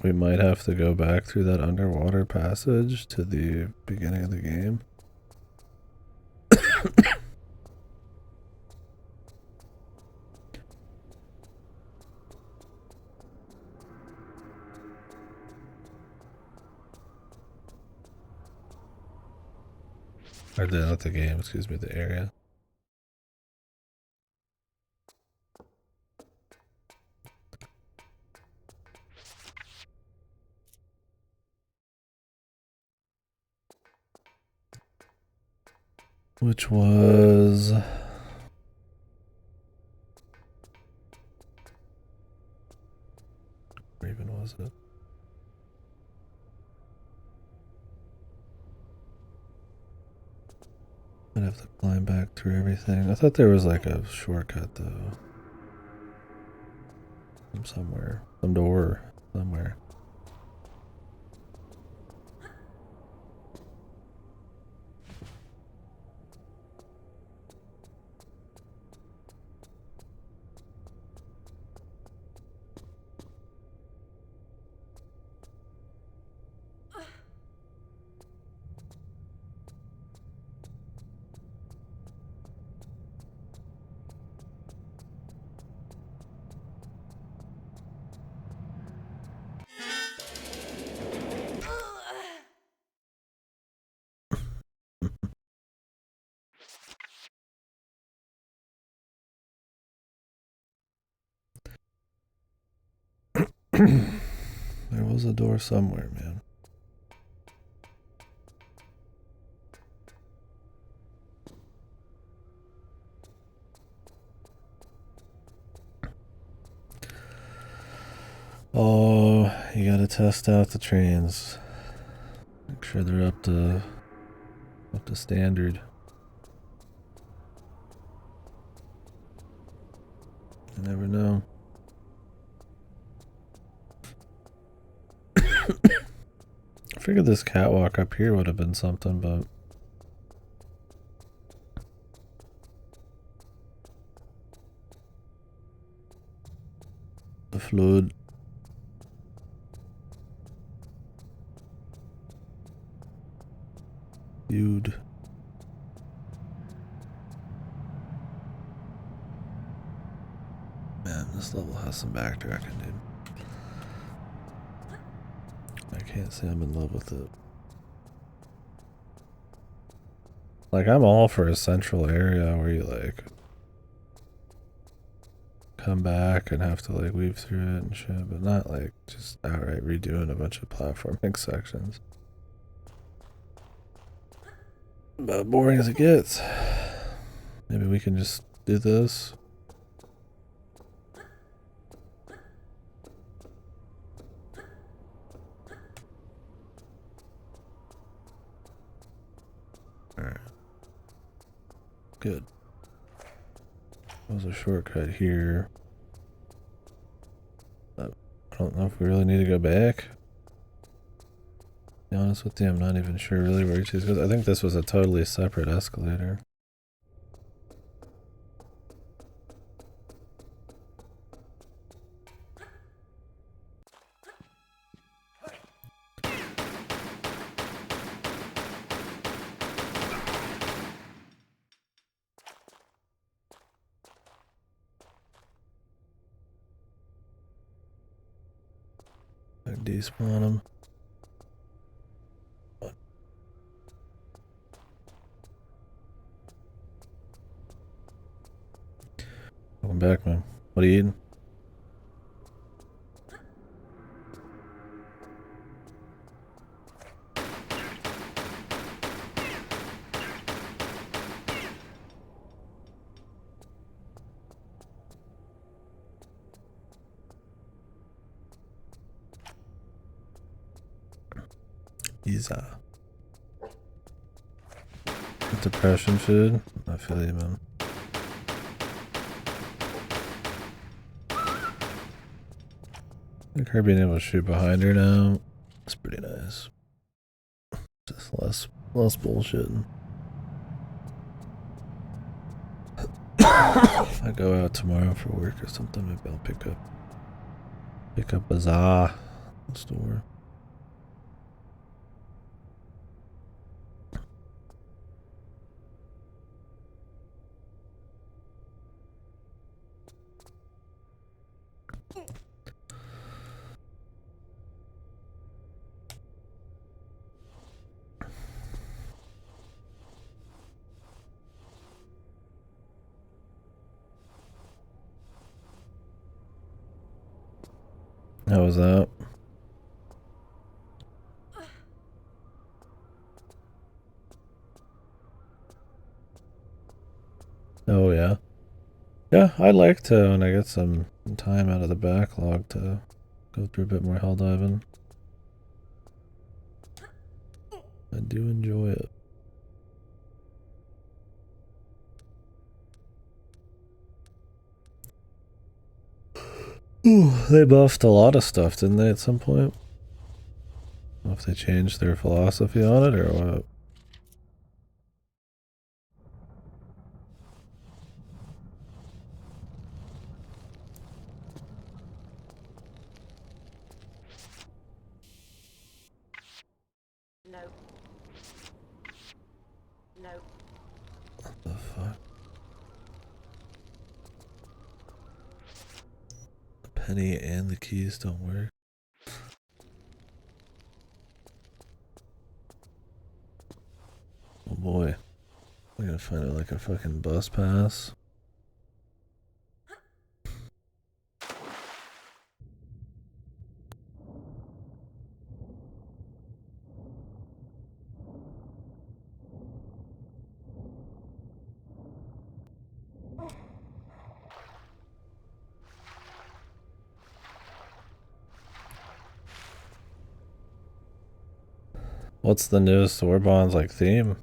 We might have to go back through that underwater passage to the beginning of the game. Or not the game, excuse me, the area. Which was... Where even was it? I'd have to climb back through everything. I thought there was like a shortcut though. From somewhere. Some door. Somewhere. There was a door somewhere, man. Oh, you gotta test out the trains. Make sure they're up to standard. You never know. I figured this catwalk up here would have been something, but the flood. Dude. Man, this level has some backtracking, dude. I can't say I'm in love with it. Like, I'm all for a central area where you, like, come back and have to, like, weave through it and shit, but not, like, just outright redoing a bunch of platforming sections. About boring as it gets. Maybe we can just do this. Alright. Good. There's a shortcut here. I don't know if we really need to go back. To be honest with you, I'm not even sure really where each of these goes. I think this was a totally separate escalator. Despawn them. Welcome back, man. What are you eating? Pizza. Depression food. I feel you, man. I think her being able to shoot behind her now. It's pretty nice. Just less bullshitting. If I go out tomorrow for work or something, maybe I'll pick up a za in the store. How was that? Oh yeah. Yeah, I like to when I get some time out of the backlog to go through a bit more Helldiving. I do enjoy it. Ooh, they buffed a lot of stuff, didn't they, at some point? I don't know if they changed their philosophy on it or what. No. No. What the fuck? The penny and the keys don't work. Oh boy. We're gonna find it like a fucking bus pass. What's the newest Sorbonne's like theme?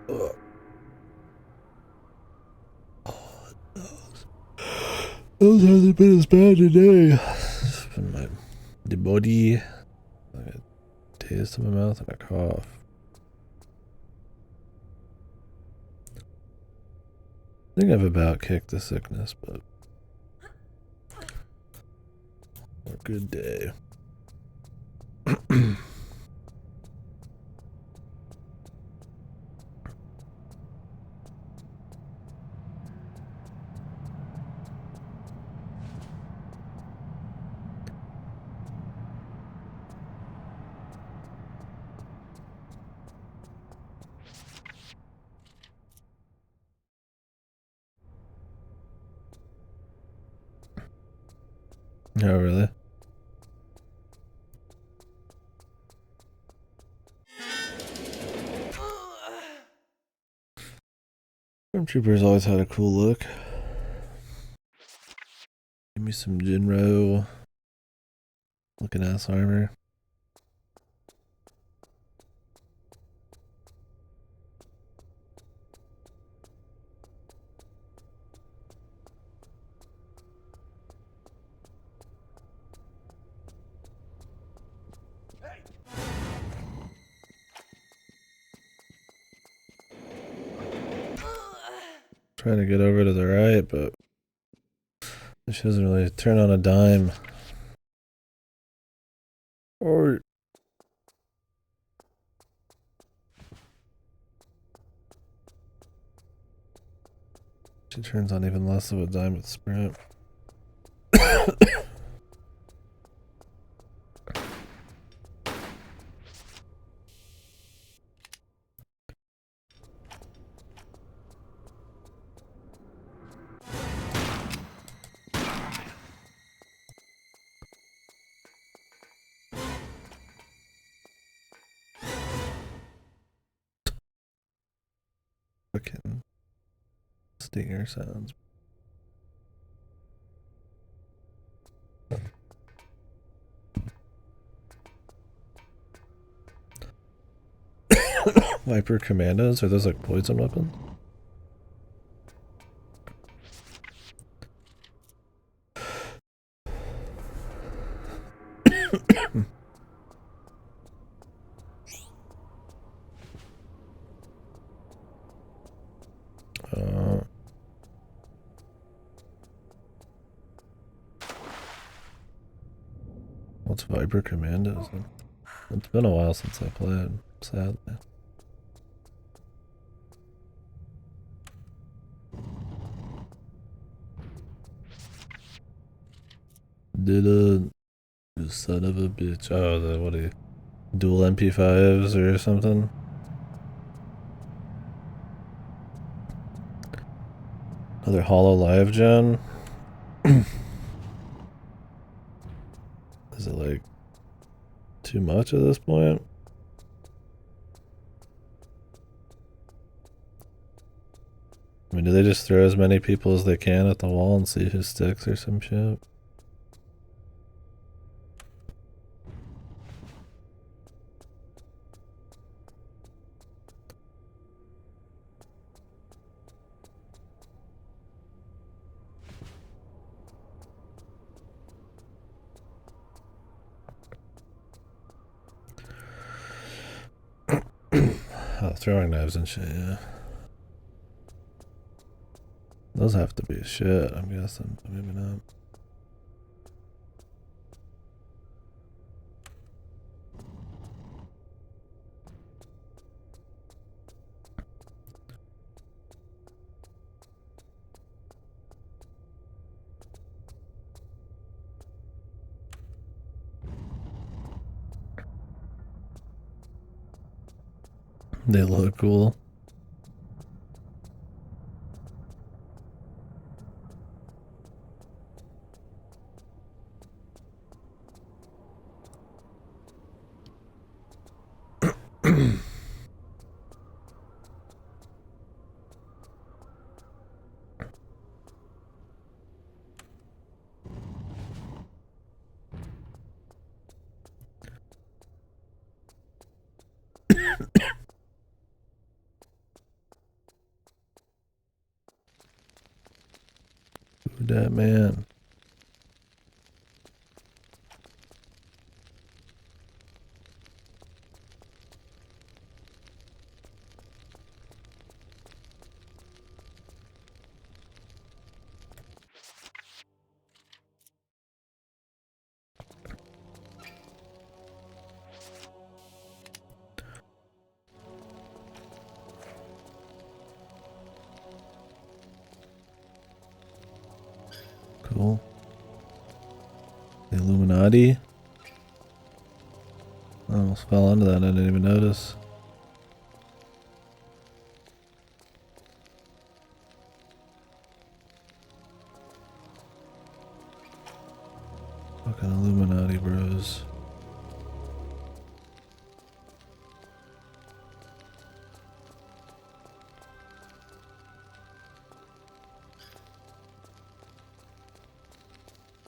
Ugh. Oh, those hasn't been as bad today. It's been the body, like a taste in my mouth and a cough. I think I've about kicked the sickness, but a good day. Oh, really? Stormtroopers always had a cool look. Give me some Jinro looking ass armor. Trying to get over to the right, but she doesn't really turn on a dime. Or she turns on even less of a dime with Sprint. Fucking stinger sounds. Viper Commandos? Are those like poison weapons? What's Viper Commandos? It's been a while since I played, sadly. You son of a bitch. Oh, what are you? Dual MP5s or something? Another Hollow Live gen? it like too much at this point? I mean, do they just throw as many people as they can at the wall and see who sticks or some shit? Oh, throwing knives and shit, yeah. Those have to be shit, I'm guessing. Maybe not. They look cool. Who that man? Cool. The Illuminati? I almost fell into that, I didn't even notice. Fucking Illuminati bros.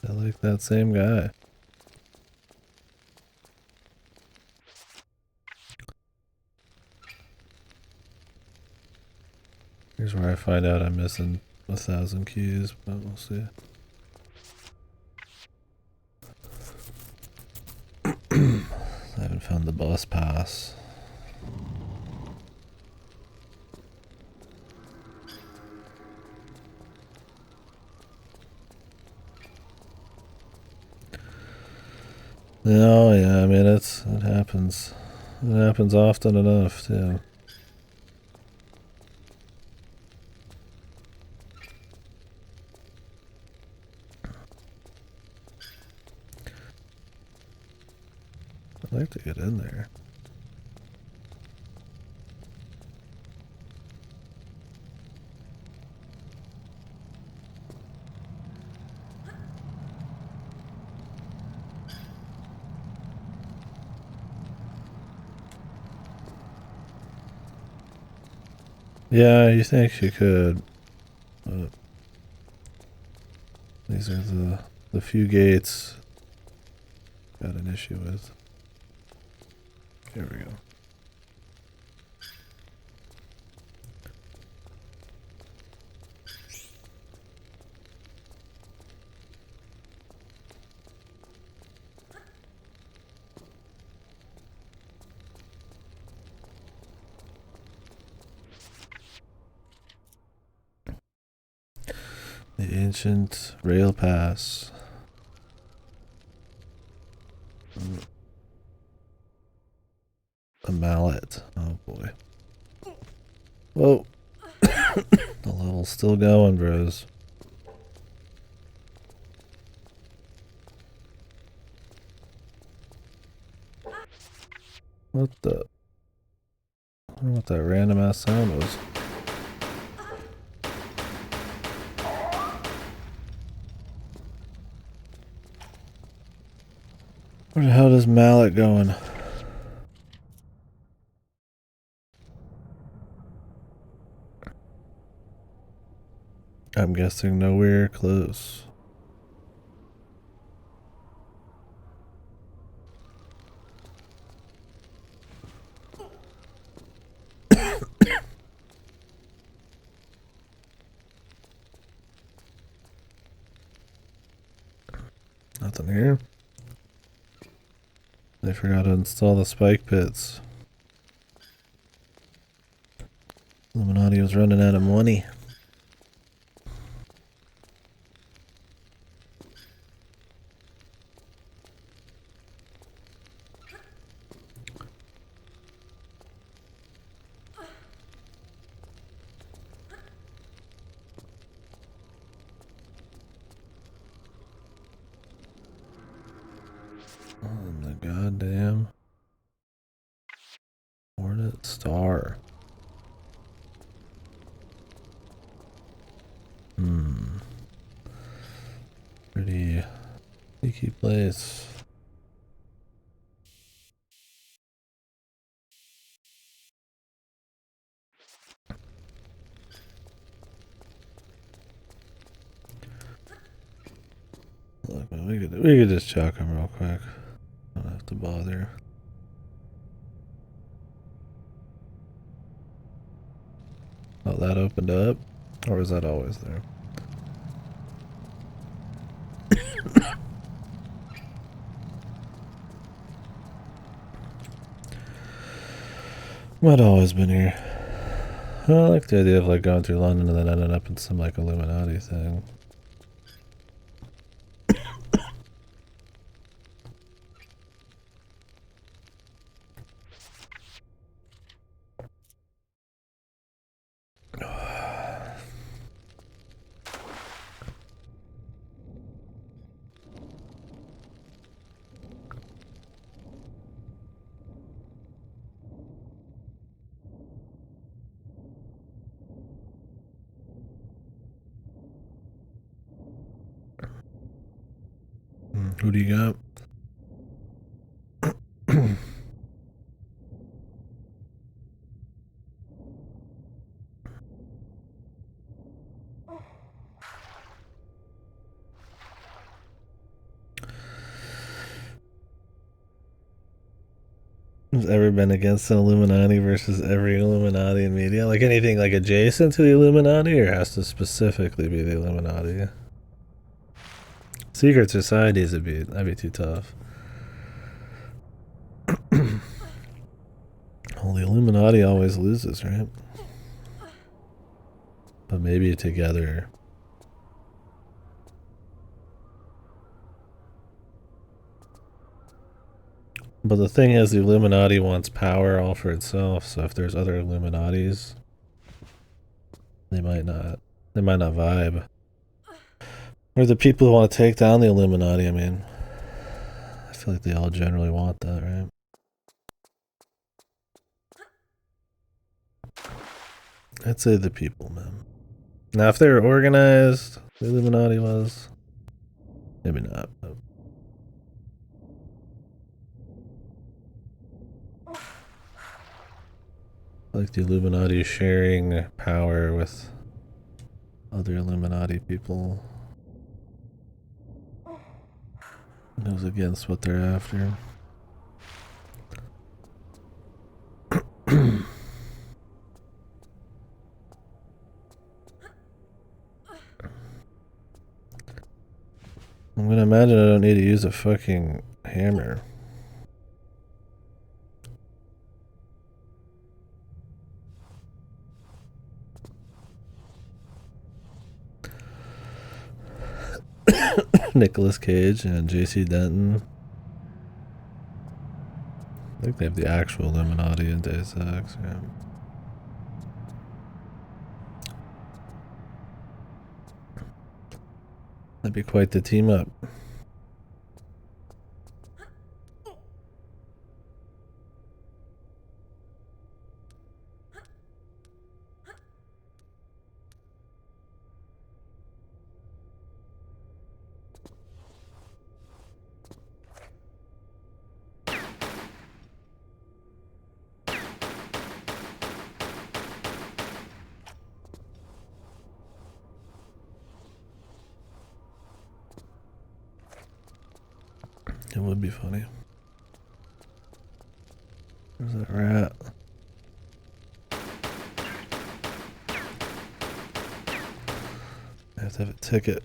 I like that same guy. Here's where I find out I'm missing 1,000 keys, but we'll see. I haven't found the bus pass. No, yeah, I mean it happens. It happens often enough too. I'd like to get in there. Yeah, you think you could, but these are the few gates got an issue with. Here we go. The ancient rail pass. A mallet. Oh boy. Whoa. The level's still going, bros. What the? I don't know what that random ass sound was. Where the hell does Mallet going? I'm guessing nowhere close. Nothing here. They forgot to install the spike pits. Illuminati was running out of money. Oh, the goddamn Hornet Star. Pretty sneaky place. Look, man, we could just chuck him real quick. Don't have to bother. Oh, that opened up? Or was that always there? Might have always been here. I like the idea of like going through London and then ending up in some like Illuminati thing. Who do you got? Has ever been against an Illuminati versus every Illuminati in media? Like anything like adjacent to the Illuminati, or has to specifically be the Illuminati? Secret societies that'd be too tough. Well, the Illuminati always loses, right? But maybe together. But the thing is, the Illuminati wants power all for itself, so if there's other Illuminatis, they might not vibe. Or the people who want to take down the Illuminati, I mean, I feel like they all generally want that, right? I'd say the people, man. Now, if they were organized, the Illuminati was, maybe not. But. Like the Illuminati sharing power with other Illuminati people. Goes against what they're after. I'm gonna imagine I don't need to use a fucking hammer. Nicolas Cage and JC Denton. I think they have the actual Illuminati in Deus Ex, yeah. That'd be quite the team up. It would be funny. Where's that rat? I have to have a ticket.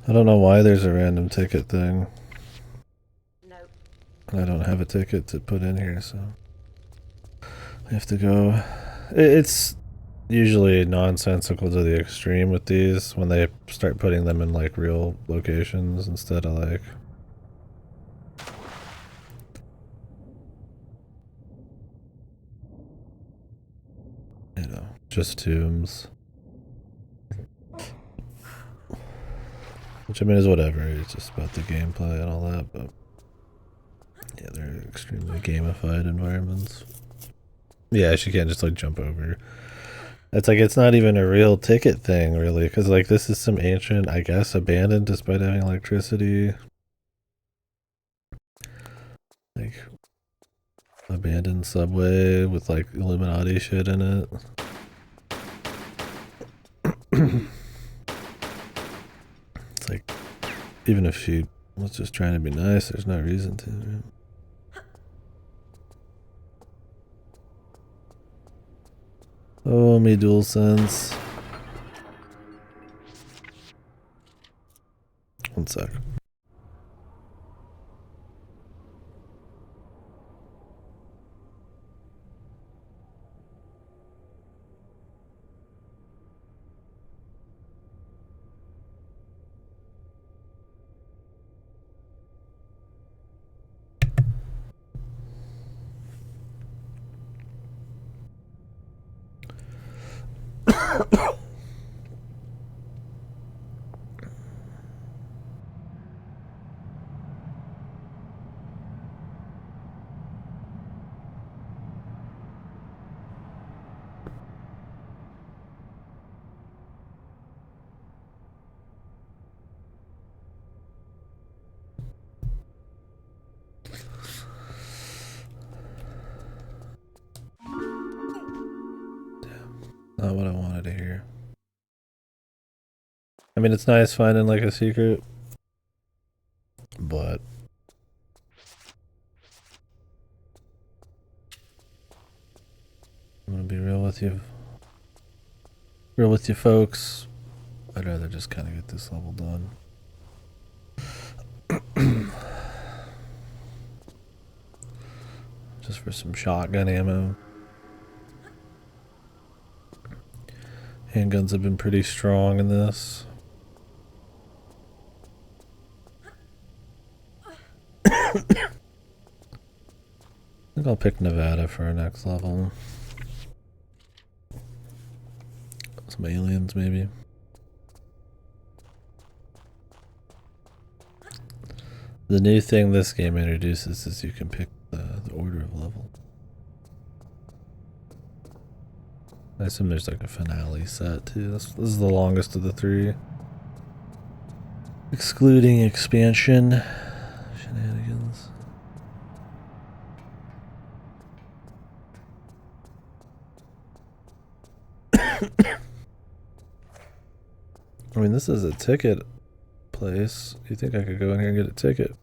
I don't know why there's a random ticket thing. No. I don't have a ticket to put in here, so I have to go. It's usually nonsensical to the extreme with these when they start putting them in like real locations instead of like just tombs. Which I mean is whatever, it's just about the gameplay and all that, but yeah, they're extremely gamified environments. Yeah, she can't just like jump over. It's like it's not even a real ticket thing really, because like this is some ancient, I guess, abandoned despite having electricity. Like abandoned subway with like Illuminati shit in it. It's like, even if she was just trying to be nice, there's no reason to. Right? Oh, me DualSense. One sec. Not what I wanted to hear. I mean, it's nice finding like a secret, but I'm gonna be real with you. Real with you folks. I'd rather just kind of get this level done. Just for some shotgun ammo. Handguns have been pretty strong in this. I think I'll pick Nevada for our next level. Some aliens, maybe. The new thing this game introduces is you can pick the order of level. I assume there's like a finale set too. This is the longest of the three. Excluding expansion shenanigans. I mean, this is a ticket place. You think I could go in here and get a ticket?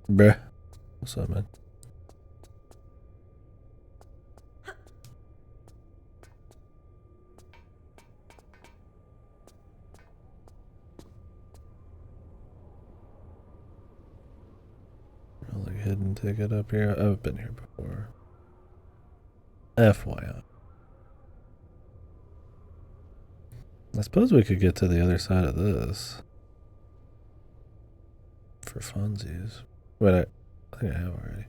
Bruh. What's up, man? Like hidden ticket up here. I've been here before. FYI. I suppose we could get to the other side of this. For funsies. But I think I have already.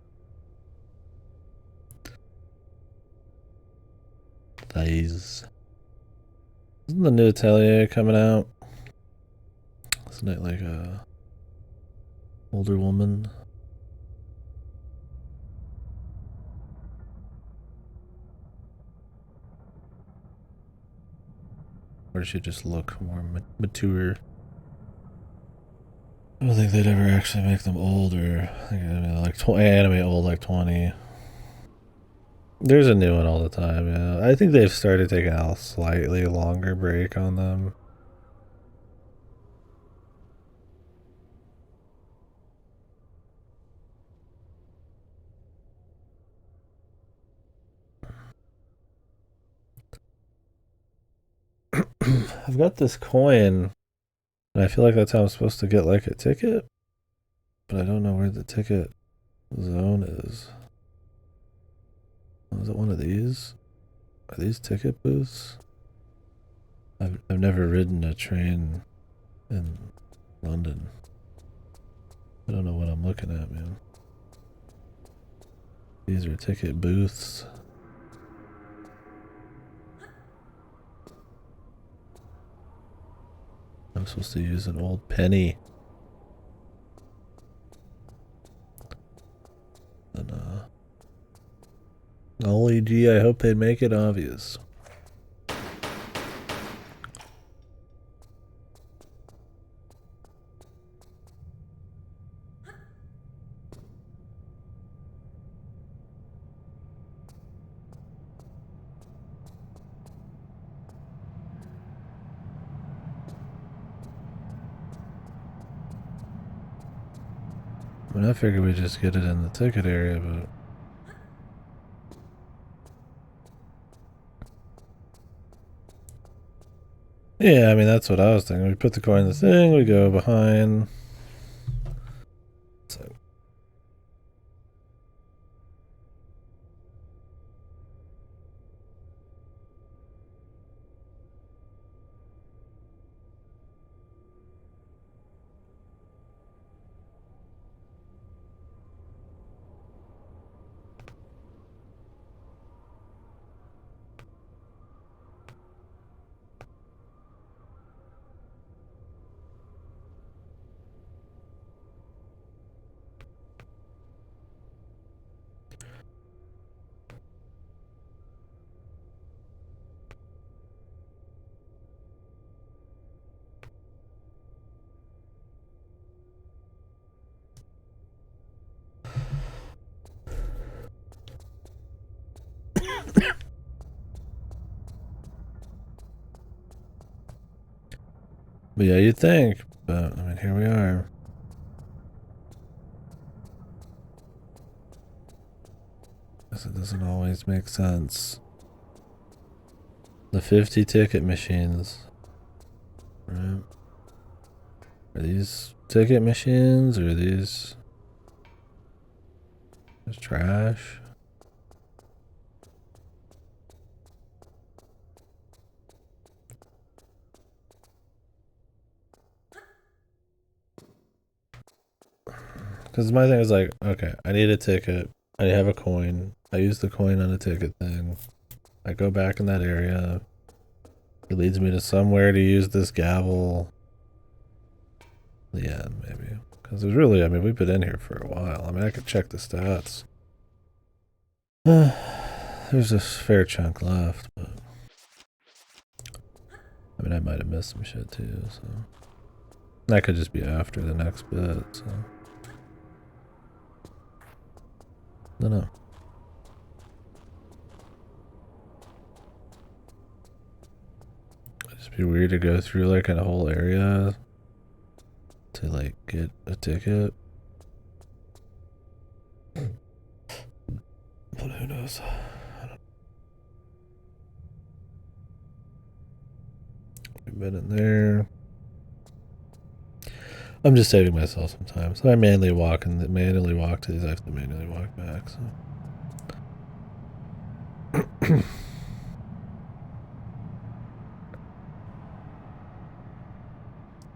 These. Isn't the new Atelier coming out? Isn't it like a older woman? Or does she just look more mature? I don't think they'd ever actually make them older. I think they'd like animate old like 20. There's a new one all the time, yeah. I think they've started taking a slightly longer break on them. I've got this coin, and I feel like that's how I'm supposed to get like a ticket, but I don't know where the ticket zone is. Oh, is it one of these? Are these ticket booths? I've never ridden a train in London. I don't know what I'm looking at, man. These are ticket booths. I'm supposed to use an old penny. And golly gee, I hope they'd make it obvious. I mean, I figured we'd just get it in the ticket area, but... Yeah, I mean, that's what I was thinking. We put the coin in the thing, we go behind. So. But yeah, you'd think, but I mean, here we are. Guess it doesn't always make sense. The 50 ticket machines. Right? Are these ticket machines or are these just trash? Because my thing is like, okay, I need a ticket. I have a coin. I use the coin on a ticket thing. I go back in that area. It leads me to somewhere to use this gavel. The end, maybe. Because there's really, I mean, we've been in here for a while. I mean, I could check the stats. There's a fair chunk left, but... I mean, I might have missed some shit too, so... That could just be after the next bit, so... No, no. It'd just be weird to go through like a whole area to like get a ticket. But who knows? I don't... We've been in there. I'm just saving myself some time. So I manually walk to these. I have to manually walk back. So. I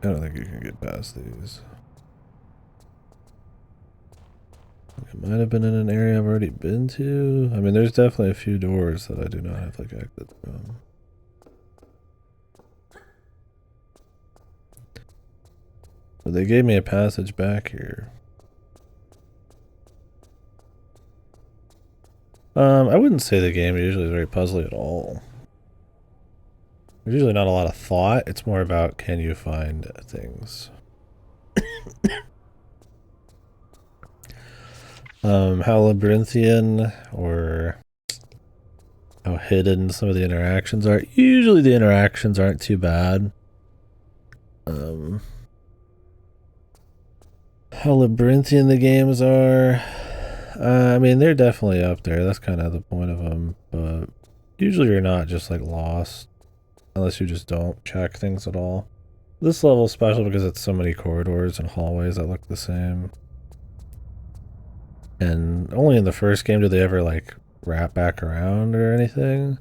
don't think you can get past these. It might have been in an area I've already been to. I mean, there's definitely a few doors that I do not have like exit from. But they gave me a passage back here. I wouldn't say the game usually is very puzzly at all. There's usually not a lot of thought. It's more about can you find things. How labyrinthian or how hidden some of the interactions are. Usually the interactions aren't too bad. How labyrinthian the games are. I mean, they're definitely up there. That's kind of the point of them. But usually you're not just like lost unless you just don't check things at all. This level is special because it's so many corridors and hallways that look the same. And only in the first game do they ever like wrap back around or anything.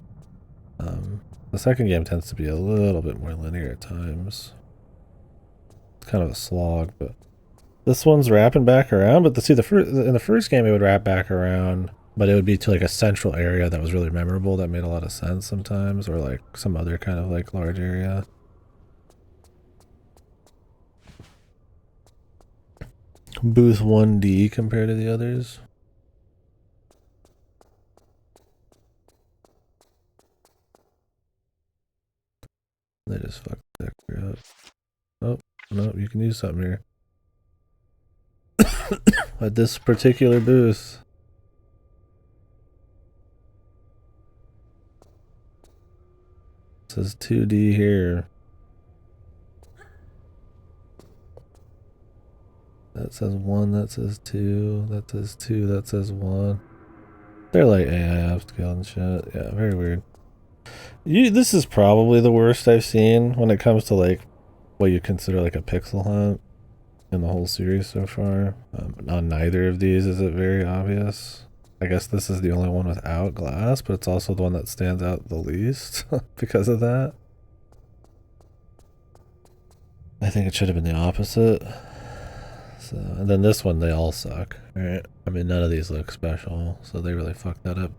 The second game tends to be a little bit more linear at times. It's kind of a slog, but this one's wrapping back around. But in the first game it would wrap back around, but it would be to like a central area that was really memorable, that made a lot of sense sometimes, or like some other kind of like large area. Booth 1D compared to the others. They just fucked that up. Oh, no, you can use something here. At this particular booth. It says 2D here. That says 1, that says 2, that says 2, that says 1. They're like AI upscale and shit. Yeah, very weird. This is probably the worst I've seen when it comes to like what you consider like a pixel hunt in the whole series so far. On neither of these is it very obvious. I guess this is the only one without glass, but it's also the one that stands out the least because of that. I think it should have been the opposite. So, and then this one, they all suck. Right? I mean, none of these look special, so they really fucked that up.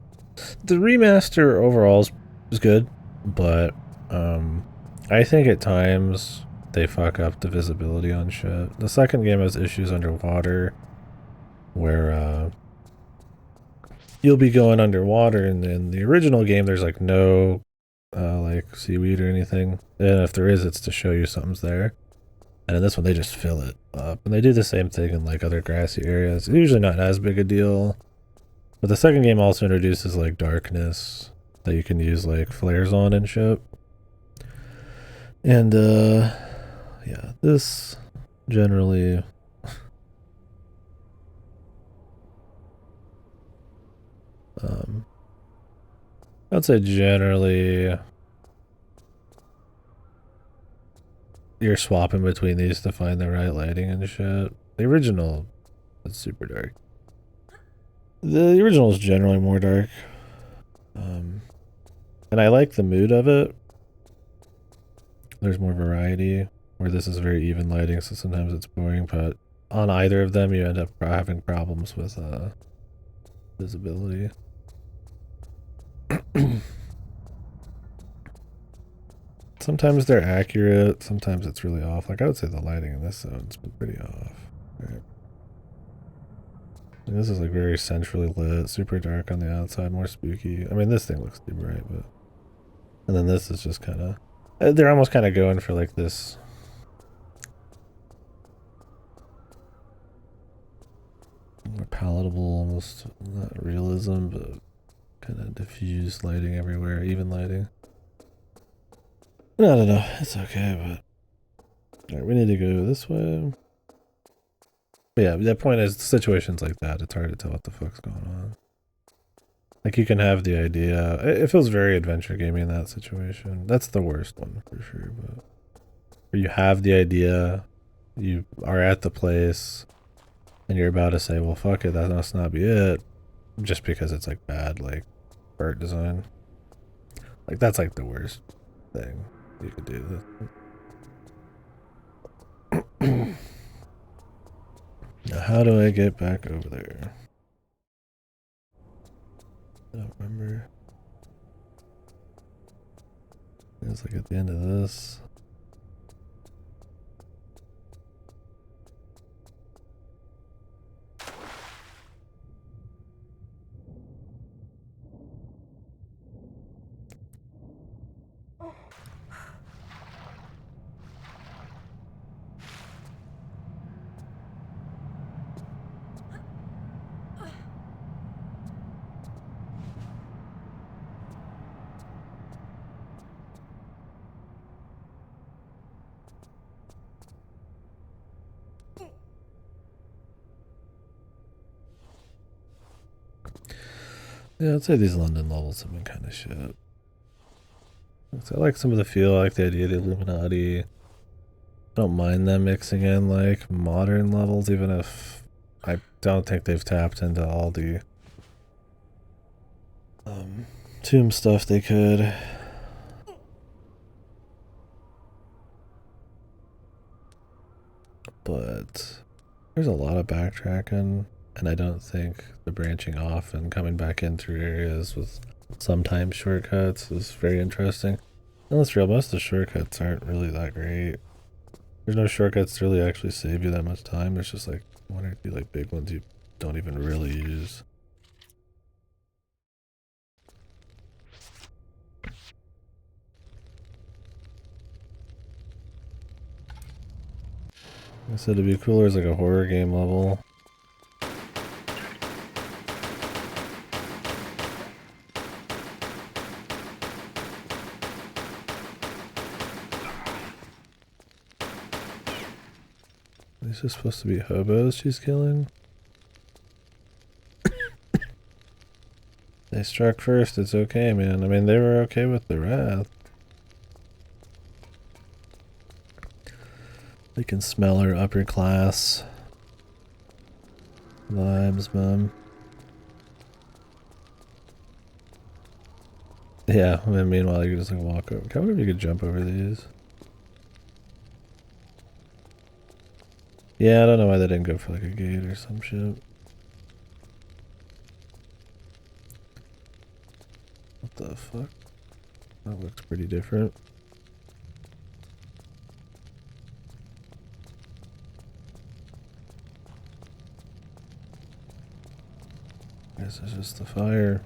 The remaster overall is good, but I think at times they fuck up the visibility on shit. The second game has issues underwater where you'll be going underwater, and in the original game there's like no like seaweed or anything, and if there is, it's to show you something's there. And in this one they just fill it up, and they do the same thing in like other grassy areas. It's usually not as big a deal, but the second game also introduces like darkness that you can use like flares on and shit. And yeah, this generally I'd say generally you're swapping between these to find the right lighting and shit. The original is super dark. The original is generally more dark. And I like the mood of it. There's more variety, where this is very even lighting, so sometimes it's boring, but on either of them you end up having problems with visibility. Sometimes they're accurate, sometimes it's really off. Like I would say the lighting in this zone's been pretty off. Right? And this is like very centrally lit, super dark on the outside, more spooky. I mean, this thing looks too bright, but... And then this is just kind of... They're almost kind of going for like this... more palatable, almost not realism, but kind of diffused lighting everywhere, even lighting. I don't know, it's okay, but... Alright, we need to go this way. But yeah, the point is, situations like that, it's hard to tell what the fuck's going on. Like, you can have the idea. It feels very adventure gamey in that situation. That's the worst one, for sure, but... Where you have the idea, you are at the place, and you're about to say, well, fuck it, that must not be it, just because it's, like, bad, like, art design. Like, that's, like, the worst thing you could do. Now, how do I get back over there? I don't remember. It's like at the end of this. Yeah, I'd say these London levels have been kind of shit. I like some of the feel, I like the idea of the Illuminati. I don't mind them mixing in like modern levels, even if I don't think they've tapped into all the tomb stuff they could. But there's a lot of backtracking, and I don't think the branching off and coming back in through areas with sometimes shortcuts is very interesting. And let's be real, most of the shortcuts aren't really that great. There's no shortcuts to really actually save you that much time. There's just like one or two like big ones you don't even really use. I said it'd be cooler as like a horror game level. These are supposed to be hobos she's killing. They struck first, it's okay, man. I mean, they were okay with the wrath. They can smell her upper class vibes, man. Yeah, and meanwhile you can just like walk over. I wonder if you could jump over these. Yeah, I don't know why they didn't go for like a gate or some shit. What the fuck? That looks pretty different. This is just the fire.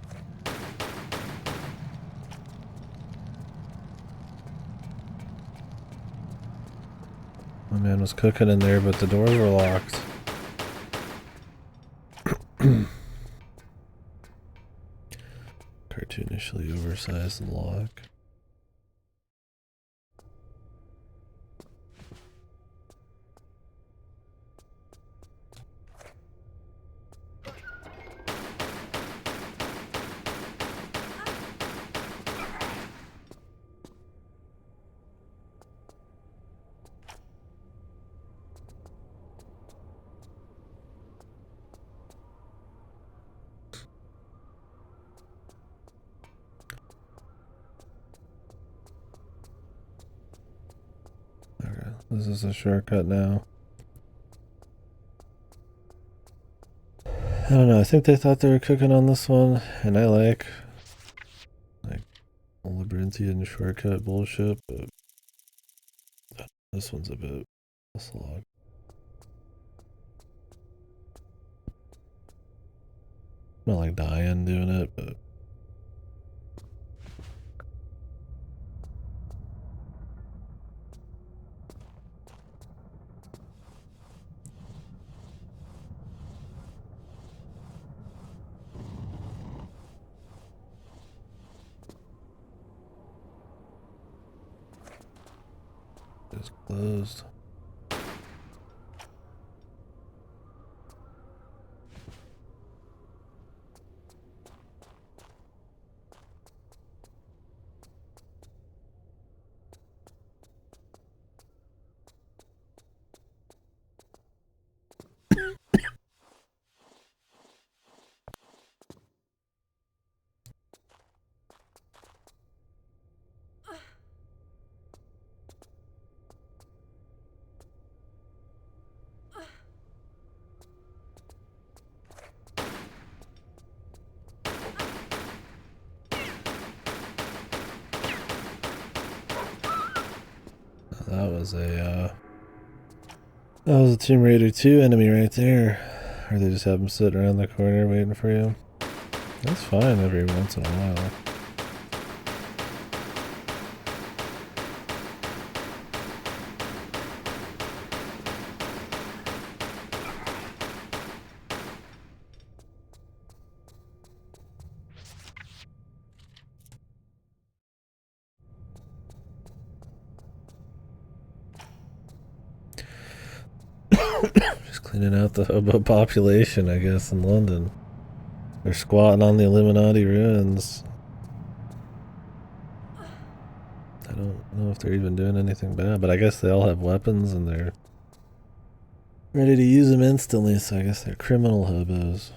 My man was cooking in there, but the doors were locked. Cartoonishly oversized lock. Okay, this is a shortcut now. I don't know, I think they thought they were cooking on this one, and I like labyrinthian shortcut bullshit, but this one's a bit a slog. Not like dying doing it, but it's closed. That was a Tomb Raider 2 enemy right there. Or they just have them sitting around the corner waiting for you. That's fine every once in a while. Just cleaning out the hobo population, I guess, in London. They're squatting on the Illuminati ruins. I don't know if they're even doing anything bad, but I guess they all have weapons and they're ready to use them instantly, so I guess they're criminal hobos.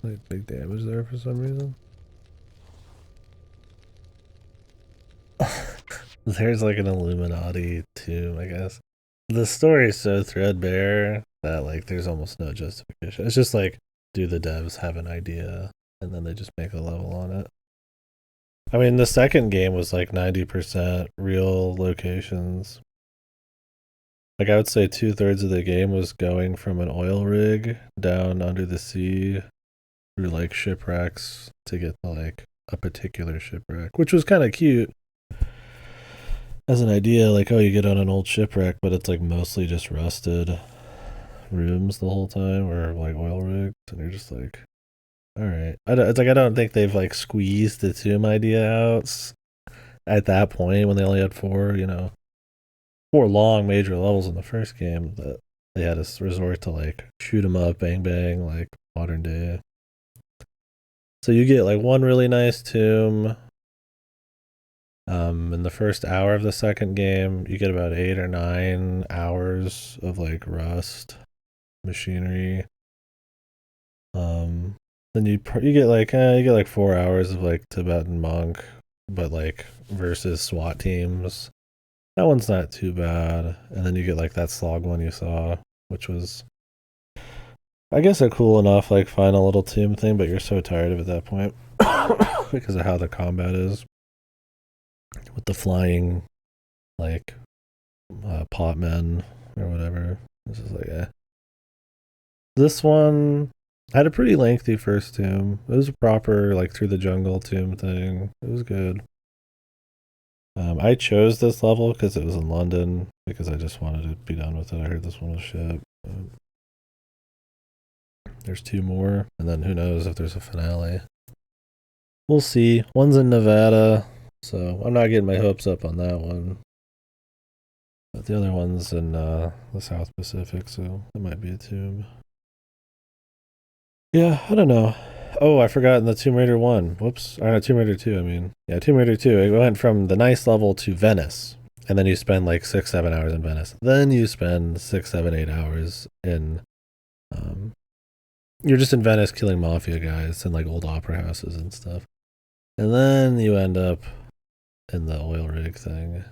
Like big damage there for some reason. There's like an Illuminati tomb, I guess. The story is so threadbare that like there's almost no justification. It's just like, do the devs have an idea and then they just make a level on it? I mean, the second game was like 90% real locations. Like I would say 2/3 of the game was going from an oil rig down under the sea through like shipwrecks to get to like a particular shipwreck, which was kind of cute as an idea. Like, oh, you get on an old shipwreck, but it's like mostly just rusted rooms the whole time, or like oil rigs, and you're just like, all right. It's like I don't think they've like squeezed the tomb idea out at that point when they only had four long major levels in the first game, that they had to resort to like shoot 'em up, bang bang, like modern day. So you get like one really nice tomb. In the first hour of the second game, you get about 8 or 9 hours of like rust machinery. Then you get like 4 hours of like Tibetan monk, but like versus SWAT teams. That one's not too bad. And then you get like that slog one you saw, which was, I guess, a cool enough like final little tomb thing, but you're so tired of it at that point because of how the combat is with the flying like pot men or whatever. This is like This one had a pretty lengthy first tomb. It was a proper like through the jungle tomb thing. It was good. I chose this level because it was in London, because I just wanted to be done with it. I heard this one was shit. There's 2 more, and then who knows if there's a finale. We'll see. One's in Nevada, so I'm not getting my hopes up on that one. But the other one's in the South Pacific, so it might be a tomb. Yeah, I don't know. Oh, I forgot in the Tomb Raider 1. Whoops. Or no, Tomb Raider 2, I mean. Yeah, Tomb Raider 2. It went from the nice level to Venice. And then you spend like 6-7 hours in Venice. Then you spend 6-7-8 hours in... you're just in Venice killing mafia guys and like old opera houses and stuff. And then you end up in the oil rig thing.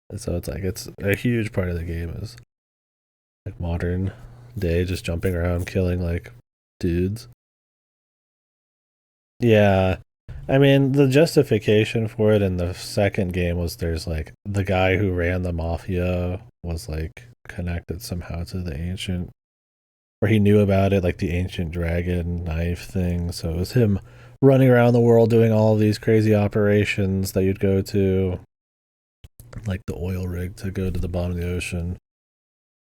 And so it's like, it's a huge part of the game is like modern day, just jumping around killing like dudes. Yeah, I mean, the justification for it in the second game was there's like the guy who ran the mafia was like connected somehow to the ancient, or he knew about it, like the ancient dragon knife thing. So it was him running around the world doing all of these crazy operations that you'd go to, like the oil rig to go to the bottom of the ocean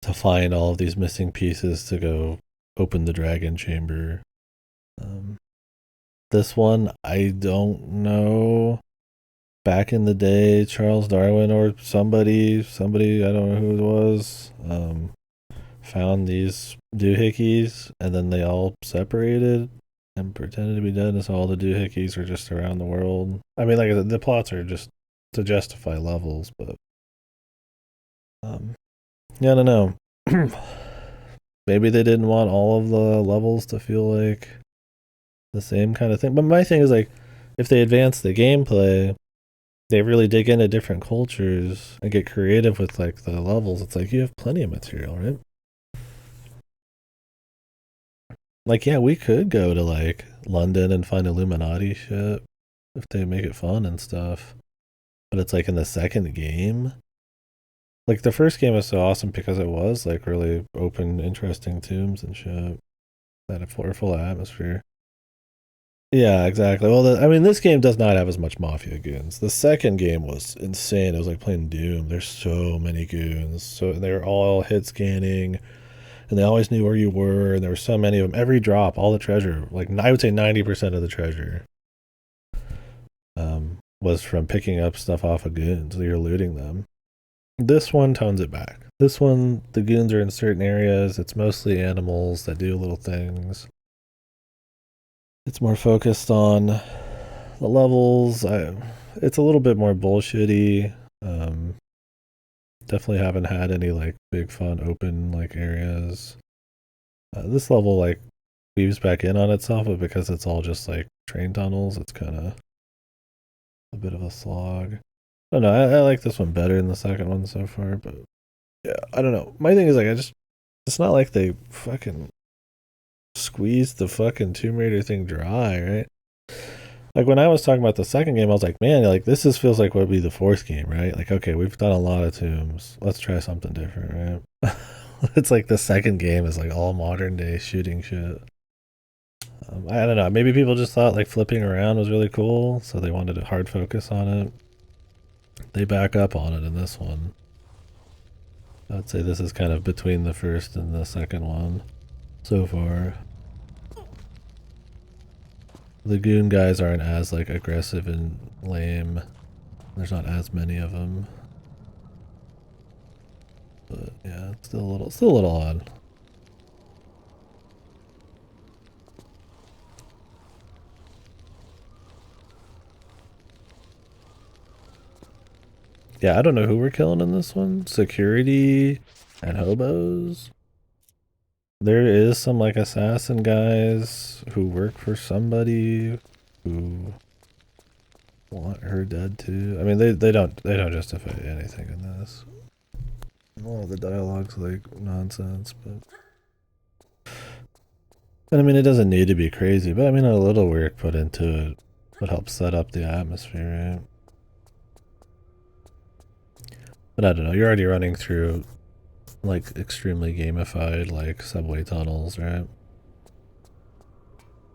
to find all of these missing pieces to go open the dragon chamber. This one, I don't know. Back in the day, Charles Darwin or somebody, I don't know who it was, found these doohickeys, and then they all separated and pretended to be dead, and so all the doohickeys are just around the world. I mean, like, the plots are just to justify levels, but yeah, I don't know. Maybe they didn't want all of the levels to feel like the same kind of thing. But my thing is, like, if they advance the gameplay, they really dig into different cultures and get creative with like the levels. It's like you have plenty of material, right? Like, yeah, we could go to like London and find Illuminati shit if they make it fun and stuff. But it's like in the second game, Like the first game was so awesome because it was like really open, interesting tombs and shit that are full of atmosphere. Yeah, exactly. Well, I mean, this game does not have as much mafia goons. The second game was insane. It was like playing Doom. There's so many goons. So they were all hit scanning, and they always knew where you were. And there were so many of them. Every drop, all the treasure, like I would say 90% of the treasure, was from picking up stuff off of goons. So you're looting them. This one tones it back. This one, the goons are in certain areas. It's mostly animals that do little things. It's more focused on the levels. It's a little bit more bullshitty. Definitely haven't had any like big fun open like areas. This level like weaves back in on itself, but because it's all just like train tunnels, it's kind of a bit of a slog. I don't know. I like this one better than the second one so far, but yeah, I don't know. My thing is like it's not like they fucking squeezed the fucking Tomb Raider thing dry, right? Like when I was talking about the second game, I was like, man, like this feels like what would be the fourth game, right? Like, okay, we've done a lot of tombs. Let's try something different, right? It's like the second game is like all modern day shooting shit. I don't know. Maybe people just thought like flipping around was really cool, so they wanted a hard focus on it. They back up on it in this one. I'd say this is kind of between the first and the second one so far. The goon guys aren't as like aggressive and lame. There's not as many of them. But yeah, it's still a little odd. Yeah, I don't know who we're killing in this one. Security and hobos. There is some like assassin guys who work for somebody who want her dead too. I mean, they don't justify anything in this. All the dialogue's like nonsense, but and I mean it doesn't need to be crazy, but I mean a little work put into it would help set up the atmosphere, right? But I don't know, you're already running through like extremely gamified like subway tunnels, right?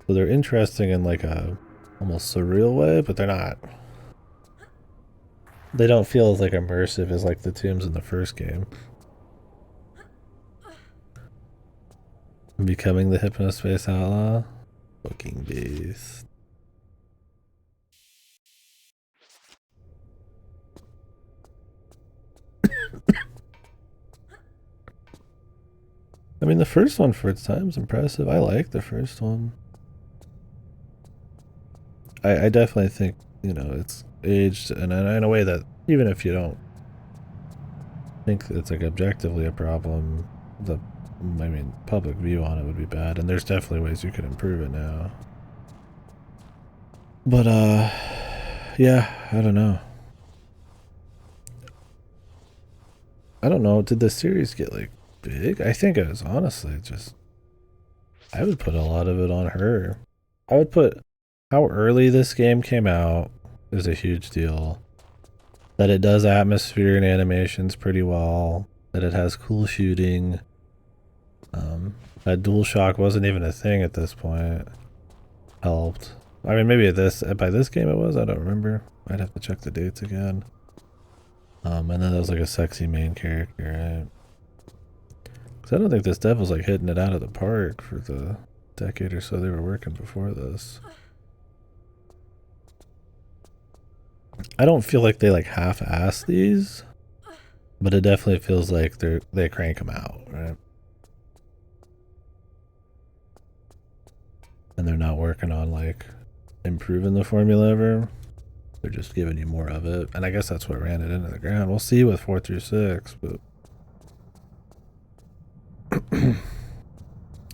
So they're interesting in like a almost surreal way, but they're not. They don't feel as like immersive as like the tombs in the first game. Becoming the Hypnospace Outlaw? Fucking beast. I mean, the first one for its time is impressive. I like the first one. I definitely think, you know, it's aged in a way that even if you don't think it's like objectively a problem, I mean, public view on it would be bad, and there's definitely ways you could improve it now. But, yeah, I don't know. I don't know, did the series get, like, big? I think it was honestly just... I would put a lot of it on her. I would put how early this game came out is a huge deal. That it does atmosphere and animations pretty well. That it has cool shooting. That DualShock wasn't even a thing at this point. Helped. I mean, maybe by this game it was. I don't remember. I'd have to check the dates again. And then there was like a sexy main character, right? Because I don't think this dev was like hitting it out of the park for the decade or so they were working before this. I don't feel like they like half-ass these, but it definitely feels like they crank them out, right? And they're not working on like improving the formula ever. They're just giving you more of it, and I guess that's what ran it into the ground. We'll see with 4 through 6, but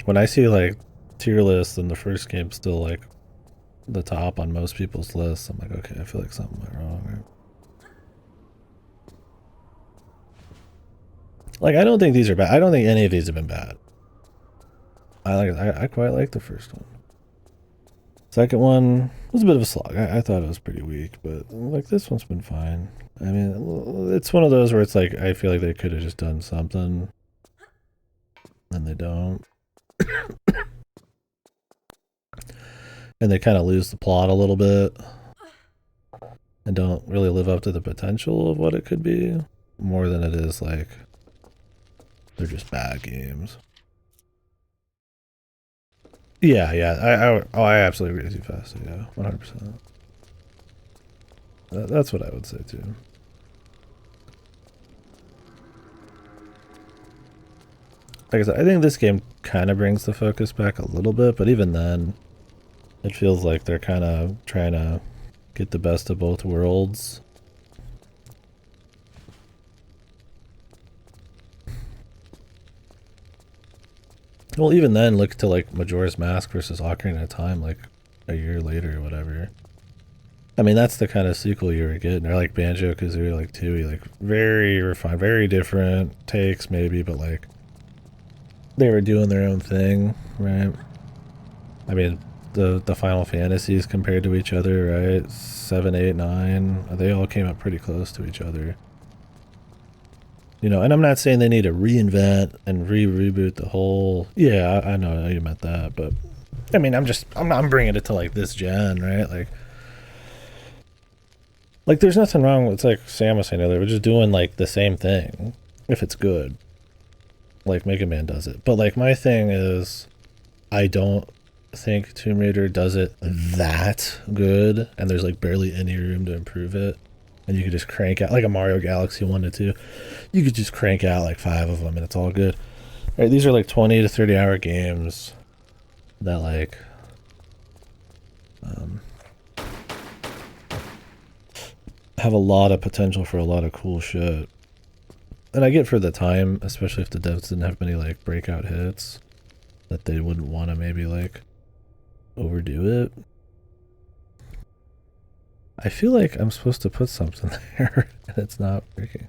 when I see like tier lists and the first game's still like the top on most people's lists, I'm like, okay, I feel like something went wrong, right? Like, I don't think these are bad. I don't think any of these have been bad. I quite like the first one. Second one was a bit of a slog. I thought it was pretty weak, but like this one's been fine. I mean, it's one of those where it's like I feel like they could have just done something, and they don't, and they kind of lose the plot a little bit, and don't really live up to the potential of what it could be, more than it is like they're just bad games. Yeah, I absolutely agree with you, Fast. Yeah, 100%. That's what I would say too. Like I said, I think this game kind of brings the focus back a little bit, but even then, it feels like they're kind of trying to get the best of both worlds. Well, even then, look to like Majora's Mask versus Ocarina of Time, like a year later or whatever. I mean, that's the kind of sequel you were getting, or like Banjo-Kazooie, like Tooie, like very refined, very different takes maybe, but like they were doing their own thing, right? I mean, the Final Fantasies compared to each other, right? 7, 8, 9, they all came up pretty close to each other. You know, and I'm not saying they need to reinvent and reboot the whole. Yeah, I know you meant that, but I mean, I'm bringing it to like this gen, right? Like there's nothing wrong with, it's like Sam was saying earlier, we're just doing like the same thing if it's good, like Mega Man does it. But like my thing is, I don't think Tomb Raider does it that good, and there's like barely any room to improve it. And you could just crank out like a Mario Galaxy 1 to 2. You could just crank out like 5 of them and it's all good. Right, these are like 20 to 30 hour games that like have a lot of potential for a lot of cool shit. And I get for the time, especially if the devs didn't have many like breakout hits, that they wouldn't want to maybe like overdo it. I feel like I'm supposed to put something there and it's not working.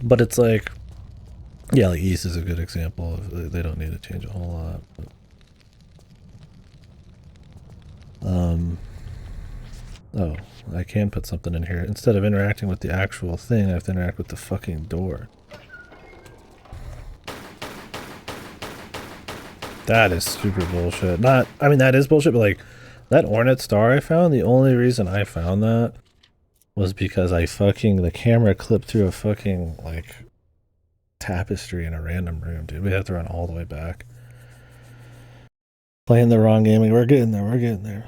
But it's like, yeah, like East is a good example of they don't need to change a whole lot. But, oh, I can put something in here. Instead of interacting with the actual thing, I have to interact with the fucking door. That is super bullshit. Not, I mean, that is bullshit, but like, that Ornate Star I found, the only reason I found that was because the camera clipped through a fucking, like, tapestry in a random room, dude. We have to run all the way back. Playing the wrong game. We're getting there.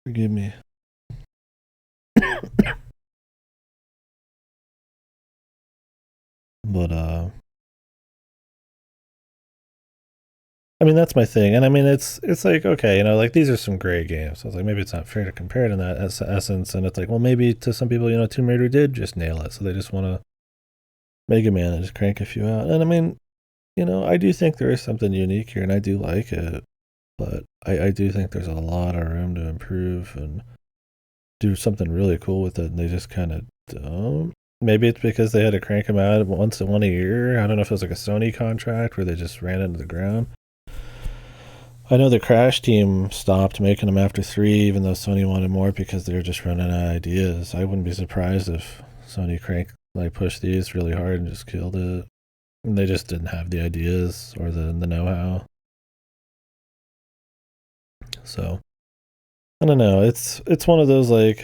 Forgive me. But, I mean, that's my thing. And I mean, it's like, okay, you know, like these are some great games. So it's like, maybe it's not fair to compare it in that essence. And it's like, well, maybe to some people, you know, Tomb Raider did just nail it. So they just want to Mega Man and just crank a few out. And I mean, you know, I do think there is something unique here and I do like it. But I do think there's a lot of room to improve and do something really cool with it. And they just kind of don't. Maybe it's because they had to crank them out once a year. I don't know if it was like a Sony contract where they just ran into the ground. I know the Crash team stopped making them after 3, even though Sony wanted more because they were just running out of ideas. I wouldn't be surprised if Sony pushed these really hard and just killed it. And they just didn't have the ideas or the know-how. So, I don't know. It's one of those like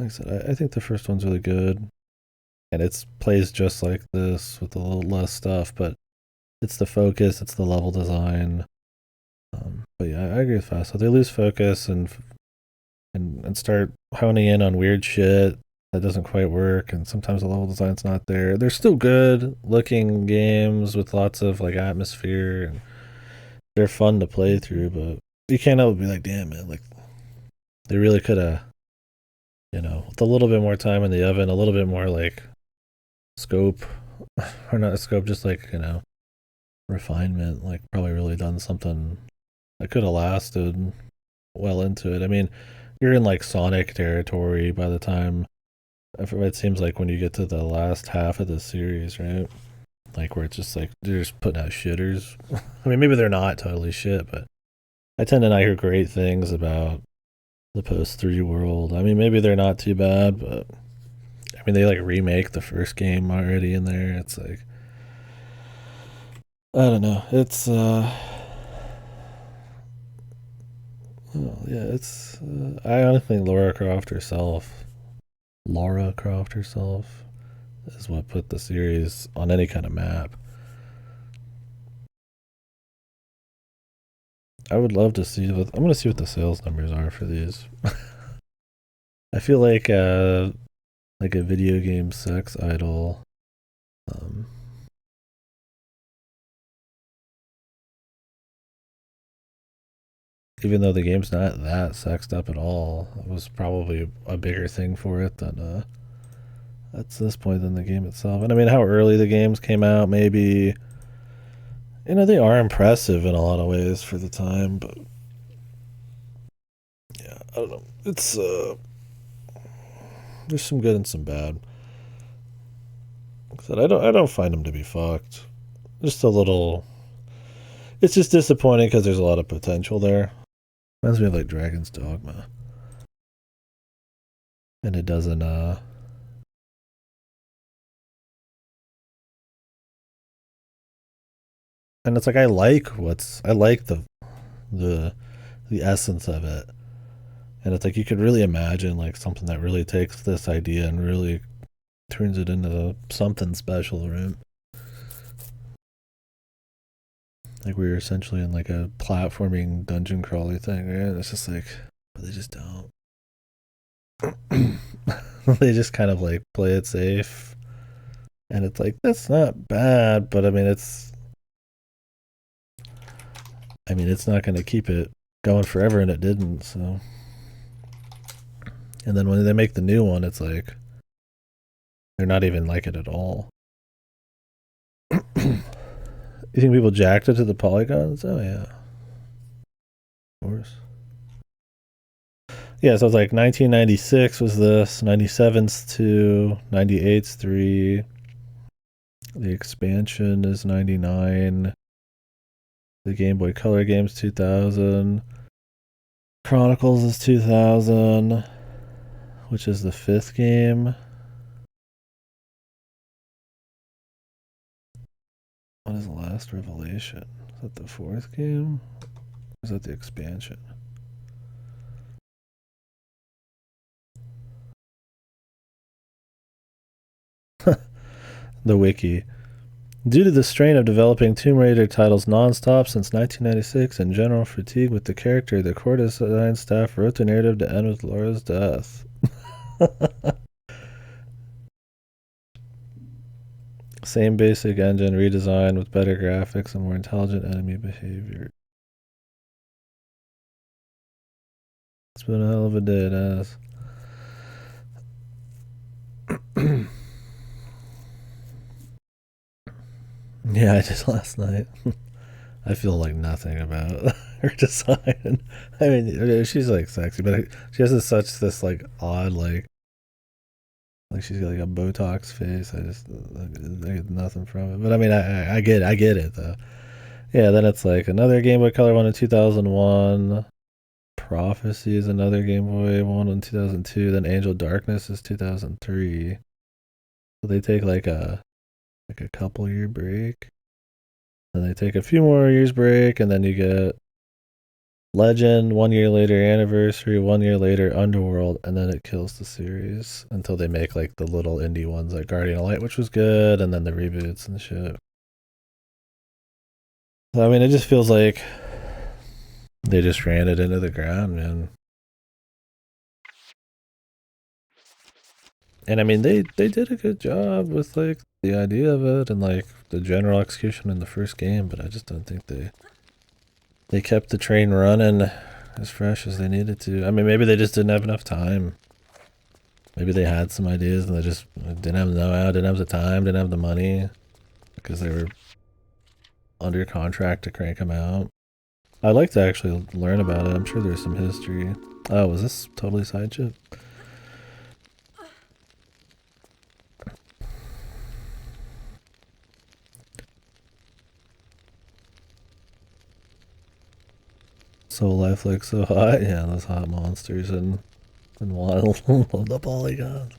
I said, I think the first one's really good. And it plays just like this with a little less stuff, but it's the focus, it's the level design. But yeah, I agree with Fast. So they lose focus and start honing in on weird shit that doesn't quite work, and sometimes the level design's not there. They're still good looking games with lots of like atmosphere, and they're fun to play through, but you can't help but be like, damn man, like they really could have, you know, with a little bit more time in the oven, a little bit more like scope, or not scope, just like, you know, refinement, like probably really done something that could have lasted well into it. I mean, you're in like Sonic territory by the time, it seems like, when you get to the last half of the series, right? Like where it's just like they're just putting out shitters. I mean, maybe they're not totally shit, but I tend to not hear great things about the post 3 world. I mean, maybe they're not too bad, but I mean, they like remake the first game already in there. It's like, I don't know. It's oh, yeah, it's I honestly think Lara Croft herself is what put the series on any kind of map. I would love to see what I'm gonna see what the sales numbers are for these. I feel like a video game sex idol. Um, Even though the game's not that sexed up at all, it was probably a bigger thing for it than at this point than the game itself. And I mean, how early the games came out, maybe, you know, they are impressive in a lot of ways for the time, but yeah, I don't know. It's there's some good and some bad. Like I said, I don't find them to be fucked. Just a little. It's just disappointing because there's a lot of potential there. Reminds me of like Dragon's Dogma. And it doesn't and it's like I like the essence of it. And it's like you could really imagine like something that really takes this idea and really turns it into something special, right? Like we were essentially in like a platforming dungeon crawly thing, right? It's just like, but they just don't. They just kind of like play it safe. And it's like, that's not bad, but I mean, it's not going to keep it going forever, and it didn't, so. And then when they make the new one, it's like, they're not even like it at all. You think people jacked it to the polygons? Oh, yeah. Of course. Yeah, so it's like 1996 was this, 97's 2, 98's 3. The expansion is 99. The Game Boy Color game's 2000. Chronicles is 2000, which is the 5th game. What is the Last Revelation? Is that the 4th game? Or is that the expansion? The wiki. Due to the strain of developing Tomb Raider titles non-stop since 1996 and general fatigue with the character, the core design staff wrote the narrative to end with Laura's death. Same basic engine, redesigned with better graphics and more intelligent enemy behavior. It's been a hell of a day, it has. Yeah, I did last night. I feel like nothing about her design. I mean, she's like sexy, but she has this like odd like she's got like a Botox face. I get nothing from it. But I mean, I get it though. Yeah, then it's like another Game Boy Color one in 2001. Prophecy is another Game Boy one in 2002. Then Angel Darkness is 2003. So they take like a couple year break. Then they take a few more years break, and then you get Legend 1 year later, Anniversary 1 year later, Underworld, and then it kills the series until they make like the little indie ones like Guardian of Light, which was good, and then the reboots and shit. So, I mean, it just feels like they just ran it into the ground, man. And I mean, they did a good job with like the idea of it and like the general execution in the first game, but I just don't think they kept the train running as fresh as they needed to. I mean, maybe they just didn't have enough time. Maybe they had some ideas and they just didn't have the know-how, didn't have the time, didn't have the money because they were under contract to crank them out. I'd like to actually learn about it. I'm sure there's some history. Oh, was this totally side shit? So lifelike, so hot. Yeah, those hot monsters and wild. Love the polygons.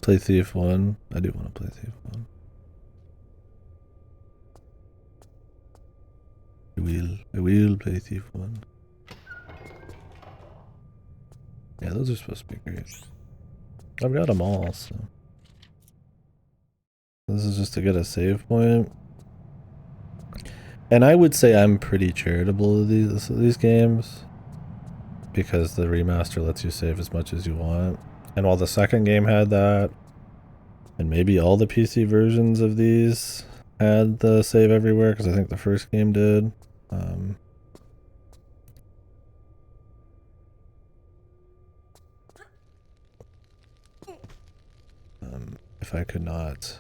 Play Thief 1. I do want to play Thief 1. I will play Thief 1. Yeah, those are supposed to be great. I've got them all, so. This is just to get a save point. And I would say I'm pretty charitable of these games, because the remaster lets you save as much as you want. And while the second game had that, and maybe all the PC versions of these had the save everywhere, because I think the first game did. If I could not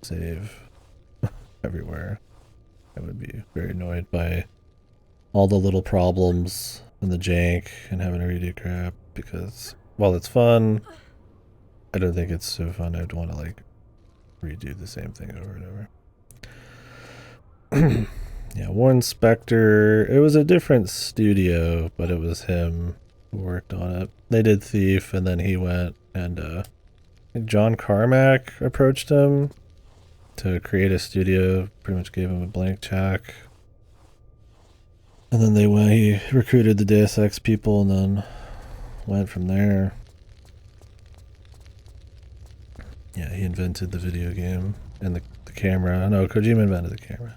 save everywhere, I would be very annoyed by all the little problems and the jank and having to redo crap, because while it's fun, I don't think it's so fun I'd want to like redo the same thing over and over. Yeah, Warren Spector, it was a different studio, but it was him who worked on it. They did Thief, and then he went and I think John Carmack approached him to create a studio, pretty much gave him a blank check. And then he recruited the Deus Ex people and then went from there. Yeah, he invented the video game and the camera. No, Kojima invented the camera.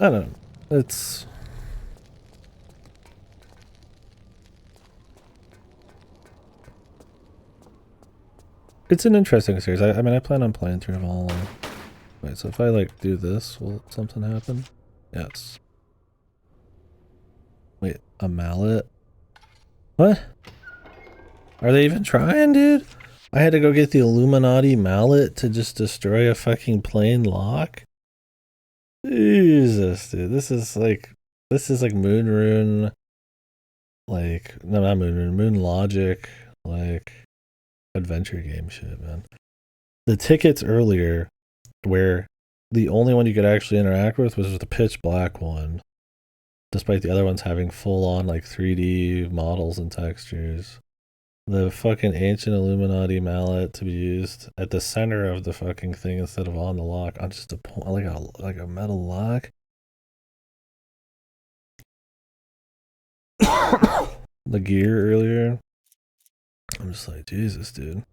I don't know. It's an interesting series. I mean, I plan on playing through them all. Wait, so if I like do this, will something happen? Yes. Wait, a mallet? What? Are they even trying, dude? I had to go get the Illuminati mallet to just destroy a fucking plain lock? Jesus, dude. This is like Moon Rune. Like, no, not Moon Rune, Moon Logic. Like, adventure game shit, man. The tickets earlier, where the only one you could actually interact with was the pitch black one, despite the other ones having full on like 3D models and textures. The fucking ancient Illuminati mallet to be used at the center of the fucking thing instead of on the lock, on just like a metal lock. The gear earlier, I'm just like, Jesus, dude.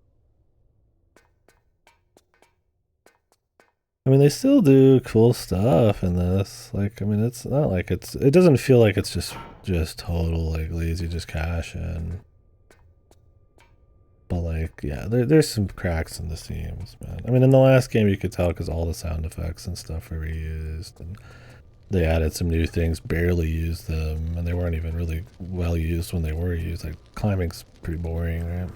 I mean, they still do cool stuff in this. Like, I mean, it's not like it doesn't feel like it's just total like lazy, just cash in. But like, yeah, there's some cracks in the seams, man. I mean, in the last game you could tell because all the sound effects and stuff were reused, and they added some new things, barely used them, and they weren't even really well used when they were used. Like, climbing's pretty boring, right?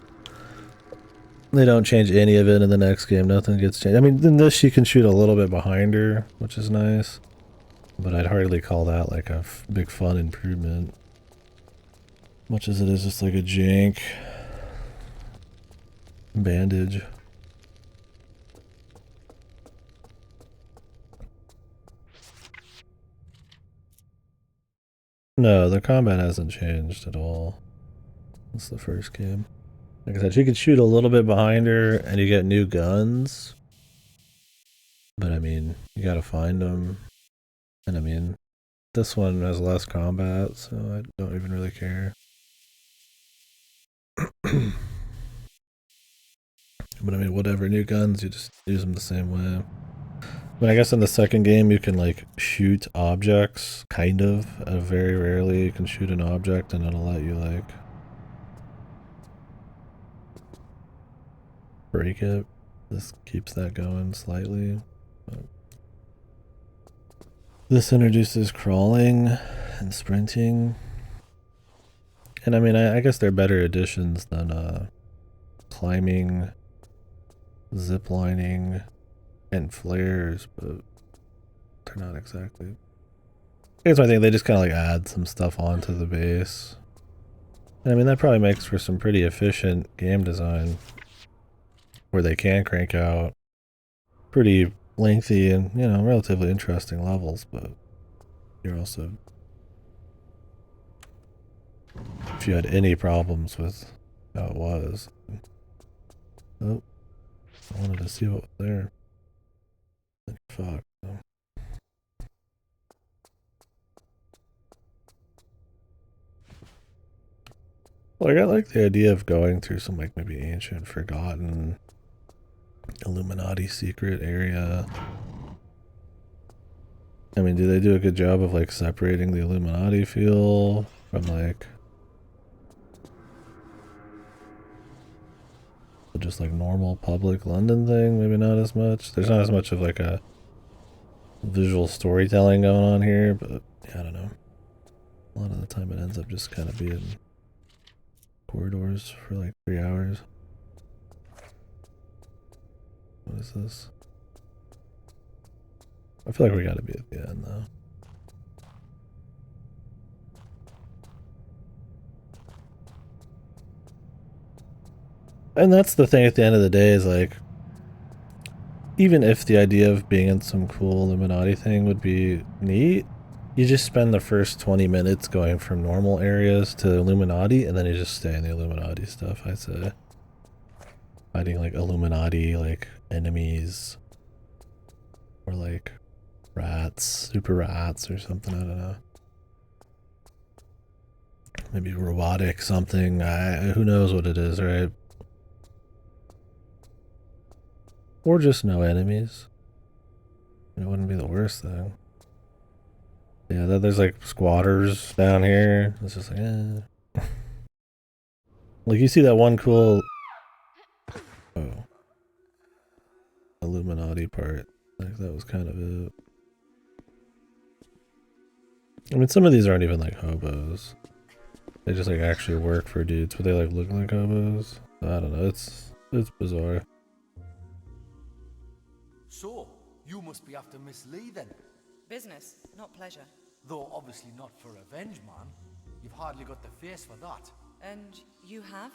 They don't change any of it in the next game. Nothing gets changed. I mean, in this you can shoot a little bit behind her, which is nice. But I'd hardly call that like a big fun improvement. Much as it is just like a jank bandage. No, the combat hasn't changed at all. It's the first game. Like I said, you could shoot a little bit behind her and you get new guns. But I mean, you gotta find them. And I mean, this one has less combat, so I don't even really care. But I mean, whatever, new guns, you just use them the same way. I mean, I guess in the second game you can like shoot objects, kind of. Very rarely you can shoot an object and it'll let you like break it. This keeps that going slightly. But this introduces crawling and sprinting. And I mean, I guess they're better additions than climbing, zip lining, and flares, but they're not exactly. I guess I think they just kind of like add some stuff onto the base. And I mean, that probably makes for some pretty efficient game design where they can crank out pretty lengthy and, you know, relatively interesting levels, but you're also, if you had any problems with how it was. Oh, I wanted to see what was there. Fuck. Like, I like the idea of going through some, like, maybe ancient, forgotten Illuminati secret area. I mean, do they do a good job of, like, separating the Illuminati feel from, like, just, like, normal public London thing? Maybe not as much. There's not as much of, like, a visual storytelling going on here, but, yeah, I don't know. A lot of the time it ends up just kind of being corridors for like 3 hours. What is this? I feel like we gotta be at the end though. And that's the thing at the end of the day is like, even if the idea of being in some cool Illuminati thing would be neat, you just spend the first 20 minutes going from normal areas to Illuminati, and then you just stay in the Illuminati stuff, I'd say. Fighting, like, Illuminati, like, enemies. Or, like, rats, super rats or something, I don't know. Maybe robotic something, who knows what it is, right? Or just no enemies. It wouldn't be the worst thing. Yeah, there's like squatters down here. It's just like, eh. Like you see that one cool Illuminati part. Like that was kind of it. I mean, some of these aren't even like hobos. They just like actually work for dudes, but they like look like hobos. I don't know. It's bizarre. So, you must be after Miss Lee then? Business, not pleasure. Though obviously not for revenge, man. You've hardly got the face for that. And you have?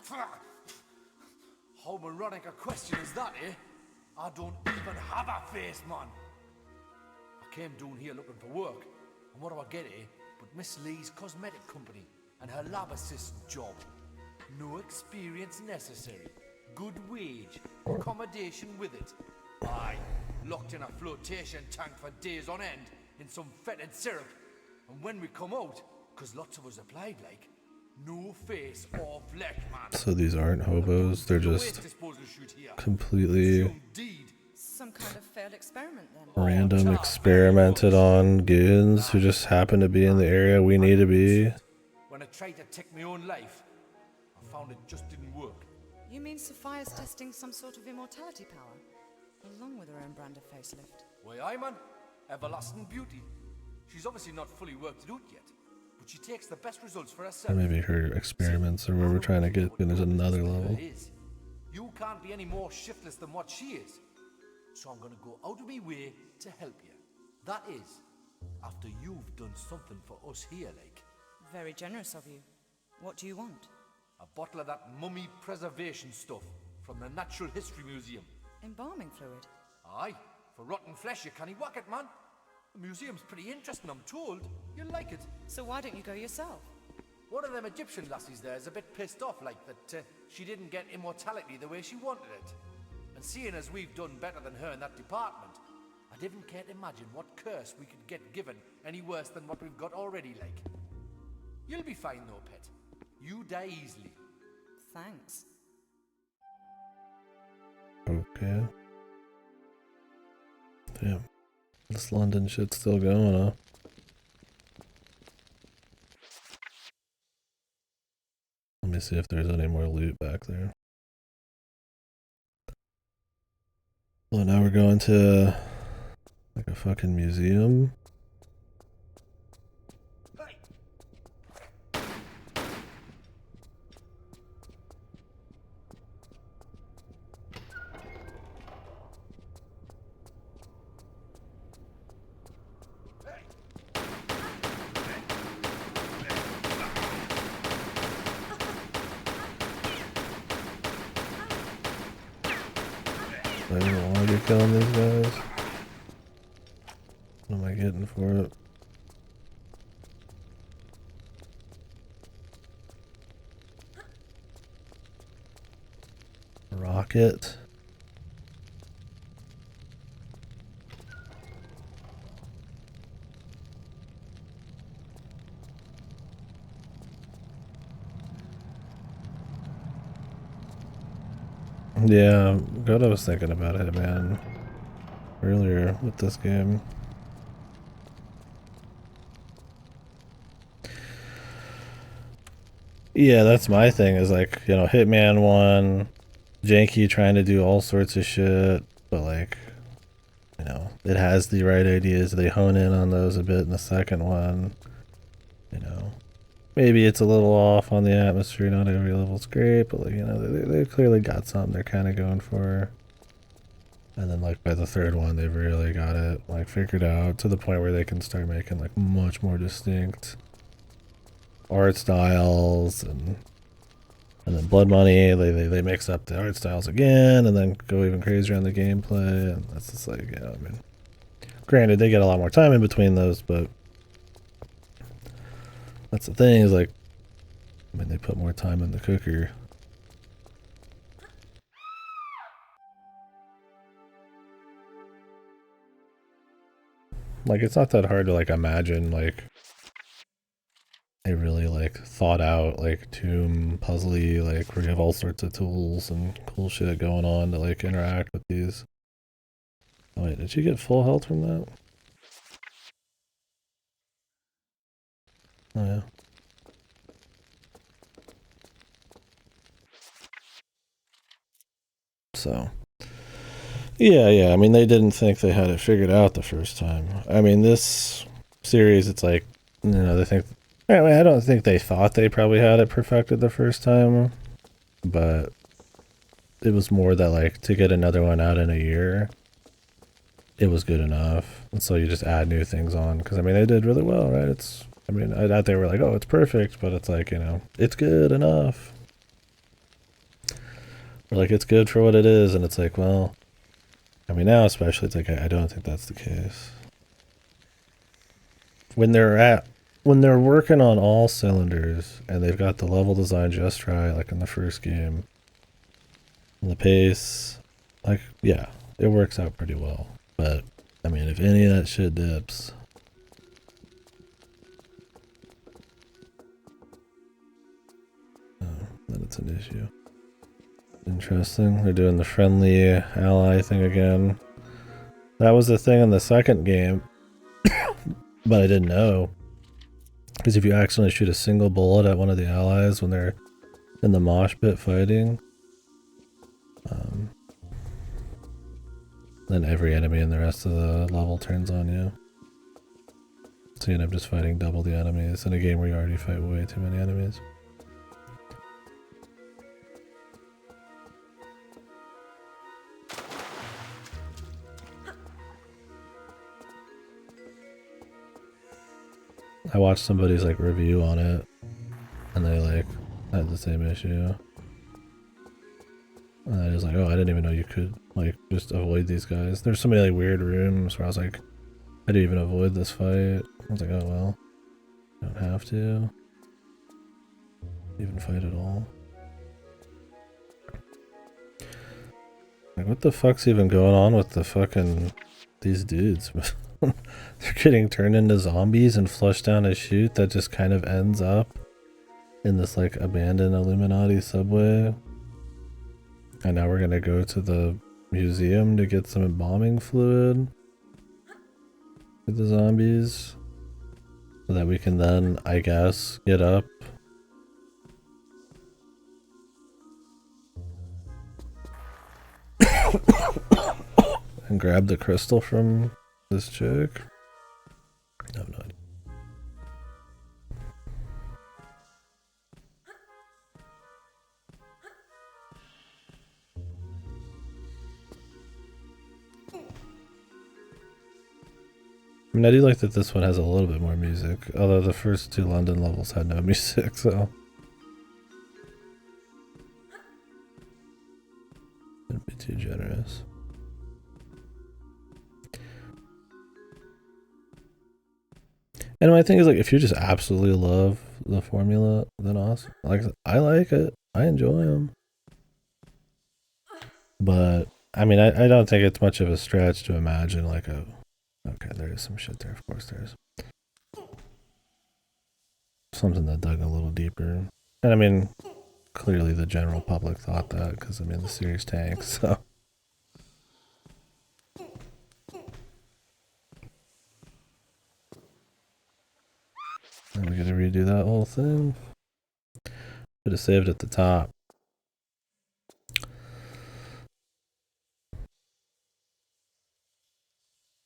How moronic a question is that, eh? I don't even have a face, man. I came down here looking for work, and what do I get, eh? But Miss Lee's cosmetic company and her lab assistant job. No experience necessary. Good wage, accommodation with it. Aye, locked in a flotation tank for days on end in some fetid syrup. And when we come out, because lots of us applied like, no face or flesh, man. So these aren't hobos, they're just completely Some kind of failed experiment then. random experimented on goons who just happen to be in the area we need to be. When I tried to take my own life, I found it just didn't work. You mean Sophia's testing some sort of immortality power? Along with her own brand of facelift. Why, aye, man. Everlasting beauty. She's obviously not fully worked it out yet, but she takes the best results for herself. Or maybe her experiments are where we're trying to get, and there's another level. You can't be any more shiftless than what she is. So I'm gonna go out of my way to help you. That is, after you've done something for us here, like. Very generous of you. What do you want? A bottle of that mummy preservation stuff from the Natural History Museum. Embalming fluid? Aye, for rotten flesh you can't whack it, man. The museum's pretty interesting, I'm told. You'll like it. So why don't you go yourself? One of them Egyptian lassies there is a bit pissed off, like that she didn't get immortality the way she wanted it. And seeing as we've done better than her in that department, I didn't care to imagine what curse we could get given any worse than what we've got already, like. You'll be fine though, pet. You die easily. Thanks. Okay. Damn. This London shit's still going, huh? Let me see if there's any more loot back there. Well, now we're going to like a fucking museum. start killing these guys. What am I getting for it? Rocket. Yeah, God, I was thinking about it, man, earlier with this game. Yeah, that's my thing, is like, you know, Hitman 1, janky trying to do all sorts of shit, but like, you know, it has the right ideas. They hone in on those a bit in the second one. You know, maybe it's a little off on the atmosphere, not every level's great, but like, you know, they clearly got something they're kind of going for. And then like by the third one, they've really got it like figured out to the point where they can start making like much more distinct art styles. And then Blood Money, they mix up the art styles again and then go even crazier on the gameplay. And that's just like, yeah, I mean, granted, they get a lot more time in between those, but that's the thing, is like, I mean, they put more time in the cooker. Like, it's not that hard to like imagine like a really like thought out like tomb puzzly, like where you have all sorts of tools and cool shit going on to like interact with these. Oh wait, did you get full health from that? Oh yeah. So yeah, I mean, they didn't think they had it figured out the first time. I mean, this series, it's like, you know, they think, I mean, I don't think they thought they probably had it perfected the first time, but it was more that like to get another one out in a year, it was good enough. And so you just add new things on, because I mean, they did really well, right? It's, I mean, I thought they were like, oh, it's perfect, but it's like, you know, it's good enough. Or like, it's good for what it is, and it's like, well, I mean, now especially, it's like, I don't think that's the case. When they're working on all cylinders, and they've got the level design just right, like in the first game, and the pace, like, yeah, it works out pretty well. But, I mean, if any of that shit dips, then it's an issue. Interesting. They're doing the friendly ally thing again. That was the thing in the second game, but I didn't know. Because if you accidentally shoot a single bullet at one of the allies when they're in the mosh pit fighting, then every enemy in the rest of the level turns on you. So you end up just fighting double the enemies in a game where you already fight way too many enemies. I watched somebody's like review on it, and they like had the same issue. And I was like, oh, I didn't even know you could like just avoid these guys. There's so many like weird rooms where I was like, I didn't even avoid this fight. I was like, oh well, you don't have to even fight at all. Like, what the fuck's even going on with the fucking these dudes? They're getting turned into zombies and flushed down a chute that just kind of ends up in this like abandoned Illuminati subway. And now we're gonna go to the museum to get some embalming fluid for the zombies, so that we can then, I guess, get up and grab the crystal from this chick. I have no idea. I mean, I do like that this one has a little bit more music, although the first two London levels had no music, so wouldn't be too generous. And my thing is, like, if you just absolutely love the formula, then awesome. Like, I like it. I enjoy them. But, I mean, I don't think it's much of a stretch to imagine, like, a... Okay, there is some shit there. Of course there is. Something that dug a little deeper. And, I mean, clearly the general public thought that, because, I mean, the series tanks, so... And we gotta redo that whole thing. Could have saved at the top.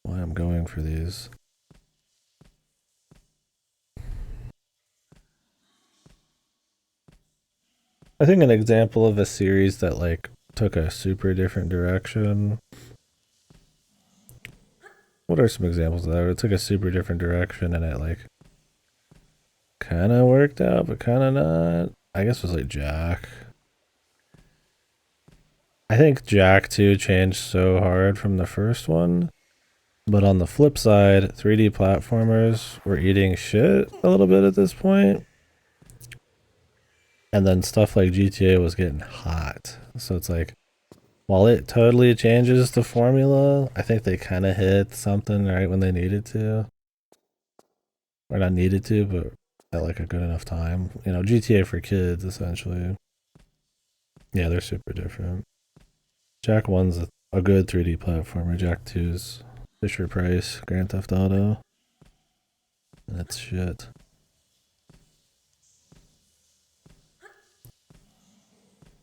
Why I'm going for these. I think an example of a series that like took a super different direction. What are some examples of that? It took a super different direction and it like kind of worked out, but kind of not. I guess it was like Jack. I think Jack 2 changed so hard from the first one. But on the flip side, 3D platformers were eating shit a little bit at this point. And then stuff like GTA was getting hot. So it's like, while it totally changes the formula, I think they kind of hit something right when they needed to. Or not needed to, but at like a good enough time. You know, GTA for kids, essentially. Yeah, they're super different. Jak 1's a good 3D platformer. Jak 2's Fisher Price, Grand Theft Auto. That's shit.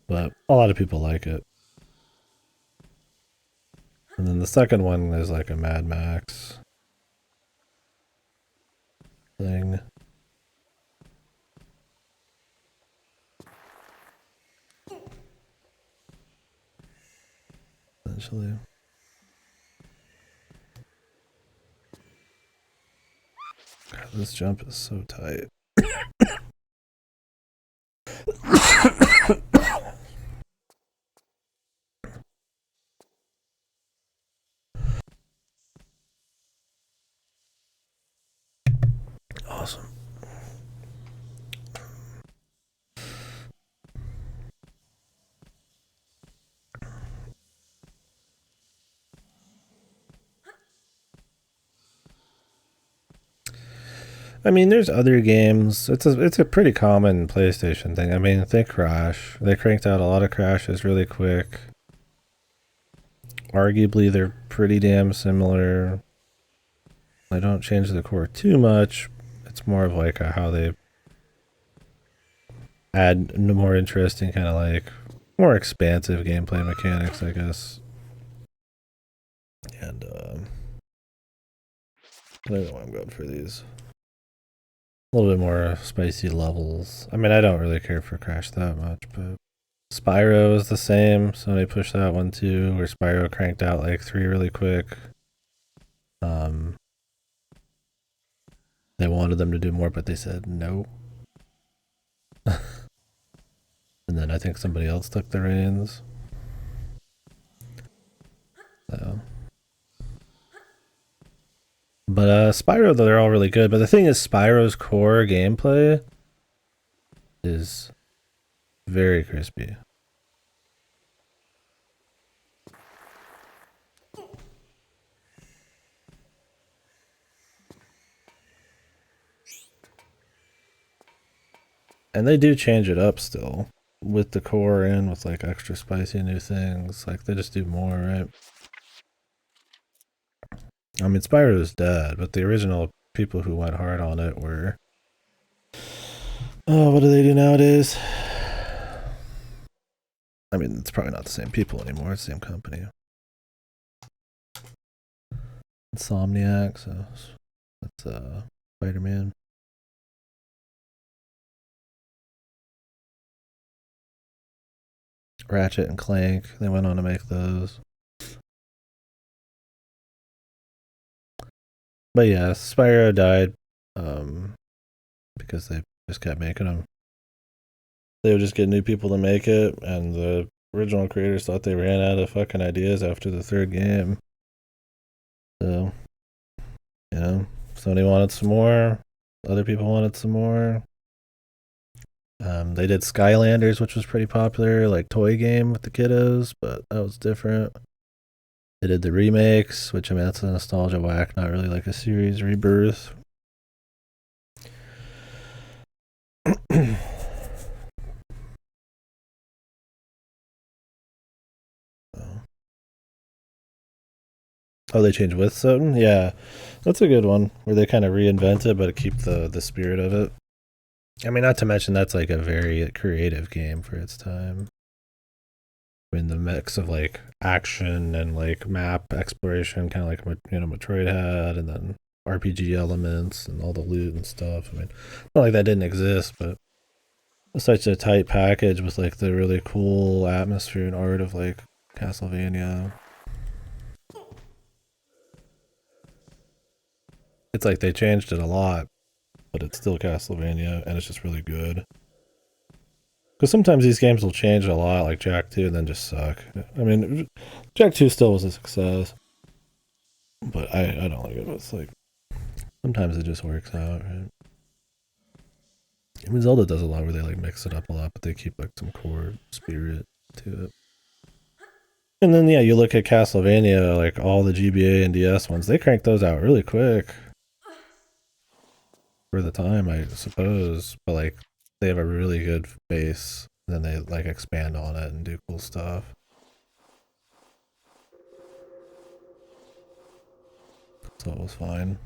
But a lot of people like it. And then the second one is like a Mad Max thing. Essentially. God, this jump is so tight. Awesome. I mean, there's other games. It's a pretty common PlayStation thing. I mean, think Crash. They cranked out a lot of Crashes really quick. Arguably, they're pretty damn similar. They don't change the core too much. It's more of like how they add more interesting, kind of like more expansive gameplay mechanics, I guess. And I don't know why I'm going for these. A little bit more spicy levels. I mean, I don't really care for Crash that much, but Spyro is the same. Sony pushed that one too, where Spyro cranked out like 3 really quick. They wanted them to do more, but they said no. And then I think somebody else took the reins. So. But Spyro, though, they're all really good. But the thing is, Spyro's core gameplay is very crispy. And they do change it up still with the core and with like extra spicy new things. Like they just do more, right? I mean, Spyro is dead, but the original people who went hard on it were... Oh, what do they do nowadays? I mean, it's probably not the same people anymore. It's the same company. Insomniac, so that's Spider-Man. Ratchet and Clank, they went on to make those. But yeah, Spyro died because they just kept making them. They would just get new people to make it, and the original creators thought they ran out of fucking ideas after the third game. So, you know, Sony wanted some more. Other people wanted some more. They did Skylanders, which was pretty popular, like toy game with the kiddos, but that was different. They did the remakes, which I mean that's a nostalgia whack, not really like a series rebirth. Oh, they changed with something? Yeah, that's a good one where they kind of reinvent it, but keep the spirit of it. I mean, not to mention that's like a very creative game for its time. I mean, the mix of like action and like map exploration, kind of like Metroid had, and then RPG elements and all the loot and stuff. I mean, not like that didn't exist, but it's such a tight package with like the really cool atmosphere and art of like Castlevania. It's like they changed it a lot, but it's still Castlevania, and it's just really good. Because sometimes these games will change a lot, like Jak 2, and then just suck. I mean, Jak 2 still was a success, but I don't like it. It's like, sometimes it just works out, right? I mean, Zelda does a lot where they like mix it up a lot, but they keep like some core spirit to it. And then, yeah, you look at Castlevania, like all the GBA and DS ones, they crank those out really quick. For the time, I suppose, but like they have a really good base, then they like expand on it and do cool stuff. So it was fine.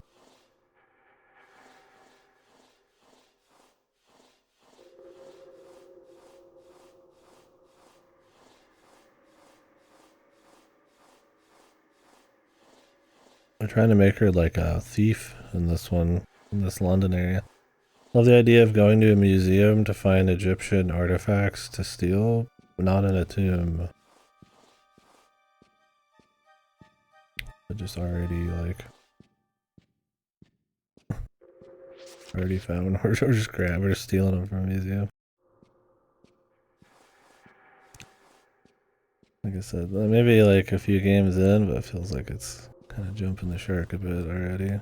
They're trying to make her like a thief in this one, in this London area. Love the idea of going to a museum to find Egyptian artifacts to steal, but not in a tomb. But just already like already found or just grab or stealing them from a museum. Like I said, maybe like a few games in, but it feels like it's kind of jumping the shark a bit already.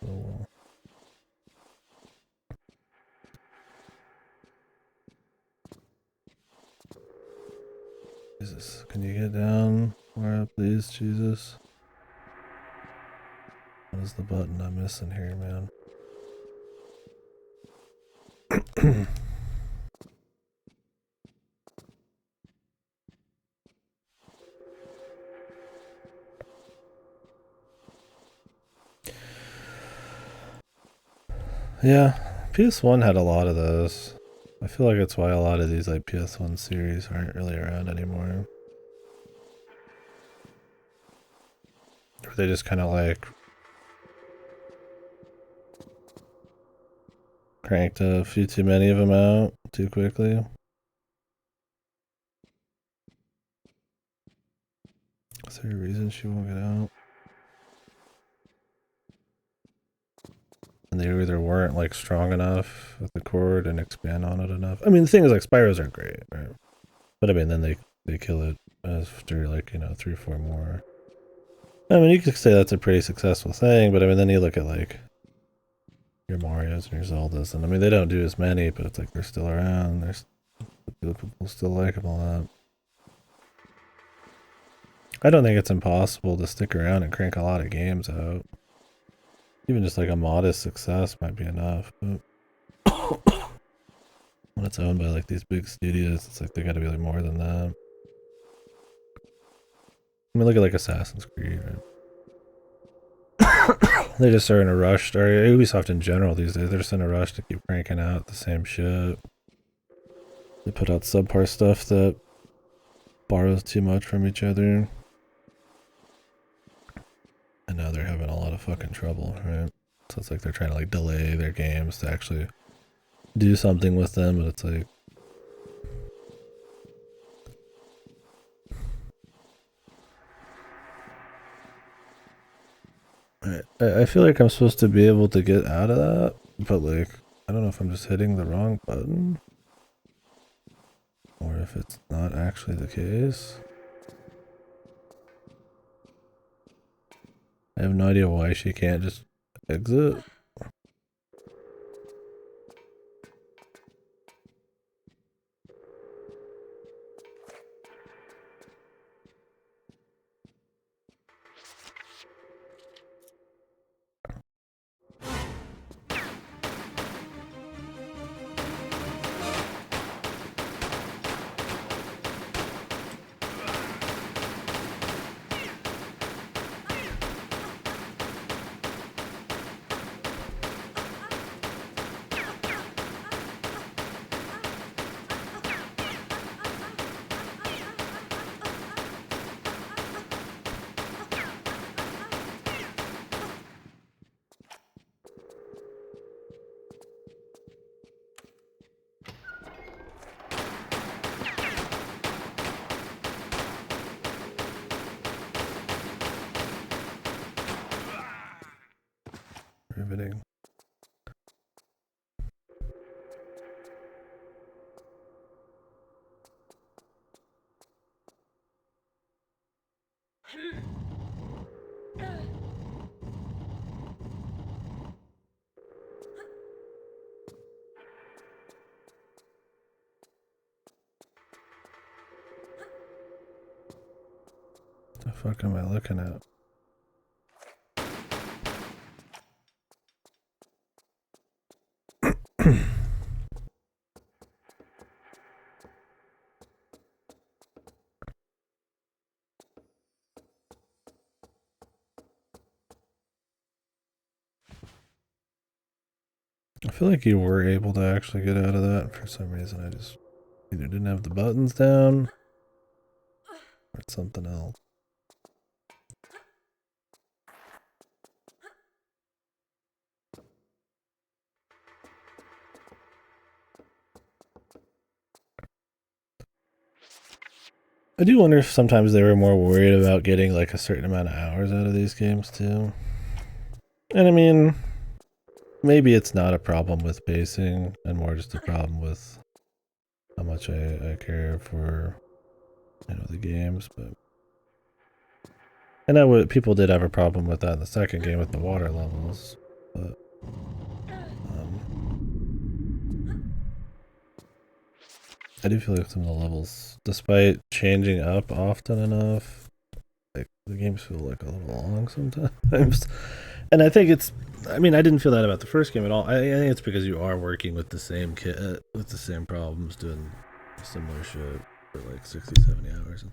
Oh well. Jesus, can you get down? Where up, please, Jesus? What is the button I'm missing here, man? Yeah, PS1 had a lot of those. I feel like it's why a lot of these like PS1 series aren't really around anymore. Or they just kind of like cranked a few too many of them out too quickly. Is there a reason she won't get out? And they either weren't like strong enough with the cord and expand on it enough. I mean, the thing is like Spyros are great, right? But I mean, then they kill it after like 3 or 4 more. I mean, you could say that's a pretty successful thing, but I mean, then you look at like your Marios and your Zeldas, and I mean, they don't do as many, but it's like they're still around. There's people still like them a lot. I don't think it's impossible to stick around and crank a lot of games out. Even just like a modest success might be enough, but when it's owned by like these big studios, it's like they gotta be like more than that. I mean, look at like Assassin's Creed, right? They just are in a rush, or Ubisoft in general these days, they're just in a rush to keep cranking out the same shit. They put out subpar stuff that borrows too much from each other. And now they're having a lot of fucking trouble, right? So it's like they're trying to like delay their games to actually do something with them, but it's like I feel like I'm supposed to be able to get out of that, but like I don't know if I'm just hitting the wrong button or if it's not actually the case. I have no idea why she can't just exit. Riveting. The fuck am I looking at? I feel like you were able to actually get out of that. For some reason, I just either didn't have the buttons down or it's something else. I do wonder if sometimes they were more worried about getting like a certain amount of hours out of these games too. And I mean, maybe it's not a problem with pacing and more just a problem with how much I care for, you know, the games, but and I would people did have a problem with that in the second game with the water levels, but I do feel like some of the levels, despite changing up often enough, like the games feel like a little long sometimes. And I think it's, I mean, I didn't feel that about the first game at all. I think it's because you are working with the same kit, with the same problems, doing similar shit for like 60, 70 hours.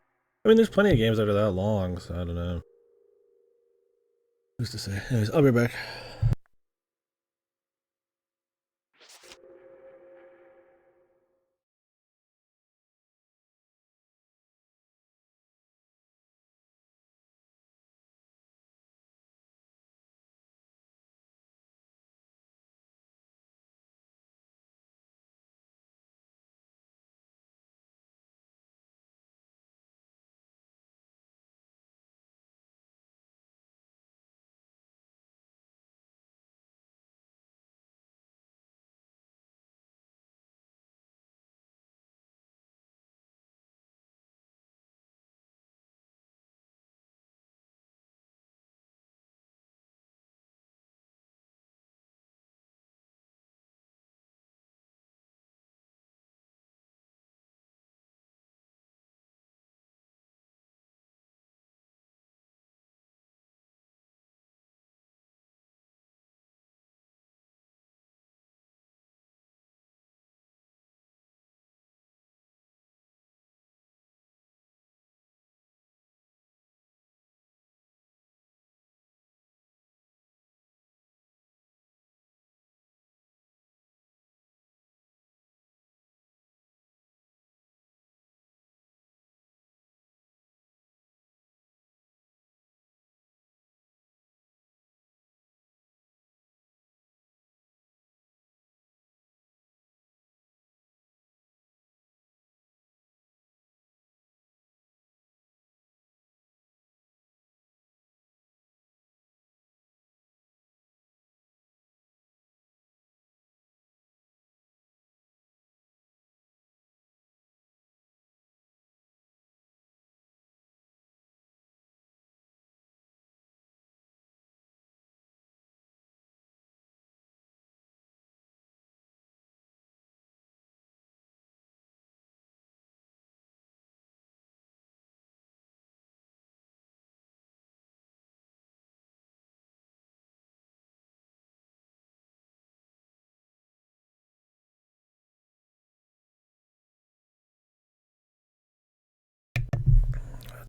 I mean, there's plenty of games that are that long, so I don't know. Who's to say? Anyways, I'll be back.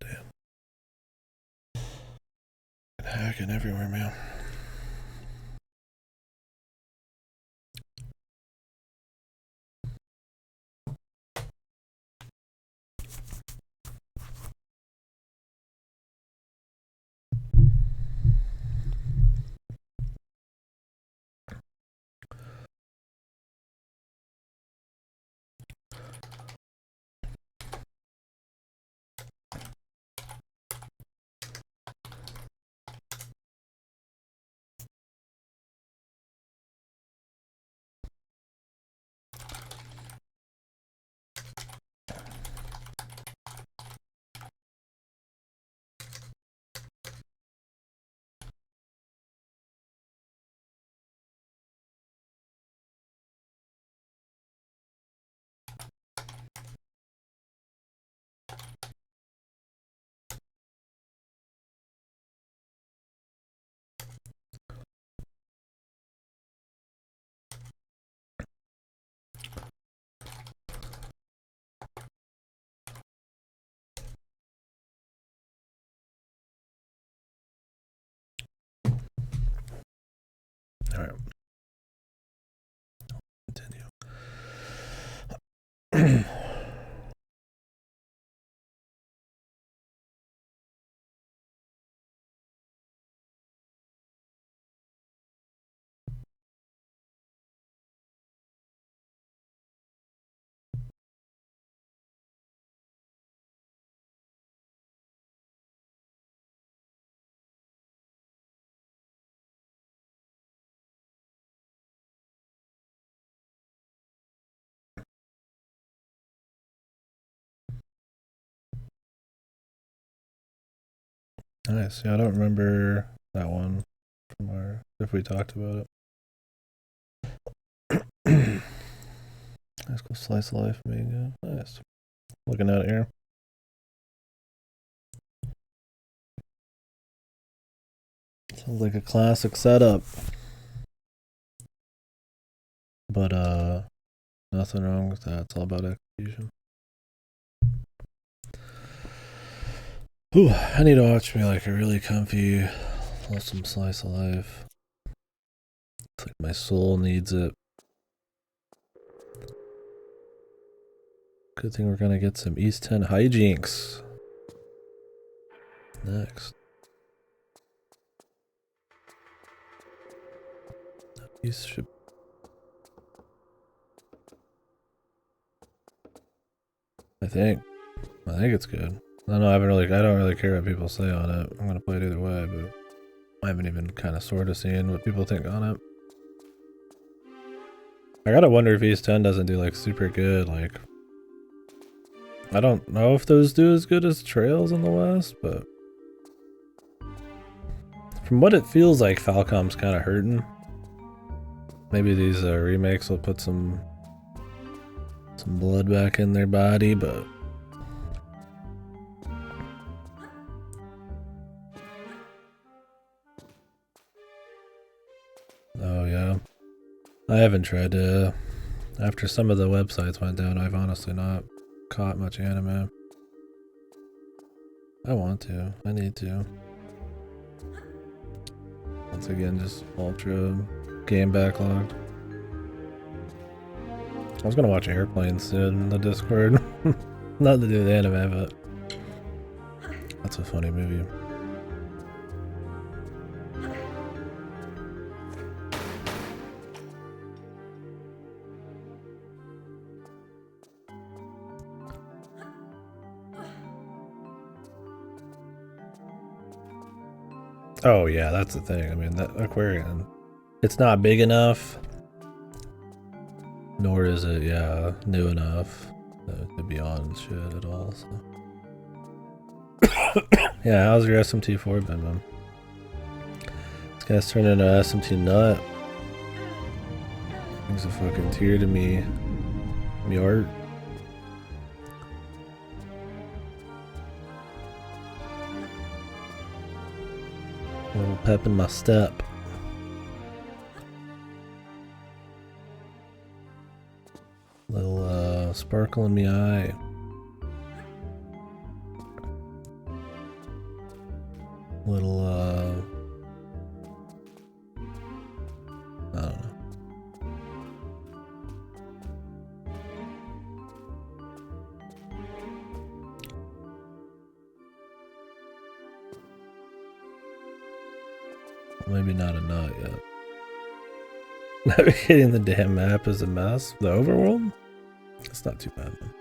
damn. Hacking everywhere, man. All right. Continue. Nice. Yeah, I don't remember that one from our if we talked about it. High School Slice of Life manga. Nice. Looking at it here. Sounds like a classic setup. But nothing wrong with that. It's all about execution. Ooh, I need to watch me like a really comfy, wholesome slice of life. It's like my soul needs it. Good thing we're gonna get some East 10 hijinks next. East should. I think it's good. I don't know. I don't really care what people say on it. I'm gonna play it either way, but I haven't even kind of sort of seen what people think on it. I gotta wonder if East 10 doesn't do like super good. Like, I don't know if those do as good as Trails in the West, but from what it feels like, Falcom's kind of hurting. Maybe these remakes will put some blood back in their body, but oh yeah, I haven't tried to. After some of the websites went down, I've honestly not caught much anime. I want to. I need to. Once again, just ultra game backlogged. I was gonna watch Airplane soon in the Discord. Nothing to do with anime, but that's a funny movie. Oh yeah, that's the thing. I mean, that aquarium, it's not big enough, nor is it, yeah, new enough to be on shit at all. So. Yeah, how's your SMT4 been, man? This guy's turning into an SMT nut. Brings a fucking tear to me art. A little pep in my step. Little sparkle in my eye. little I don't know. Maybe not a knot yet. Navigating the damn map is a mess. The overworld? It's not too bad, man.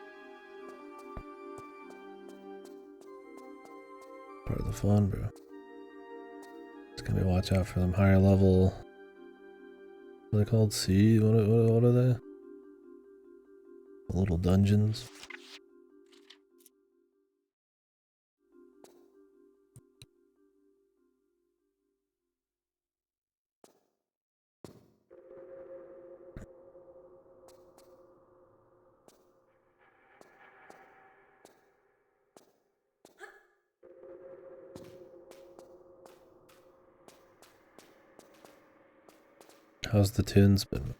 Part of the fun, bro. Just gotta watch out for them higher level. What are they called? C? What are they? The little dungeons. How's the tunes been?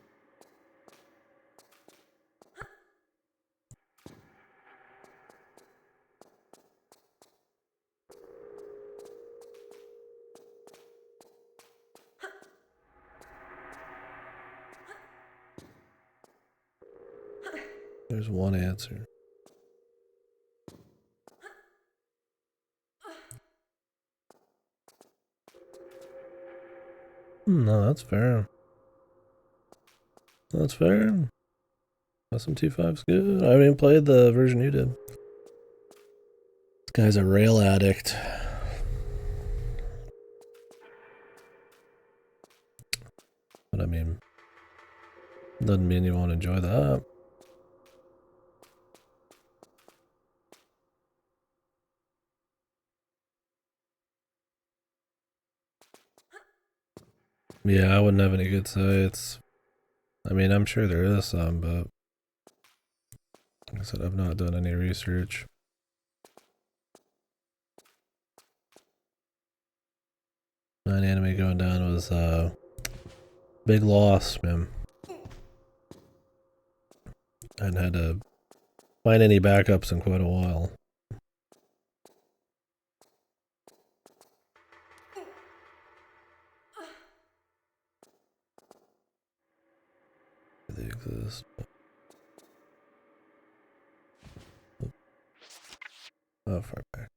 There's one answer. No, that's fair. That's fair. SMT5's good. I haven't even played the version you did. This guy's a rail addict. But I mean, doesn't mean you won't enjoy that. Yeah, I wouldn't have any good sites. I mean, I'm sure there is some, but like I said, I've not done any research. Nine anime going down was big loss, man. I hadn't had to find any backups in quite a while. They exist. Oh, far back.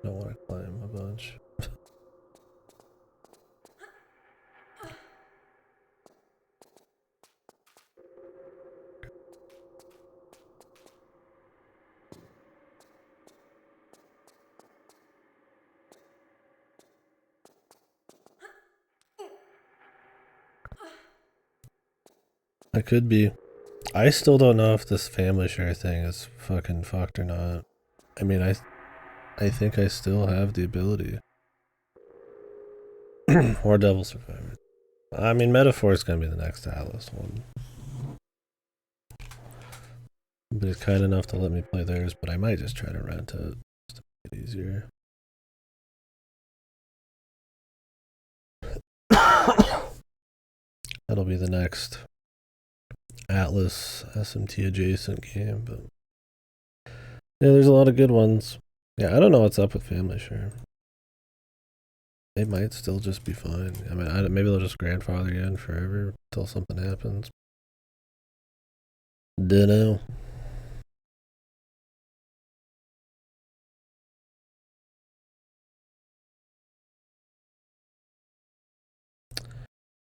Don't want to climb a bunch. I could be. I still don't know if this family share thing is fucking fucked or not. I mean, I think I still have the ability. Or Devil Survivor. I mean, Metaphor is gonna be the next Atlas one. But it's kind enough to let me play theirs, but I might just try to rent it just to make it easier. That'll be the next Atlas SMT adjacent game, but yeah, there's a lot of good ones. Yeah, I don't know what's up with Family Share. They might still just be fine. I mean, maybe they'll just grandfather you in forever until something happens. Dunno.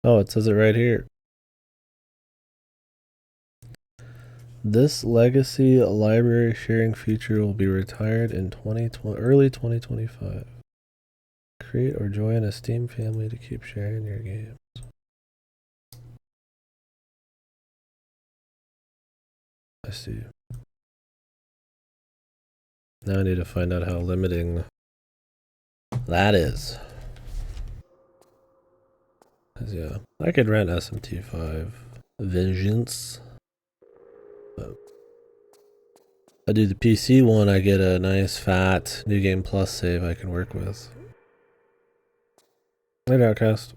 Oh, it says it right here. This legacy library sharing feature will be retired in early 2025. Create or join a Steam family to keep sharing your games. I see. Now I need to find out how limiting that is. 'Cause yeah, I could rent SMT5 Vengeance. But I do the PC one, I get a nice fat New Game Plus save I can work with. Later, Outcast.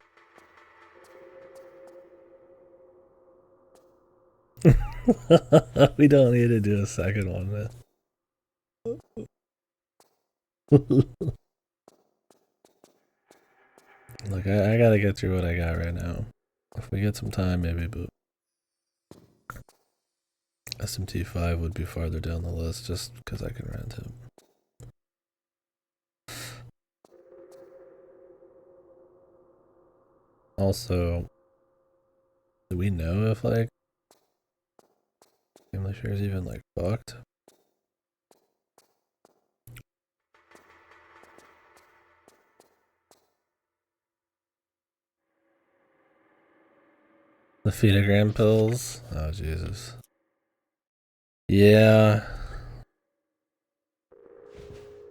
We don't need to do a second one, man. Look, I gotta get through what I got right now. If we get some time, maybe, but SMT5 would be farther down the list just because I can rent it. Also, do we know if like family share is even like fucked? The Phenagram pills? Oh Jesus. Yeah.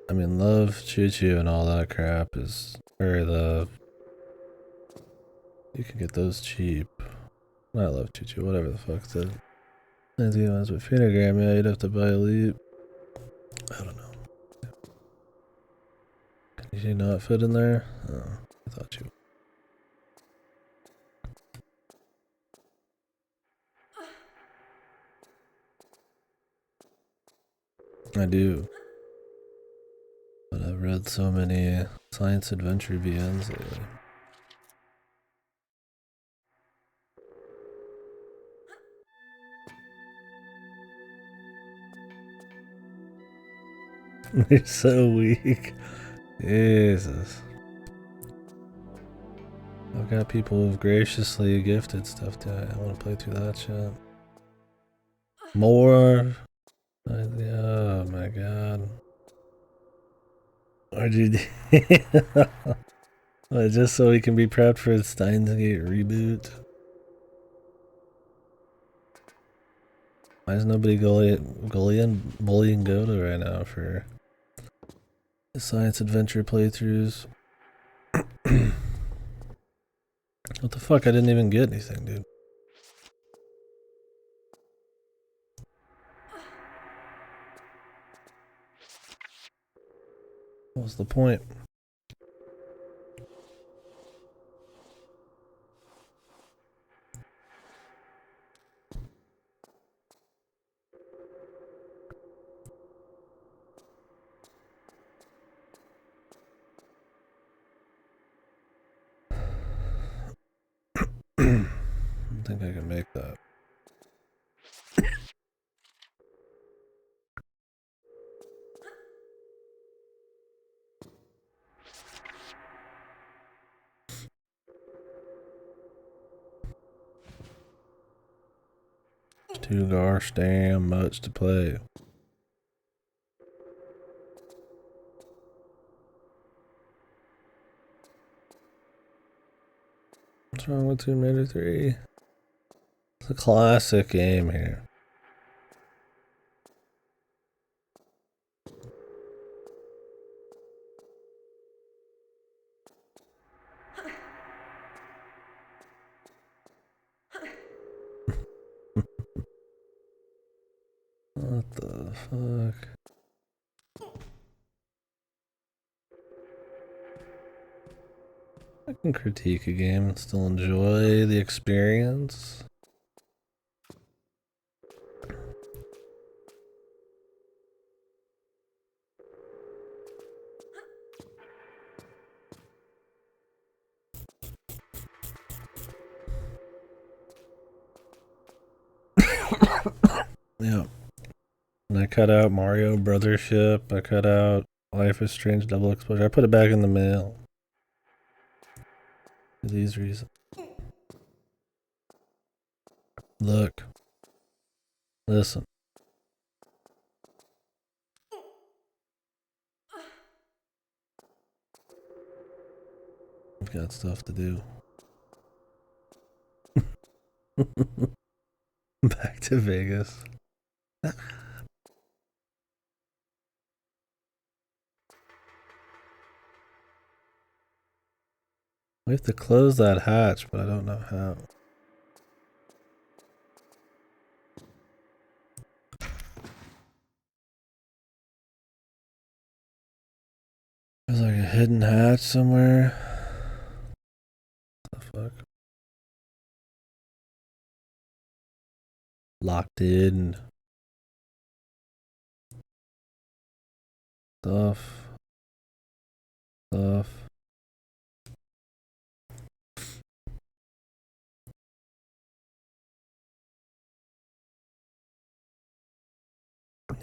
I mean, Love, Choo Choo, and all that crap is or the you can get those cheap. Not Love, Choo Choo, whatever the fuck the fancy ones, but Phenagram, yeah, you'd have to buy Elite. I don't know. Did you not fit in there? Oh, I thought you. I do. But I've read so many science adventure VNs lately. They're so weak. Jesus. I've got people who've graciously gifted stuff to I want to play through that shit. More. Oh my god. RGD. Just so we can be prepped for the Steins Gate reboot. Why is nobody bullying Goda right now for the science adventure playthroughs? What the fuck? I didn't even get anything, dude. What was the point? I don't think I can make that. Too gosh damn much to play. What's wrong with Tomb Raider 3? It's a classic game here. What the fuck? I can critique a game and still enjoy the experience. Yeah. And I cut out Mario Brothership. I cut out Life is Strange Double Exposure. I put it back in the mail. For these reasons. Look. Listen. I've got stuff to do. Back to Vegas. We have to close that hatch, but I don't know how. There's like a hidden hatch somewhere. What the fuck? Locked in. Stuff. stuff.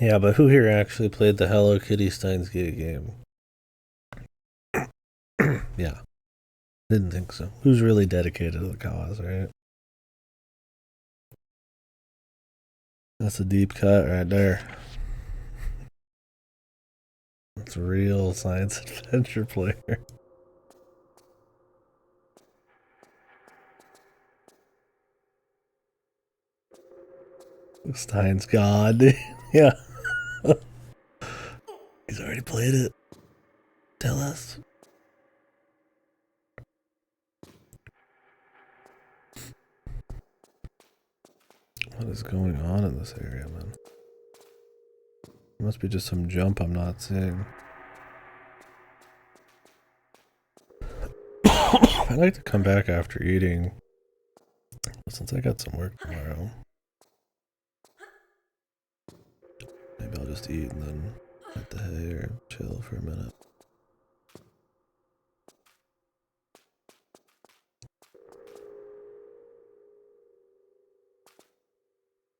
Yeah, but who here actually played the Hello Kitty Steins Gate game? Yeah. Didn't think so. Who's really dedicated to the cause, right? That's a deep cut right there. That's a real science adventure player. Stein's God. Yeah. He's already played it. Tell us. What is going on in this area, man? There must be just some jump I'm not seeing. I'd like to come back after eating, since I got some work tomorrow. Maybe I'll just eat and then hit the hay or chill for a minute.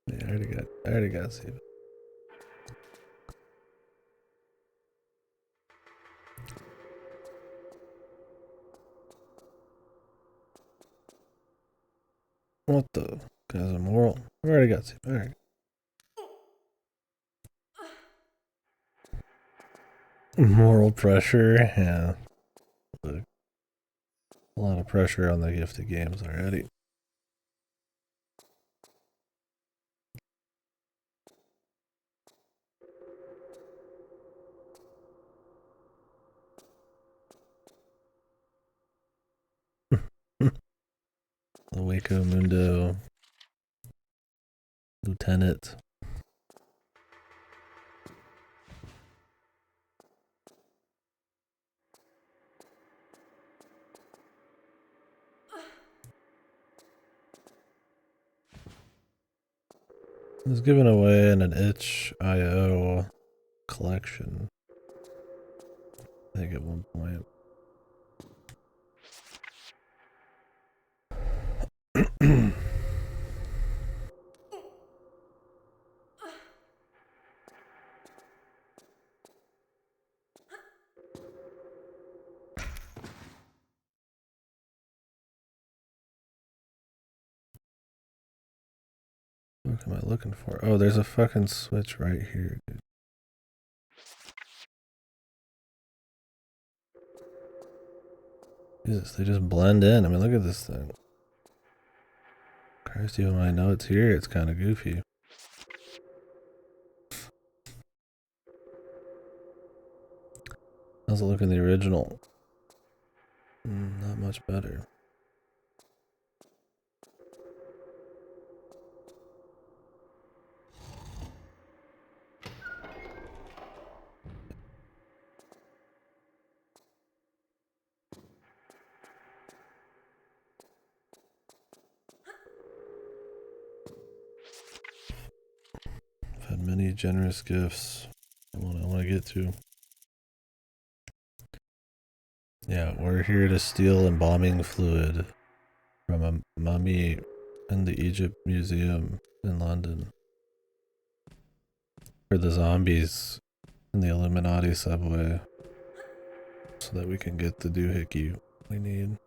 Yeah, I already got Steve. What the? Guy's immoral. I've already got Steve. Alright. Moral pressure, yeah. Look, a lot of pressure on the gifted games already. The Waco Mundo Lieutenant. It was given away in an itch.io collection, I think, at one point. What am I looking for? Oh, there's a fucking switch right here, dude. Jesus, they just blend in. I mean, look at this thing. Christ, even when I know it's here, it's kind of goofy. How's it look in the original? Not much better. I've had many generous gifts. I want to get to. Yeah, we're here to steal embalming fluid from a mummy in the Egypt Museum in London for the zombies in the Illuminati subway, so that we can get the doohickey we need.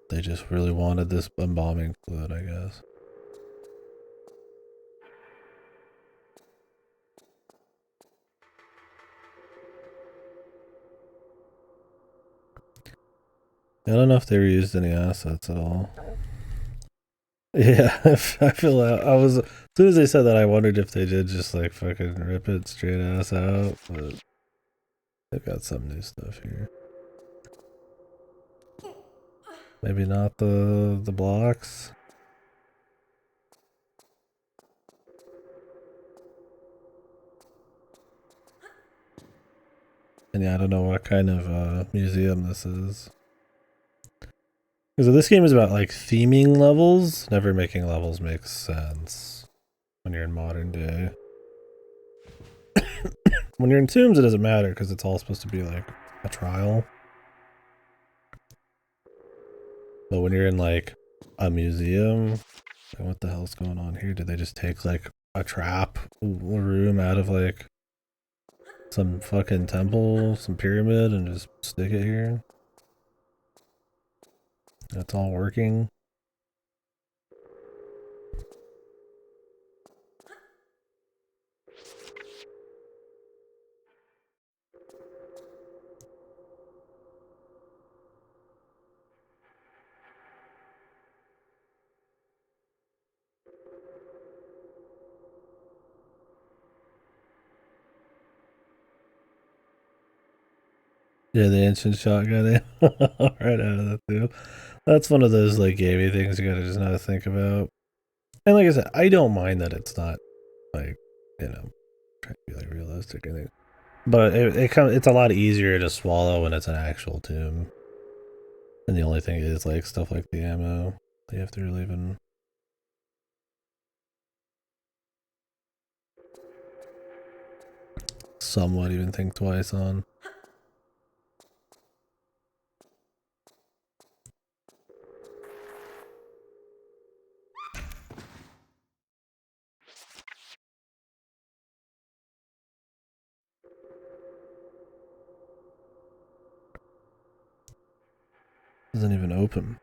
They just really wanted this embalming fluid, I guess. I don't know if they reused any assets at all. Yeah, I feel like as soon as they said that, I wondered if they did just like fucking rip it straight ass out, but they've got some new stuff here. Maybe not the blocks. And yeah, I don't know what kind of museum this is. Because this game is about like theming levels. Never making levels makes sense when you're in modern day. when you're in tombs, it doesn't matter because it's all supposed to be like a trial. But when you're in like a museum, like, what the hell's going on here? Did they just take like a trap room out of like some fucking temple, some pyramid, and just stick it here? That's all working. Yeah, the ancient shotgun right out of that too. That's one of those like gamey things you gotta just know how to think about. And like I said, I don't mind that it's not like, you know, trying to be like realistic or anything. But it's a lot easier to swallow when it's an actual tomb. And the only thing is like stuff like the ammo that you have to really even somewhat even think twice on. Doesn't even open.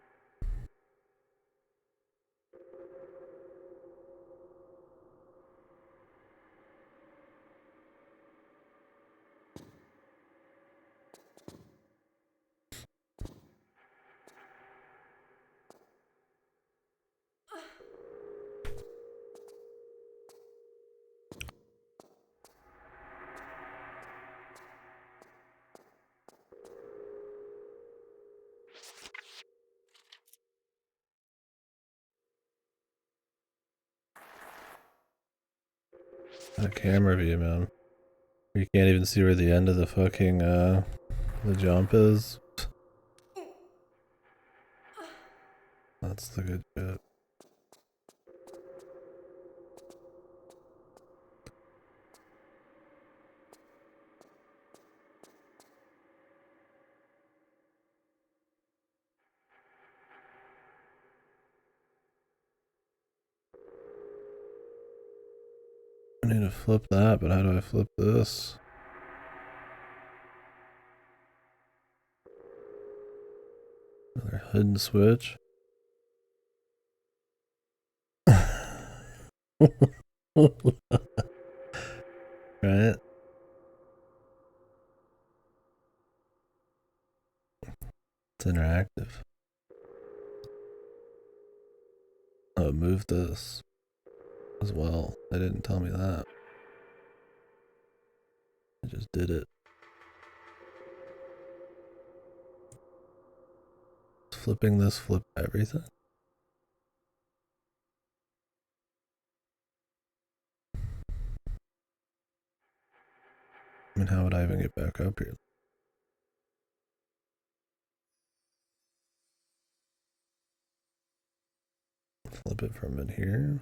That camera view, man. You can't even see where the end of the fucking the jump is. That's the good shit. I need to flip that, but how do I flip this? Another hidden switch. Right? It's interactive. Oh, move this as well. They didn't tell me that. I just did it. Flipping this flip everything? I mean, how would I even get back up here? Flip it from in here.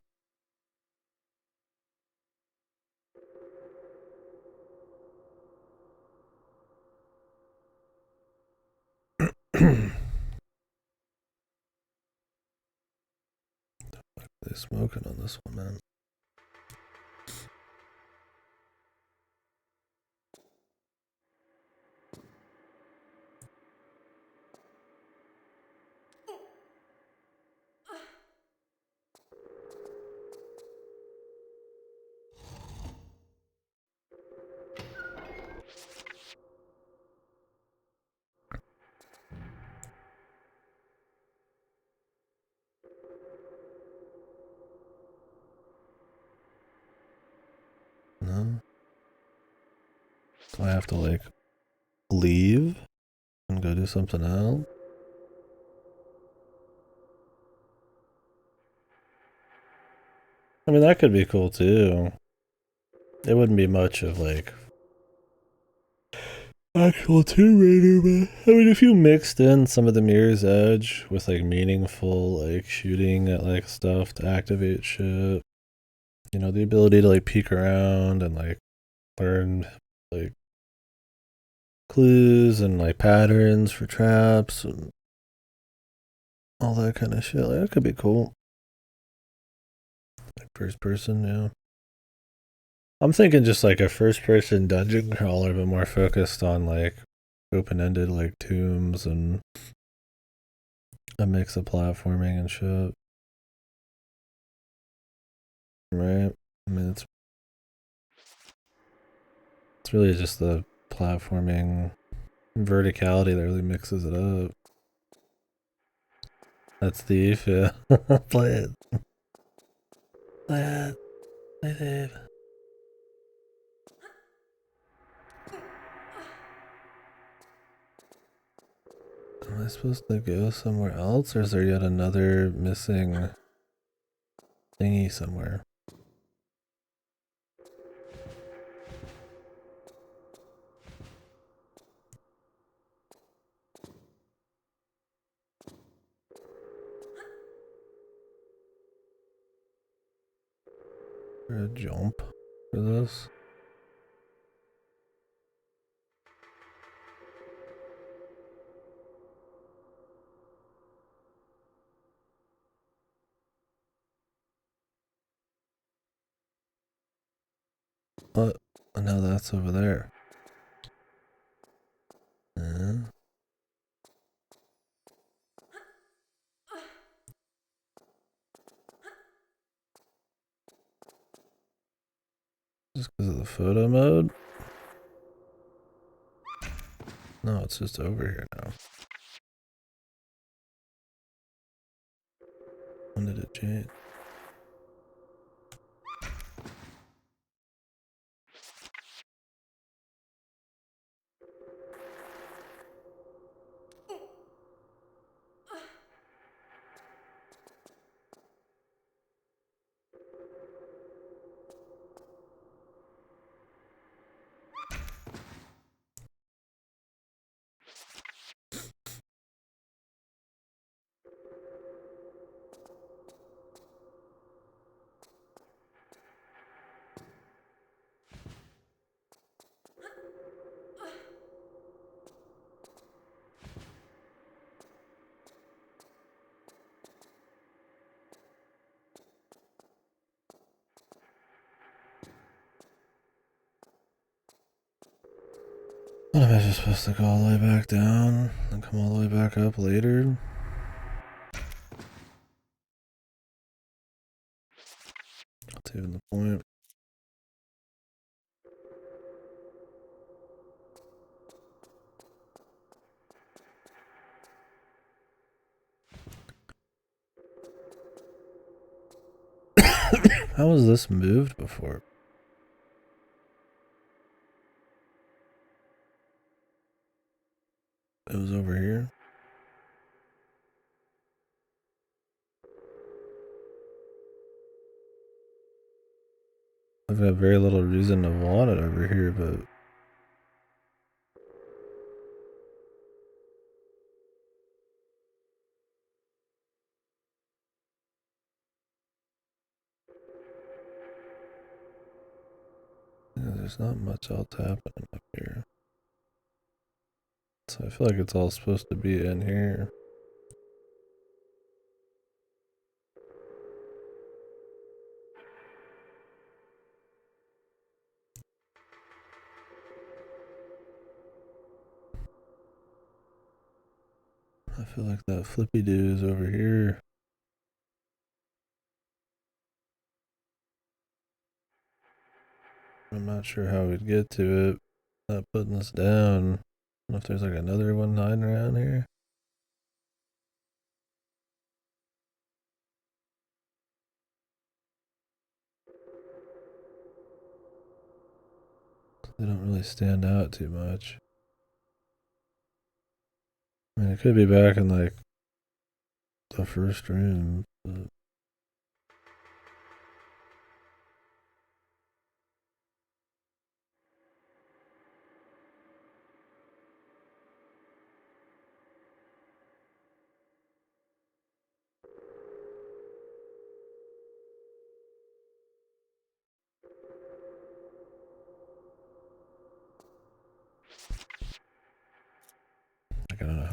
They smoking on this one, man. No. Do I have to like leave and go do something else? I mean, that could be cool too. It wouldn't be much of like actual Tomb Raider, but I mean, if you mixed in some of the Mirror's Edge with like meaningful like shooting at like stuff to activate shit, you know, the ability to like peek around and like learn like clues and like patterns for traps and all that kind of shit. Like, that could be cool. Like first person, yeah. I'm thinking just like a first person dungeon crawler, but more focused on like open ended like tombs and a mix of platforming and shit. Right? I mean, it's really just the platforming verticality that really mixes it up. That's Thief, yeah. Play it. Play it. Play Thief. Am I supposed to go somewhere else, or is there yet another missing thingy somewhere? Is there a jump for this? What? Oh, no, that's over there. Just because of the photo mode? No, it's just over here now. When did it change? What am I just supposed to go all the way back down and come all the way back up later? What's even the point? How was this moved before? It was over here. I've got very little reason to want it over here, but yeah, there's not much else happening up here. So I feel like it's all supposed to be in here. I feel like that flippy do is over here. I'm not sure how we'd get to it. Not putting this down. I don't know if there's like another one hiding around here. They don't really stand out too much. I mean, it could be back in like the first room, but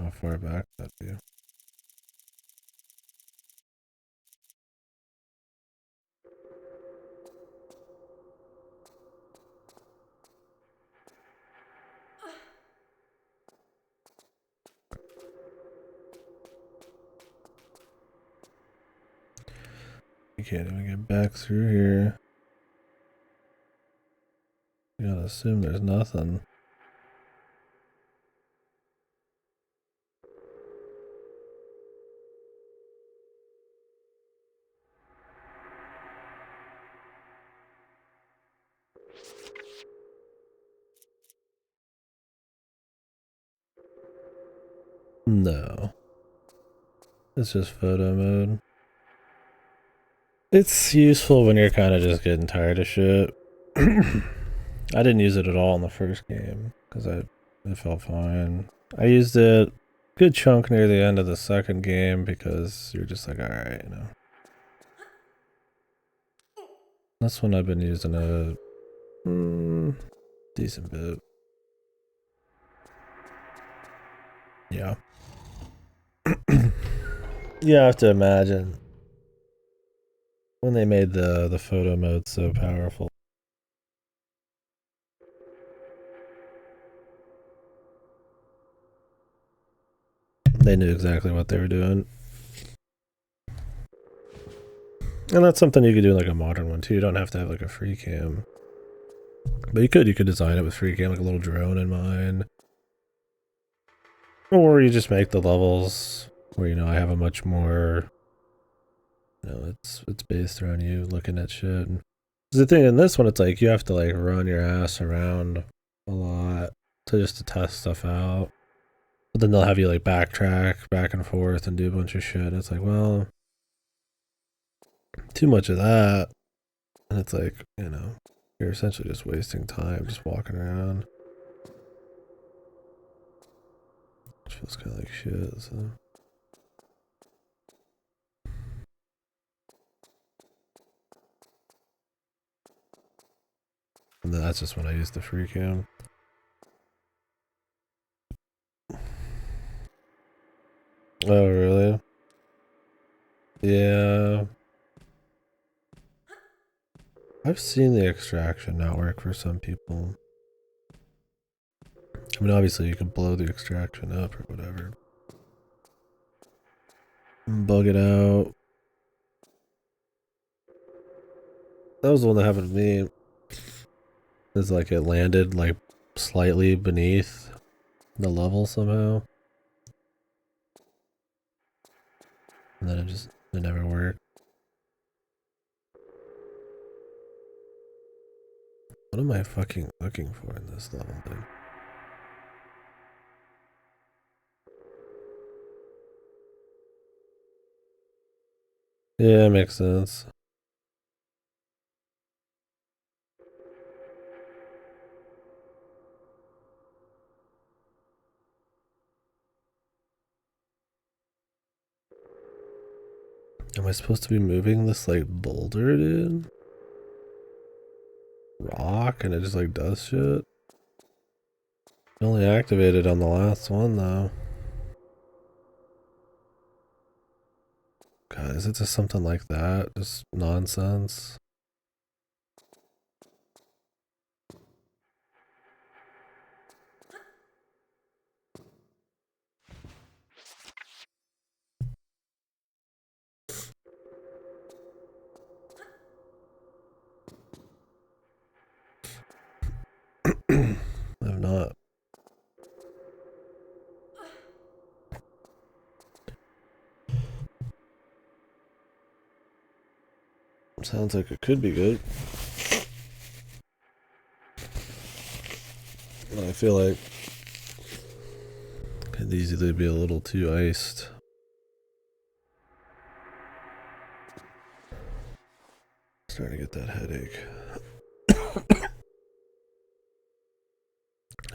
how far back that'd be. You can't even get back through here. You gotta assume there's nothing. No. It's just photo mode. It's useful when you're kind of just getting tired of shit. I didn't use it at all in the first game because it felt fine. I used it a good chunk near the end of the second game because you're just like, alright, you know. That's when I've been using it decent bit. Yeah. You have to imagine when they made the photo mode so powerful. They knew exactly what they were doing. And that's something you could do in like a modern one too. You don't have to have like a free cam. But you could design it with free cam, like a little drone in mind. Or you just make the levels where, you know, I have a much more, you know, it's based around you looking at shit. The thing in this one, it's like you have to like run your ass around a lot to test stuff out. But then they'll have you like backtrack back and forth and do a bunch of shit. It's like, well, too much of that. And it's like, you know, you're essentially just wasting time just walking around. Which feels kind of like shit, so. And that's just when I use the free cam. Oh, really? Yeah. I've seen the extraction not work for some people. I mean, obviously you can blow the extraction up or whatever. Bug it out. That was the one that happened to me. It's like it landed like slightly beneath the level somehow. And then it never worked. What am I fucking looking for in this level, dude? Yeah, it makes sense. Am I supposed to be moving this like boulder, dude? Rock and it just like does shit? It only activated on the last one though. God, is it just something like that? Just nonsense? I've not. Sounds like it could be good. But I feel like it could easily be a little too iced. Starting to get that headache.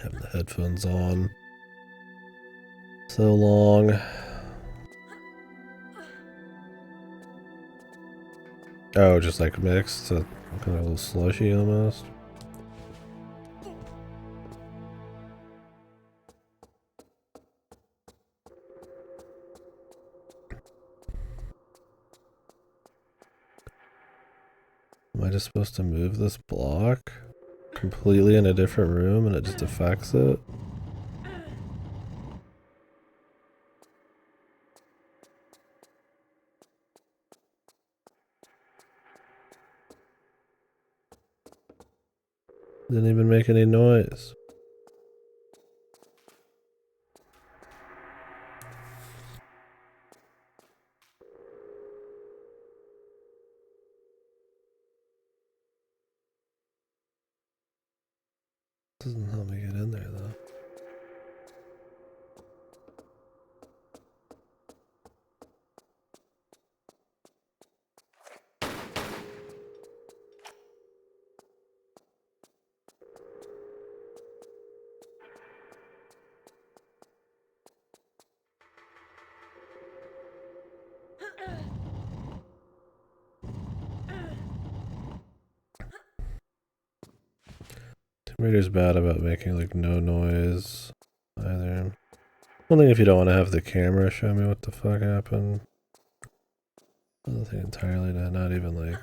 Having the headphones on so long. Oh, just like mixed, so kind of a little slushy almost. Am I just supposed to move this block completely in a different room and it just affects it? Didn't even make any noise. Doesn't help me get in there though. Tomb Raider's bad about making like no noise either. One thing if you don't want to have the camera show me what the fuck happened. Other thing entirely not even like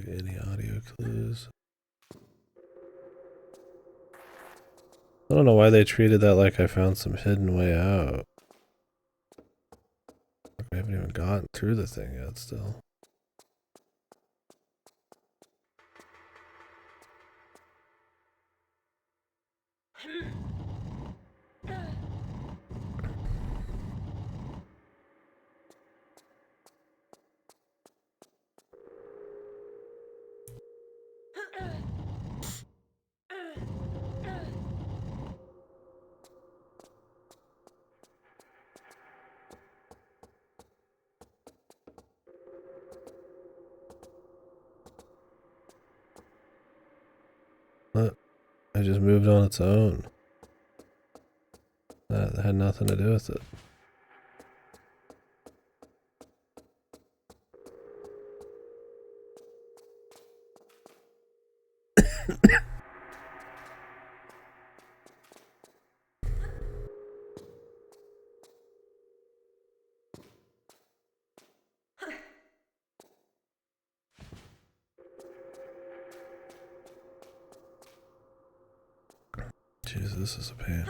any audio clues. I don't know why they treated that like I found some hidden way out. I haven't even gotten through the thing yet still. What? I just moved on its own. That had nothing to do with it. Jesus, this is a pain.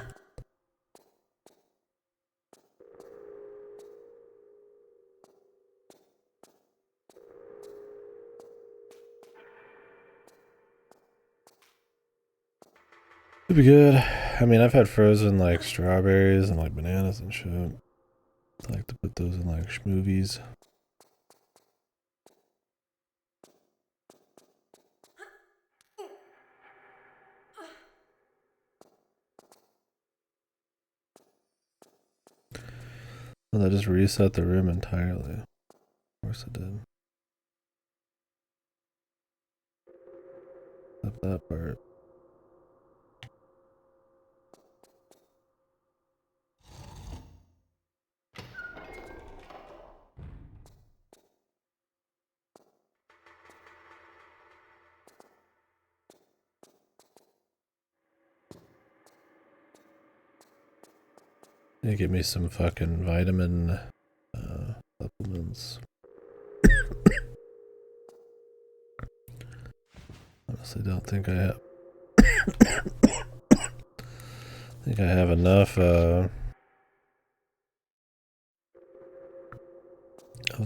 It'd be good. I mean, I've had frozen like strawberries and like bananas and shit. I like to put those in like schmovies. Well, that just reset the room entirely. Of course it did. Except that part. You give me some fucking vitamin supplements. Honestly, don't think I have. I think I have enough of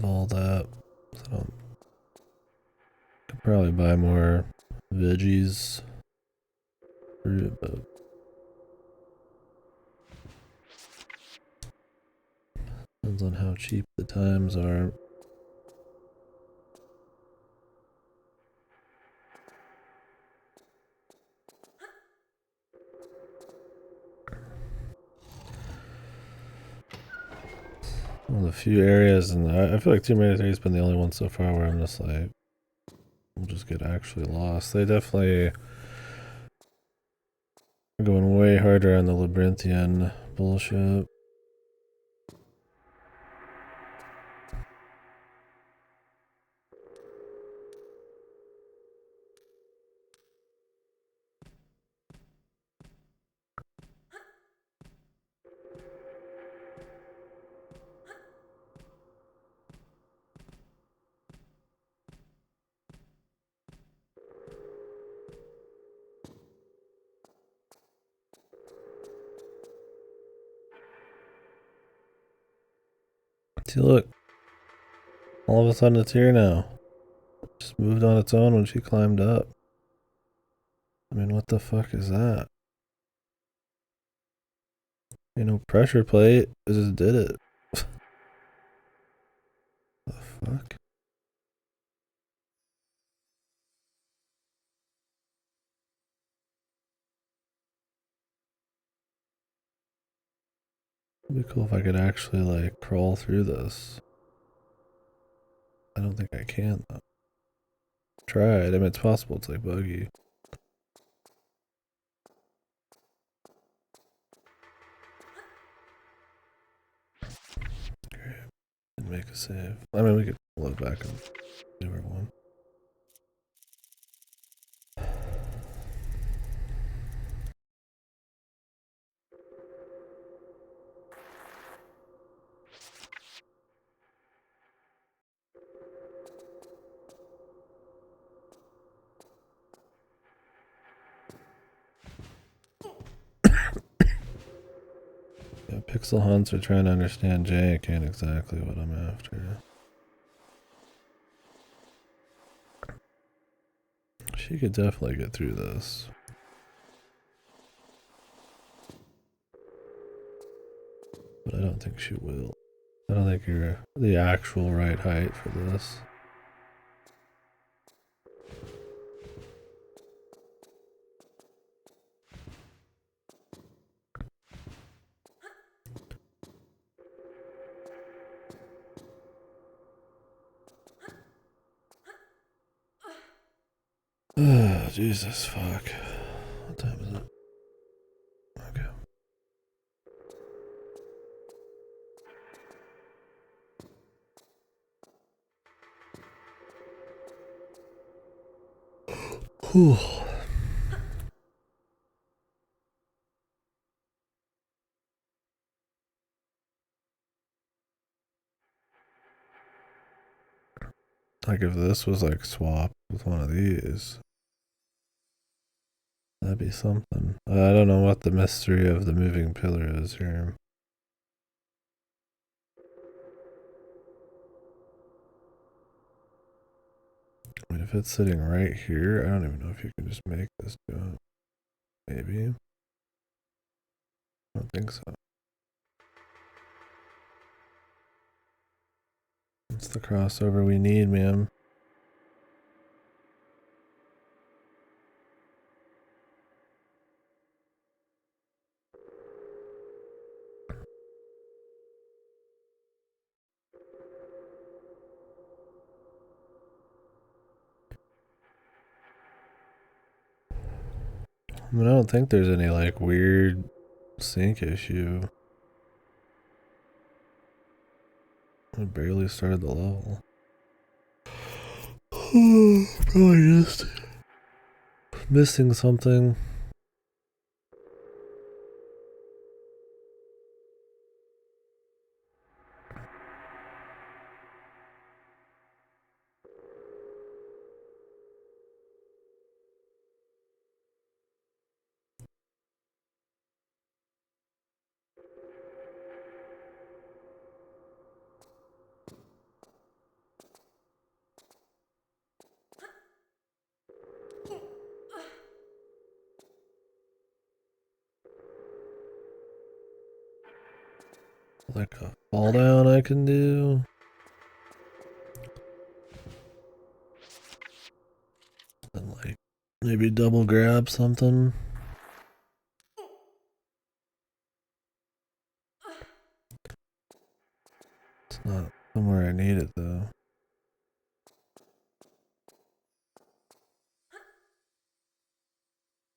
all that. So I don't. Could probably buy more veggies, fruit, but depends on how cheap the times are. One of the few areas, and I feel like Tomb Raider 3 has been the only one so far where I'm just like, I'll just get actually lost. They definitely are going way harder on the labyrinthian bullshit. See, look. All of a sudden it's here now. Just moved on its own when she climbed up. I mean, what the fuck is that? Ain't no pressure plate. It just did it. The fuck? It'd be cool if I could actually, like, crawl through this. I don't think I can, though. Tried. I mean, it's possible. It's like buggy. Great. And make a save. I mean, we could load back and do our one. Yeah, Pixel Hunts are trying to understand Jank ain't exactly what I'm after. She could definitely get through this. But I don't think she will. I don't think you're the actual right height for this. Jesus fuck. What time is it? Okay. Whew. Like if this was like swapped with one of these, that'd be something. I don't know what the mystery of the moving pillar is here. I mean, if it's sitting right here, I don't even know if you can just make this do it. Maybe. I don't think so. It's the crossover we need, man. I mean, I don't think there's any like weird sync issue. I barely started the level. Probably just missing something. Like a fall down I can do. And like maybe double grab something. It's not somewhere I need it though.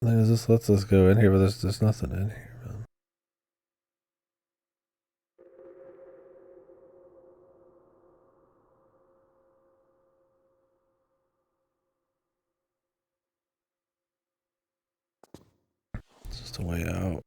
The thing is, this lets us go in here, but there's nothing in here, man. It's just a way out.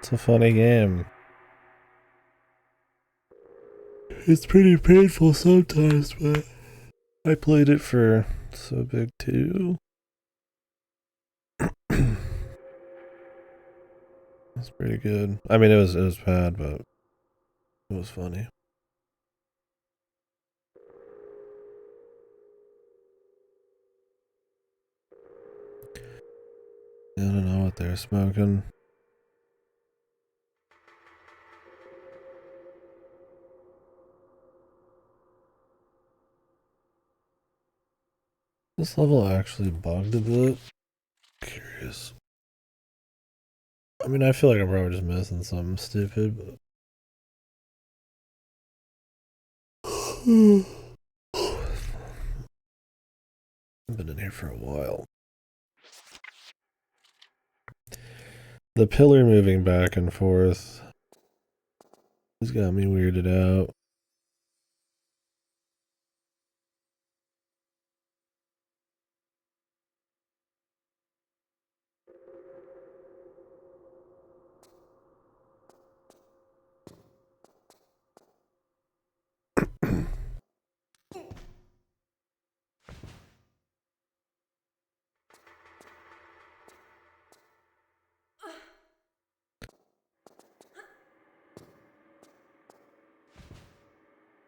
It's a funny game. It's pretty painful sometimes, but I played it for So Big too. It's pretty good. I mean, it was bad, but it was funny. I don't know what they're smoking. This level actually bugged a bit. Curious. I mean, I feel like I'm probably just missing something stupid, but I've been in here for a while. The pillar moving back and forth has got me weirded out.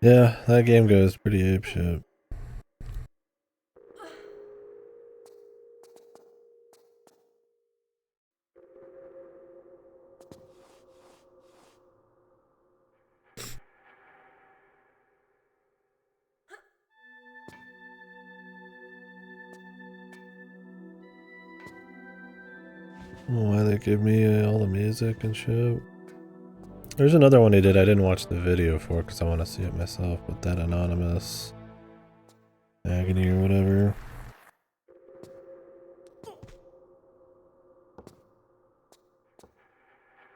Yeah, that game goes pretty apeshit. I don't know why they give me all the music and shit. There's another one he did I didn't watch the video for because I want to see it myself, but that Anonymous Agony or whatever.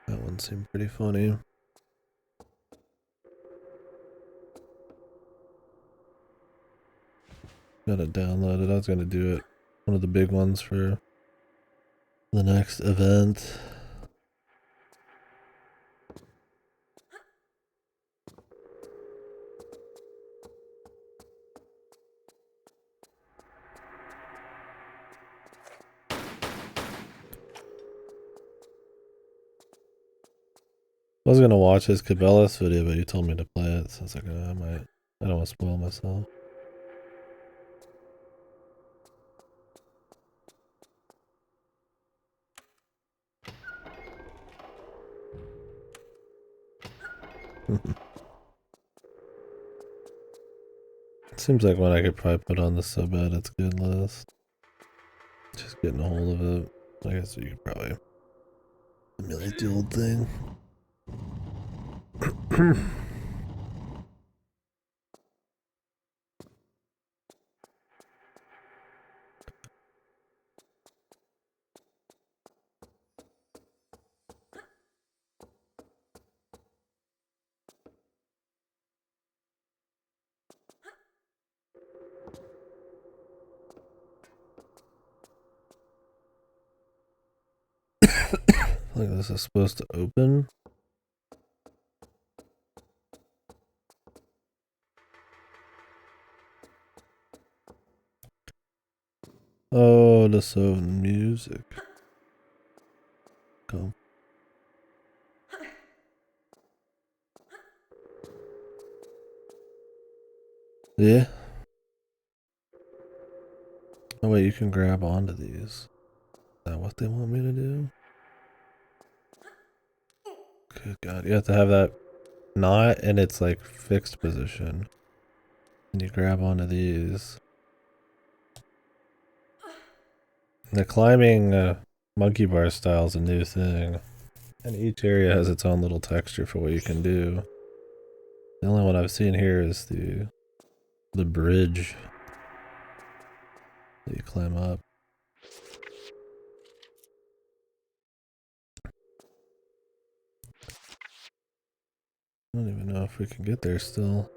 That one seemed pretty funny. Gotta download it. I was gonna do it. One of the big ones for the next event. I was gonna watch his Cabela's video, but you told me to play it, so I was like, I might. I don't want to spoil myself. Seems like one I could probably put on the sub it's good list. Just getting a hold of it. I guess you could probably emulate the old thing. Like this is supposed to open. Oh, the so music. Go. Yeah. Oh wait, you can grab onto these. Is that what they want me to do? Good God, you have to have that not in its like fixed position. And you grab onto these. The climbing monkey bar style is a new thing. And each area has its own little texture for what you can do. The only one I've seen here is the bridge that you climb up. I don't even know if we can get there still.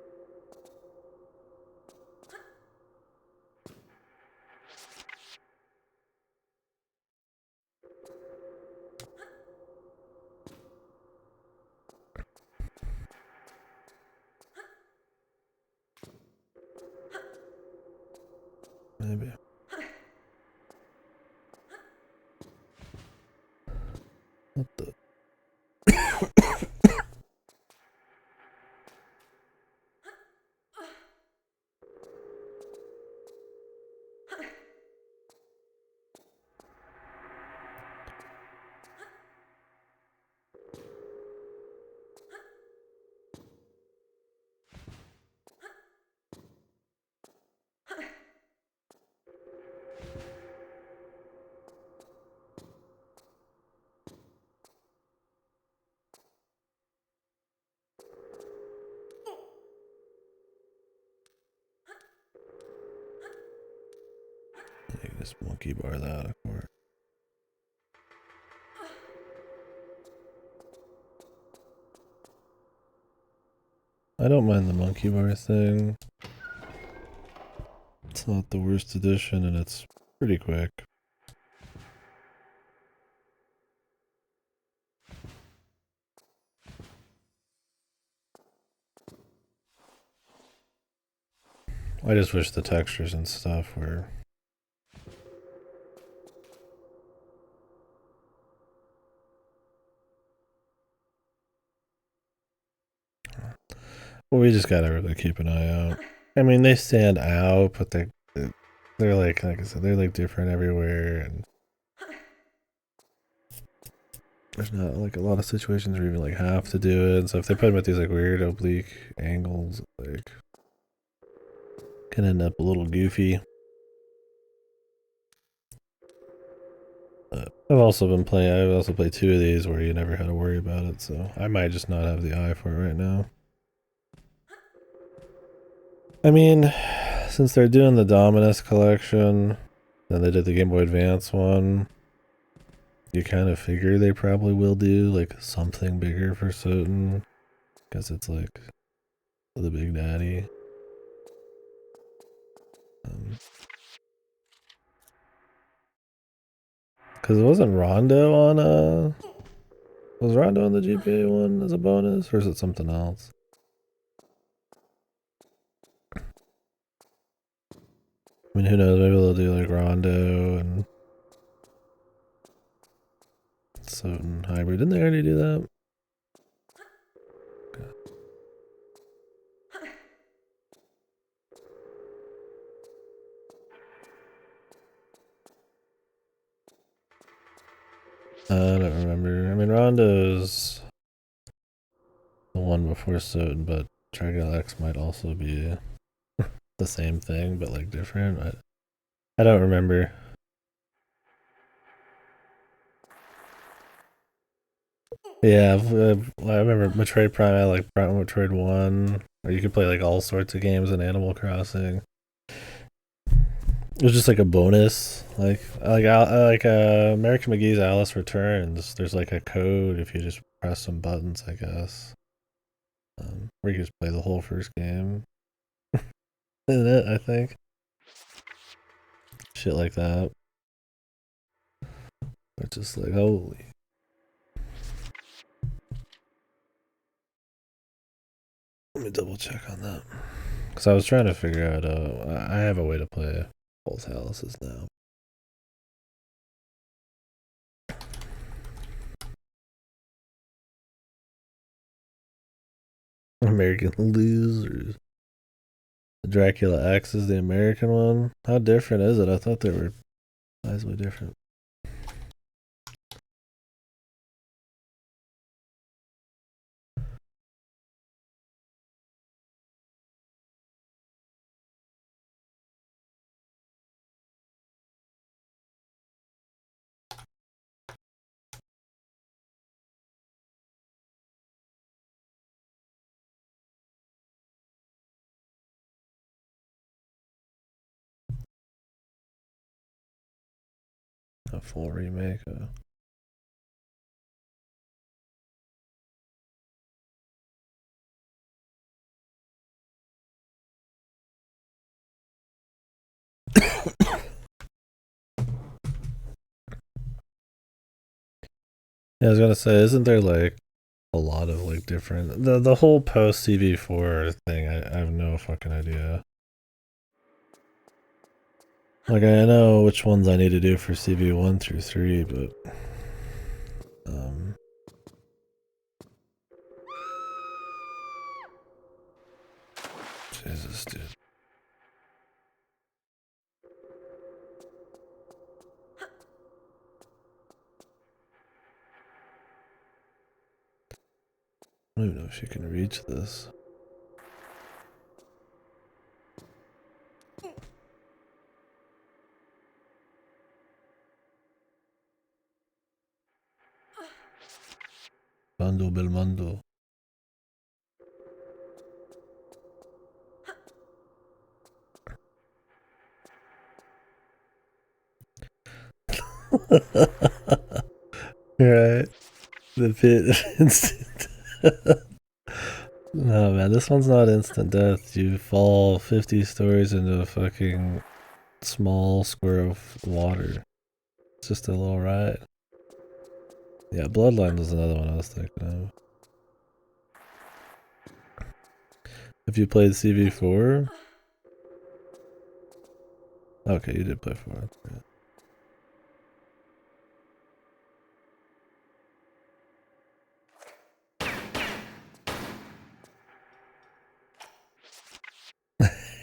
Maybe. What the? You can just monkey bar that, of course. I don't mind the monkey bar thing. It's not the worst addition and it's pretty quick. I just wish the textures and stuff were well, we just gotta really keep an eye out. I mean, they stand out, but they're like I said, they're like different everywhere, and there's not like a lot of situations where you even like have to do it. So if they put them at these like weird oblique angles, like can end up a little goofy. I've also played 2 of these where you never had to worry about it, so I might just not have the eye for it right now. I mean, since they're doing the Dominus collection, and they did the Game Boy Advance one, you kind of figure they probably will do like something bigger for Soten, because it's like the Big Daddy. Because it wasn't Rondo on was Rondo on the GPA one as a bonus, or is it something else? I mean, who knows? Maybe they'll do like Rondo and Soten hybrid. Didn't they already do that? I don't remember. I mean, Rondo's the one before Soten, but Trigal X might also be the same thing, but like different. I don't remember. Yeah, I remember Metroid Prime. I like Metroid 1, or you could play like all sorts of games in Animal Crossing. It was just like a bonus, like American McGee's Alice Returns. There's like a code if you just press some buttons, I guess. Where you just play the whole first game. Isn't it? I think shit like that. It's just like holy. Let me double check on that. Because I was trying to figure out. I have a way to play both Alice's now. American losers. Dracula X is the American one. How different is it? I thought they were sizably different. full remake. Yeah, I was gonna say, isn't there like a lot of like different the whole post CV4 thing? I have no fucking idea. Like I know which ones I need to do for CV1 through 3, but Jesus, dude. I don't even know if she can reach this. Bando Belmondo. Right. The pit instant. No man, this one's not instant death. You fall 50 stories into a fucking small square of water. It's just a little ride. Yeah, Bloodline was another one I was thinking of. Have you played CV4? Okay, you did play 4.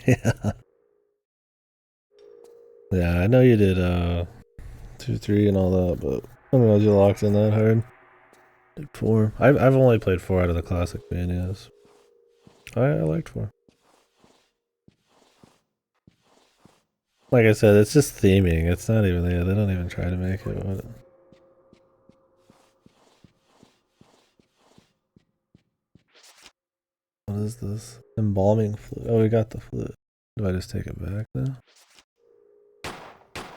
Yeah. Yeah, I know you did 2, 3 and all that, but I don't know if you locked in that hard. Did 4. I've only played 4 out of the classic Manias. I liked 4. Like I said, it's just theming. It's not even there. They don't even try to make it. What is this? Embalming fluid. Oh, we got the fluid. Do I just take it back now?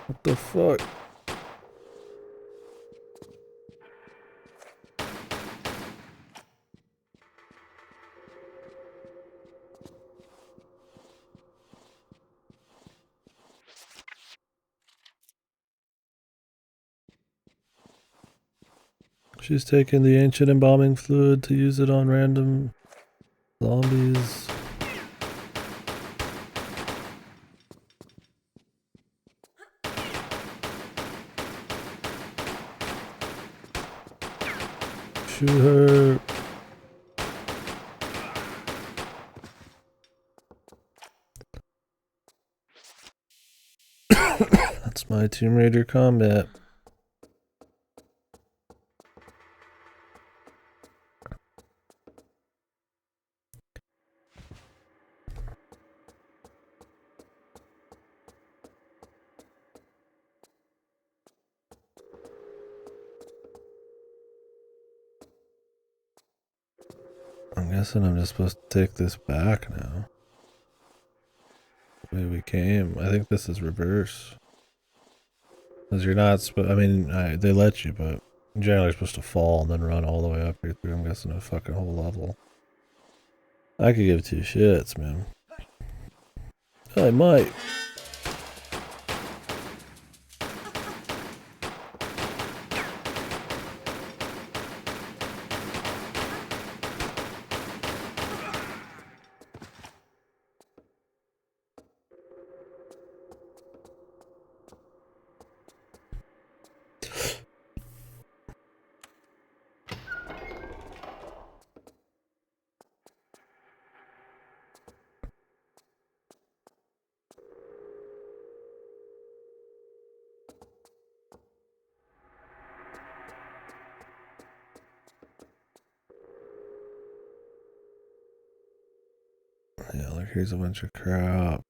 What the fuck? She's taking the ancient embalming fluid to use it on random zombies. Shoot her. That's my Tomb Raider combat. I'm guessing I'm just supposed to take this back now. The way we came. I think this is reverse. Because you're not I mean, they let you, but you're generally supposed to fall and then run all the way up here through, I'm guessing, a fucking whole level. I could give 2 shits, man. I might. Yeah, look, here's a bunch of crap.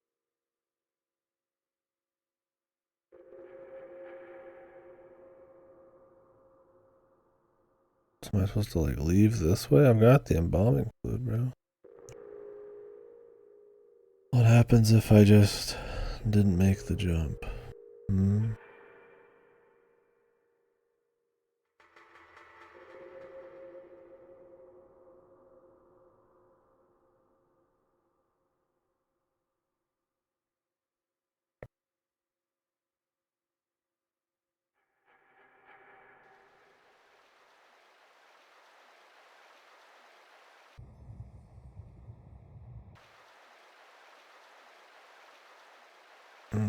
So am I supposed to like leave this way? I've got the embalming fluid, bro. What happens if I just didn't make the jump?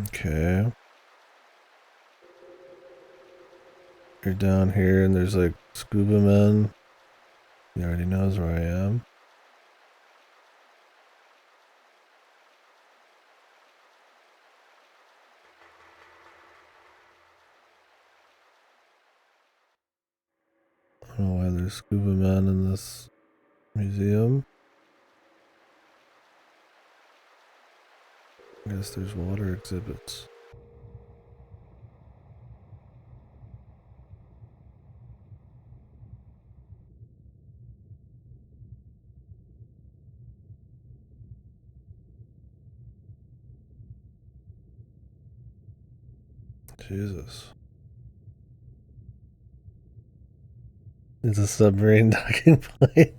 Okay. You're down here and there's like scuba men. He already knows where I am. I don't know why there's scuba men in this museum. I guess there's water exhibits. Jesus. It's a submarine docking plane.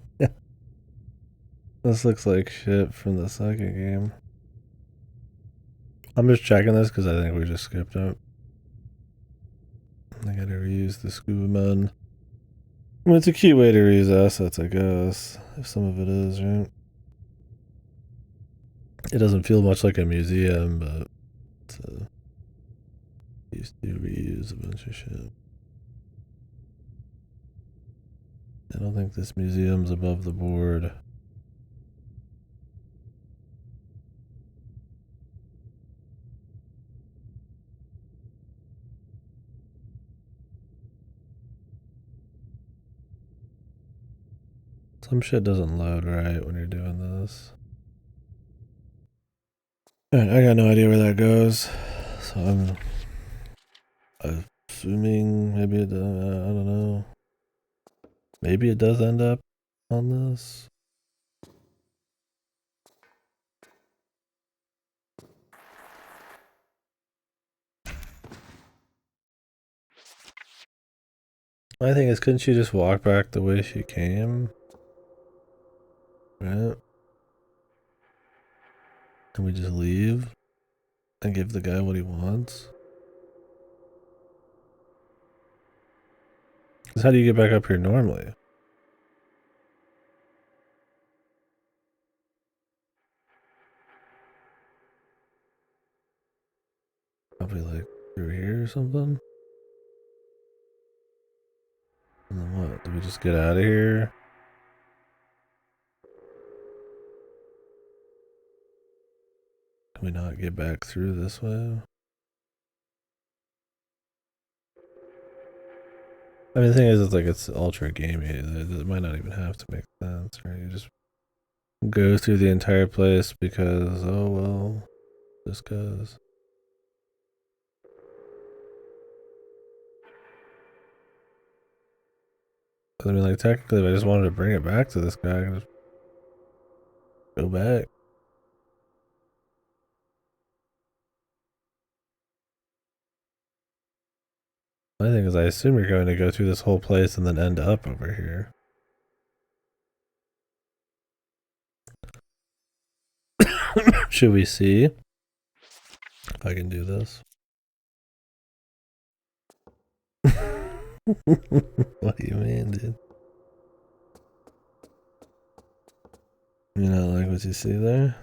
This looks like shit from the second game. I'm just checking this because I think we just skipped it. I gotta reuse the scuba men. I mean, it's a cute way to reuse assets, I guess. If some of it is, right? It doesn't feel much like a museum, but it's used to reuse a bunch of shit. I don't think this museum's above the board. Some shit doesn't load right when you're doing this. Alright, I got no idea where that goes. So I'm assuming maybe it, I don't know. Maybe it does end up on this. My thing is, couldn't she just walk back the way she came? Right? Can we just leave and give the guy what he wants? Because how do you get back up here normally? Probably like through here or something? And then what? Do we just get out of here? Can we not get back through this way? I mean, the thing is, it's like it's ultra gamey. It might not even have to make sense, right? You just go through the entire place because, oh well, this goes. I mean, like, technically, if I just wanted to bring it back to this guy, I can just go back. My thing is, I assume you're going to go through this whole place and then end up over here. Should we see if I can do this? What do you mean, dude? You not like what you see there?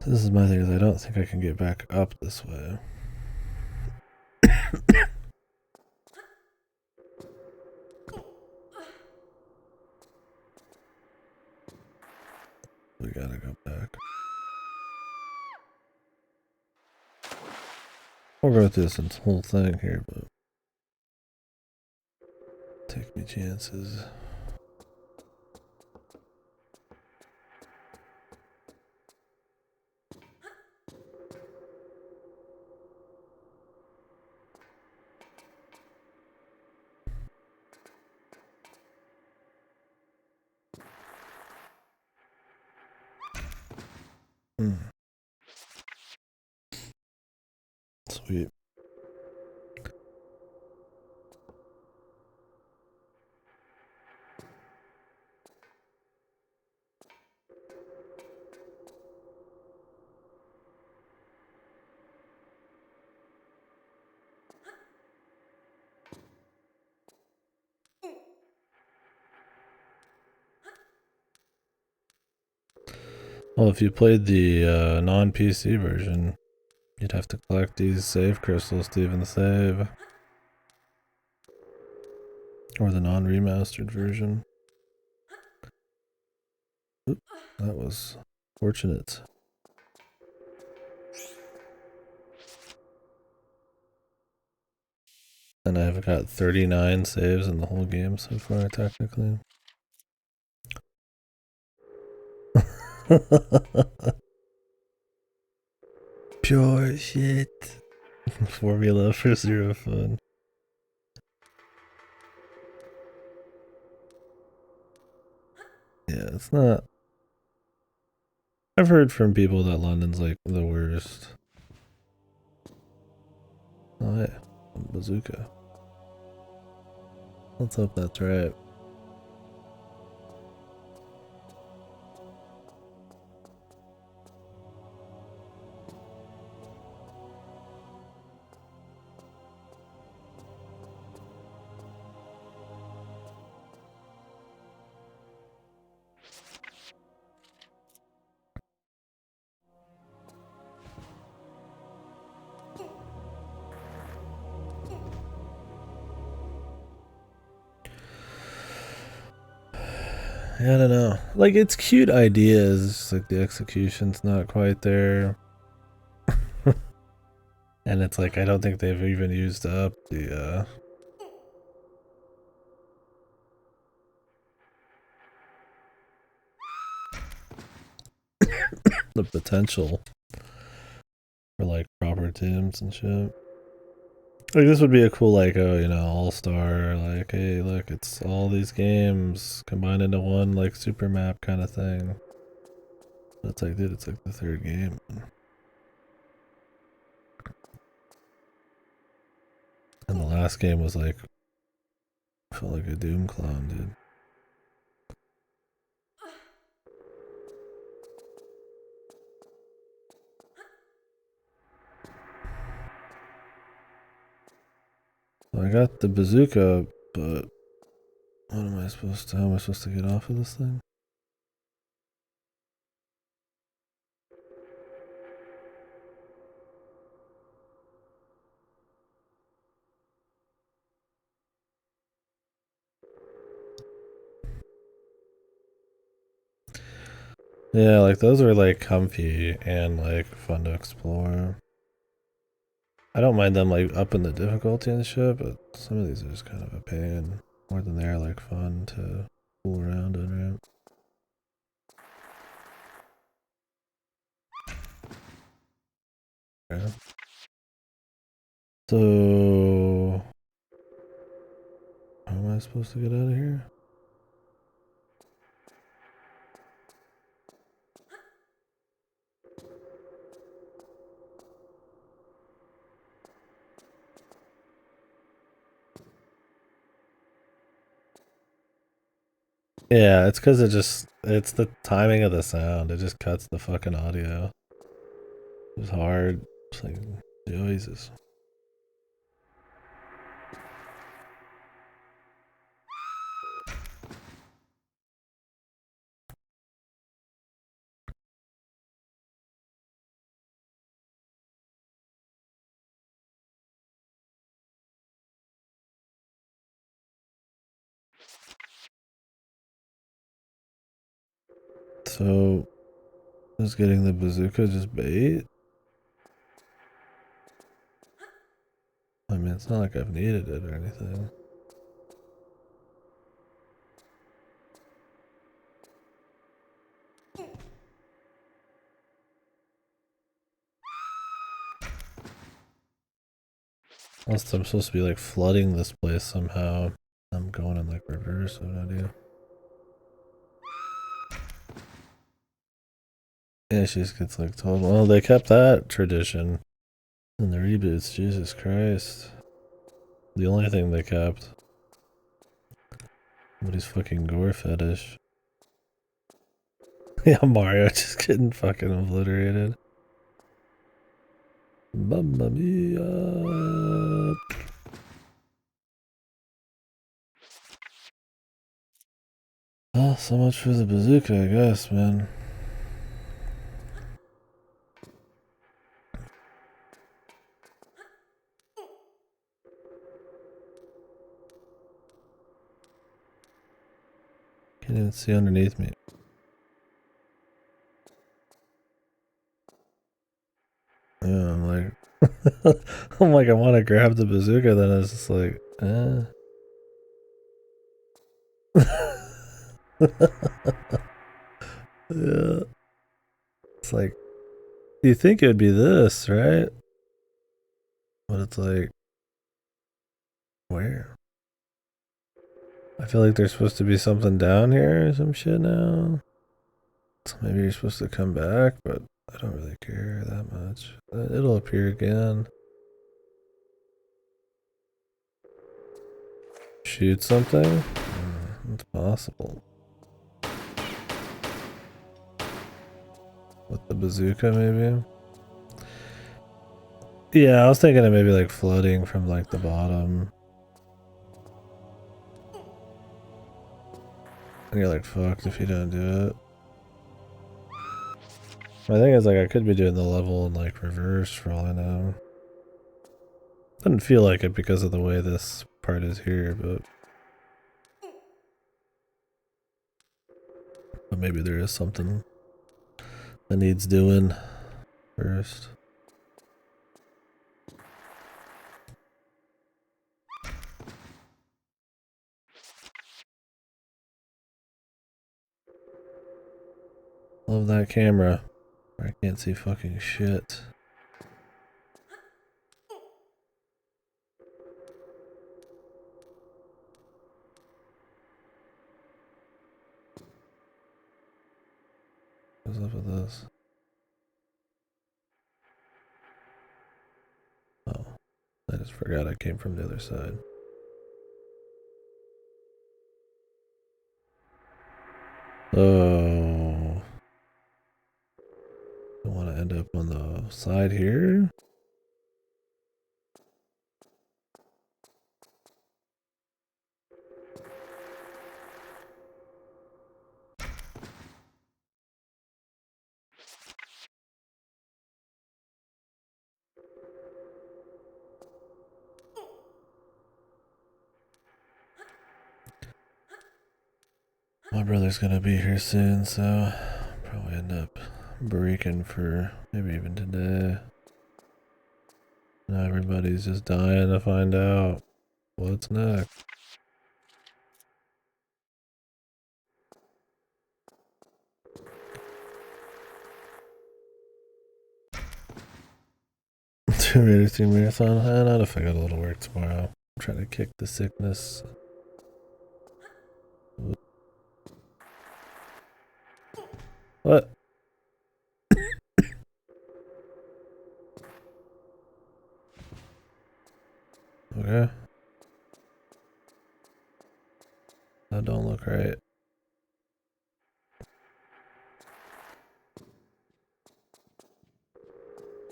This is my thing, is I don't think I can get back up this way. We gotta go back. We'll go through this whole thing here, but take me chances. Sweet. Well, if you played the non-PC version, you'd have to collect these save crystals to even save. Or the non-remastered version. Oop, that was fortunate. And I've got 39 saves in the whole game so far, technically. Pure shit. Formula for zero fun. Yeah, it's not. I've heard from people that London's like the worst. Oh, hey, bazooka. Let's hope that's right. I don't know. Like, it's cute ideas, it's just like the execution's not quite there. And it's like, I don't think they've even used up the the potential for like proper teams and shit. Like, this would be a cool, like, oh, you know, all-star, like, hey, look, it's all these games combined into one, like, super map kind of thing. But it's like, dude, it's like the third game. And the last game was like, felt like a Doom clone, dude. So I got the bazooka, but what am I supposed to, how am I supposed to get off of this thing? Yeah, like those are like comfy and like fun to explore. I don't mind them like upping the difficulty and shit, but some of these are just kind of a pain more than they're like fun to fool around in, right? Okay. So, how am I supposed to get out of here? Yeah, it's because it's the timing of the sound. It just cuts the fucking audio. It's hard. It's like, Jesus. So, is getting the bazooka just bait? I mean, it's not like I've needed it or anything. Unless I'm supposed to be like flooding this place somehow. I'm going in like reverse, I have no idea. Yeah, she just gets like told. Well, they kept that tradition in the reboots. Jesus Christ. The only thing they kept. Somebody's fucking gore fetish. Yeah, Mario just getting fucking obliterated. Mamma mia. Oh, so much for the bazooka, I guess, man. Can't even see underneath me. Yeah, I'm like, I'm like, I want to grab the bazooka, then it's just like, yeah. It's like, you think it would be this, right? But it's like, where? I feel like there's supposed to be something down here or some shit now. So maybe you're supposed to come back, but I don't really care that much. It'll appear again. Shoot something? It's possible. With the bazooka, maybe? Yeah, I was thinking of maybe like floating from like the bottom. And you're like fucked if you don't do it. My thing is like I could be doing the level in like reverse for all I know. Doesn't feel like it because of the way this part is here, but maybe there is something that needs doing first. Love that camera. I can't see fucking shit. What's up with this? Oh, I just forgot I came from the other side. Oh, I want to end up on the side here. My brother's gonna be here soon, so probably end up breaking for maybe even today. Now everybody's just dying to find out what's next. Two racing marathon. Not if I got a little work tomorrow. I'm trying to kick the sickness. What? Okay. That don't look right.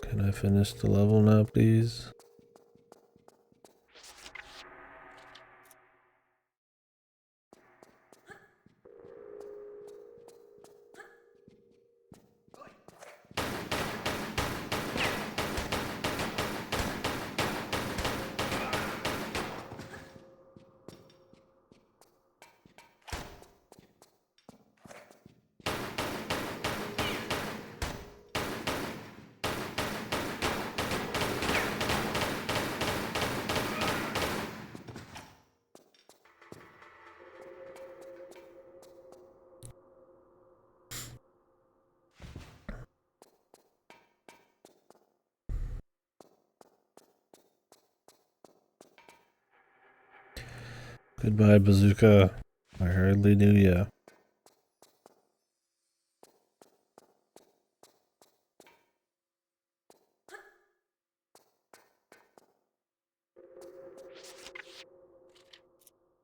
Can I finish the level now, please? Goodbye, bazooka. I hardly knew ya.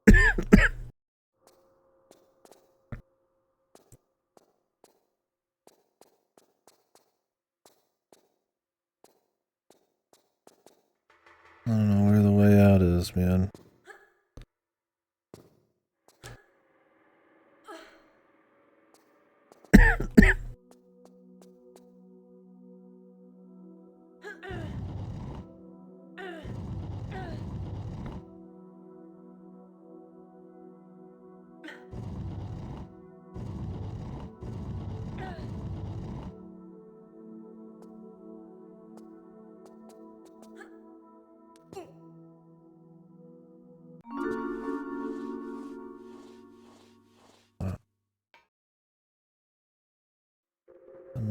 I don't know where the way out is, man.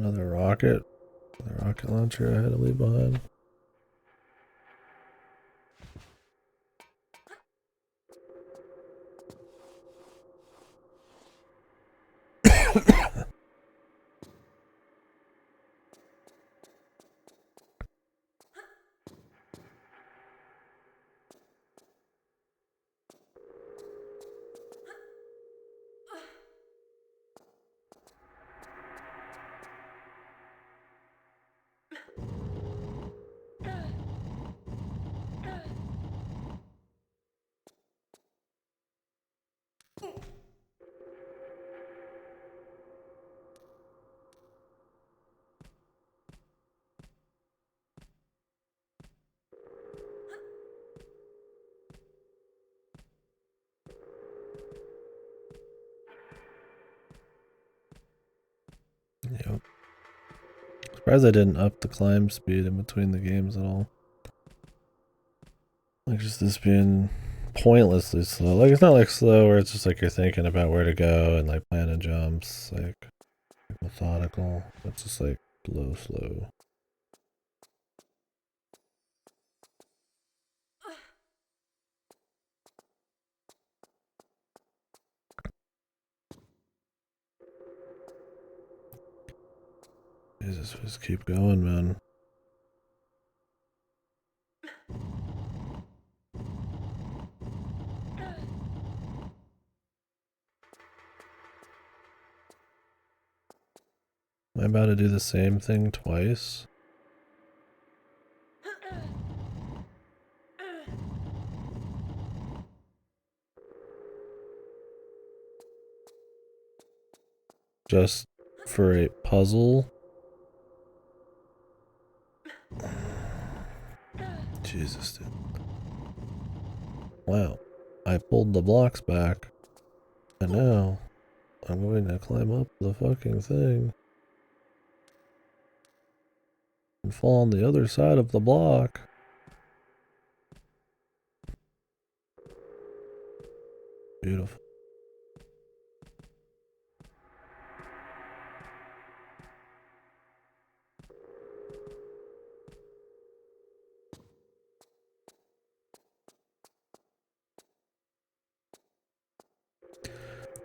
Another rocket. The rocket launcher I had to leave behind. Yep. Surprised I didn't up the climb speed in between the games at all. Like just this being pointlessly slow. Like it's not like slow where it's just like you're thinking about where to go and like planning jumps, like methodical. It's just like slow. Jesus, just keep going, man. Am I about to do the same thing twice? Just for a puzzle? Jesus, dude. Wow. I pulled the blocks back. And now I'm going to climb up the fucking thing. And fall on the other side of the block. Beautiful.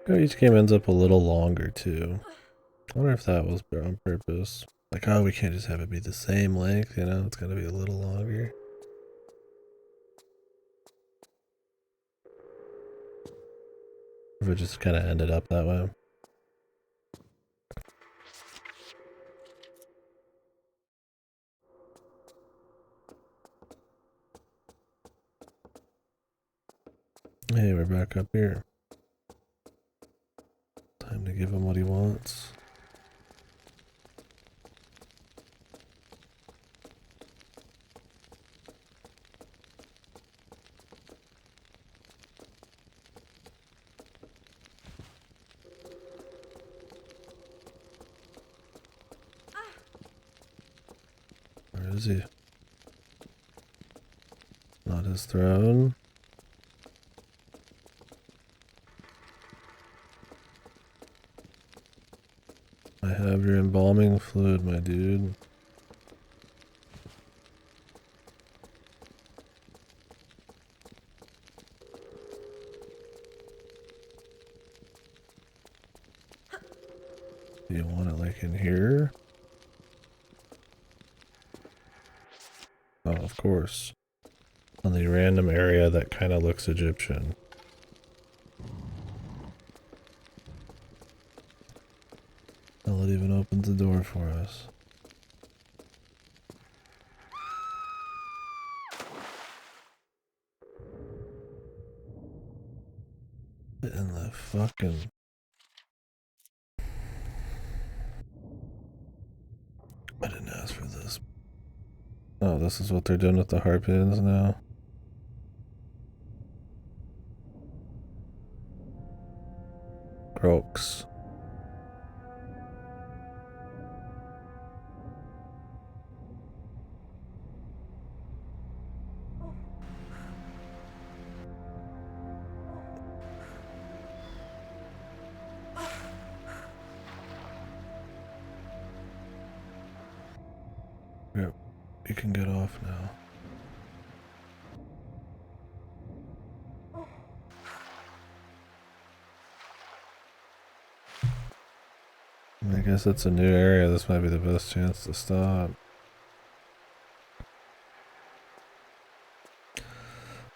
Each game ends up a little longer too. I wonder if that was on purpose. Like, oh, we can't just have it be the same length, you know? It's gotta be a little longer. If it just kind of ended up that way. Hey, we're back up here. Time to give him what he wants. Where is he? Not his throne. I have your embalming fluid, my dude. Do you want it like in here? Oh, of course. On the random area that kind of looks Egyptian. Well, it even opens the door for us. In the fucking... I didn't ask for this. Oh, this is what they're doing with the harpoons now. Croaks. You can get off now. I guess it's a new area. This might be the best chance to stop.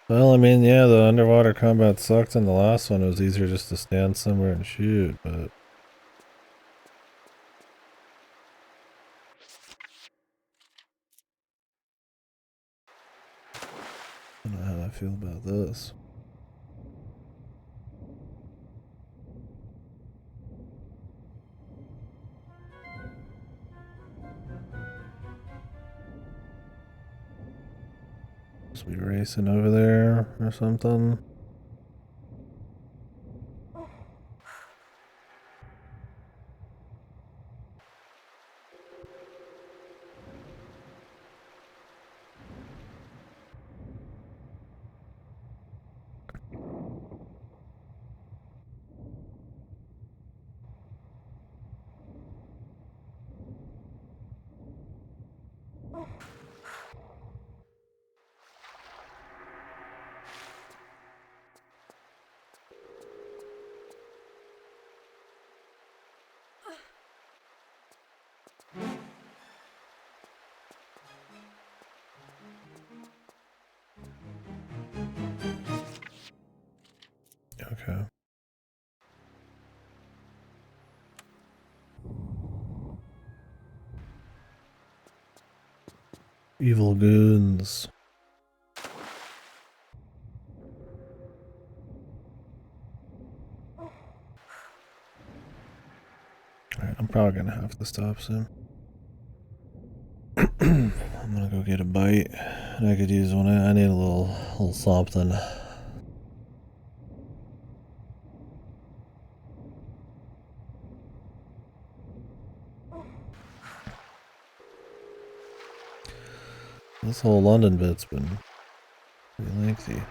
Well, I mean, yeah, the underwater combat sucked in the last one. It was easier just to stand somewhere and shoot, but... I don't know how I feel about this. Must be racing over there or something. Okay. Evil goons. Alright, I'm probably gonna have to stop soon. I'm gonna go get a bite. I could use one. I need a little something. This whole London bit's been pretty lengthy.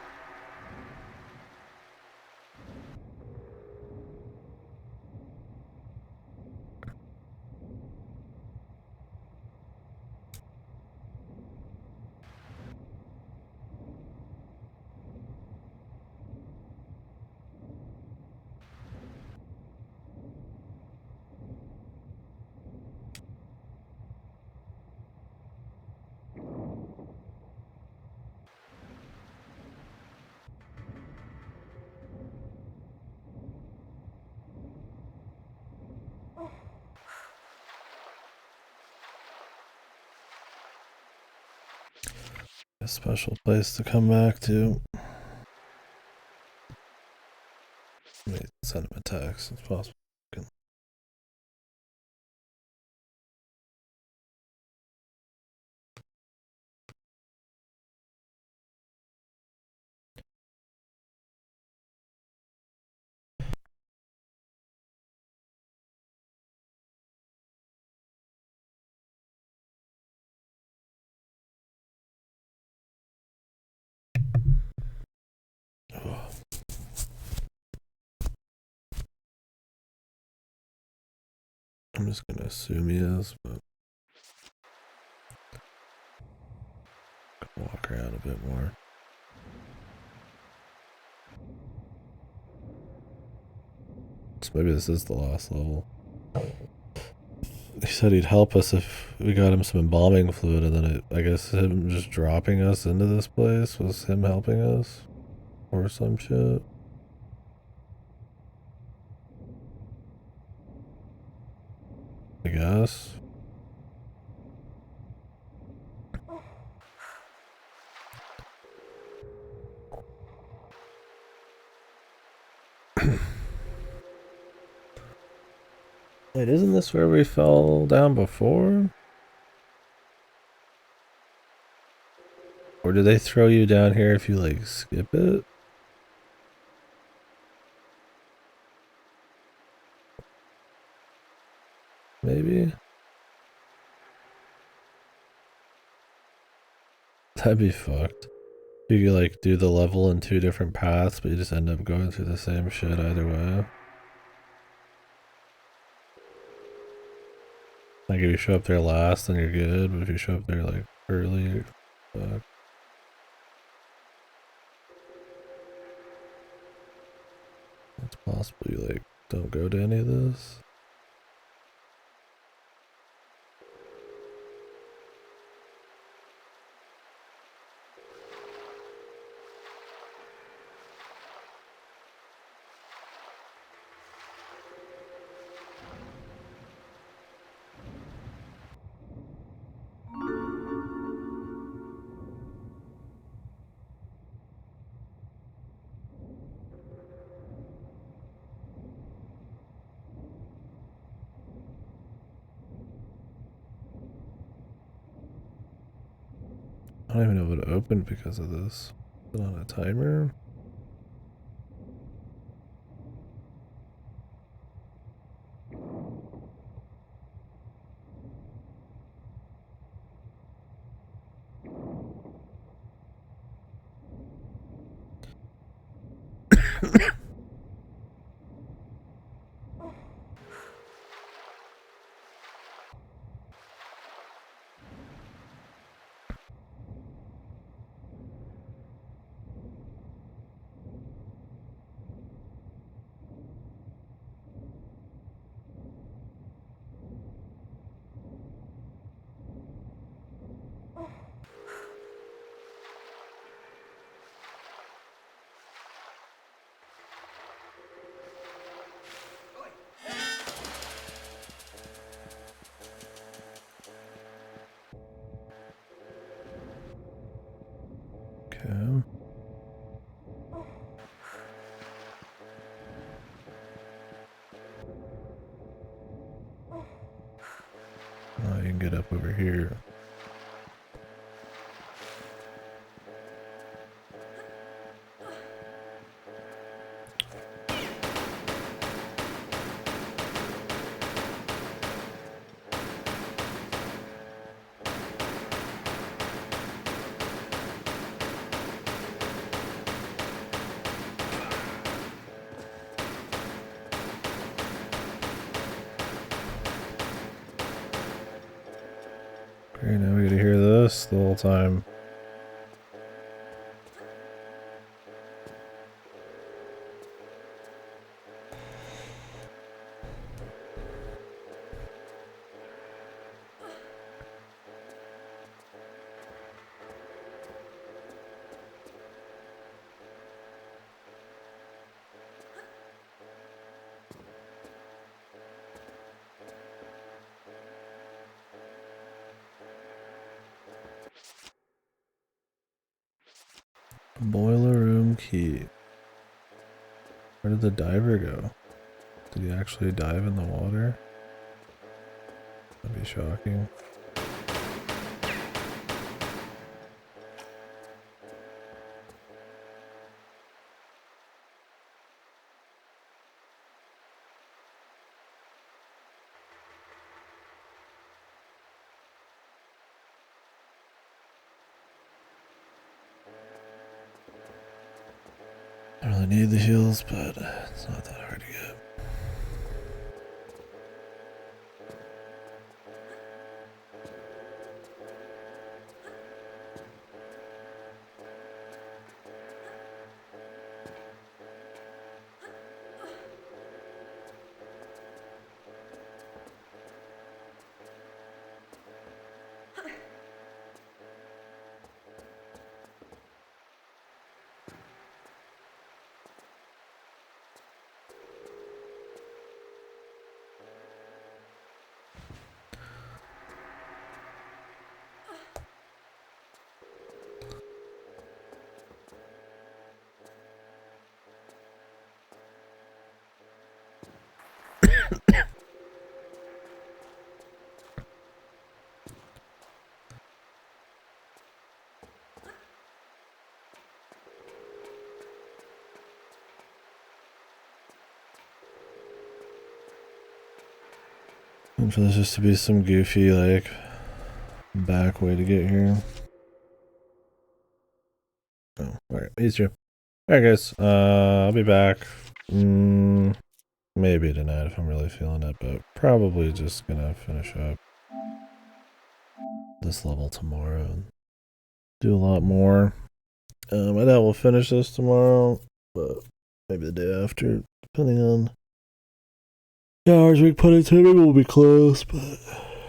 A special place to come back to. Let me send him a text. It's possible. Oh. I'm just gonna assume he is, but walk around a bit more. So maybe this is the last level. He said he'd help us if we got him some embalming fluid, and then I guess him just dropping us into this place was him helping us, or some shit. I guess. Wait, isn't this where we fell down before? Or do they throw you down here if you like skip it? Maybe? That'd be fucked. You could like do the level in two different paths, but you just end up going through the same shit either way. Like if you show up there last, then you're good, but if you show up there like early. It's possible you like don't go to any of this. I don't even know what opened because of this. Is it on a timer? Okay. Oh, you can get up over here. Okay, now we gotta hear this the whole time. Boiler room key. Where did the diver go? Did he actually dive in the water? That'd be shocking. I don't really need the heals, but it's not that hard to get. And for this just to be some goofy, like, back way to get here. Oh, alright, easier. Alright guys, I'll be back. Maybe tonight if I'm really feeling it, but probably just gonna finish up. this level tomorrow and do a lot more. I doubt we'll finish this tomorrow, but maybe the day after, depending on the hours we put into it. Maybe we'll be close, but